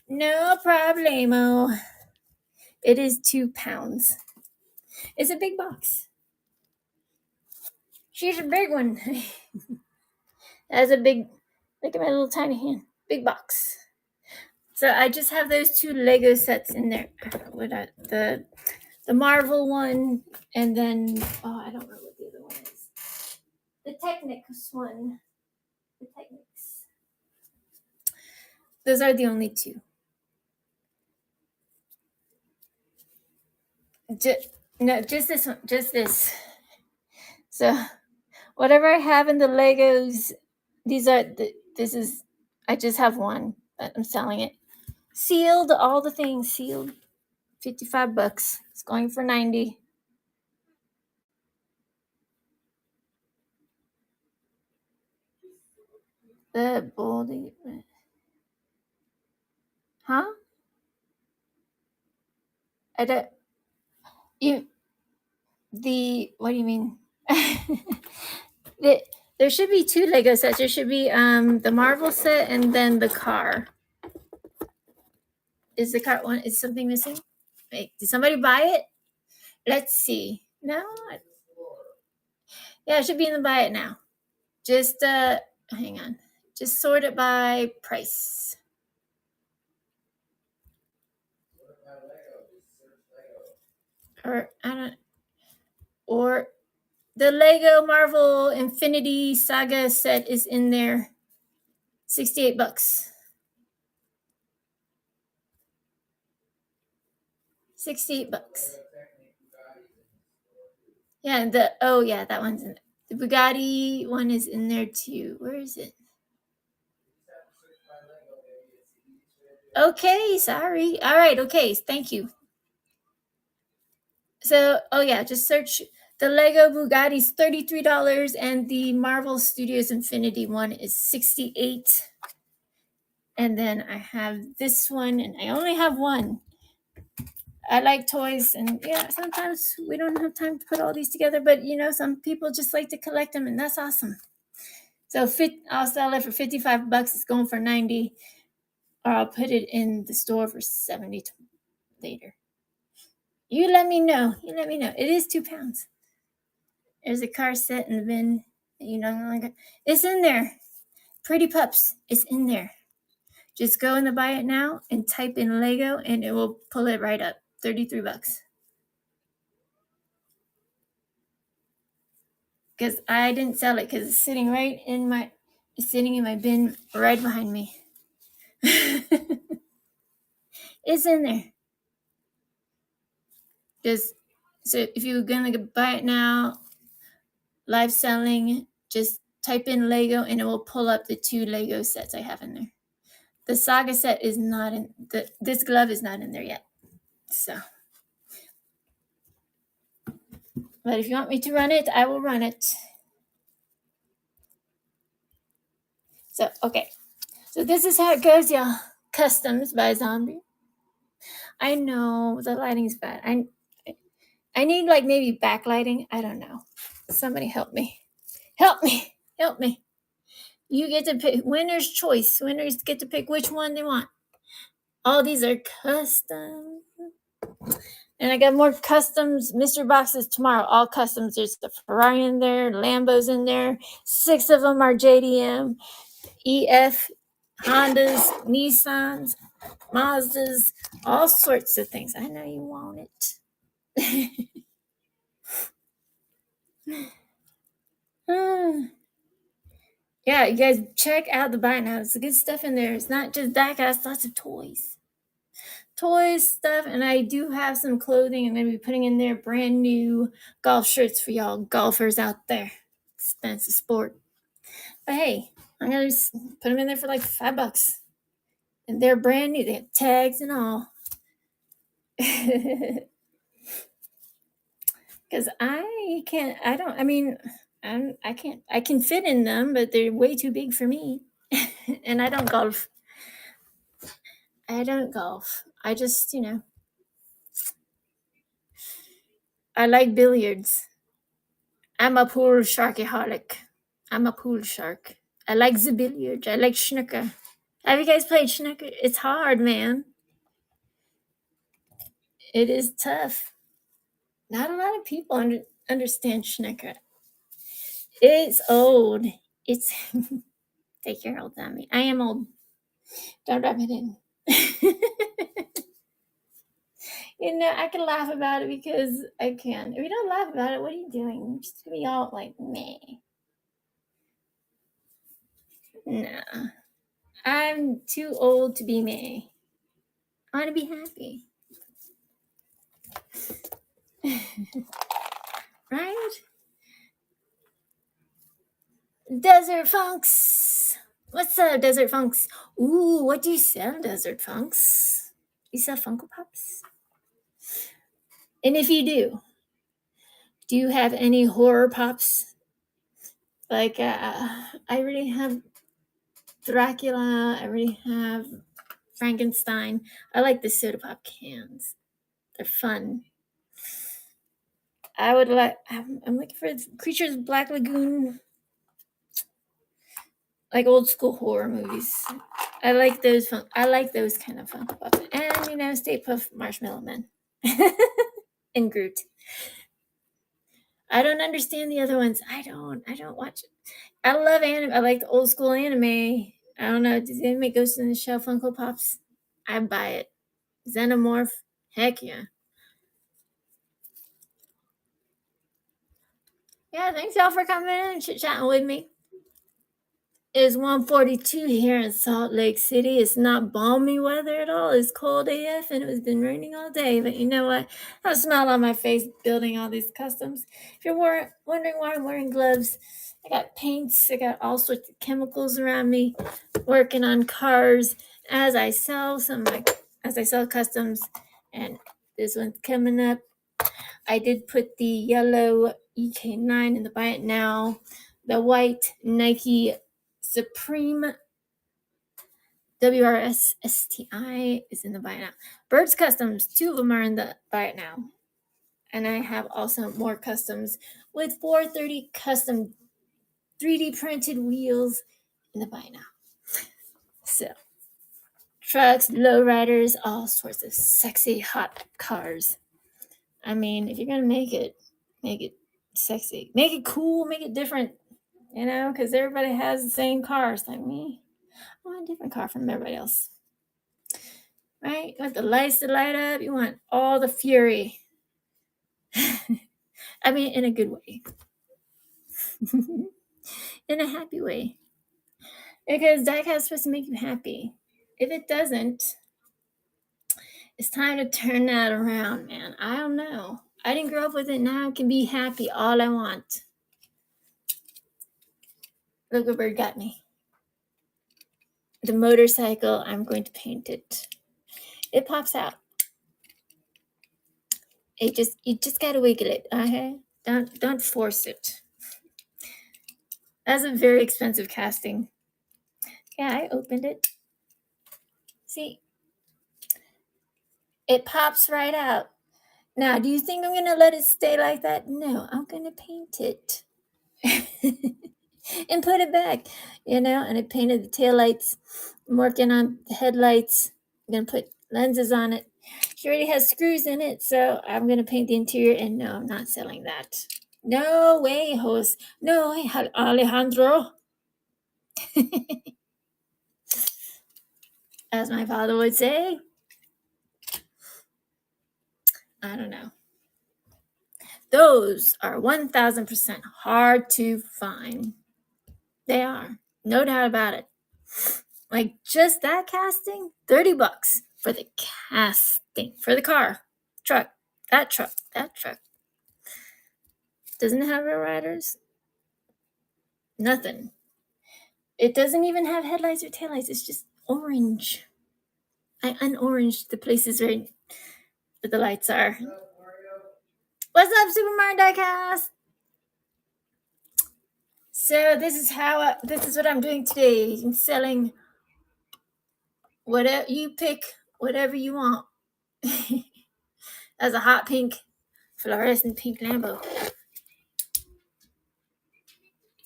No problemo. It is 2 pounds. It's a big box. She's a big one. That's a big, look at my little tiny hand. Big box. So I just have those 2 Lego sets in there. The Marvel one, and then, I don't know what the other one is. The Technics one. The Technics. Those are the only 2. Just this one. Just this. So whatever I have in the Legos, I just have one, but I'm selling it. Sealed, all the things sealed. $55. It's going for $90. The Boldy. Huh? I don't. What do you mean? There should be 2 Lego sets. There should be the Marvel set and then the car. Is the car one? Is something missing? Wait, did somebody buy it? Let's see. No. Yeah, it should be in the buy it now. Just hang on. Just sort it by price. Or the Lego Marvel Infinity Saga set is in there. $68. $68. Yeah, that one's in there. The Bugatti one is in there too. Where is it? Okay, sorry. All right, okay, thank you. So, just search the Lego Bugatti's $33 and the Marvel Studios Infinity one is $68. And then I have this one, and I only have one. I like toys, and sometimes we don't have time to put all these together, but some people just like to collect them, and that's awesome. So I'll sell it for $55. It's going for $90, or I'll put it in the store for $70 later. You let me know. It is 2 pounds. There's a car set in the bin. It's in there. Pretty Pups. It's in there. Just go in the buy it now and type in Lego, and it will pull it right up. $33. Because I didn't sell it because it's sitting in my bin right behind me. It's in there. So if you're gonna buy it now, live selling, just type in Lego and it will pull up the 2 Lego sets I have in there. The Saga set is not in this glove is not in there yet. So, but if you want me to run it, I will run it. So, okay. So this is how it goes, y'all. Customs by Zombie. I know the lighting's bad. I need maybe backlighting. I don't know. Somebody help me. Help me. You get to pick winner's choice. Winners get to pick which one they want. All these are custom. And I got more customs mystery boxes tomorrow. All customs. There's the Ferrari in there, Lambo's in there. 6 of them are JDM, EF, Hondas, Nissans, Mazdas, all sorts of things. I know you want it. Yeah, you guys check out the buy now. It's good stuff in there. It's not just diecast, lots of toys. Toys, stuff, and I do have some clothing I'm going to be putting in there. Brand new golf shirts for y'all golfers out there. Expensive sport. But hey, I'm going to just put them in there for like $5. And they're brand new. They have tags and all. Because I can fit in them, but they're way too big for me. And I don't golf. I just, I like billiards. I'm a pool sharkaholic. I'm a pool shark. I like the billiard. I like snooker. Have you guys played snooker? It's hard, man. It is tough. Not a lot of people understand snooker. It's old. It's take your old on me. I am old. Don't rub it in. I can laugh about it because I can. If you don't laugh about it, what are you doing? You're just gonna be all like me. Nah. I'm too old to be me. I want to be happy. Right? Desert Funks. What's up, Desert Funks? Ooh, what do you sell, Desert Funks? You sell Funko Pops? And if you do you have any horror pops? Like, I already have Dracula. I already have Frankenstein. I like the soda pop cans. They're fun. I'm looking for Creatures of Black Lagoon, like old school horror movies. I like those. I like those kind of Funko Pops, and Stay Puft Marshmallow Man, and Groot. I don't understand the other ones. I don't watch it. I love anime. I like the old school anime. I don't know. Does anime Ghost in the Shell Funko Pops? I buy it. Xenomorph. Heck yeah. Yeah, thanks y'all for coming in and chit-chatting with me. It's 1:42 here in Salt Lake City. It's not balmy weather at all. It's cold AF and it's been raining all day. But you know what? I have a smile on my face building all these customs. If you're wondering why I'm wearing gloves, I got paints. I got all sorts of chemicals around me. Working on cars as I sell customs. And this one's coming up. I did put the yellow EK9 in the buy it now. The white Nike Supreme WRS STI is in the buy it now. Birds Customs, 2 of them are in the buy it now. And I have also more customs with 430 custom 3D printed wheels in the buy it now. So, trucks, lowriders, all sorts of sexy, hot cars. I mean, if you're going to make it sexy. Make it cool, make it different, because everybody has the same cars like me. I want a different car from everybody else. Right? You want the lights to light up. You want all the fury. I mean, in a good way. In a happy way. Because diecast is supposed to make you happy. If it doesn't, it's time to turn that around, man. I don't know. I didn't grow up with it. Now I can be happy all I want. Look what bird got me. The motorcycle, I'm going to paint it. It pops out. You just gotta wiggle it, okay? Don't force it. That's a very expensive casting. Yeah, I opened it. See, it pops right out. Now, do you think I'm gonna let it stay like that? No, I'm gonna paint it. And put it back, and I painted the taillights. I'm working on the headlights. I'm gonna put lenses on it. She already has screws in it, so I'm gonna paint the interior, and no, I'm not selling that. No way, host. No way, Alejandro. As my father would say. I don't know. those are 1000% hard to find. They are, no doubt about it. Like just that casting, $30 for the casting for the car, truck. Doesn't have real riders. Nothing. It doesn't even have headlights or taillights. It's just orange. I unoranged the places right where the lights are. What's up, Super Mario Diecast? So this is what I'm doing today. I'm selling whatever you pick, whatever you want. That's a hot pink, fluorescent pink Lambo.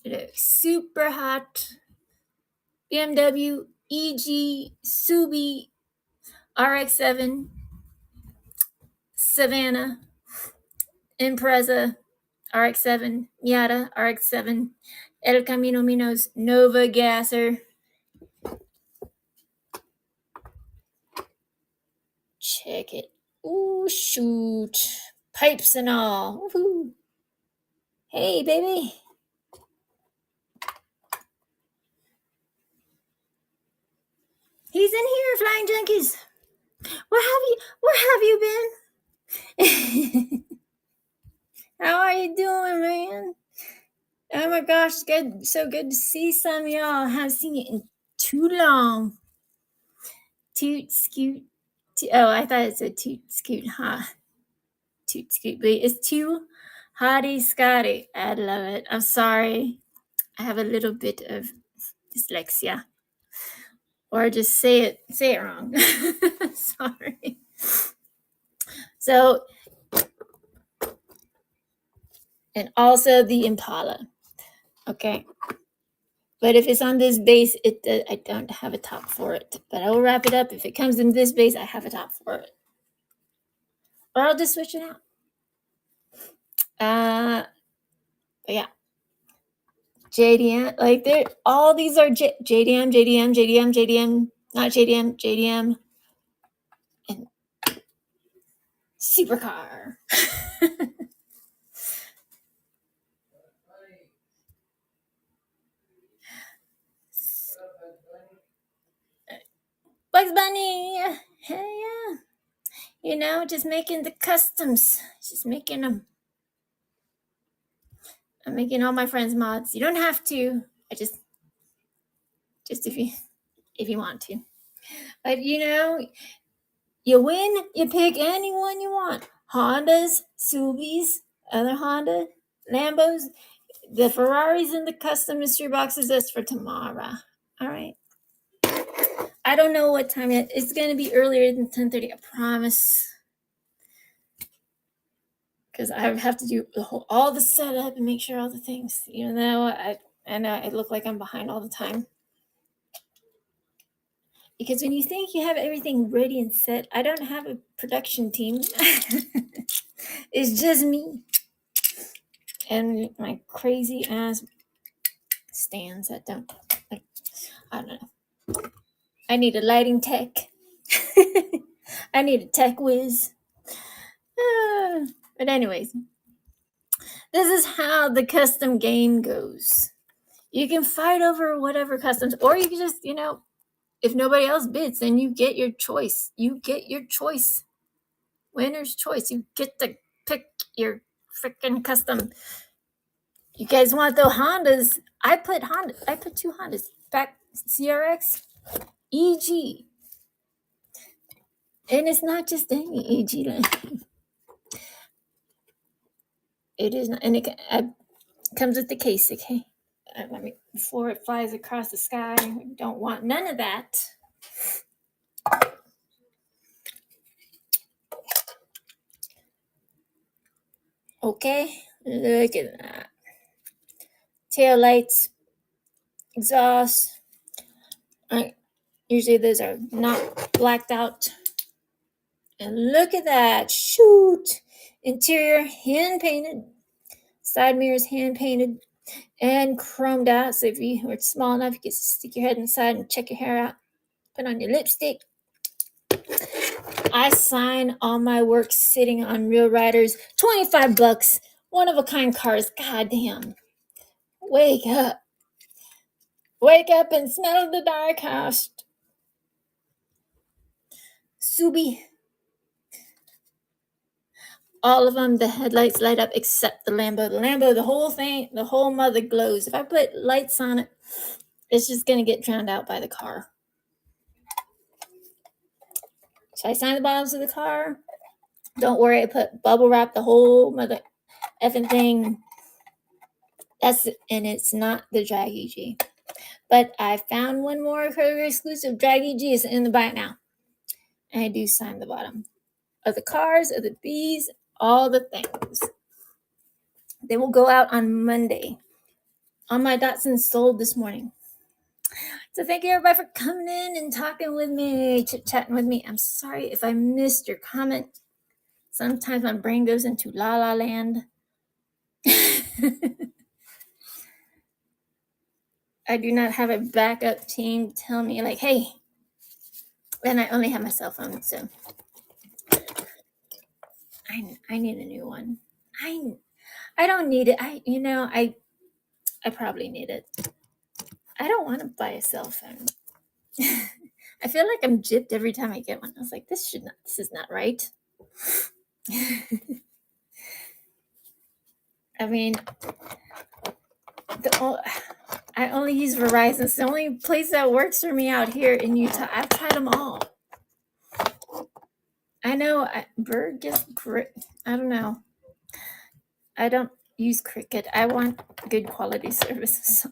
It looks super hot. BMW, EG, Subi, RX-7, Savannah, Impreza, RX-7, Miata, RX-7, El Camino Minos, Nova Gasser. Check it. Ooh, shoot. Pipes and all. Woohoo. Hey, baby. He's in here, Flying Junkies. Where have you been? How are you doing, man? Oh my gosh, good. So good to see some of y'all. I haven't seen you in too long. Toot scoot. Oh, I thought it said toot scoot, huh? Toot scoot, but it's too hotty Scotty. I love it. I'm sorry. I have a little bit of dyslexia. Or just say it wrong. Sorry. So, and also the Impala. Okay. But if it's on this base, I don't have a top for it. But I will wrap it up. If it comes in this base, I have a top for it. Or I'll just switch it out. But yeah. JDM, like all these are JDM, not JDM, and supercar. Bugs Bunny, hey yeah. You know, just making the customs, just making them. I'm making all my friends mods. You don't have to. I just if you want to. But you know, you win, you pick anyone you want. Hondas, Subis, other Honda, Lambos, the Ferraris and the custom mystery boxes. That's for tomorrow. All right. I don't know what time yet. It's going to be earlier than 10:30. I promise. Because I have to do all the setup and make sure all the things. Even though I know I look like I'm behind all the time. Because when you think you have everything ready and set, I don't have a production team. It's just me. And my crazy ass stands that don't, like, I don't know. I need a lighting tech. I need a tech whiz. But anyways, this is how the custom game goes. You can fight over whatever customs, or you can just, if nobody else bids, then you get your choice. You get your choice. Winner's choice. You get to pick your freaking custom. You guys want the Hondas? I put two Hondas. Back CRX, EG. And it's not just any EG. It is not, and it comes with the case, okay? Let me, before it flies across the sky, we don't want none of that. Okay, look at that. Tail lights, exhaust. Usually those are not blacked out. And look at that. Shoot. Interior hand painted. Side mirrors hand painted and chromed out. So if you were small enough, you could stick your head inside and check your hair out. Put on your lipstick. I sign all my work sitting on Real Riders. $25 one-of-a-kind cars. Goddamn. Wake up. Wake up and smell the diecast. Subi. All of them, the headlights light up except the Lambo. The Lambo, the whole thing, the whole mother glows. If I put lights on it, it's just going to get drowned out by the car. Should I sign the bottoms of the car? Don't worry, I put bubble wrap the whole mother effing thing. And it's not the Drag EG. But I found one more Kroger exclusive. Drag EG is in the bite now. And I do sign the bottom of the cars, of the bees, all the things. They will go out on Monday. On my Datsun sold this morning. So thank you everybody for coming in and talking with me, chit-chatting with me. I'm sorry if I missed your comment. Sometimes my brain goes into la la land. I do not have a backup team tell me like, hey, and I only have my cell phone, so I need a new one. I don't need it. I probably need it. I don't want to buy a cell phone. I feel like I'm gypped every time I get one. I was like, this is not right. I mean, I only use Verizon. It's the only place that works for me out here in Utah. I've tried them all. I know Bird gets great. I don't know. I don't use Cricket. I want good quality services.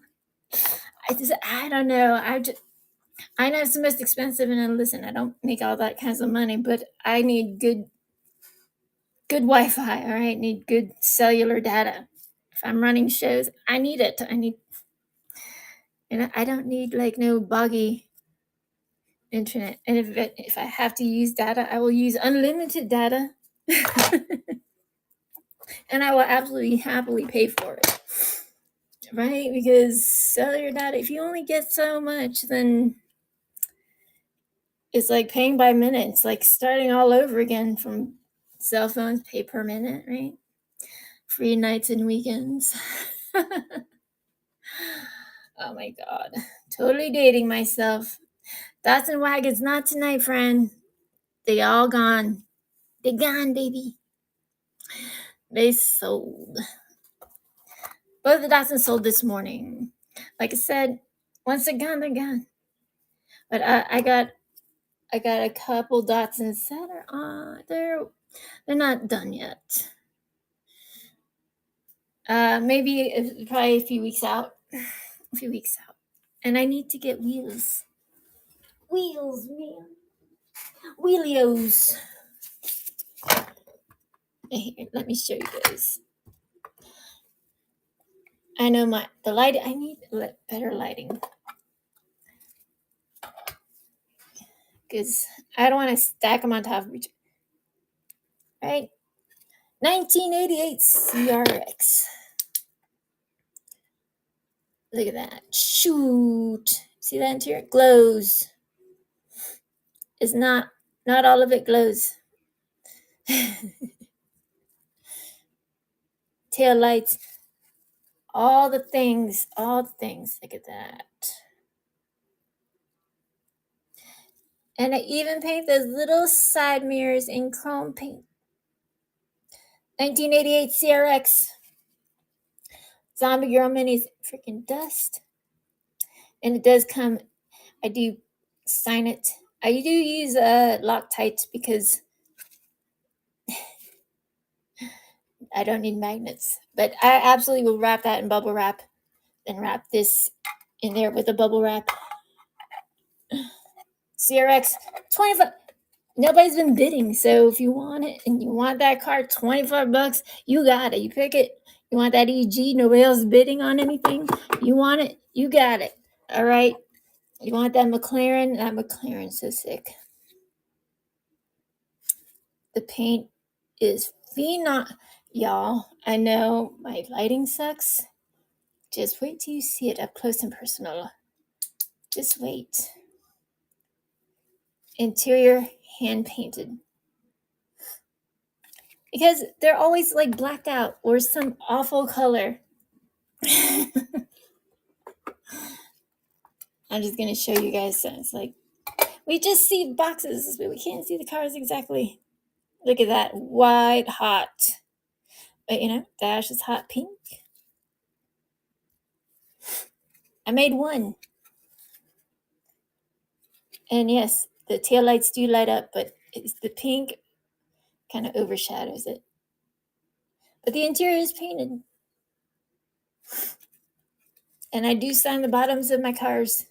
I don't know. I know it's the most expensive, and listen, I don't make all that kinds of money, but I need good Wi-Fi. All right, need good cellular data. If I'm running shows, I need it. And I don't need like no buggy internet. And if I have to use data, I will use unlimited data, and I will absolutely happily pay for it. Right? Because cellular data, if you only get so much, then it's like paying by minute. It's like starting all over again from cell phones, pay per minute, right? Free nights and weekends. Oh my God. Totally dating myself. Thoughts and wagons, not tonight, friend. They all gone. They gone, baby. They sold. Both the Datsuns sold this morning. Like I said, once they're gone, they're gone. But I got a couple Datsuns that are on. They're not done yet. Maybe probably a few weeks out. And I need to get wheels. Wheels, man. Wheelios. Here, let me show you guys. I know the lighting. I need better lighting. Because I don't want to stack them on top of each other. Right? 1988 CRX. Look at that. Shoot. See that interior? It glows. It's not all of it glows. Tail lights. All the things. Look at that. And I even paint those little side mirrors in chrome paint. 1988 CRX. Zombie Girl Minis. Freaking dust. And it does come. I do sign it. I do use Loctite because I don't need magnets. But I absolutely will wrap that in bubble wrap. Then wrap this in there with the bubble wrap. CRX 25. Nobody's been bidding, so if you want it and you want that car, $25, you got it. You pick it. You want that EG, nobody else bidding on anything. You want it, you got it. All right. You want that McLaren? That McLaren's so sick. The paint is phenom, y'all. I know my lighting sucks. Just wait till you see it up close and personal. Just wait. Interior hand painted. because they're always like blacked out or some awful color. I'm just gonna show you guys. So it's like we just see boxes, but we can't see the cars exactly. Look at that, white hot. But Dash is hot pink. I made one. And yes, the taillights do light up, but it's the pink kind of overshadows it. But the interior is painted. And I do sign the bottoms of my cars.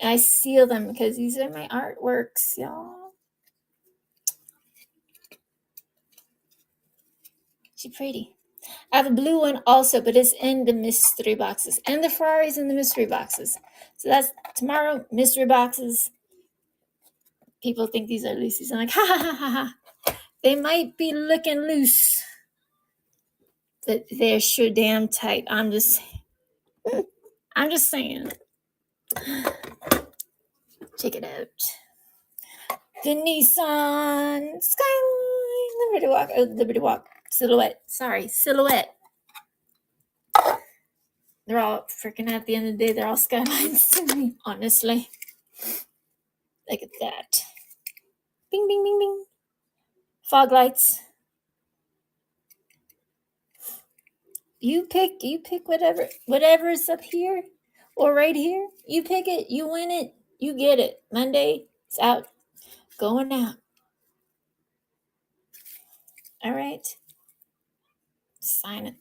And I seal them because these are my artworks, y'all. She's pretty. I have a blue one also, but it's in the mystery boxes. And the Ferrari's in the mystery boxes. So that's tomorrow, mystery boxes. People think these are loosies. I'm like, ha ha ha ha ha. They might be looking loose, but they're sure damn tight. I'm just saying. Check it out. The Nissan Skyline, Liberty Walk, Silhouette. Sorry, Silhouette. They're all freaking at the end of the day. They're all Skylines to me, honestly. Look at that. Bing, bing, bing, bing. Fog lights. You pick whatever's up here or right here. You pick it, you win it, you get it. Monday, it's out, going out. All right. Sign it.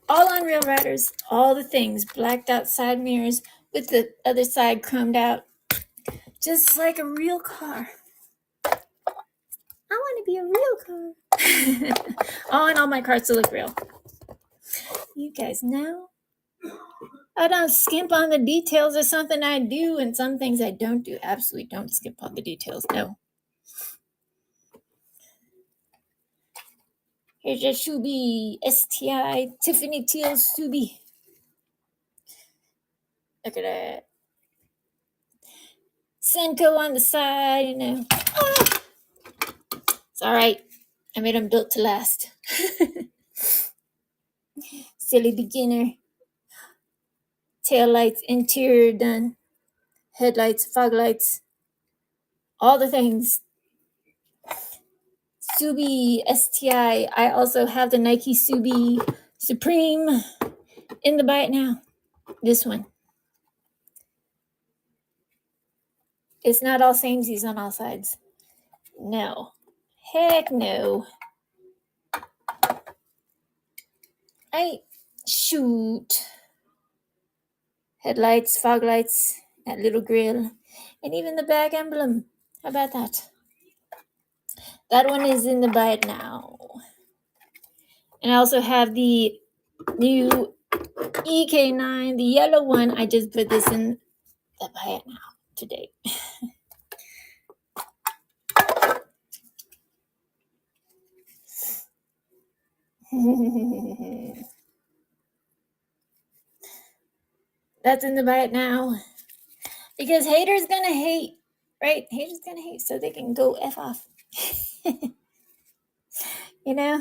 All on Real Riders, all the things, blacked out side mirrors with the other side chromed out. Just like a real car. I want to be a real car. Oh, and all my cars to look real. You guys know I don't skimp on the details. There's something I do and some things I don't do. Absolutely don't skimp on the details. No. Here's your Shubi STI Tiffany Teal Subi. Look at that. Senko on the side, Ah! It's all right. I made them built to last. Silly beginner. Tail lights, interior done. Headlights, fog lights. All the things. Subi STI. I also have the Nike Subi Supreme in the buy it now. This one. It's not all samesies on all sides. No. Heck no. Shoot. Headlights, fog lights, that little grill, and even the bag emblem. How about that? That one is in the buy it now. And I also have the new EK9, the yellow one. I just put this in the buy it now today. That's in the buy it now. Because haters gonna hate, right? Haters gonna hate, so they can go F off.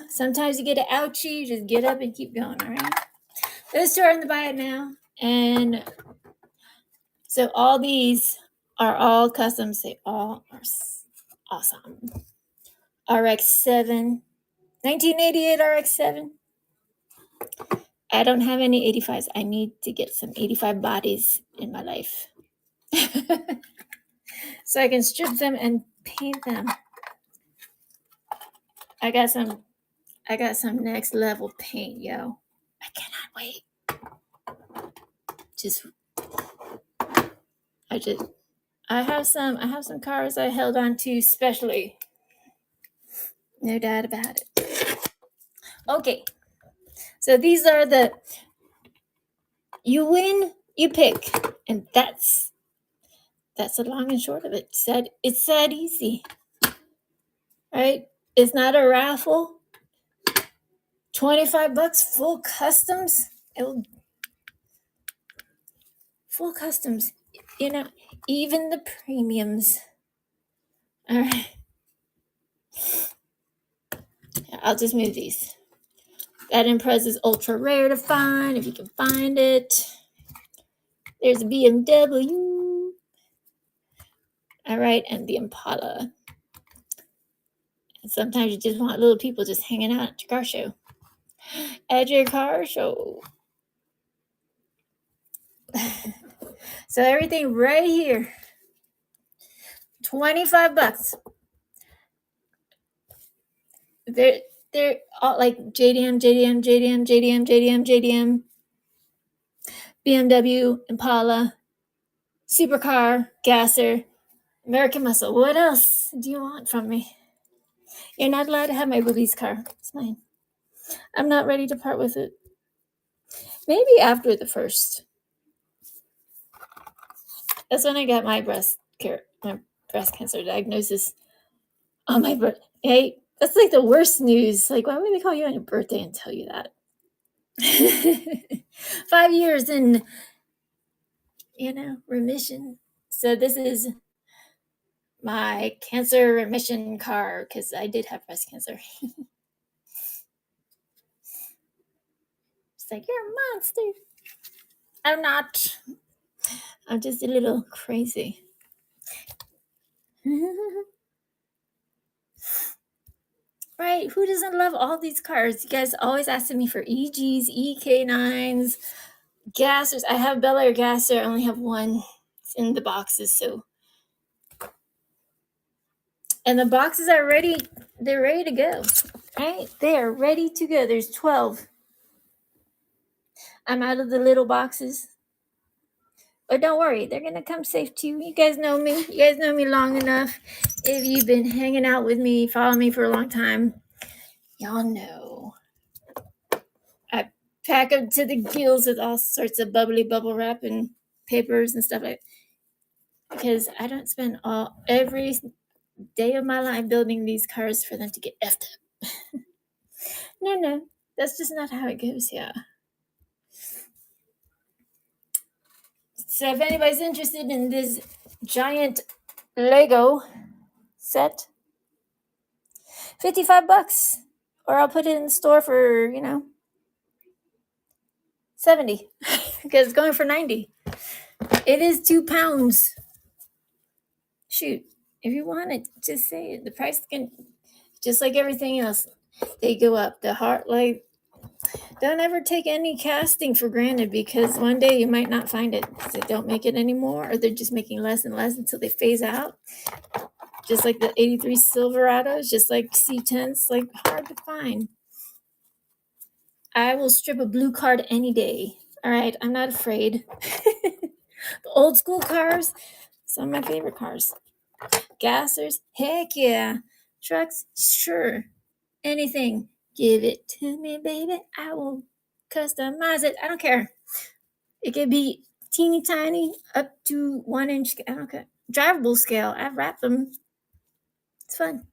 Sometimes you get an ouchie, you just get up and keep going, all right? Those two are in the buy it now. And so all these are all customs. They all are awesome. RX-7, 1988 RX-7. I don't have any 85s. I need to get some 85 bodies in my life. So I can strip them and paint them. I got some next level paint, yo. I cannot wait. I have some cars I held on to specially. No doubt about it. Okay. So these are you win, you pick. And that's the long and short of it. It's that easy. Right? It's not a raffle. $25 full customs. Full customs. Even the premiums. All right. I'll just move these. That Impreza is ultra rare to find if you can find it. There's a BMW. All right, and the Impala. And sometimes you just want little people just hanging out at your car show. At your car show. So everything right here. $25. They're all like JDM, BMW, Impala, Supercar, Gasser, American Muscle. What else do you want from me? You're not allowed to have my boobies car. It's mine. I'm not ready to part with it. Maybe after the first. That's when I got my breast cancer diagnosis on my birthday. Hey, that's like the worst news. Like, why would they call you on your birthday and tell you that? 5 years in, remission. So this is my cancer remission car because I did have breast cancer. It's like, you're a monster. I'm not. I'm just a little crazy. Right? Who doesn't love all these cars? You guys always asking me for EGs, EK9s, gassers. I have Bel Air gasser. I only have one. It's in the boxes, so. And the boxes are ready. They're ready to go. Right? They are ready to go. There's 12. I'm out of the little boxes. But don't worry, they're going to come safe too. You guys know me. You guys know me long enough. If you've been hanging out with me, following me for a long time, y'all know. I pack them to the gills with all sorts of bubbly bubble wrap and papers and stuff like that. Because I don't spend every day of my life building these cars for them to get effed up. No. That's just not how it goes, yeah. So if anybody's interested in this giant Lego set, $55, or I'll put it in the store for, $70 because it's going for $90. It is 2 pounds. Shoot, if you want it, just say it. The price can, just like everything else, they go up. The heart, like, don't ever take any casting for granted because one day you might not find it because they don't make it anymore, or they're just making less and less until they phase out. Just like the 83 Silverados, just like C10s, like hard to find. I will strip a blue card any day. All right, I'm not afraid. The old school cars, some of my favorite cars. Gassers, heck yeah. Trucks, sure. Anything, give it to me, baby. I will customize it. I don't care. It could be teeny tiny up to 1 inch. I don't care. Drivable scale. I've wrapped them. It's fun.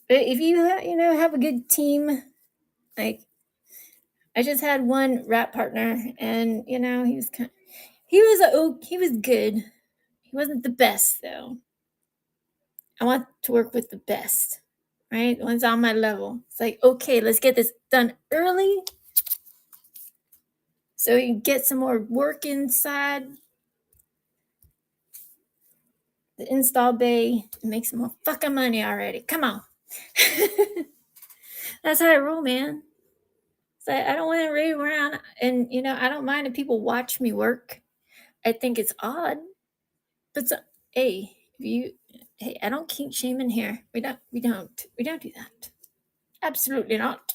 But if you have a good team, like I just had one rap partner, and he was he was good. He wasn't the best though. I want to work with the best, right? The ones on my level. It's like, okay, let's get this done early so you can get some more work inside the install bay and make some more fucking money already. Come on. That's how I roll, man. So I don't want to rave around, and I don't mind if people watch me work. I think it's odd, but hey, I don't kink shaming here. We don't do that. Absolutely not.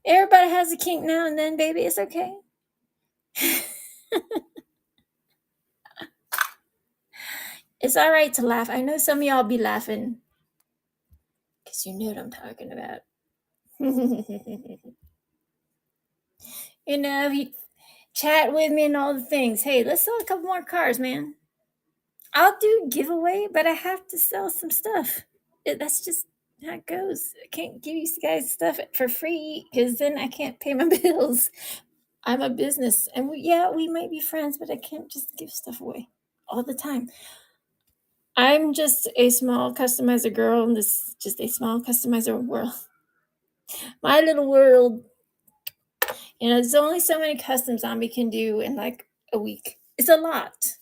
Everybody has a kink now and then, baby. It's okay. It's all right to laugh. I know some of y'all be laughing because you know what I'm talking about. You chat with me and all the things. Hey, let's sell a couple more cars, man. I'll do a giveaway, but I have to sell some stuff. That's just how it goes. I can't give you guys stuff for free because then I can't pay my bills. I'm a business, and we might be friends, but I can't just give stuff away all the time. I'm just a small customizer girl in this just a small customizer world. My little world. There's only so many custom zombie can do in like a week. It's a lot.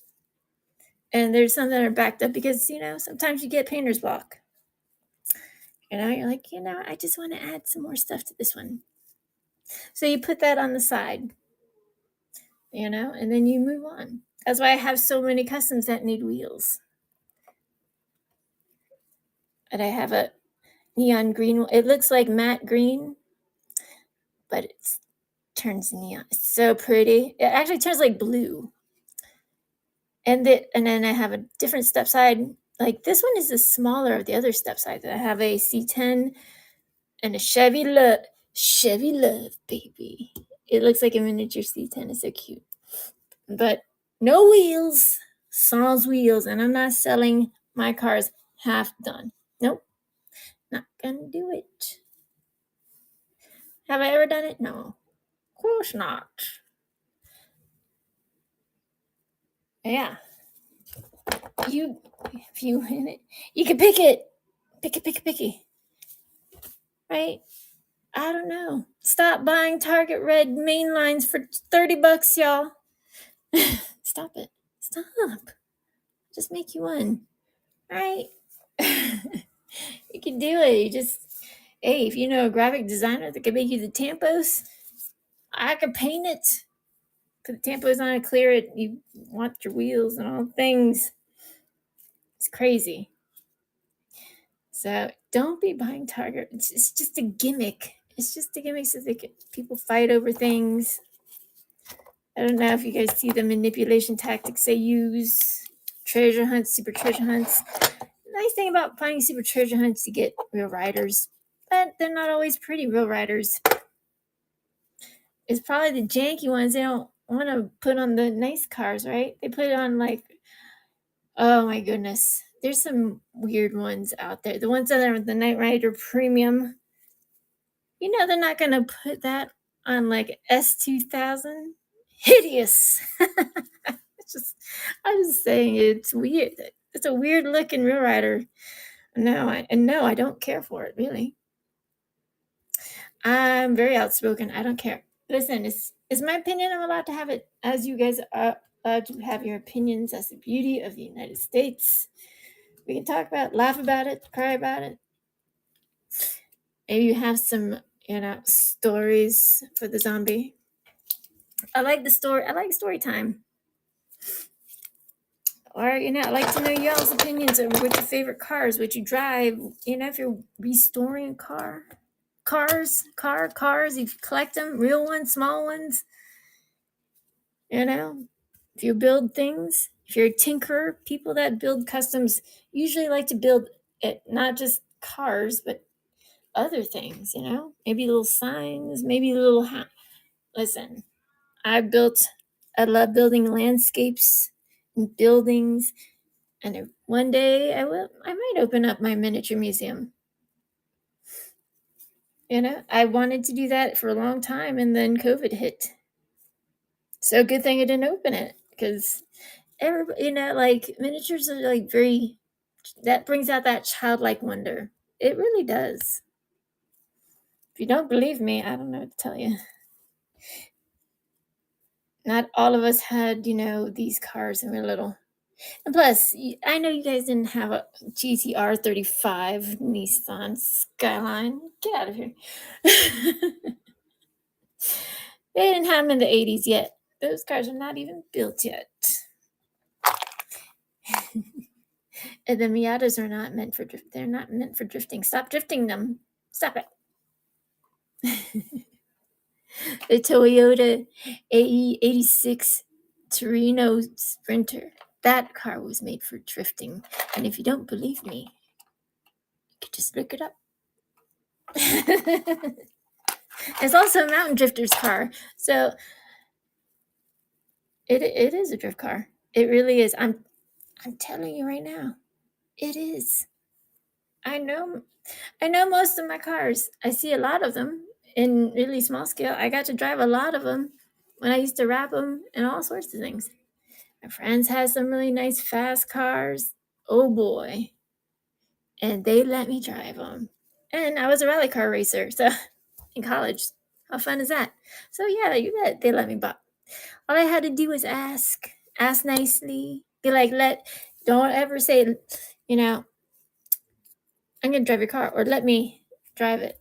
And there's some that are backed up because, sometimes you get painter's block. You're like, I just want to add some more stuff to this one. So you put that on the side, and then you move on. That's why I have so many customs that need wheels. And I have a neon green. It looks like matte green, but it turns neon. It's so pretty. It actually turns like blue. And then I have a different step side. Like this one is the smaller of the other step sides. I have a C10 and a Chevy Love, baby. It looks like a miniature C10. It's so cute. But no wheels, sans wheels, and I'm not selling my cars half done. Nope, not gonna do it. Have I ever done it? No, of course not. Yeah, if you win it, you can pick it, pick it, right? I don't know. Stop buying Target red main lines for $30, y'all. Stop it. Stop. Just make you one. Right? You can do it. Hey, if you know a graphic designer that can make you the tampos, I could paint it. Put the tampos on it, clear it. You want your wheels and all things. It's crazy. So don't be buying Target. It's just a gimmick. It's just a gimmick so people fight over things. I don't know if you guys see the manipulation tactics they use. Treasure hunts, super treasure hunts. The nice thing about finding super treasure hunts, you get real riders. But they're not always pretty real riders. It's probably the janky ones they don't want to put on the nice cars, right? They put it on like, oh my goodness. There's some weird ones out there. The ones that are the Knight Rider Premium. They're not going to put that on like S2000. Hideous. I'm just saying it's weird. It's a weird looking real rider. No, I don't care for it, really. I'm very outspoken. I don't care. Listen, it's my opinion. I'm allowed to have it, as you guys are allowed to have your opinions. That's the beauty of the United States. We can talk about, laugh about it, cry about it. Maybe you have some, stories for the zombie. I like story time. Or, I'd like to know y'all's opinions of what your favorite cars, what you drive, if you're restoring a car. Cars, if you collect them, real ones, small ones. If you build things, if you're a tinkerer, people that build customs usually like to build it, not just cars, but other things, maybe little signs, maybe little, listen, I love building landscapes and buildings. And one day I might open up my miniature museum. I wanted to do that for a long time, and then COVID hit. So good thing I didn't open it, because everybody, like miniatures are like that brings out that childlike wonder. It really does. If you don't believe me, I don't know what to tell you. Not all of us had, these cars when we were little. And plus, I know you guys didn't have a GTR 35 Nissan Skyline. Get out of here. They didn't have them in the 80s yet. Those cars are not even built yet. And the Miatas are not meant for they're not meant for drifting. Stop drifting them. Stop it. The Toyota AE86 Torino Sprinter. That car was made for drifting. And if you don't believe me, you could just look it up. It's also a mountain drifter's car. So it is a drift car. It really is. I'm telling you right now. It is. I know most of my cars. I see a lot of them in really small scale. I got to drive a lot of them when I used to wrap them and all sorts of things. My friends had some really nice fast cars, Oh boy. And they let me drive them. And I was a rally car racer, so in college. How fun is that? So yeah, you bet they let me buy. All I had to do was ask nicely. Be like, don't ever say, you know, I'm gonna drive your car or let me drive it.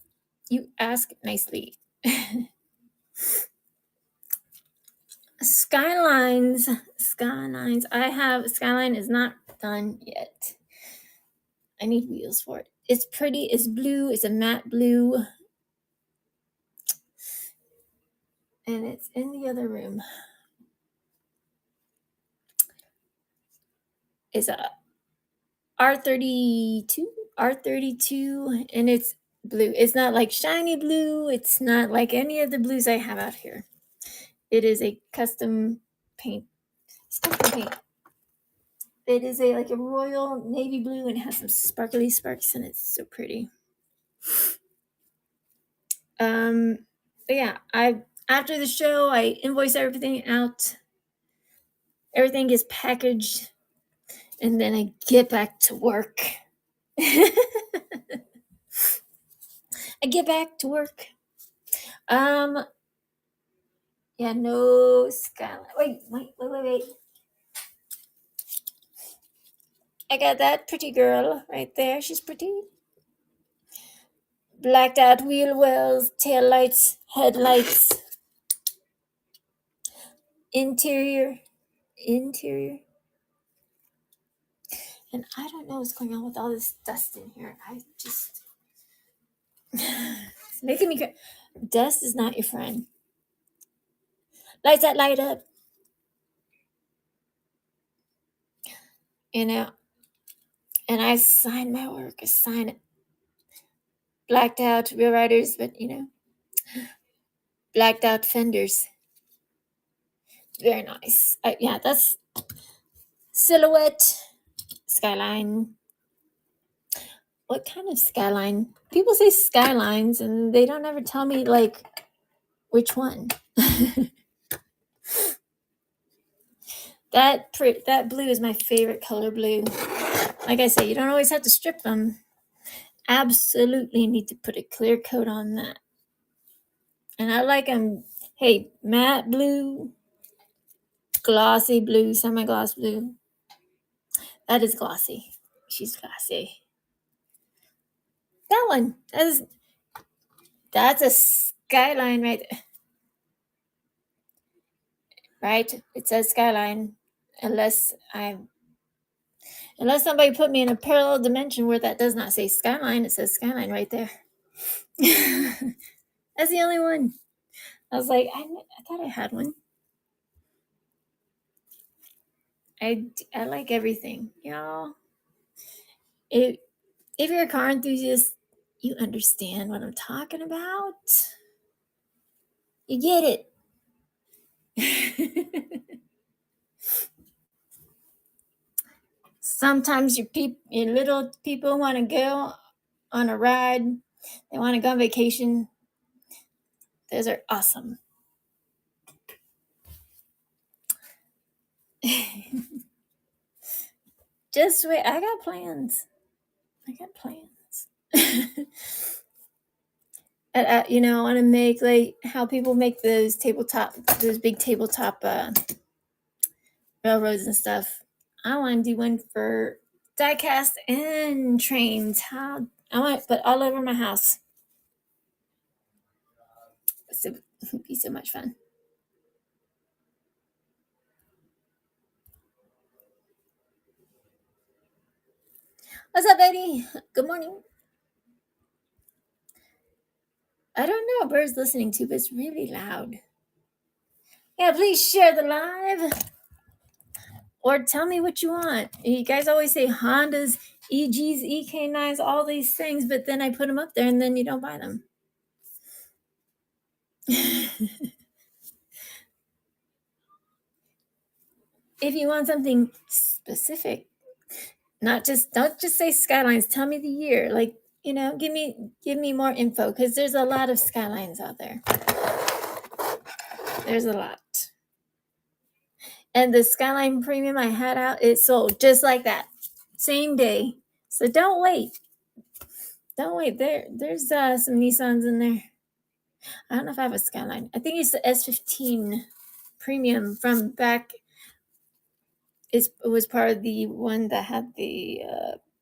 You ask nicely. Skylines. I have Skyline is not done yet. I need wheels for it. It's pretty. It's blue. It's a matte blue. And it's in the other room. It's a R32, and it's blue. It's not like shiny blue. It's not like any of the blues I have out here. It is a custom paint. It's custom paint. It is a royal navy blue and it has some sparkly sparks in it. It's so pretty. But yeah, after the show I invoice everything out. Everything gets packaged, and then I get back to work. I get back to work. Yeah, no Skyline. Wait. I got that pretty girl right there. She's pretty. Blacked out wheel wells, tail lights, headlights, interior. And I don't know what's going on with all this dust in here. I just it's making me cry. Dust is not your friend. Lights that light up. You know, and I sign my work. I sign it. Blacked out rear riders, but blacked out fenders. Very nice. Yeah, that's silhouette Skyline. What kind of skyline? People say skylines, and they don't ever tell me which one. That blue is my favorite color blue. Like I say, you don't always have to strip them. Absolutely need to put a clear coat on that. And I like them. Hey, matte blue, glossy blue, semi-gloss blue. That is glossy. She's glossy. That one. That's a skyline right there. Right? It says skyline. Unless somebody put me in a parallel dimension where that does not say skyline, it says skyline right there. That's the only one. I was like, I thought I had one. I like everything, y'all. If you're a car enthusiast, you understand what I'm talking about. You get it. Sometimes your little people want to go on a ride. They want to go on vacation. Those are awesome. Just wait. I got plans. And, I want to make how people make those big tabletop railroads and stuff. I want to do one for diecast and trains. I want to put all over my house. It would be so much fun. What's up, Eddie? Good morning. I don't know what Bird's listening to, but it's really loud. Yeah, please share the live. Or tell me what you want. You guys always say Hondas, EGs, EK9s, all these things, but then I put them up there and then you don't buy them. If you want something specific, don't just say Skylines. Tell me the year. Give me more info because there's a lot of Skylines out there. There's a lot. And the Skyline Premium I had out, it sold just like that. same day. So don't wait. Don't wait. There's some Nissans in there. I don't know if I have a Skyline. I think it's the S15 Premium from back. It was part of the one that had the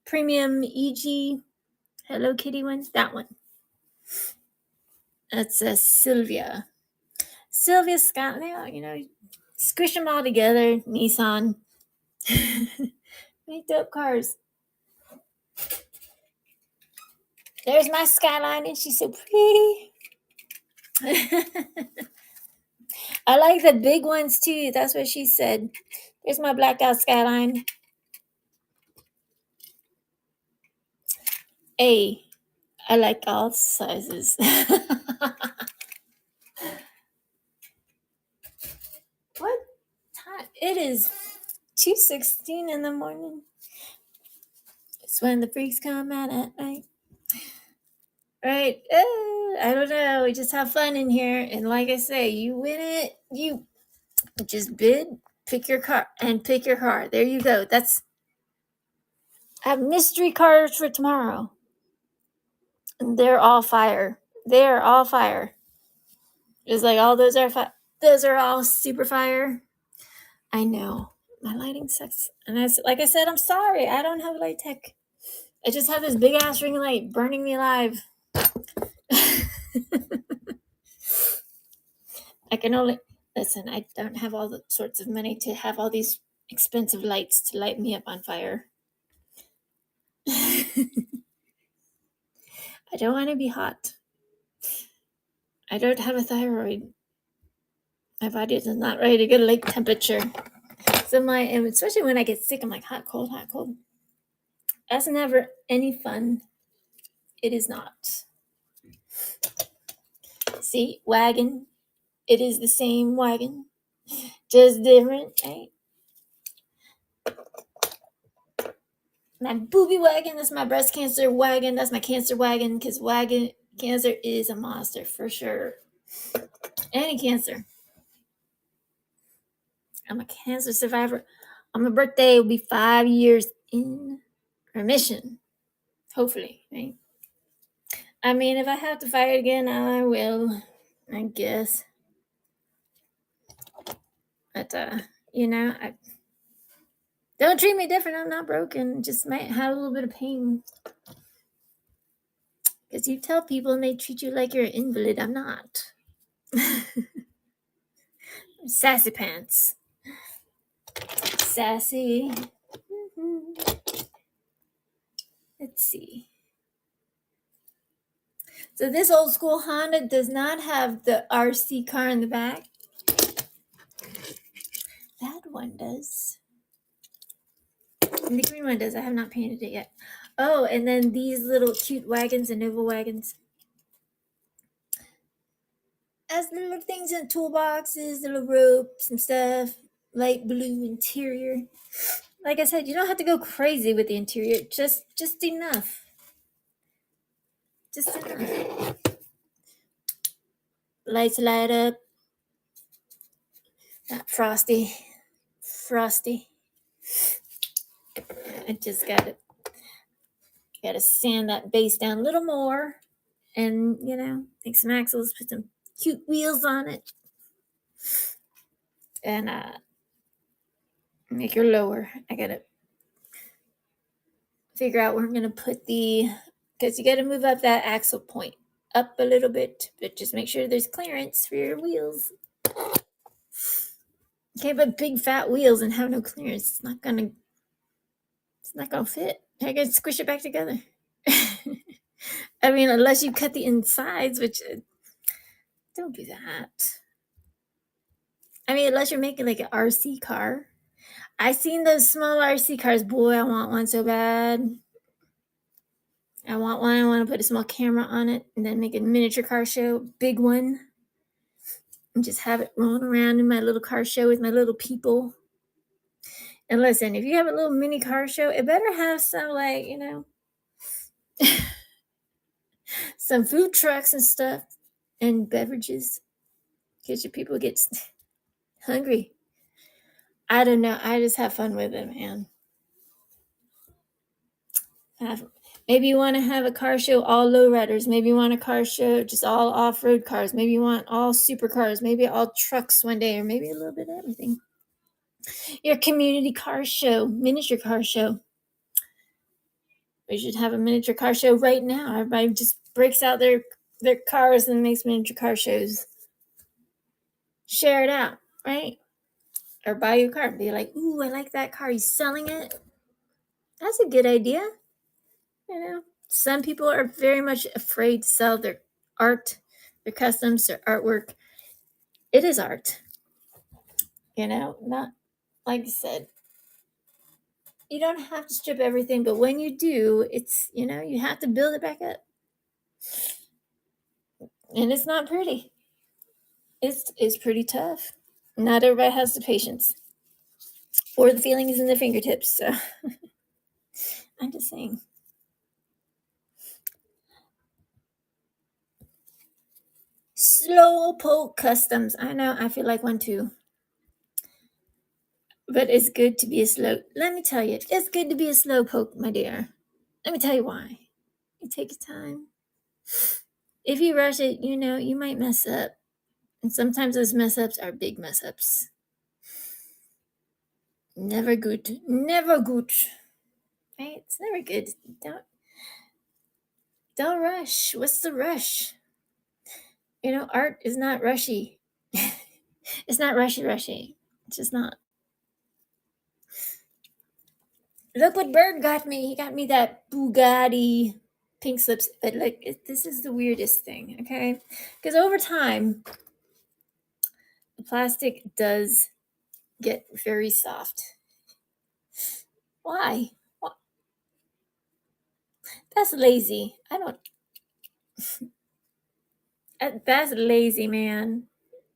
Premium EG Hello Kitty one. That one. That's a Sylvia. Sylvia Skyline. You know, squish them all together. Nissan. Make dope cars. There's my Skyline, and she's so pretty. I like the big ones too. That's what she said. There's my blacked out Skyline. I like all sizes. What time? It is 2:16 in the morning. It's when the freaks come out at night. Right? I don't know. We just have fun in here. And like I say, you win it. You just bid, pick your car, and pick your car. There you go. I have mystery cars for tomorrow. And they're all fire. They are all fire. It's like all those are those are all super fire. I know. My lighting sucks. And like I said, I'm sorry. I don't have light tech. I just have this big ass ring light burning me alive. I can only listen. I don't have all the sorts of money to have all these expensive lights to light me up on fire. I don't want to be hot. I don't have a thyroid. My body is not ready to get a lake temperature. So and especially when I get sick, I'm like hot, cold, hot, cold. That's never any fun. It is not. See, wagon. It is the same wagon, just different, right? My booby wagon, that's my breast cancer wagon, that's my cancer wagon, because cancer is a monster for sure. Any cancer. I'm a cancer survivor. On my birthday, will be 5 years in remission. Hopefully, right? I mean, if I have to fight again, I will, I guess. But, don't treat me different. I'm not broken. Just might have a little bit of pain. Because you tell people and they treat you like you're an invalid. I'm not. Sassy pants. Sassy. Let's see. So this old school Honda does not have the RC car in the back. That one does. And the green one does. I have not painted it yet. Oh, and then these little cute wagons and Nova wagons. As little things in toolboxes, little ropes and stuff. Light blue interior. Like I said, you don't have to go crazy with the interior. Just enough. Just enough. Lights light up. Not frosty. I just gotta sand that base down a little more, and make some axles, put some cute wheels on it, and make her lower. I gotta figure out where I'm gonna put because you gotta move up that axle point up a little bit, but just make sure there's clearance for your wheels. You can't put big fat wheels and have no clearance. It's not gonna fit. I gotta squish it back together. I mean, unless you cut the insides, which don't do that. I mean, unless you're making like an RC car. I seen those small RC cars. Boy, I want one so bad. I want one. I want to put a small camera on it and then make a miniature car show, big one, and just have it rolling around in my little car show with my little people. And listen, if you have a little mini car show, it better have some some food trucks and stuff and beverages, because your people get hungry. I don't know. I just have fun with it, man. Maybe you want to have a car show all lowriders. Maybe you want a car show just all off-road cars. Maybe you want all supercars. Maybe all trucks one day, or maybe a little bit of everything. Your community car show, miniature car show. We should have a miniature car show right now. Everybody just breaks out their cars and makes miniature car shows. Share it out, right? Or buy your car and be like, ooh, I like that car. You selling it? That's a good idea. You know, some people are very much afraid to sell their art, their customs, their artwork. It is art. You know, not like I said, you don't have to strip everything, but when you do, it's, you know, you have to build it back up. And it's not pretty. It's pretty tough. Not everybody has the patience or the feelings in their fingertips. So I'm just saying. Slow poke customs. I know, I feel like one too. But it's good to be a slow. Let me tell you, it's good to be a slow poke, my dear. Let me tell you why. You take your time. If you rush it, you know, you might mess up. And sometimes those mess ups are big mess ups. Never good. Never good. Right? It's never good. Don't rush. What's the rush? You know, art is not rushy. It's not rushy. It's just not. Look what Bird got me. He got me that Bugatti pink slips. But like, this is the weirdest thing, okay? Because over time, the plastic does get very soft. Why? That's lazy. I don't. That's lazy, man.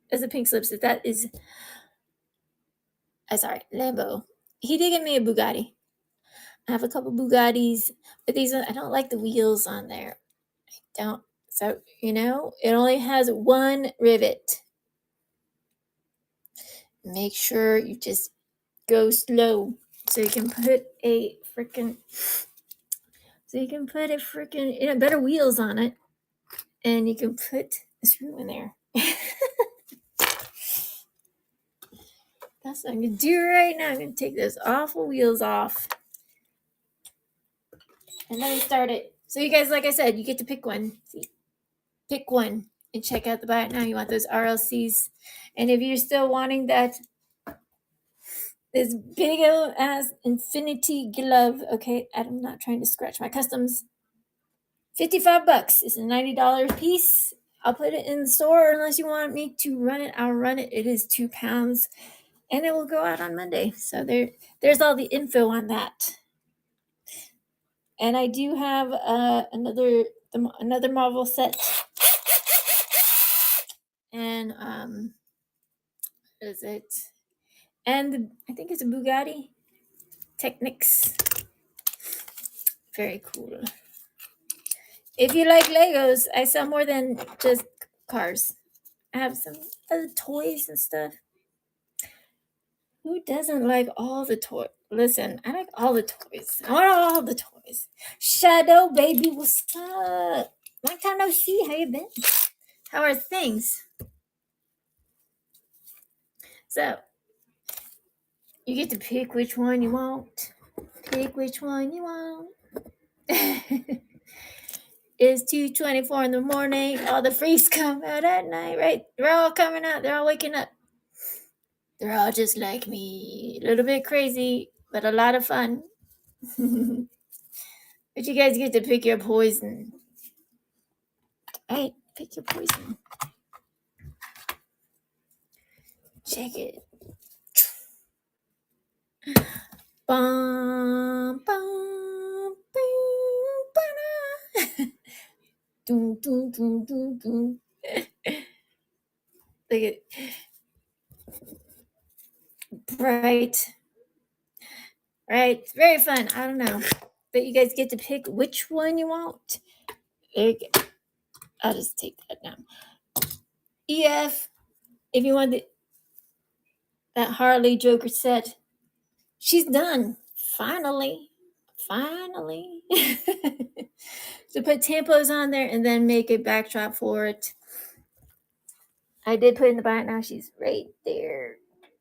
As a pink slips, that is. Sorry, Lambo. He did get me a Bugatti. I have a couple Bugattis, but these I don't like the wheels on there. I don't. So you know, it only has one rivet. Make sure you just go slow so you can put a freaking better wheels on it, and you can put a screw in there. That's what I'm gonna do right now. I'm gonna take those awful wheels off, and then start it. So you guys, like I said, you get to pick one. See, pick one and check out the buy it now. You want those RLCs, and if you're still wanting that this big old ass infinity glove, okay, I'm not trying to scratch my customs. $55. It's a $90 piece. I'll put it in the store unless you want me to run it. I'll run it. It is 2 pounds, and it will go out on Monday. So there's all the info on that. And I do have another Marvel set, and what is it? And I think it's a Bugatti Technics. Very cool. If you like Legos, I sell more than just cars. I have some other toys and stuff. Who doesn't like all the toys? Listen, I like all the toys. I want all the toys. Shadow baby, what's up? Long time no see. How you been? How are things? So you get to pick which one you want. Pick which one you want. It's 2:24 in the morning. All the freaks come out at night, right? They're all coming out. They're all waking up. They're all just like me. A little bit crazy, but a lot of fun. But you guys get to pick your poison. Right? Pick your poison. Check it. Bum, bum, bing, ba-da. Doom, doom, doom, doom, doom. Look at bright. Right? It's very fun. I don't know. But you guys get to pick which one you want. There you go. I'll just take that now. EF, if you want that Harley Joker set, she's done. Finally. finally. So put tampos on there and then make a backdrop for it. I did put in the buy now. She's right there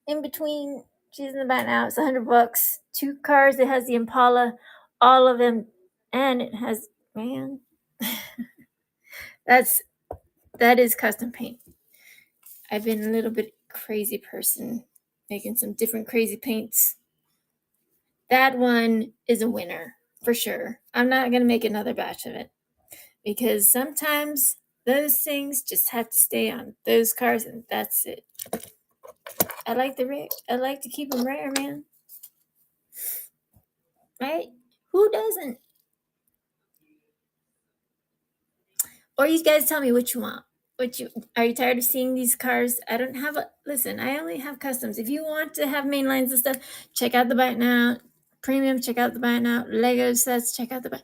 in between. She's in the buy now. It's $100. 2 cars. It has the Impala, all of them, and it has, man. that is custom paint. I've been a little bit crazy person, making some different crazy paints. That one is a winner for sure. I'm not gonna make another batch of it because sometimes those things just have to stay on those cars, and that's it. I like to keep them rare, man. Right? Who doesn't? Or you guys tell me what you want. Are you tired of seeing these cars? I don't have listen, I only have customs. If you want to have main lines and stuff, check out the Buy It Now. Premium, check out the Buy It Now. Lego sets, check out the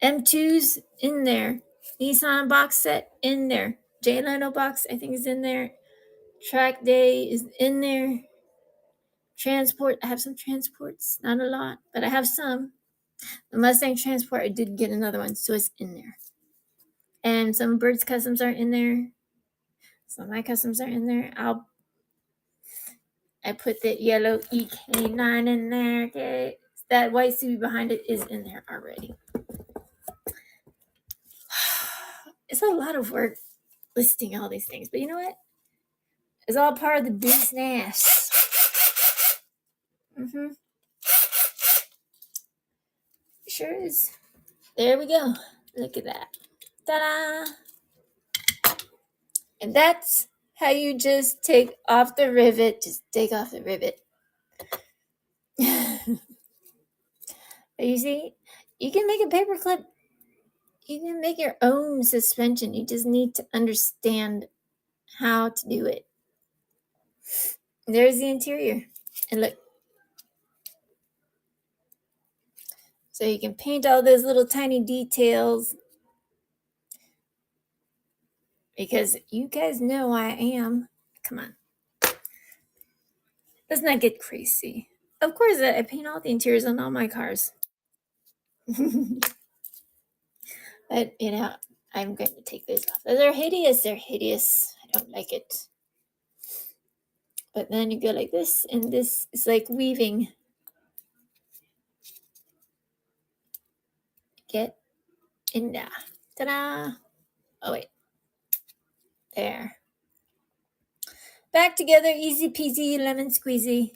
M2's in there. Nissan box set in there. Jay Leno box, I think, is in there. Track Day is in there. Transport, I have some transports, not a lot, but I have some. The Mustang Transport, I did get another one, so it's in there. And some Birds customs are in there. Some of my customs are in there. I put that yellow EK9 in there. Okay, that white Subi behind it is in there already. It's a lot of work listing all these things, but you know what? It's all part of the business. Sure is. There we go. Look at that. Ta-da! And that's how you just take off the rivet. Just take off the rivet. You see, you can make a paper clip. You can make your own suspension. You just need to understand how to do it. There's the interior. And look. So you can paint all those little tiny details. Because you guys know I am. Come on. Let's not get crazy. Of course, I paint all the interiors on all my cars. But, you know, I'm going to take those off. They're hideous. They're hideous. I don't like it. But then you go like this, and this is like weaving. Get in there. Ta-da! Oh, wait. There. Back together, easy peasy, lemon squeezy.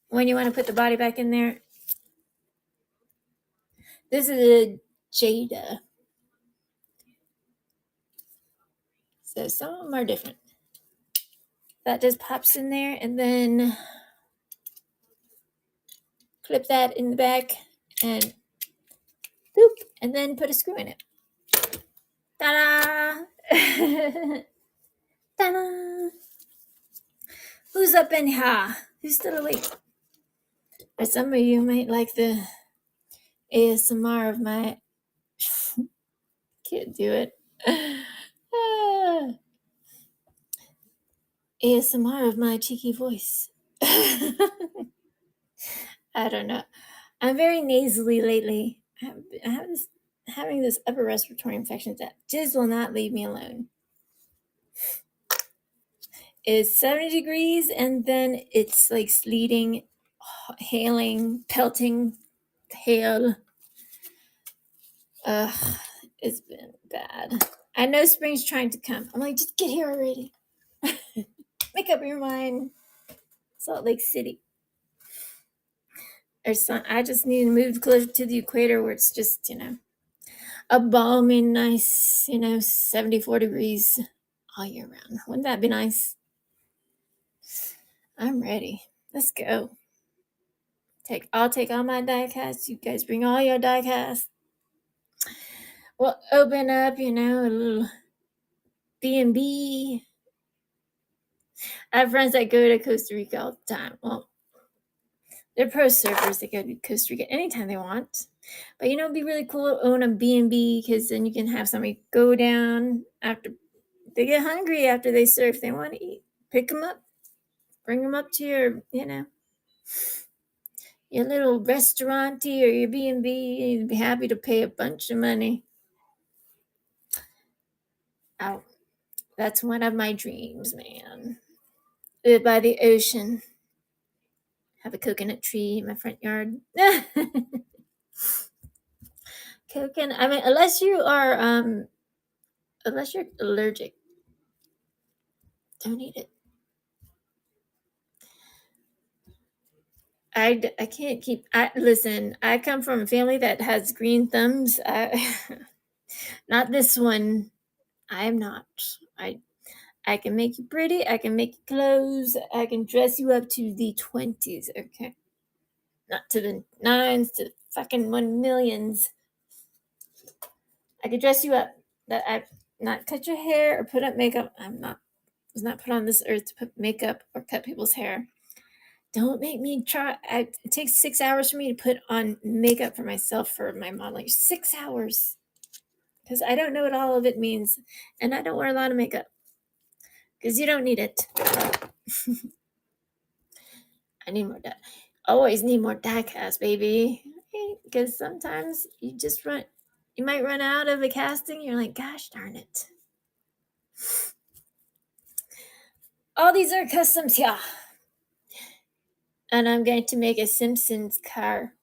When you want to put the body back in there. This is a Jada. So some of them are different. That just pops in there, and then clip that in the back, and boop, and then put a screw in it. Ta-da! Ta-da! Who's up in here? Who's still awake? Or some of you might like the ASMR of my... Can't do it. ASMR of my cheeky voice. I don't know. I'm very nasally lately. I have having this upper respiratory infection that just will not leave me alone. It's 70 degrees, and then it's like sleeting, hailing, pelting hail. It's been bad. I know spring's trying to come. I'm like, just get here already. Make up your mind. Salt Lake City. I just need to move closer to the equator where it's just, a balmy, nice, 74 degrees all year round. Wouldn't that be nice? I'm ready. Let's go. I'll take all my diecasts. You guys bring all your diecasts. We'll open up, a little B&B. I have friends that go to Costa Rica all the time. Well, they're pro surfers. They go to Costa Rica anytime they want. But, it'd be really cool to own a B&B because then you can have somebody go down after they get hungry after they surf. They want to eat. Pick them up. Bring them up to your, your little restauranty or your B&B, you'd be happy to pay a bunch of money. Oh, that's one of my dreams, man. Live by the ocean. Have a coconut tree in my front yard. Coconut. I mean, unless you're allergic, don't eat it. I can't keep. Listen. I come from a family that has green thumbs. Not this one. I am not. I can make you pretty. I can make you clothes. I can dress you up to the 20s. Okay, not to the nines, to the fucking 1 millions. I could dress you up. That I not cut your hair or put up makeup. Was not put on this earth to put makeup or cut people's hair. Don't make me try. It takes 6 hours for me to put on makeup for myself for my modeling. 6 hours. Because I don't know what all of it means. And I don't wear a lot of makeup. Because you don't need it. I need more dye. Always need more diecast, baby. Because sometimes you might run out of a casting. You're like, gosh darn it. All these are customs, yeah. And I'm going to make a Simpsons car.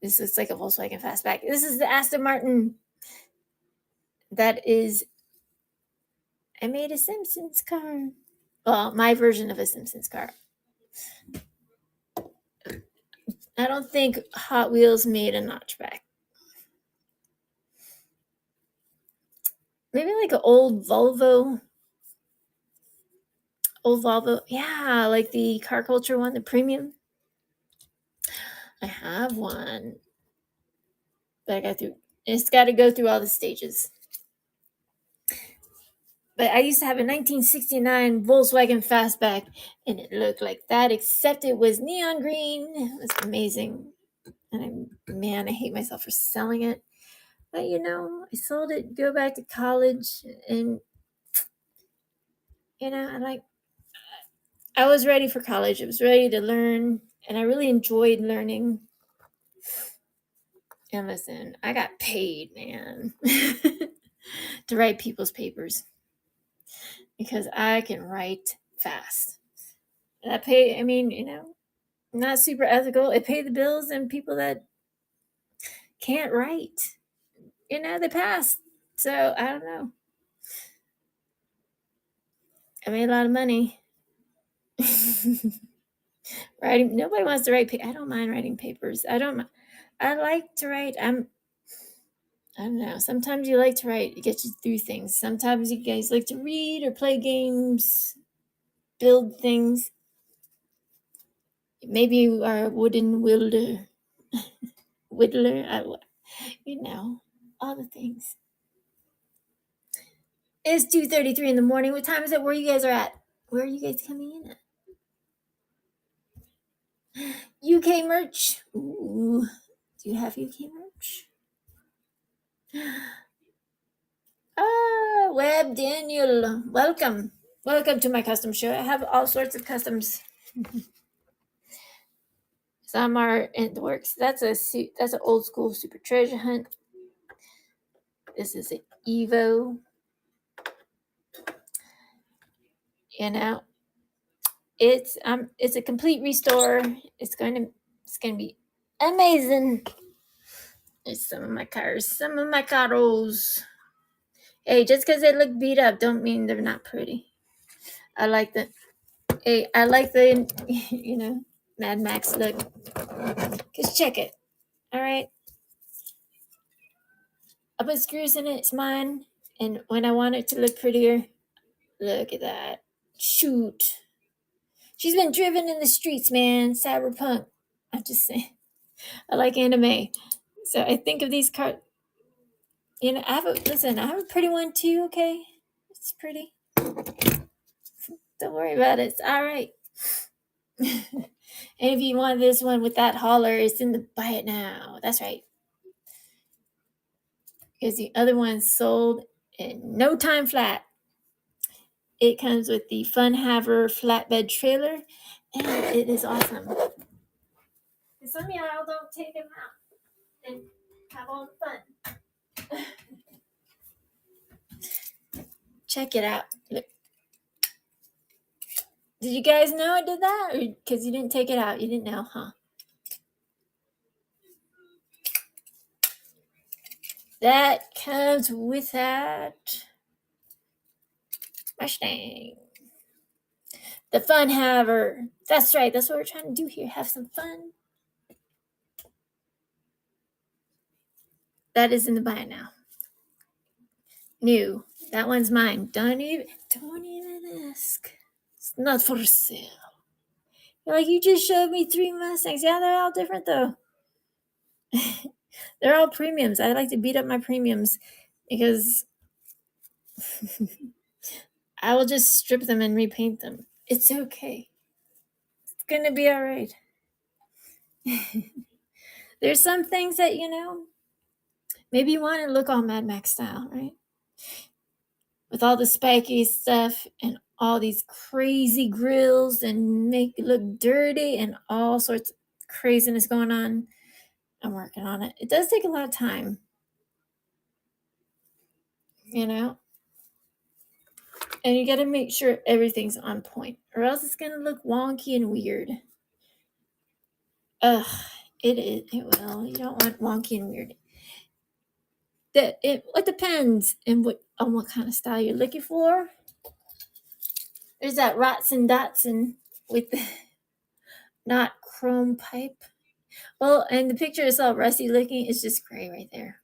This looks like a Volkswagen Fastback. This is the Aston Martin. I made a Simpsons car. Well, my version of a Simpsons car. I don't think Hot Wheels made a notchback. Maybe like an old Volvo. Yeah, like the car culture one, the premium. I have one. But it's got to go through all the stages. But I used to have a 1969 Volkswagen Fastback, and it looked like that, except it was neon green. It was amazing. And I hate myself for selling it. But I sold it, go back to college, and I was ready for college. I was ready to learn, and I really enjoyed learning. And listen, I got paid, man, to write people's papers because I can write fast. Not super ethical. It paid the bills, and people that can't write, they pass. So I don't know. I made a lot of money. Writing. Nobody wants to write. I don't mind writing papers. I like to write. I don't know. Sometimes you like to write. It gets you through things. Sometimes you guys like to read or play games, build things. Maybe you are a wooden wielder, whittler. All the things. It's 2:33 in the morning. What time is it where you guys are at? Where are you guys coming in at? UK merch. Ooh. Do you have UK merch? Web Daniel. Welcome. Welcome to my custom show. I have all sorts of customs. Some are in the works. That's an old school super treasure hunt. This is an Evo. It's a complete restore. It's gonna be amazing. It's some of my cars, some of my caros. Hey, just because they look beat up don't mean they're not pretty. I like the Mad Max look. Just check it. All right. I put screws in it. It's mine. And when I want it to look prettier, look at that. Shoot. She's been driven in the streets, man. Cyberpunk. I'm just saying. I like anime. So I think of these cards. I have a pretty one too, okay? It's pretty. Don't worry about it. It's all right. And if you want this one with that holler, it's in the buy it now. That's right. Because the other one sold in no time flat. It comes with the Fun Haver flatbed trailer, and it is awesome. Some of y'all don't take them out and have all the fun. Check it out. Look. Did you guys know I did that? Or because you didn't take it out, you didn't know, huh? That comes with that Mustang. The fun haver. That's right. That's what we're trying to do here. Have some fun. That is in the buy now. New. That one's mine. Don't even ask. It's not for sale. You're like, you just showed me 3 Mustangs. Yeah, they're all different though. They're all premiums. I like to beat up my premiums because I will just strip them and repaint them. It's okay. It's gonna be all right. There's some things that, maybe you want to look all Mad Max style, right? With all the spiky stuff and all these crazy grills and make it look dirty and all sorts of craziness going on. I'm working on it. It does take a lot of time, and you got to make sure everything's on point or else it's going to look wonky and weird. Ugh, it will. You don't want wonky and weird. It depends on what kind of style you're looking for. There's that Rotson Dotson with the not chrome pipe. Well, and the picture is all rusty looking. It's just gray right there.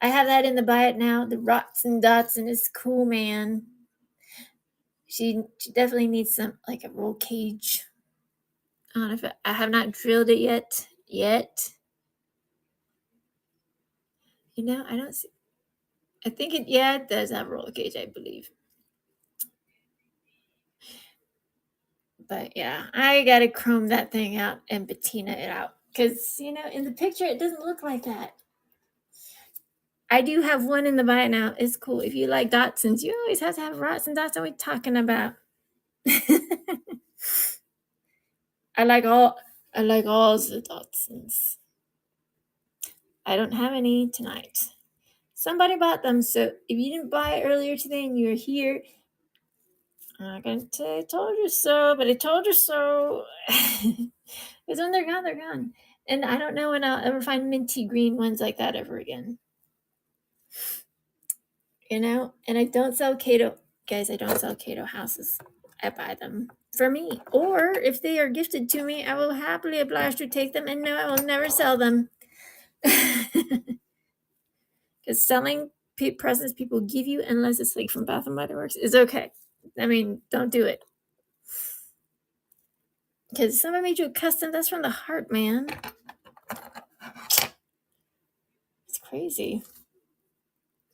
I have that in the buy it now. The Rotson Dotson is cool, man. She definitely needs some, like a roll cage. I don't know if I have not drilled it yet. I don't see. I think it does have a roll cage, I believe. But yeah, I gotta chrome that thing out and patina it out. Because, in the picture, it doesn't look like that. I do have one in the buy it now. It's cool. If you like Dotsons, you always have to have Rotson Dotson. What are we talking about? I like all the Dotsons. I don't have any tonight. Somebody bought them, so if you didn't buy earlier today and you're here, I'm not gonna say I told you so, but I told you so. Because when they're gone, they're gone. And I don't know when I'll ever find minty green ones like that ever again. And I don't sell Cato. Guys, I don't sell Cato houses. I buy them for me. Or if they are gifted to me, I will happily oblige to take them. And no, I will never sell them. Because selling presents people give you, unless it's like from Bath and Body Works, is okay. I mean, don't do it. Because someone made you a custom, that's from the heart, man. It's crazy.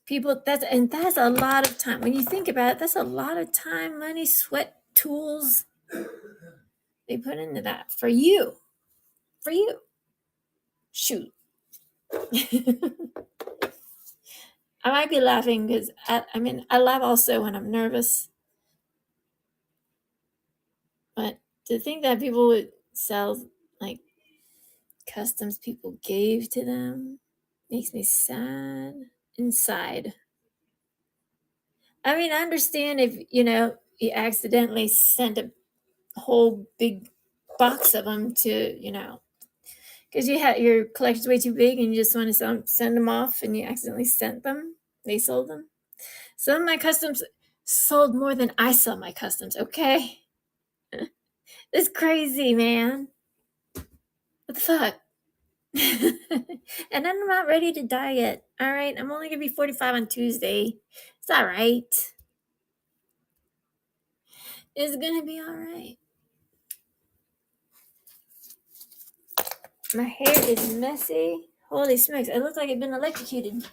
People, that's a lot of time. When you think about it, that's a lot of time, money, sweat, tools they put into that for you. Shoot. I might be laughing because I laugh also when I'm nervous. But to think that people would sell like customs people gave to them makes me sad inside. I mean, I understand if you accidentally sent a whole big box of them to because your collection's way too big and you just want to send them off and you accidentally sent them. They sold them. Some of my customs sold more than I sell my customs. Okay, it's crazy, man. What the fuck? And I'm not ready to die yet. All right, I'm only gonna be 45 on Tuesday. It's all right. It's gonna be all right. My hair is messy. Holy smokes, I look like I've been electrocuted.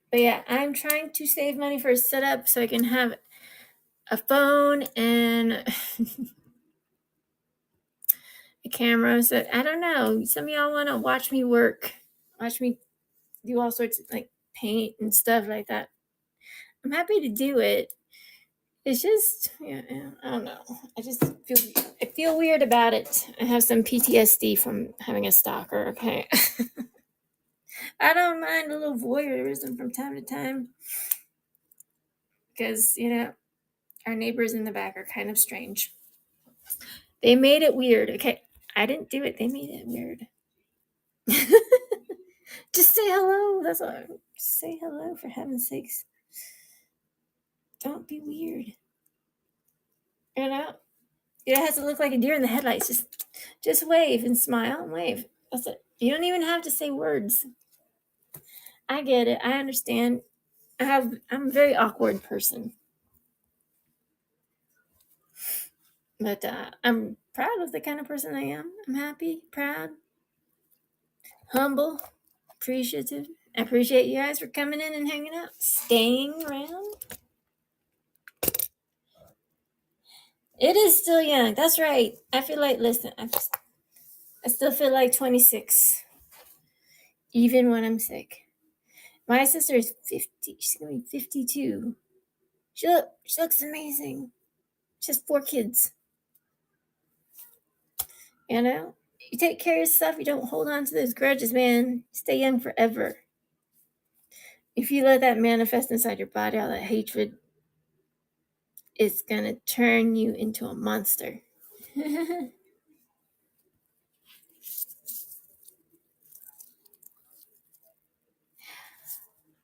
But yeah, I'm trying to save money for a setup so I can have a phone and a camera. So I don't know. Some of y'all want to watch me work, watch me do all sorts of like paint and stuff like that. I'm happy to do it. It's just, I don't know. I feel weird about it. I have some PTSD from having a stalker. Okay, I don't mind a little voyeurism from time to time because our neighbors in the back are kind of strange. They made it weird. Okay, I didn't do it. They made it weird. Just say hello. That's all. Just say hello for heaven's sakes. Don't be weird. You know, it has to look like a deer in the headlights. Just wave and smile and wave. That's it. You don't even have to say words. I get it. I understand. I'm a very awkward person, but I'm proud of the kind of person I am. I'm happy, proud, humble, appreciative. I appreciate you guys for coming in and hanging out, staying around. It is still young. That's right. I feel like, listen, I still feel like 26, even when I'm sick. My sister is 50. She's going to be 52. She looks amazing. She has 4 kids. You take care of yourself. You don't hold on to those grudges, man. Stay young forever. If you let that manifest inside your body, all that hatred, it's going to turn you into a monster.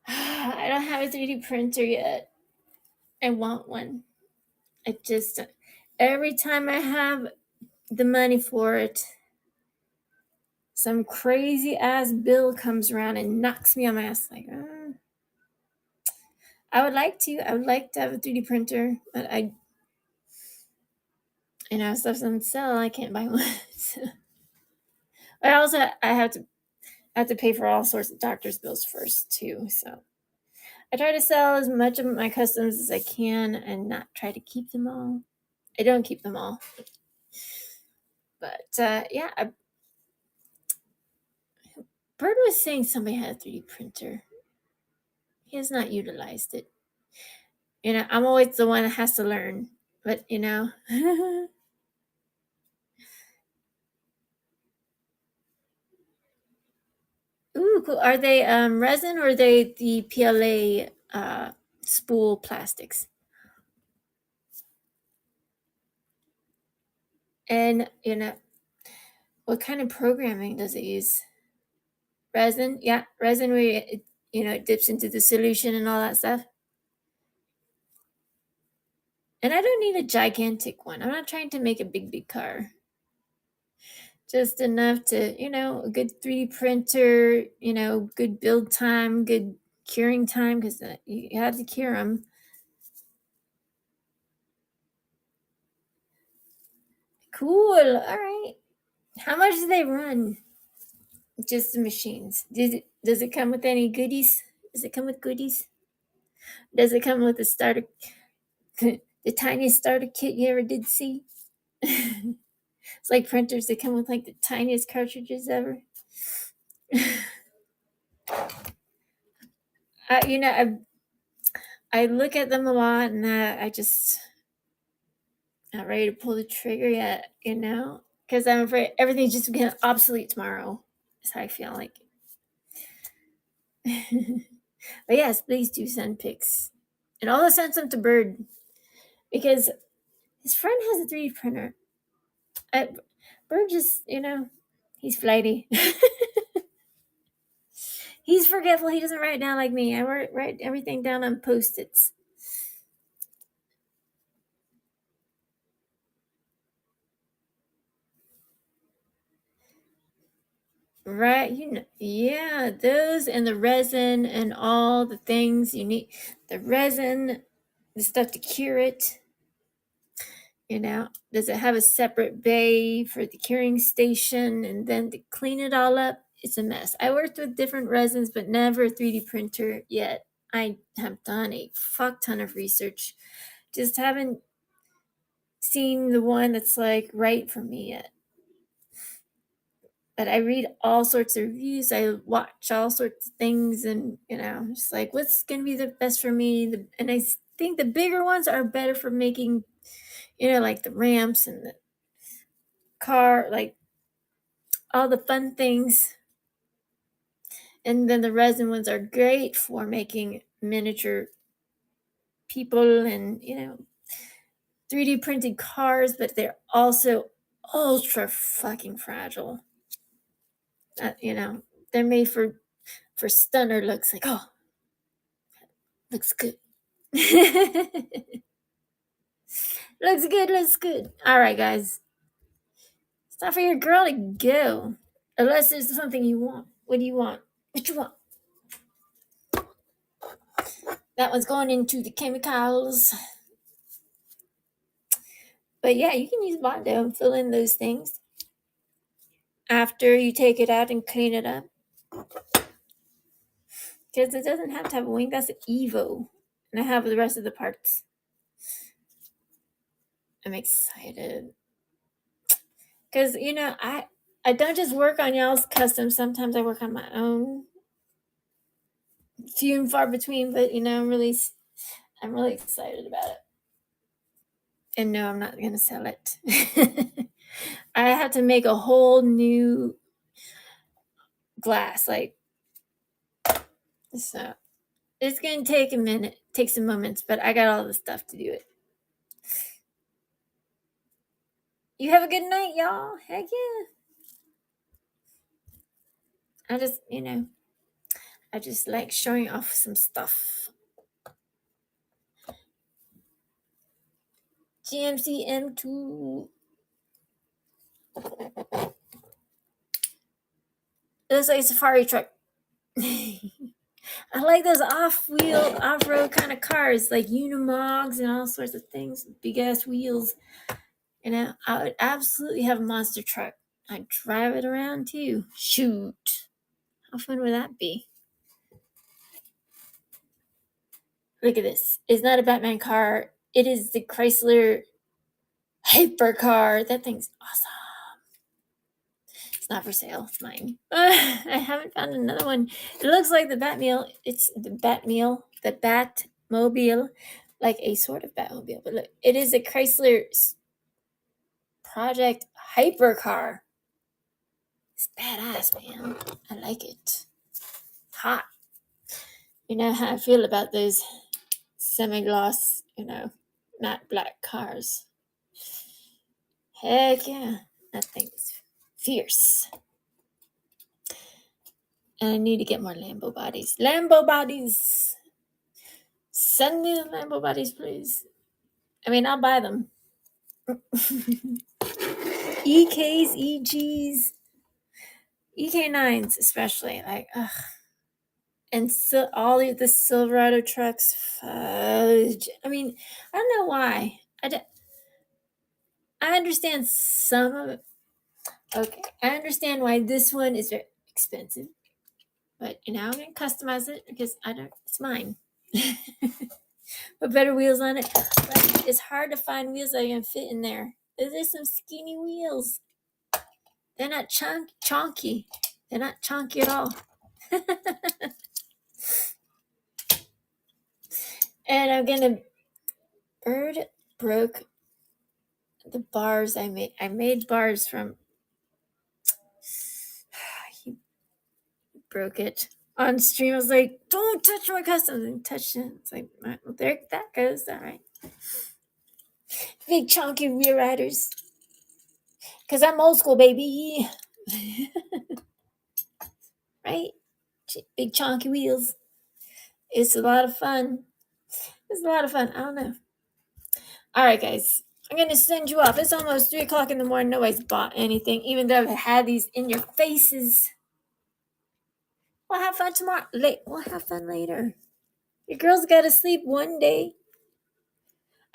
I don't have a 3D printer yet. I want one. Every time I have the money for it, some crazy ass bill comes around and knocks me on my ass. Like, I would like to have a 3D printer, but stuff's on sale. I can't buy one. I also I have to pay for all sorts of doctor's bills first too. So I try to sell as much of my customs as I can and not try to keep them all. I don't keep them all, but Bird was saying somebody had a 3D printer. He has not utilized it. I'm always the one that has to learn, but Ooh, cool. Are they resin or are they the PLA spool plastics? And what kind of programming does it use? Resin, yeah, resin where it dips into the solution and all that stuff. And I don't need a gigantic one. I'm not trying to make a big car. Just enough to, a good 3D printer, good build time, good curing time, because you have to cure them. Cool. All right. How much do they run? Just the machines. Does it come with any goodies? Does it come with goodies? Does it come with a starter, the tiniest starter kit you ever did see? It's like printers that come with like the tiniest cartridges ever. I look at them a lot, and I just not ready to pull the trigger yet. Because I'm afraid everything's just gonna obsolete tomorrow. That's how I feel like. But yes, please do send pics, and also send some to Bird because his friend has a 3D printer. Bird just, he's flighty. He's forgetful. He doesn't write down like me. I write everything down on Post-its. Right, yeah, those and the resin and all the things you need. The resin, the stuff to cure it. Does it have a separate bay for the curing station and then to clean it all up? It's a mess. I worked with different resins, but never a 3D printer yet. I have done a fuck ton of research. Just haven't seen the one that's like right for me yet. But I read all sorts of reviews. I watch all sorts of things, and just like what's gonna be the best for me. And I think the bigger ones are better for making, like the ramps and the car, like all the fun things. And then the resin ones are great for making miniature people and 3D printed cars, but they're also ultra fucking fragile. They're made for stunner looks. Like, oh, looks good. Looks good. All right, guys, it's time for your girl to go. Unless there's something you want. What do you want? What you want? That one's going into the chemicals. But yeah, you can use Bondo and fill in those things after you take it out and clean it up. Because it doesn't have to have a wing. That's an Evo. And I have the rest of the parts. I'm excited. Because, I don't just work on y'all's custom. Sometimes I work on my own. Few and far between, but, I'm really excited about it. And no, I'm not going to sell it. I have to make a whole new glass. So it's going to take a minute, take some moments, but I got all the stuff to do it. You have a good night, y'all. Heck yeah. I just like showing off some stuff. GMC M2. It looks like a safari truck. I like those off-road kind of cars, like Unimogs and all sorts of things, big ass wheels. I would absolutely have a monster truck. I'd drive it around too. Shoot. How fun would that be? Look at this. It's not a Batman car. It is the Chrysler hypercar. That thing's awesome. It's not for sale. It's mine. I haven't found another one. It looks like the Batmobile. It's the Batmobile. The Batmobile. Like a sort of Batmobile. But look, it is a Chrysler Project hypercar. It's badass, man. I like it. Hot. You know how I feel about those semi-gloss, matte black cars. Heck yeah. That thing's fierce. And I need to get more Lambo bodies. Lambo bodies! Send me the Lambo bodies, please. I mean, I'll buy them. EKs, EGs, EK9s especially. Like, ugh. And so all of the Silverado trucks, fudge. I mean, I don't know why. I understand some of it. Okay, I understand why this one is very expensive. But, I'm going to customize it because it's mine. Put better wheels on it. But it's hard to find wheels that can fit in there. There's some skinny wheels. They're not chonky. They're not chonky at all. And Bird broke the bars I made. I made bars from, he broke it on stream. I was like, don't touch my customs, and touched it. It's like, well, there that goes. All right. Big chunky rear riders. Because I'm old school, baby. Right? Big chunky wheels. It's a lot of fun. I don't know. All right, guys. I'm going to send you off. It's almost 3 o'clock in the morning. Nobody's bought anything, even though I've had these in your faces. We'll have fun tomorrow. We'll have fun later. Your girl's got to sleep one day.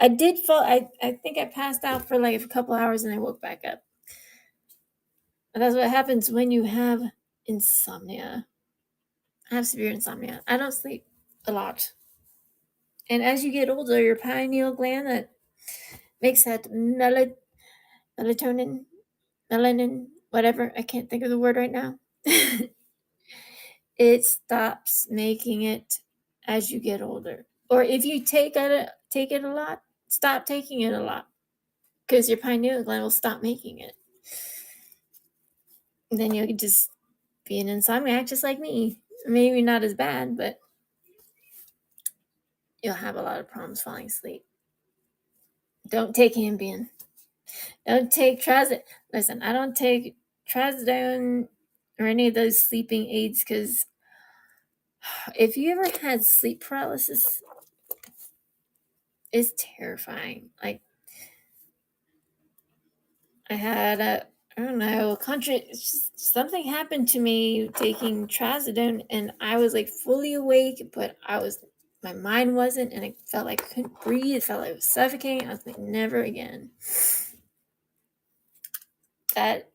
I did fall. I think I passed out for like a couple hours and I woke back up. And that's what happens when you have insomnia. I have severe insomnia. I don't sleep a lot. And as you get older, your pineal gland that makes that melatonin, whatever, I can't think of the word right now. It stops making it as you get older. Or if you take it a lot, stop taking it a lot, because your pineal gland will stop making it. And then you'll just be an insomniac just like me. Maybe not as bad, but you'll have a lot of problems falling asleep. Don't take Ambien. Don't take Trazodone. Listen, I don't take Trazodone or any of those sleeping aids, because if you ever had sleep paralysis, it's terrifying. Like, I had I don't know, something happened to me taking Trazodone, and I was like fully awake, but my mind wasn't, and I felt like I couldn't breathe. It felt like I was suffocating. I was like, never again. That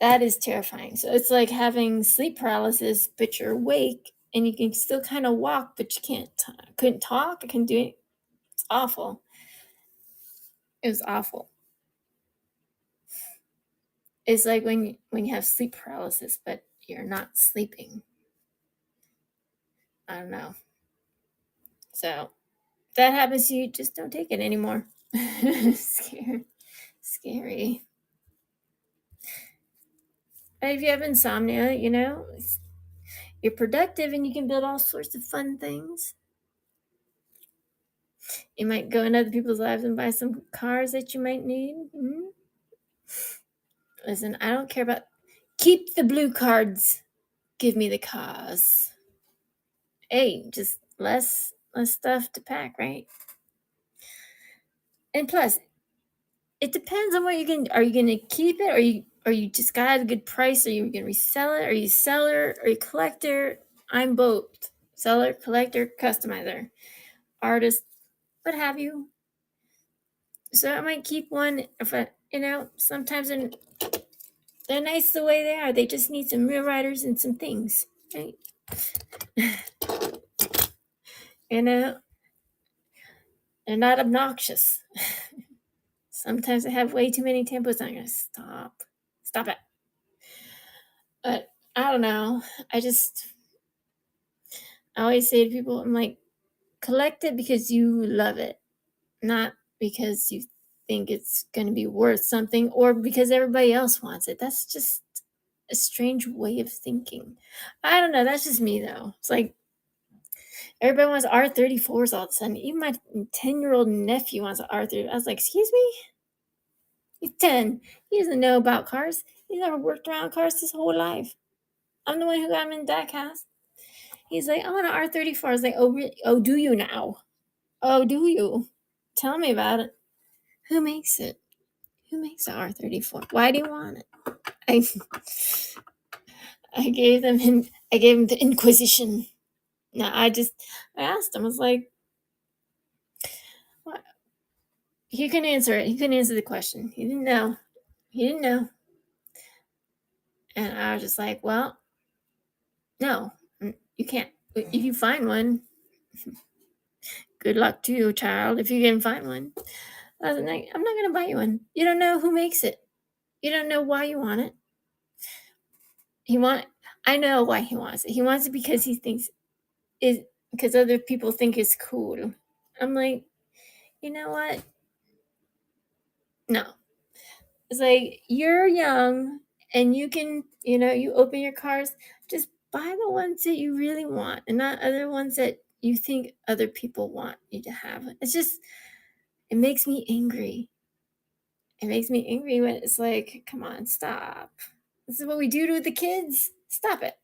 is terrifying. So it's like having sleep paralysis, but you're awake and you can still kind of walk, but you couldn't talk. I couldn't do it. It's awful. It was awful. It's like when you have sleep paralysis, but you're not sleeping. I don't know. So that happens to you, just don't take it anymore. Scary. But if you have insomnia, you're productive and you can build all sorts of fun things. You might go in other people's lives and buy some cars that you might need. Mm-hmm. Listen, I don't care about. Keep the blue cards. Give me the cars. Hey, just less stuff to pack, right? And plus, it depends on what you can. Are you going to keep it, or you just got a good price? Are you going to resell it? Are you a seller? Are you a collector? I'm both. Seller, collector, customizer, artist, what have you. So I might keep one if sometimes they're nice the way they are. They just need some real writers and some things, right? They're not obnoxious. Sometimes I have way too many tempos. I'm gonna stop it. But I don't know. I always say to people, I'm like, collect it because you love it, not because you think it's going to be worth something or because everybody else wants it. That's just a strange way of thinking. I don't know. That's just me, though. It's like everybody wants R34s all of a sudden. Even my 10-year-old nephew wants an R30. I was like, excuse me? He's 10. He doesn't know about cars. He's never worked around cars his whole life. I'm the one who got him in Diecast. He's like, I want an R34. I was like, oh, really? Oh, do you now? Oh, do you? Tell me about it. Who makes it? Who makes the R34? Why do you want it? I gave him the Inquisition. No, I asked him. I was like, what? He couldn't answer it. He couldn't answer the question. He didn't know. And I was just like, well, no, you can't. If you find one, good luck to you, child. If you can find one, I was like, I'm not going to buy you one. You don't know who makes it. You don't know why you want it. I know why he wants it. He wants it because he thinks because other people think it's cool. I'm like, you know what? No. It's like, you're young and you can, you open your cars, just buy the ones that you really want and not other ones that you think other people want you to have. It makes me angry. It makes me angry when it's like, come on, stop. This is what we do to the kids. Stop it.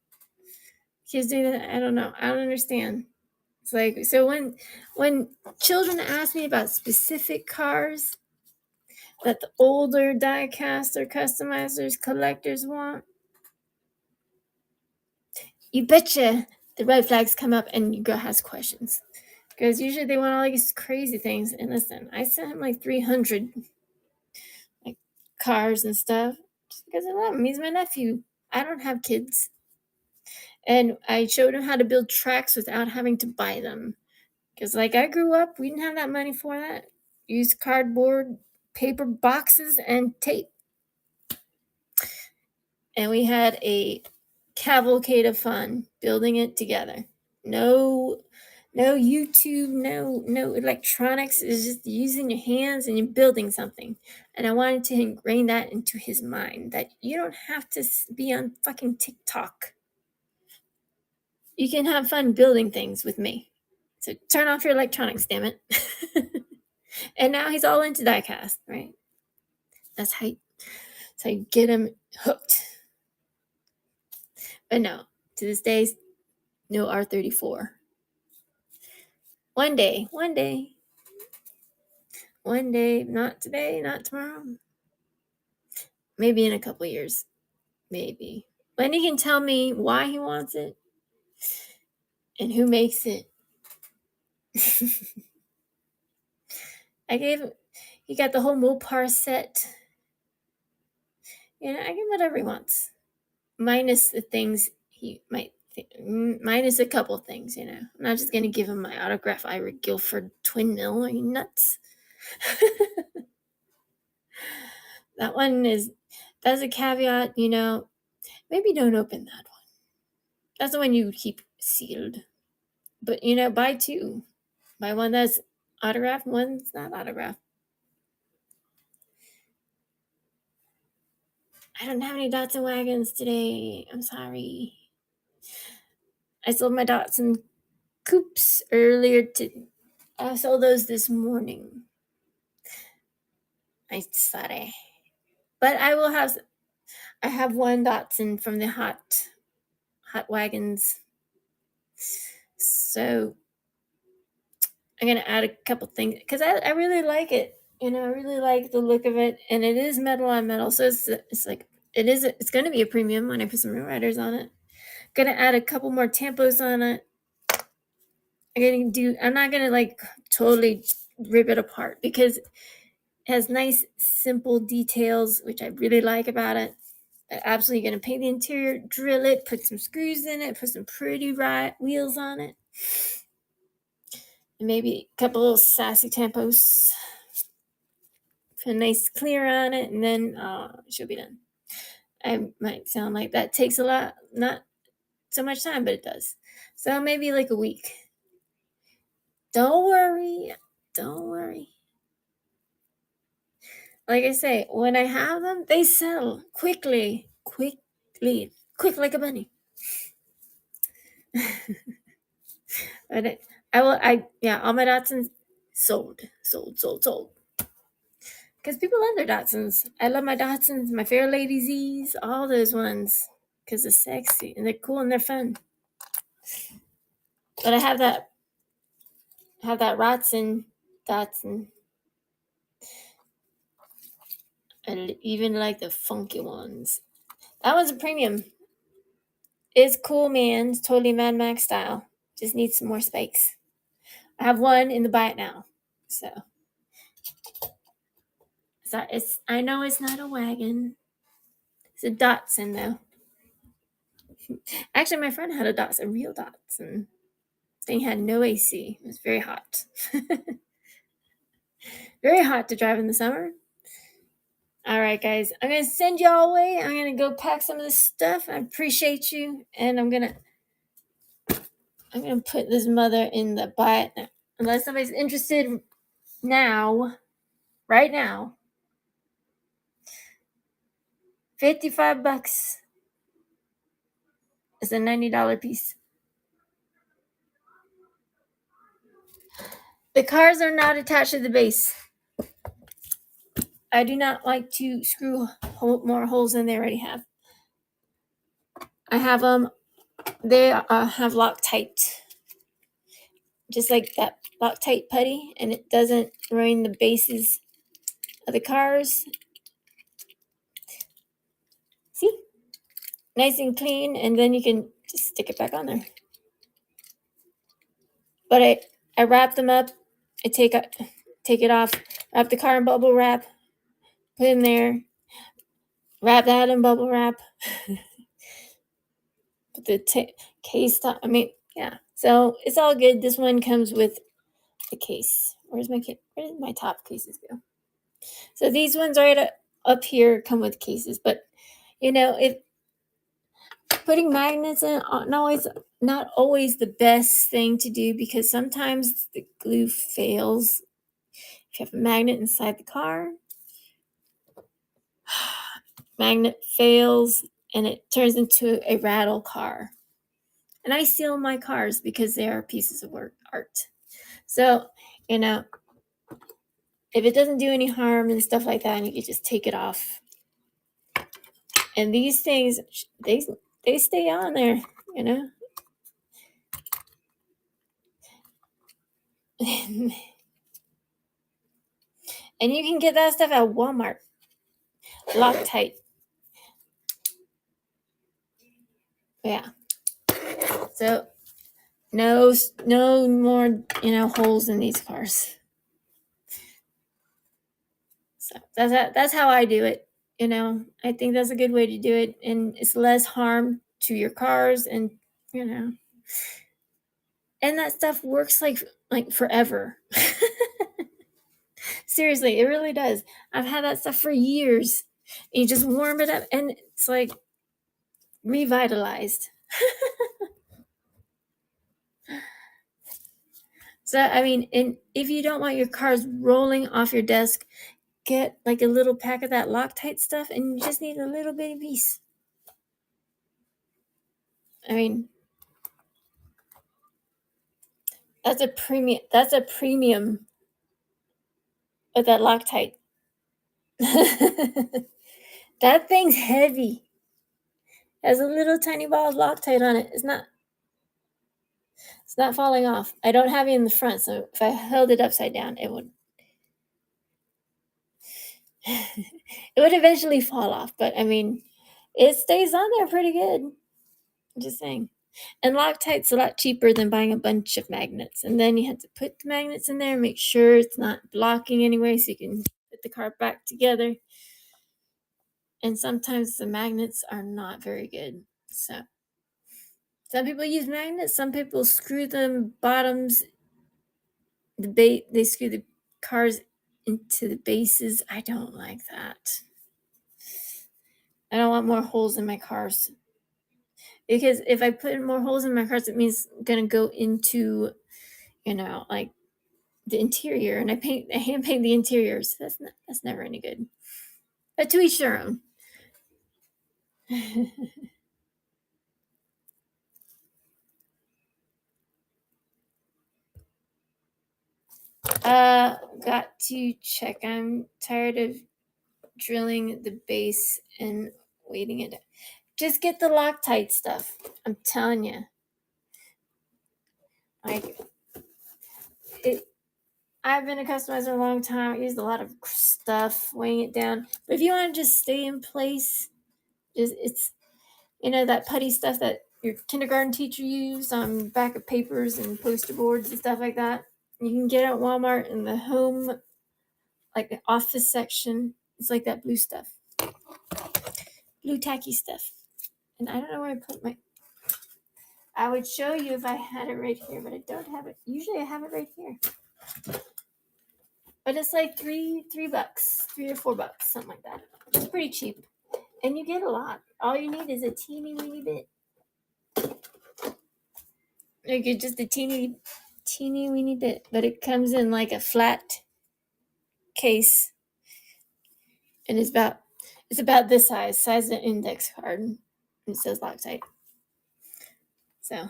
Kids do that. I don't know. I don't understand. It's like, so when children ask me about specific cars that the older diecast or customizers, collectors want, you betcha the red flags come up and your girl has questions. Because usually they want all these crazy things. And listen, I sent him like 300 like cars and stuff just because I love him. He's my nephew. I don't have kids. And I showed him how to build tracks without having to buy them. Because like I grew up, we didn't have that money for that. Used cardboard, paper boxes, and tape. And we had a cavalcade of fun building it together. No No YouTube, no electronics. It's just using your hands and you're building something. And I wanted to ingrain that into his mind that you don't have to be on fucking TikTok. You can have fun building things with me. So turn off your electronics, damn it. And now he's all into diecast, right? That's how you get him hooked. But no, to this day, no R34. One day, not today, not tomorrow. Maybe in a couple years. Maybe. When he can tell me why he wants it and who makes it. He got the whole Mopar set. I give him whatever he wants. Minus the things he might minus a couple things, I'm not just gonna give him my autograph Ira Guilford twin mill. Are you nuts? That's a caveat, maybe don't open that one. That's the one you keep sealed. But buy two. Buy one that's autographed, one's not autographed. I don't have any Datsun wagons today. I'm sorry. I sold my Datsun coupes earlier I sold those this morning. I'm sorry. But I have one Datsun from the hot wagons. So I'm going to add a couple things because I really like it. I really like the look of it, and it is metal on metal. So it's like, it's going to be a premium when I put some real riders on it. Going to add a couple more tampos on it. I'm not going to like totally rip it apart because it has nice, simple details, which I really like about it. I'm absolutely going to paint the interior, drill it, put some screws in it, put some pretty wheels on it. And maybe a couple little sassy tampos. Put a nice clear on it, and then it should be done. I might sound like that takes a lot, not so much time, but it does. So maybe like a week. Don't worry. Like I say, when I have them, they sell quickly, quick like a bunny. But all my Datsuns sold. Because people love their Datsuns. I love my Datsuns, my Fair Lady Z's, all those ones. Because they're sexy and they're cool and they're fun. But I have that Datsun. I even like the funky ones. That one's a premium. It's cool, man. It's totally Mad Max style. Just needs some more spikes. I have one in the buy it now. So I know it's not a wagon. It's a Datsun though. Actually, my friend had a real Datsun. Thing had no AC. It was very hot. Very hot to drive in the summer. All right, guys. I'm going to send y'all away. I'm going to go pack some of this stuff. I appreciate you. And I'm going to put this mother in the buy it now. Unless somebody's interested now, right now. $55. It's a $90 piece. The cars are not attached to the base. I do not like to screw more holes than they already have. I have them. They have Loctite. Just like that Loctite putty, and it doesn't ruin the bases of the cars. See? Nice and clean, and then you can just stick it back on there. But I wrap them up. I take it off, wrap the car in bubble wrap, put it in there, wrap that in bubble wrap, put the case top. So it's all good. This one comes with the case. Where did my top cases go? So these ones right up here come with cases, but if putting magnets in not always the best thing to do, because sometimes the glue fails. If you have a magnet inside the car, magnet fails and it turns into a rattle car. And I seal my cars because they are pieces of art. So, if it doesn't do any harm and stuff like that, and you can just take it off. And these things, they stay on there, and you can get that stuff at Walmart. Loctite. Yeah. So no more, holes in these cars. So that's how I do it. I think that's a good way to do it, and it's less harm to your cars, and and that stuff works like forever. Seriously, it really does. I've had that stuff for years. You just warm it up and it's like revitalized. So, and if you don't want your cars rolling off your desk, get like a little pack of that Loctite stuff, and you just need a little bitty piece. That's a premium of that Loctite. That thing's heavy. It has a little tiny ball of Loctite on it. It's not falling off. I don't have it in the front, so if I held it upside down, it would eventually fall off. But it stays on there pretty good. I'm just saying. And Loctite's a lot cheaper than buying a bunch of magnets. And then you have to put the magnets in there, make sure it's not blocking anyway, so you can put the car back together. And sometimes the magnets are not very good. So some people use magnets, some people screw them bottoms. They screw the cars into the bases. I don't like that. I don't want more holes in my cars. Because if I put more holes in my cars, it means I'm going to go into, like the interior, and I hand paint the interiors. That's never any good. But to each their own. Got to check. I'm tired of drilling the base and waiting it. Just get the Loctite stuff. I'm telling you. I've been a customizer a long time. I used a lot of stuff weighing it down. But if you want to just stay in place, it's that putty stuff that your kindergarten teacher used on back of papers and poster boards and stuff like that. You can get it at Walmart in the home, like the office section. It's like that blue stuff. Blue tacky stuff. And I don't know where I put I would show you if I had it right here, but I don't have it. Usually I have it right here. But it's like $3 or $4, something like that. It's pretty cheap. And you get a lot. All you need is a teeny weeny bit. Like just a teeny weeny bit. But it comes in like a flat case. And it's about this size of an index card. And it says Loctite. So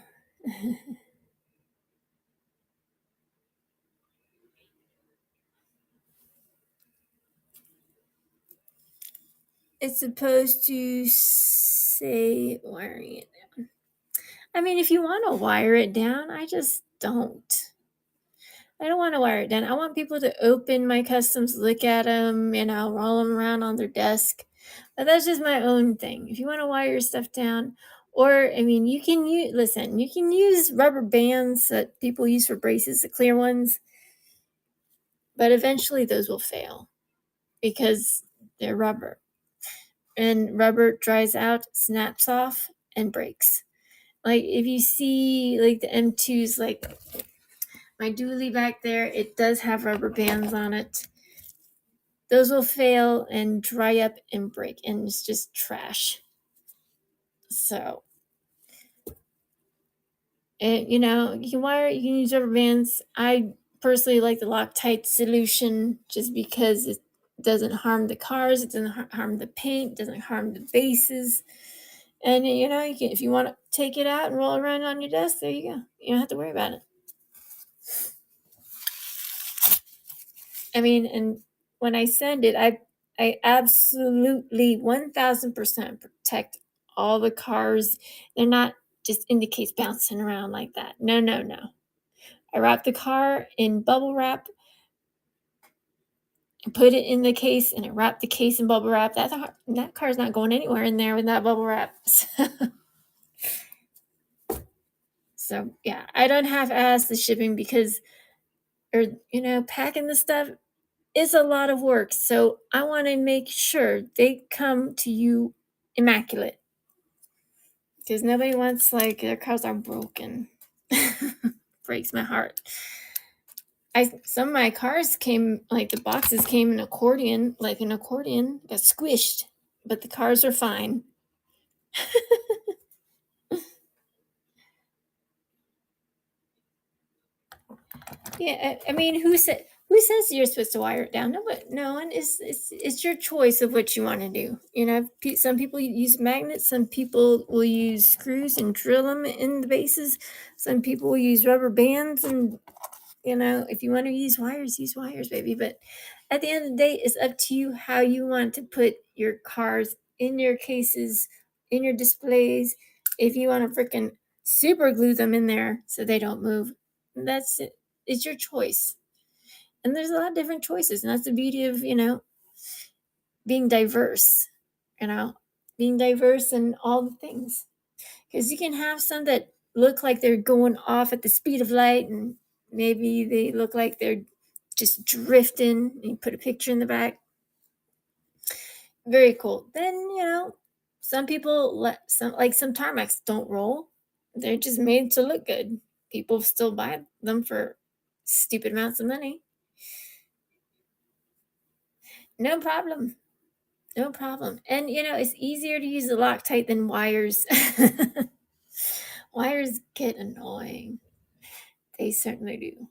it's supposed to say wiring it down. If you want to wire it down, I just don't. I don't want to wire it down. I want people to open my customs, look at them, roll them around on their desk. But that's just my own thing. If you want to wire your stuff down, or you can use rubber bands that people use for braces, the clear ones. But eventually those will fail because they're rubber. And rubber dries out, snaps off, and breaks. Like if you see like the M2s, like my dually back there, it does have rubber bands on it. Those will fail and dry up and break, and it's just trash. So And you can wire, you can use rubber bands. I personally like the Loctite solution just because it doesn't harm the cars, it doesn't harm the paint, doesn't harm the bases. And you can, if you want to take it out and roll it around on your desk, there you go. You don't have to worry about it. I mean, and when I send it, I absolutely 1000% protect all the cars. They're not just in the case bouncing around like that. No, no, no. I wrap the car in bubble wrap and put it in the case, and I wrap the case in bubble wrap. That car's not going anywhere in there with that bubble wrap. So yeah, I don't have to ask the shipping because, or packing the stuff is a lot of work. So I want to make sure they come to you immaculate because nobody wants like their cars are broken. Breaks my heart. Some of my cars came, like the boxes came in accordion, like an accordion, got squished, but the cars are fine. Yeah, I mean, who says you're supposed to wire it down? No one. It's your choice of what you want to do. Some people use magnets. Some people will use screws and drill them in the bases. Some people will use rubber bands, and if you want to use wires, baby. But at the end of the day, it's up to you how you want to put your cars in your cases, in your displays. If you want to freaking super glue them in there so they don't move, that's it. It's your choice. And there's a lot of different choices. And that's the beauty of, being diverse, being diverse in all the things. Because you can have some that look like they're going off at the speed of light, and maybe they look like they're just drifting. And you put a picture in the back. Very cool. Then, some people, some tarmacs don't roll. They're just made to look good. People still buy them for stupid amounts of money. No problem. No problem. And it's easier to use the Loctite than wires. Wires get annoying. They certainly do.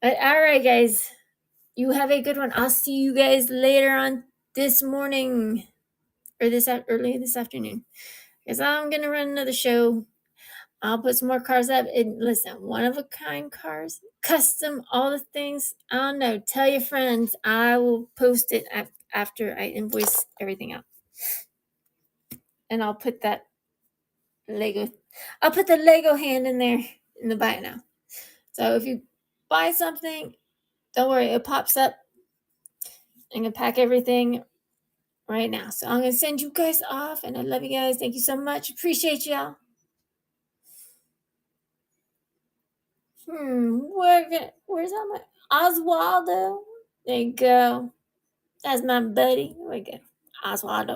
But all right, guys. You have a good one. I'll see you guys later on this morning or early this afternoon. Because I'm gonna run another show. I'll put some more cars up. And listen, one of a kind cars, custom, all the things. I don't know. Tell your friends. I will post it after I invoice everything out. And I'll put that Lego. I'll put the Lego hand in there in the buy it now. So if you buy something, don't worry, it pops up. I'm gonna pack everything right now. So I'm gonna send you guys off, and I love you guys. Thank you so much. Appreciate y'all. Where's all my Oswaldo? There you go. That's my buddy. There we go. Oswaldo.